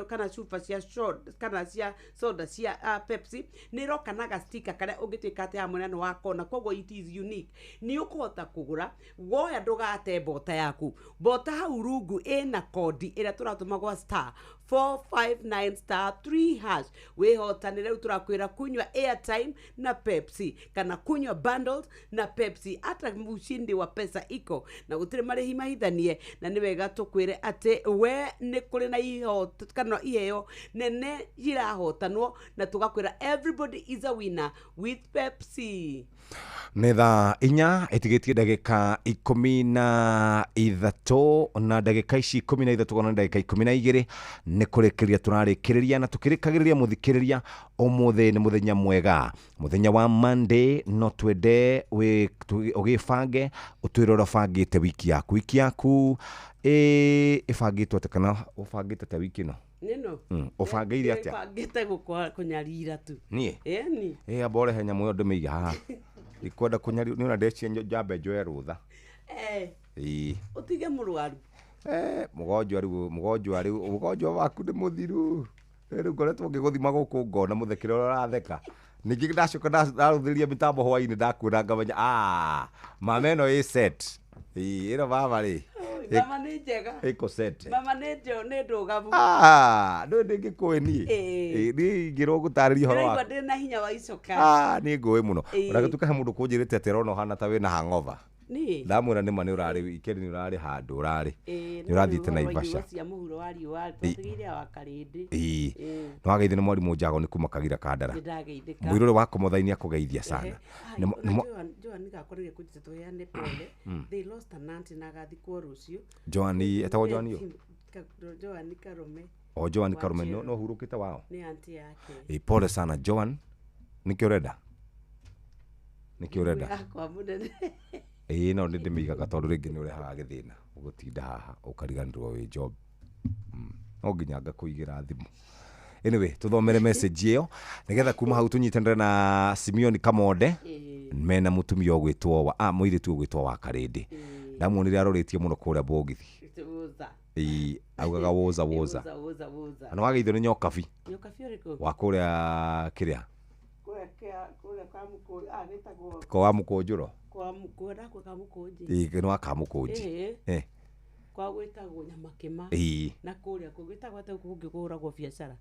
kana chupa cia short kana cia soda cia Pepsi ni roka na sticker kana ungitwika ati hamwe na wakona kogo it is unique ni ukuhota kugura woya ndugate bota yaku bota hau rungu ina kodi ira turatuma kwa *459*3# wehotanire turakwira kunywa airtime na Pepsi kana kunywa bundles na Pepsi ata mushindi wa pesa iko na gutire marihi mahithanie na ni wega tukwire ati we ni kuri na ihot kana iheo nene irahotanwo na tugakwira everybody is a winner with Pepsi. Netha inya itigetie dagika 13 na dagika ici 13 na dagika 12 ni kurekeria turarikiriria na tukirikagiriria muthikiriria omuthe ni muthenya mwega muthenya wa Monday no twende ugibange utwire urabangite wiki yaku ibangitwo atakana ubangite ta wiki no nino ubangeire atia bangite kunyarira tu nie ni abore henya muyo ndemiga haha ikwenda kunyari ni unadechia jambe njoe rutha utige murwaru mugonjwa waku ni muthiru riu ngoretwo ngiguthima guku ngona muthekere uratheka ningi ndacoka ndaruthiria mitambo hwaini ndakwira ngamenya mama ino i set ino baba ri mama ni njega iko set mama ni ndugabu ndo ndingikuwe ni ngiro gutariria horo waku ndi na hinya wa icoka ni nguwe muno uragatuka he mundu kunjirite ati rono hana ta wina hangover ni ndamwira ni mani urari ikeri ni urari handu urari ni urathite na Ivasha cia muhuro wari wa twatigire wa Karindi no ageithie ni mwarimu Njago ni kuma Kagira Kandara mwirore wako muthainia kugeithia sana Joan gakorire kujite tuheane pole they lost an aunt na gathikwo rucio Joan etawo Joan yo Joan Karume Joan Karume no hurukite wao ni auntie yake pole sana Joan nikioreda kwa munene no ndimigaga tondu ringi ni urehaga githina ugutinda haha ukariganirwo wi job no nginya ngakuigira thimu anyway tuthomere message iyo nigetha kuma hau tunyitanire na Simeon Kamonde mena mutumia ogwitwo muiritu ogwitwo wa Karindi ndamuonire aroretie muno kuria Bogithi augaga woza ano wageithio ni nyokabi uriko wa kuria kiria kuria kamuko gitagwo kwa mukonjuro kwa mukora kwa kamukonji no akamukonji kwa gwitagwo Nyamakima na kuria kugitagwo ata kungiguragwo biacara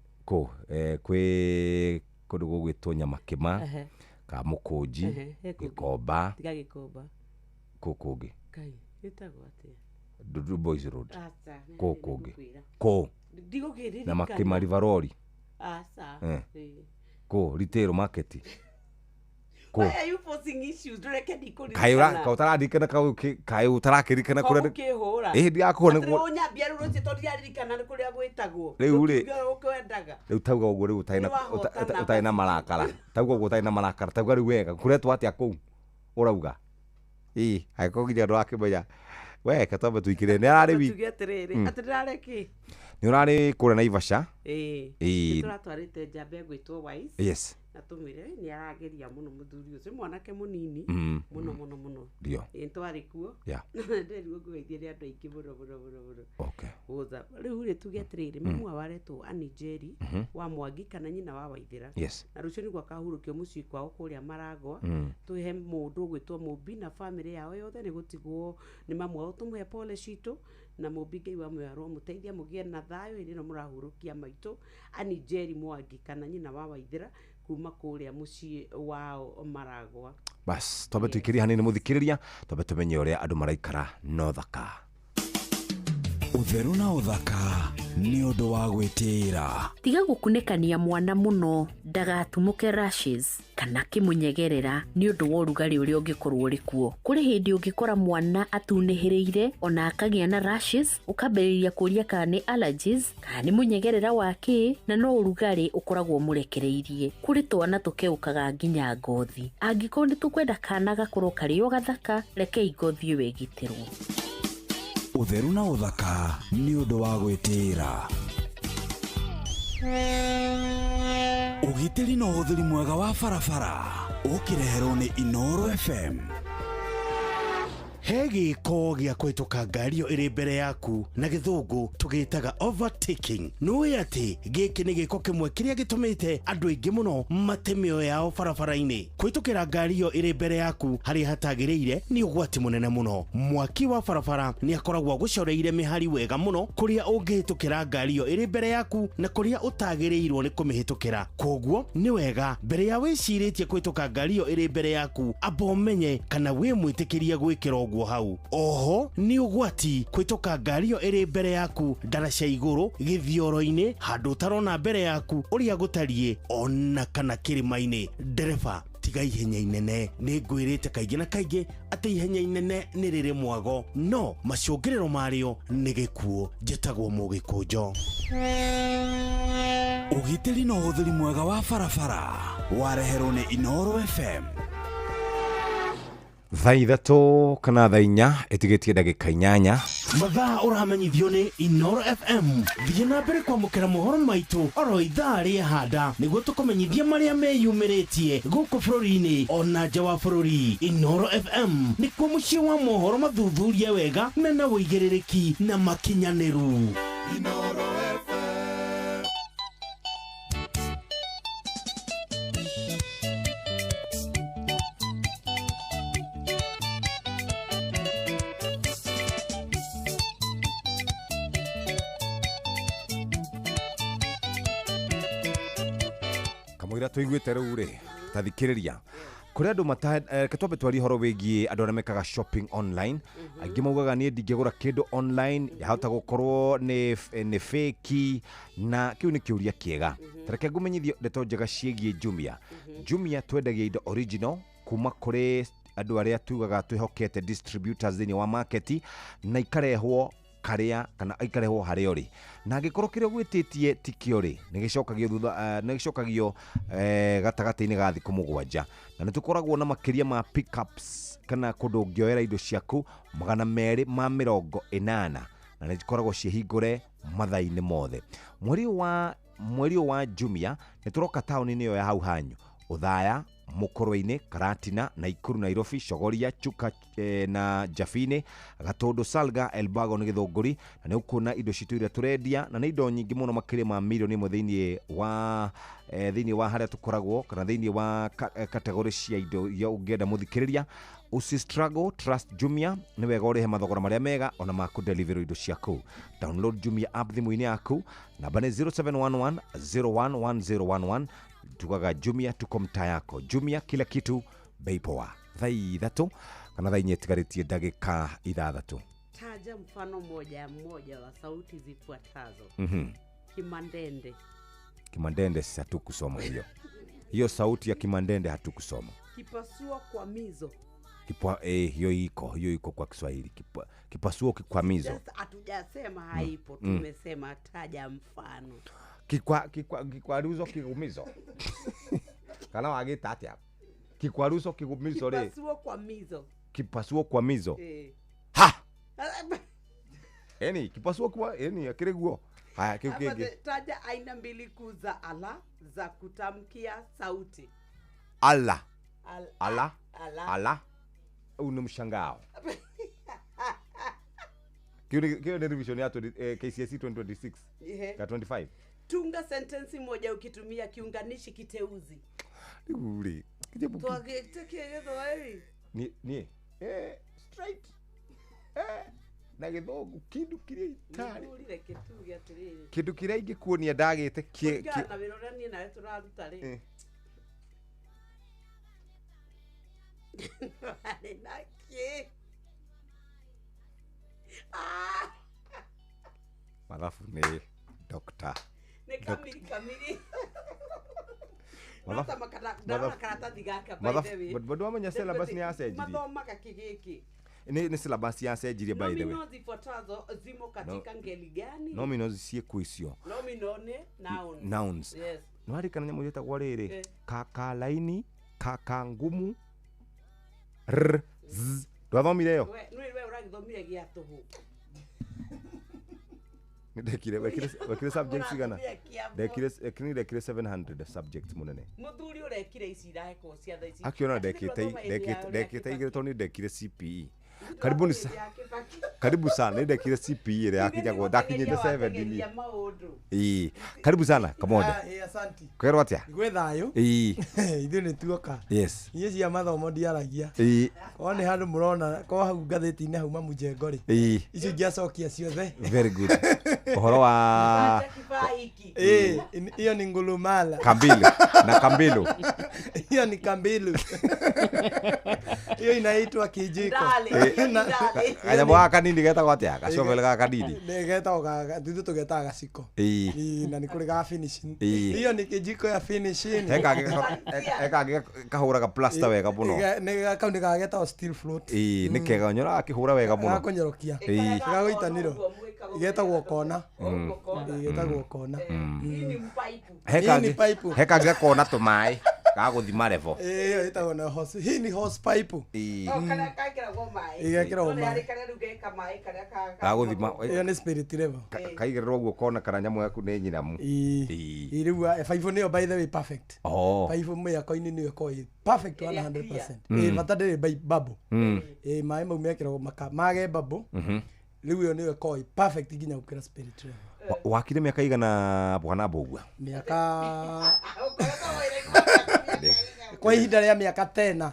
kwi kundu gugwitwo Nyamakima kamukonji Gikomba tiga Gikomba kukungi kai gitagwo atia Dudu Boys Road kukungi ndigugirira Nyamakima Riveroli retail market why are you forcing issues direke dikuri kai utarakirikana kuria ndiakone guo nya bia ruru cito ndiaririkana kuria gwitagwo riu ukwendaga riu tauga uguo riu utaina marakara tauga uguo utaina marakara tauga riu wega kuretwo atia kuu urauga aikogiria ndo akimenya weka tombe tuikire ni arari wi tugeterere atirareki ni urari kuria na Ivasha turatwarite njambe gwitwo Wise yes natumire ni arageria muno muthuri ucio mwanake munini muno ndio ntwari kuo nderi gugeithia ni andu aingi muno okay uza riu ri tugeterere mamu waretwo Anijeri wa Mwangi kana nyina wa Waithira na rucio ni gwa kahurukio mucii kwao kuria Maragwa tuhe mundu gwitwo Mubi na family yao yothe ni gutigwo ni mamu wao tumuhe pole citu na Mubi Ngai wa mwaro muteithia mugie na thayo iri no murahurukia maitu Anijeri Mwangi kana nyina wa Waithira kuma kuria mucii wao Maragwa bas tobe tuikiria hanini muthikiriria tobe tumenye uria andu maraikara no thaka utheru na uthaka ni undu wa gwitira tiga gukunekania mwana muno ndagatumuke rashes kana kimunyegerera ni undu wa urugari uria ungikorwo uri kuo kuri hindi ungikora mwana atunihiriire ona akagia na rashes ukambiriria kuria kana ni allergies kana ni munyegerera wake na no urugari ukoragwo murekereirie kuri twana tukeukaga nginya ngothi angiko ni tukwenda kana gakorwo kario gathaka reke ngothi wegitirwo utheru na uthaka ni undu wa gwitira ugitiri no uthiri mwega wa barabara ukireherwo ni Inoro FM Hegi ko gya kwituka ngario iri mbere yaku na githungu tugitaga overtaking no ati giki ni giko kimwe kiria gitumite andu aingi muno matemio yao barabara-ini kwitukira ngario iri mbere yaku hari hatagiriire ni ugwati munene muno mwaki wa barabara ni akoragwo gucoreire mihari wega muno kuria ungihitukira ngario iri mbere yaku na kuria utagirirwo ni kumihitukira koguo ni wega mbere ya wiciritie kwituka ngario iri mbere yaku abomenye kana wi mwitikirie gwikira hau oho ni ugwati kwitoka ngario iri mbere yaku ndaraca iguru githioro-ini handu tarona mbere yaku uria gutarie ona kana kirima-ini ndereba tiga ihenya inene ni ngwirite kaingi na kaingi ati ihenya inene ni riri mwago no macungiriro mario ni gikuo njitagwo mugikunjo ugitiri no uthiri mwega wa barabara wareherwo ni Inoro FM thaa ithatũ kana thaa inya ĩtigĩtie ndagĩka 8 mathaa ũramenyithio nĩ Inoro FM. Thiĩ na mbere kwamũkĩra mohoro maitũ oro ithaa rĩa handa nĩguo tũkũmenyithia marĩa meyumĩrĩtie gũkũ bũrũri-inĩ ona nja wa bũrũri. Inoro FM nĩkuo mũciĩ wa mohoro mathuthurie wega mena wũigĩrĩrĩki na makinyanĩru. Inoro FM. Kamũira tũiguĩte rĩu rĩ tathikĩrĩria kũrĩa andũ katwambe twari horo wĩgiĩ andũ arĩa mekaga shopping online. Aingĩ maugaga niĩ ndingĩgũra kĩndũ online yahota gũkorwo nĩ fake na kĩu nĩ kĩũria kĩega. Tareke ngũmenyithio ndeto njega ciĩgiĩ Jumia. Jumia twendagia indo original kuma kũrĩ andũ arĩa tugaga twĩhokete distributors thĩinĩ wa market na ikarehwo karĩa kana ikarehwo harĩa ũrĩ. Na angĩkorwo kĩrĩa gwĩtĩtie ti kĩo rĩ nĩgĩcokagio thutha nĩgĩcokagio gatagatĩ-inĩ ga thikũ 7 na nĩtũkoragwo na makĩria ma pickups kana kũndũ ũngĩoera indo ciaku 280 na nĩcikoragwo ciĩhingũre mathaa-inĩ mothe. Mweri wa Jumia nĩtũroka taũni-inĩ ĩyo ya hau hanyu Uthaya, Mũkũrwe-inĩ, Karatina, Naikuru, Nairobi, Shogoria, Chuka na Jafine, Gatondo, Salga, Elbago na Githũngũri. Na nĩ ũkuona indo citũ iria tũrendia na nĩ indo nyingĩ mũno makĩria ma milioni ĩmwe thĩinĩ wa harĩa tũkoragwo kana thĩinĩ wa kategori cia indo iria ũngĩenda mũthikĩrĩria. Usi struggle, trust Jumia, nĩ wega ũrĩhe mathogora marĩa mega ona ma kũdeliver indo ciaku. Download Jumia app thimũ-inĩ yaku, namba nĩ 0711 011011. Tugaga Jumia tuko mtaa yako. Jumia kila kitu bei poa. Thaa ithatũ kana thaa inya ĩtigarĩtie ndagĩka 6. Taja mfano mmoja wa sauti zifuatazo. Kimandende. Kimandende hatukusoma hiyo. Hiyo sauti ya Kimandende hatukusoma. Kipasua kwa mizo. Hiyo iko kwa Kiswahili. Kipasuo kikwamizo. Hatujasema haipo, tumesema taja mfano. Kikwaruzo kigumizo. Kana wagita atia. Kikwaruzo kigumizo re. Kipasuo kwa mizo. Ha. Kipasuo kwa akire guo. Haya kingine. Taja aina mbili kuu za ala za kutamkia sauti. Ala. Una mshangao. Kio ni revision ya KCSE 2026 ka 25. Tunga sentensi moja ukitumia kiunganishi kiteuzi. Uli. Ni straight. Na githũngũ kindu kiria itari. Kindu kiria ingĩkuonia ndagĩte na wiroranie nawe tũraruta rĩ. Mathabu nĩ Dr. Kamili. Nota makada karatathi gaka by the way. Bado wamenya syllabus ni yacenjirie. Mathoma gakigiki. Ni syllabus yacenjirie by the way. Nomino zifuatazo zimo katika ngeli gani? Nomino ciĩkuo icio. Nomino ni nouns. Nouns. Yes. Nwari kana nyamũ yetagwo rĩrĩ. Kaka laini, kaka ngumu. R z. Ndwathomire yo? Nĩwe ũragithomire gĩa tũhũ. Wekire subjects igana. Dekire 700 subjects munene. Muthuri urekire ici iraheko cia thaa ici. Akiona dekite igire toni dekire CPE. Karibu sana dekire CPE ile yakijagwo dakinyite 7 dini. Karibu sana kamoda. Asante. Kwero atia? Gwe thayo. Ithu ni tuoka. Yes. Iye cia mathomo ndiaragia. One handu murona ko hau ngathĩti-inĩ hau mamujengo ri. Icio ngiacokia ciothe. Very good. Uhoro wa hiyo ni ngulumala. Kambilu. Hiyo ni kambilu. Hiyo inaitwa kijiko. Kanyamũ gaka kanini getagwo atia? Gacomel gaka kanini. Getagwo ithuĩ tũgetaga gaciko. Na nĩ kũrĩ ga finishing. Hiyo ni kijiko ya finishing. Eka kahũraga plaster wega mũno. Kau nĩ gagetagwo steel float. Nĩ kega nyora akĩhũra wega mũno. Gakũnyorokia. Gagũitanĩro. Igetagwo kona. Igetagwo kona. Heka gakona tũmaĩ. gaguthima level iyo itago na hose hii ni hose pipe kana kakira go mai igakira go mai kana rugeka mai kana gaguthima iyo ni spirit level kaigirwo uguo kona kana nyamu yaku ni nyinamu iriu pipe niyo by the way perfect pipe mu ya koini niyo koi perfect 100% matadere by bubble mai mau mekira go mage bubble riu yo niyo koi perfect ginya ukira spirit level wakire miaka igana bwana bogwa miaka kwa ihinda rĩa miaka 10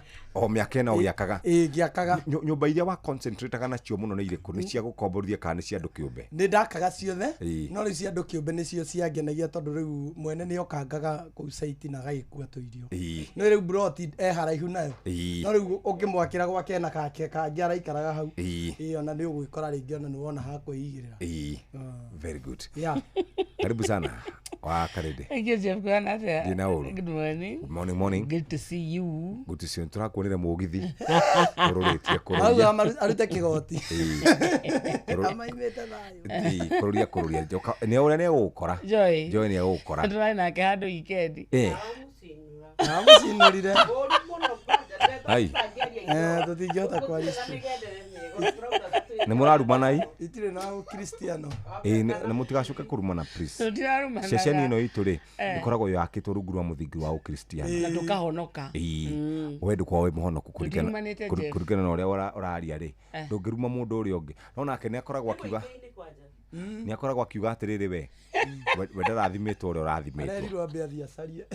miaka ĩno ũgĩakaga ngĩakaga nyũmba iria wa concentrate nacio mũno nĩ irĩkũ nĩ cia gũkomborithia kana nĩ cia andũ kĩũmbe nĩ ndakaga ciothe no rĩu cia andũ kĩũmbe nĩcio ciangenagia tondũ rĩu mwene nĩ okangaga kũu site na agagĩkua tũirio no rĩu broti haraihu nayo no rĩu ũngĩmwakĩra gwake na kake kangĩ araikaraga hau ona nĩ ũgwĩkora rĩngĩ ona nĩ wona ha kwĩigĩrĩra very good karibu sana Karede. Thank you, Jeff. Good morning. Morning. Good to see you. Good to see you. Turakuonera mugithi. Kuroria. Arute kigoti. Amaimete nayo. Kuroria. Ni ora ne gukora. Joy ni gukora. Ndĩrarĩ nake handũ weekend. Namucinũrire. Ai. Tũtingĩhota kwaria. Nĩ mũrarumana ii? Itirĩ na Ukristiano. Nĩ mũtigacoke kurumana please. Ceceni ĩno itũ rĩ ĩkoragwo yakĩtwo rungu rwa mũthingi wa Ukristiano. Na tũkahonoka. Wendũ kwa we mũhonoku kũringana na ũrĩa ũraria rĩ. Ndũngĩruma mũndũ ũrĩa ũngĩ. No nake nĩ akoragwo akiuga atĩrĩrĩ we ndarathimĩtwo ũrĩa ũrathimĩtwo. Arerirwo ambe athiĩ acarie.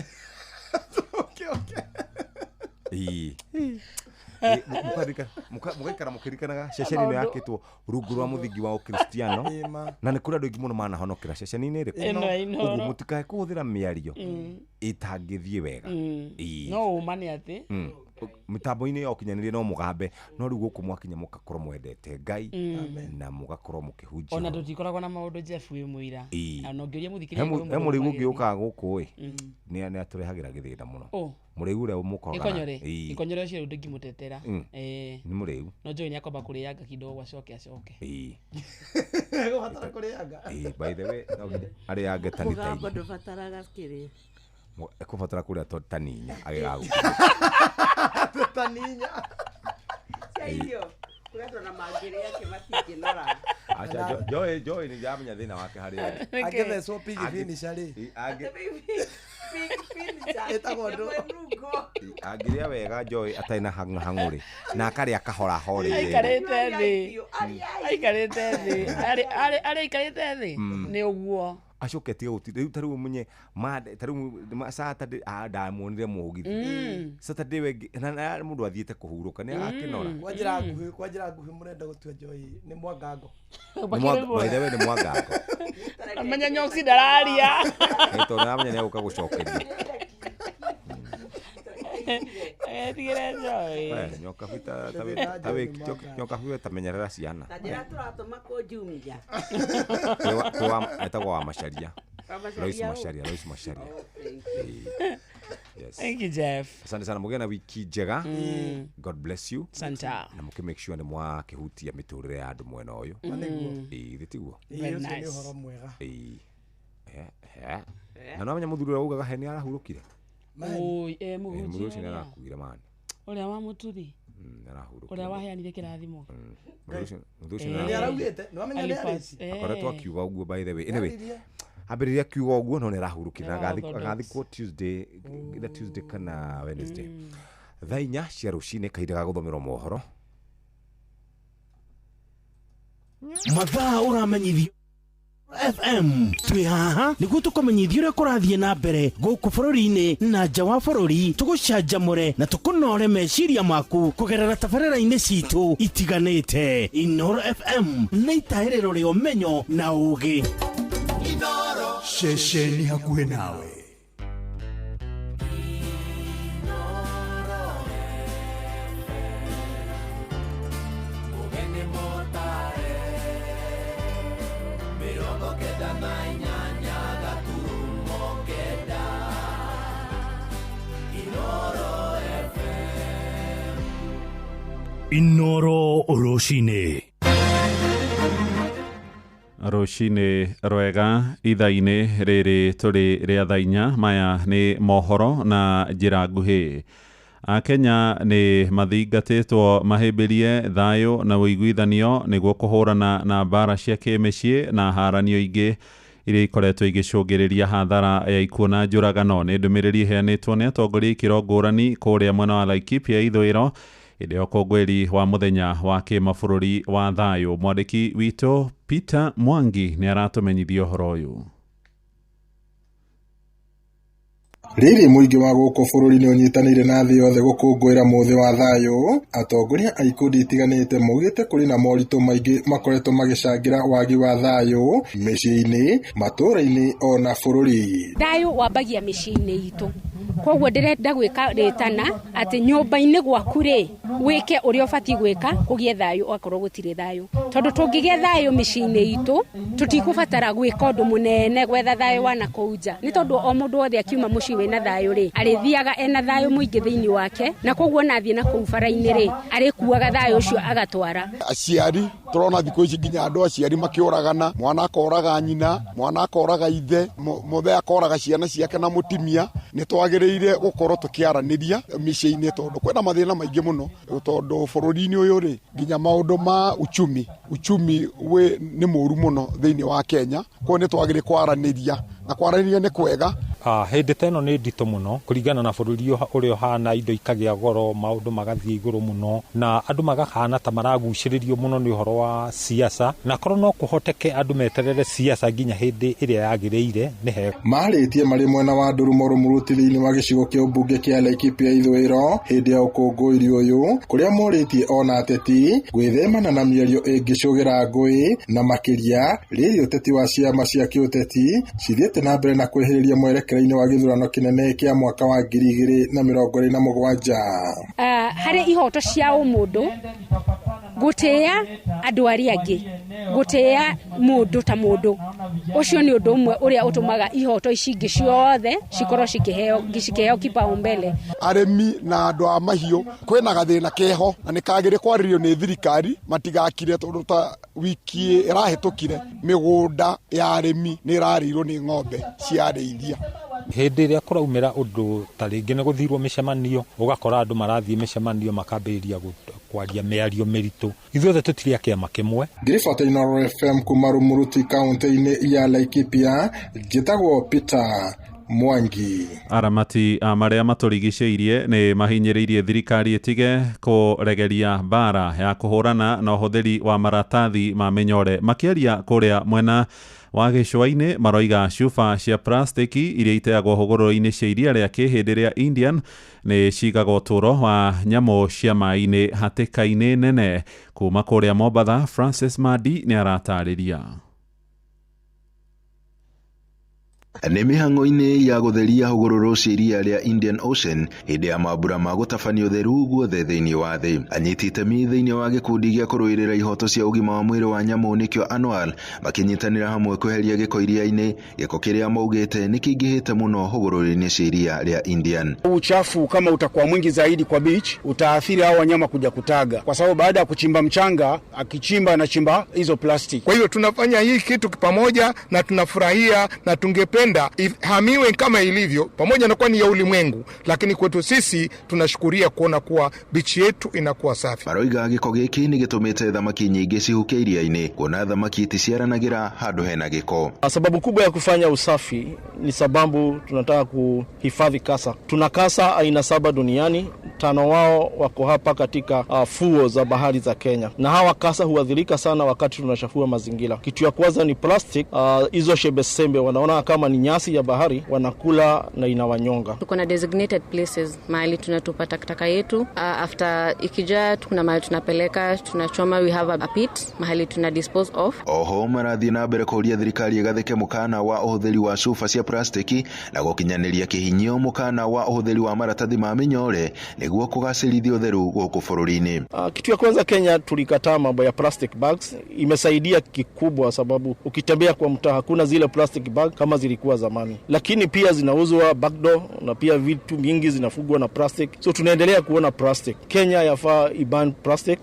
Mũgaikara mũkĩrikanaga ceceni ĩno yakĩtwo rungu rwa mũthingi wa Ukristiano na nĩ kũrĩ andũ aingĩ mũno manahonokera ceceni-inĩ ĩrĩkũ ũguo mũtikae kũhũthĩra mĩario ĩtangĩthiĩ wega no ũma nĩ atĩ mitambo-inĩ ya ũkinyanĩria no mũgambe no rĩu gũkũ mwakinya mũgakorwo mwendete Ngai na mũgakorwo mũkĩhunjia ona tũtikoragwo na maũndũ Jeff wĩ mũira na ngĩũria mũthikĩrĩria mũrĩu ũngĩ ũkaga gũkũ nĩ atũrehagĩra gĩthĩna mũno mũrĩu ũrĩa mũkoraga ikonyore ũcio rĩu ndĩngĩmũtetera nĩ mũrĩu no Joy nĩ akwamba kũrĩanga kidogo acoke gũbatara kũrĩanga by the way arĩange tani ta mũgambo ndũbataraga kĩrĩ ekubatara kuria taninya agigagu taninya Saiyo kuratwa na mangire yake matingĩnora acha Joy ni jamenya thina wake haria agethecwo pigi finisher agiria wega Joy atarĩ na hang'uri na akarĩa kahora hore aikarĩte thĩ aikarĩte thĩ nĩ ũguo acoke tiga gũtirĩ rĩu tarĩu mũnye tarĩu Saturday ndamuonire mũgithi Saturday wengi na mũndũ athiĩte kũhurũka nĩ akĩnora kwanjĩra nguhĩ mũrenda gũtua Joy nĩ mwangango nĩ mwangango amenya nyoksi ndararia tondũ nĩamenya nĩ agũka gũcokeria tigĩre Joy nyoka bita tamenyerera ciana na njĩra tũratũma kũnjumia etagwo wa Macharia Lois Macharia Yes. Thank you, Jeff. Asante sana mugena wiki njega. God bless you. Santa. Na muke make sure ni mwa kihutia miturire ya andu mwena uyu. Thitiguo. Very nice. Na no menya muthuri ugaga he ni arahurukire. Oi, muhunjia. Muhunjia arakuire man. Uria wa muturi. Arahurukire. Uria waheanire kirathimo. Muhunjia. Ni araugite, no menya ni areci. Akoretwo akiuga uguo by the way. Anyway. Ambĩrĩria kiugo ũguo no nĩ arahurũkire na agathikwo Tuesday kana Wednesday thaa 4 cia rũcinĩ kahinda ga gũthomerwo mohoro mathaa ũramenyithio FM twĩ haha nĩguo tũkũmenyithia ũrĩa kũrathiĩ na mbere gũkũ bũrũri-inĩ na nja wa bũrũri tũgũcanjamũre na tũkũnore meciria maku kũgerera tabarĩra-inĩ citũ itiganĩte Inooro FM nĩ itaĩrĩro rĩa ũmenyo na ũũgĩ Shesheni hakuhe nawe. Inooro Oroshine. Rucini rwega ithaini riri turi ria thainya maya ni mohoro na njira nguhi. Akenya ni mathingatitwo mahimbirie thayo na uiguithanio niguo kuhurana na mbara cia kimicii na haranio ingi iria ikoretwo igicungiriria hathara ya ikuo na njuragano. Ni ndumiriri heanitwo ni atongoria ikiro ngurani kuria mwena wa Laikipia ithwiro indi okongweri wa muthenya wa kimabũrũri wa thayo. Mwandiki wito Peter Mwangi ni aratumenyithia uhoro uyu. Riri muingi wa guku bururi ni unyitanire na thi yothe gukungwira muthi wa thayo. Atongoria a ikundi itiganite maugite kuri na moritu maingi makoretwo magicangira wagi wa thayo micii-ini, matura-ini ona bururi. Thayo wambagia micii-ini itu. Koguo ndirenda gwika ritana ati nyumba-ini gwaku ri wike uria ubati gwika kugie thayo akorwo gutire thayo. Tondu tungigia thayo micii-ini itu tutikubatara gwika undu munene gwetha thayo wana kuuja. Ni tondu o mundu wothe akiuma mucii wina thayo ri arithiaga ena thayo muingi thiini wake, na koguo nathie na kuu bara-ini ri arikuaga thayo ucio agatwara. Aciari turona thikũ ici nginya andu aciari makioragana, mwana akoraga nyina, mwana akoraga ithe, muthe akoraga ciana ciake na mutimia. Ni twagiriire gukorwo tukiaraniria micii-ini tondu kwina mathina maingi muno tondu bururi-ini uyu ri nginya maundu ma uchumi we ni muru muno thiini wa Kenya. Ko ni twagire kwaraniria na kwaraniria ni kwega. Hindi teno ni ndito muno kuringana na bururi uria hana indo ikagia goro, maundu magathie iguru muno na andu magakana ta maraguciririo muno ni uhoro wa siasa, na korwo no kuhoteke andu meterere siasa nginya hindi iria yagiriire ni he. Maritie mari mwena wa Ndurumoru muruti thiini wa gicigo kia ubunge kia Laikipia ithwiro hindi ya ukungwiri uyu kuria moritie ona ateti gwithemana na mĩario ingicugira ngui na makiria riri uteti wa ciama cia kiuteti cithiete na mbere na kwehiriria mwerekera-ini wa githurano kinene kia mwaka wa 2027. Hari ihoto cia umundu gutia andu aria angi, gutia mundu ta mundu ucio ni undu umwe uria utumaga ihoto ici ingi ciothe cikorwo cikiheo kipaumbele. Aremi na andu a mahiu kwina gathina keho na nikagire kwaririo ni thirikari matigakire tondu ta wiki irahitukire migunda ya aremi ni irarirwo ni ng'ombe cia reithia. Hindi iria kuraumira undu ta ringi ni guthirwo micemanio, ugakora andu marathie micemanio makambiriria kwaria miario miritu. Ithuothe tutiri kiama kimwe. Ngiribota Inooro FM kuma Rumuruti kaunti-ini ya Laikipia, njitagwo Peter Mwangi. Aramati maria maturigicĩirie ni mahinyĩrĩirie thirikari itige kuregeria mbara ya kuhurana na uhuthiri wa maratathi ma minyore. Makiaria kuria mwena wa gĩcũa-inĩ maroiga cuba cia plastiki iria iteagwo hũgũrũrũ-inĩ cia iria rĩa kĩhĩndĩ rĩa Indian nĩ cigagwo ũtũro wa nyamũ cia maĩ-inĩ hatĩka-inĩ nene. Kuma kũrĩa Mombatha, Francis Madi nĩ aratarĩria. Nĩ mĩhang'o-inĩ ya gũtheria hũgũrũrũ cia iria rĩa Indian Ocean hĩndĩ ya mambura ma gũtabania ũtheru guothe thĩinĩ wa thĩ. Anyiti itemi thĩinĩ wa gĩkundi gĩa kũrũĩrĩra ihoto cia ũgima wa mwĩrĩ wa nyamũ nĩkĩo Annual makĩnyitanĩra hamwe kweheria gĩko iria-inĩ, gĩko kĩrĩa maugĩte nĩ kĩingĩhĩte mũno hũgũrũrũ-inĩ cia iria rĩa Indian. Uchafu kama utakuwa mwingi zaidi kwa beach utaathiri hao wanyama kuja kutaga, kwa sababu baada ya kuchimba mchanga akichimba anachimba hizo plastic. Kwa hiyo tunafanya hii kitu pamoja na tunafurahia na tungependa hamiwe kama ilivyo, pamoja na kuwa ni ya ulimwengu, lakini kwetu sisi tunashukuria kuona kuwa bichi yetu inakuwa safi. Maroiga gĩko gĩkĩ nĩ gĩtũmĩte thamaki nyingĩ cihuke iria-inĩ, kuona thamaki iticiaranagĩra handũ hena gĩko. Sababu kubwa ya kufanya usafi ni sababu tunataka kuhifadhi kasa. Tuna kasa aina 7 duniani, 5 wao wako hapa katika fuo za bahari za Kenya, na hawa kasa huadhirika sana wakati tunachafua mazingira. Kitu ya kwanza ni plastic, hizo shebesembe wanaona kama ni nyasi ya bahari, wanakula na inawanyonga. Tuko na designated places mahali tunatupa takataka yetu. After ikija kuna mahali tunapeleka, tunachoma, we have a pit mahali tuna dispose of. Oho marathi na mbere kũria thirikari ĩgathĩke mũkana wa ũhũthĩri wa cuba cia plastiki na gũkinyanĩria kĩhinyio mũkana wa ũhũthĩri wa maratathi ma mĩnyore nĩguo niguo kugacirithia utheru guku bururi-ini. Kitu ya kwanza, Kenya tulikataa mambo ya plastic bags. Imesaidia kikubwa sababu ukitembea kwa mtaa hakuna zile plastic bag kama zilikuwa zamani, lakini pia zinauzwa backdoor na pia vitu mingi zinafugwa na plastic, so tunaendelea kuona plastic. Kenya yafaa iban plastic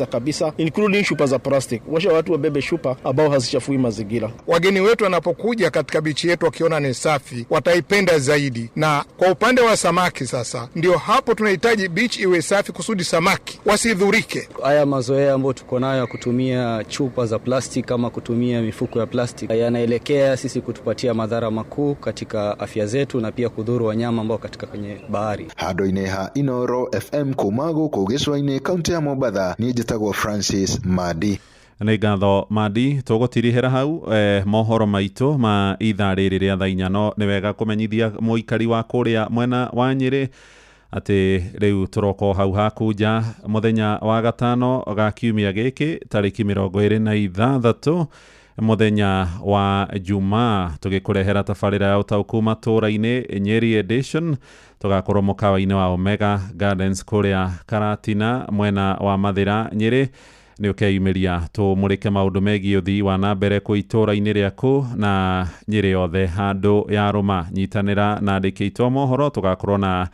kabisa, including chupa za plastic. Washa watu wabebe chupa ambao hazichafui mazingira. Wageni wetu wanapokuja katika bichi yetu wakiona ni safi wataipenda zaidi. Na kwa upande wa samaki sasa, ndio hapo tunahitaji bichi iwe safi kusudi samaki wasidhurike. Haya mazoea ambayo tuko nayo ya kutumia chupa za plastic ama kutumia mifuko ya plastic yanaelekea sisi kutupatia madhara makuu katika afya zetu na pia kudhuru wanyama ambao katika kwenye bahari. Handu-inĩ ha Inooro FM kumago kugicwa-inĩ kaunti ya Mombatha, niĩ njĩtagwo Francis Madi. Nĩ ngatho Madi, tũgũtirihĩra hau mohoro maitũ ma ithaa rĩrĩ rĩa thaa 4. No nĩ wega kũmenyithia mũikari wa kũrĩa mwena wa Nyĩrĩ atĩ rĩu tũroko hau hakunja mũthenya wa gatano ga kiumia gĩkĩ tarĩki 26 muthenya wa Jumaa, tugĩkũrehera tabarĩra ya ũtaũku matũũra-inĩ Nyeri edition. Tugakorwo mũkawa-inĩ wa Omega Gardens kũrĩa Karatina mwena wa Mathĩra Nyeri. Nĩ ũkeyumĩria tũmũrĩke maũndũ megiĩ ũthii wa na mbere kũ itũũra-inĩ rĩaku na Nyeri yothe handũ ya rũma. Nyitanĩra na andĩki aitũ a mohoro, tugakorwo na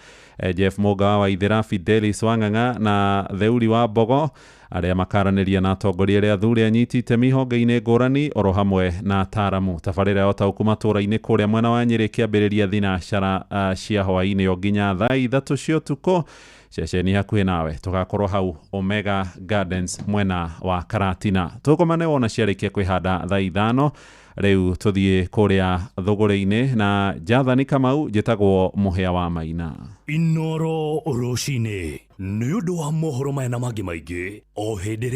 Jeff Mũga wa Ithera, Fidelis Wang'ang'a na Theuri wa Mbogo, arĩa makaranĩria na atongoria arĩa athuri anyitĩte mĩhonge-inĩ ngũrani oro hamwe na ataaramu. Tabarĩra ya ũtaũku matũũra-inĩ kũrĩa mwena wa Nyeri kĩambĩrĩria thinacara cia hwaĩ-inĩ o nginya thaa 3 cia ũtukũ. Ceceni hakuhĩ nawe, tugakorwo hau Omega Gardens mwena wa Karatina. Tũkomane wona ciarĩkia kwĩhanda thaa 5. Rĩu tũthiĩ kũrĩa thũgũrĩ-inĩ na Jathani Kamau, njĩtagwo mũhĩa wa Maina. Inooro rũcinĩ nĩ ũndũ wa mohoro maya na mangĩ maingĩ o hĩndĩ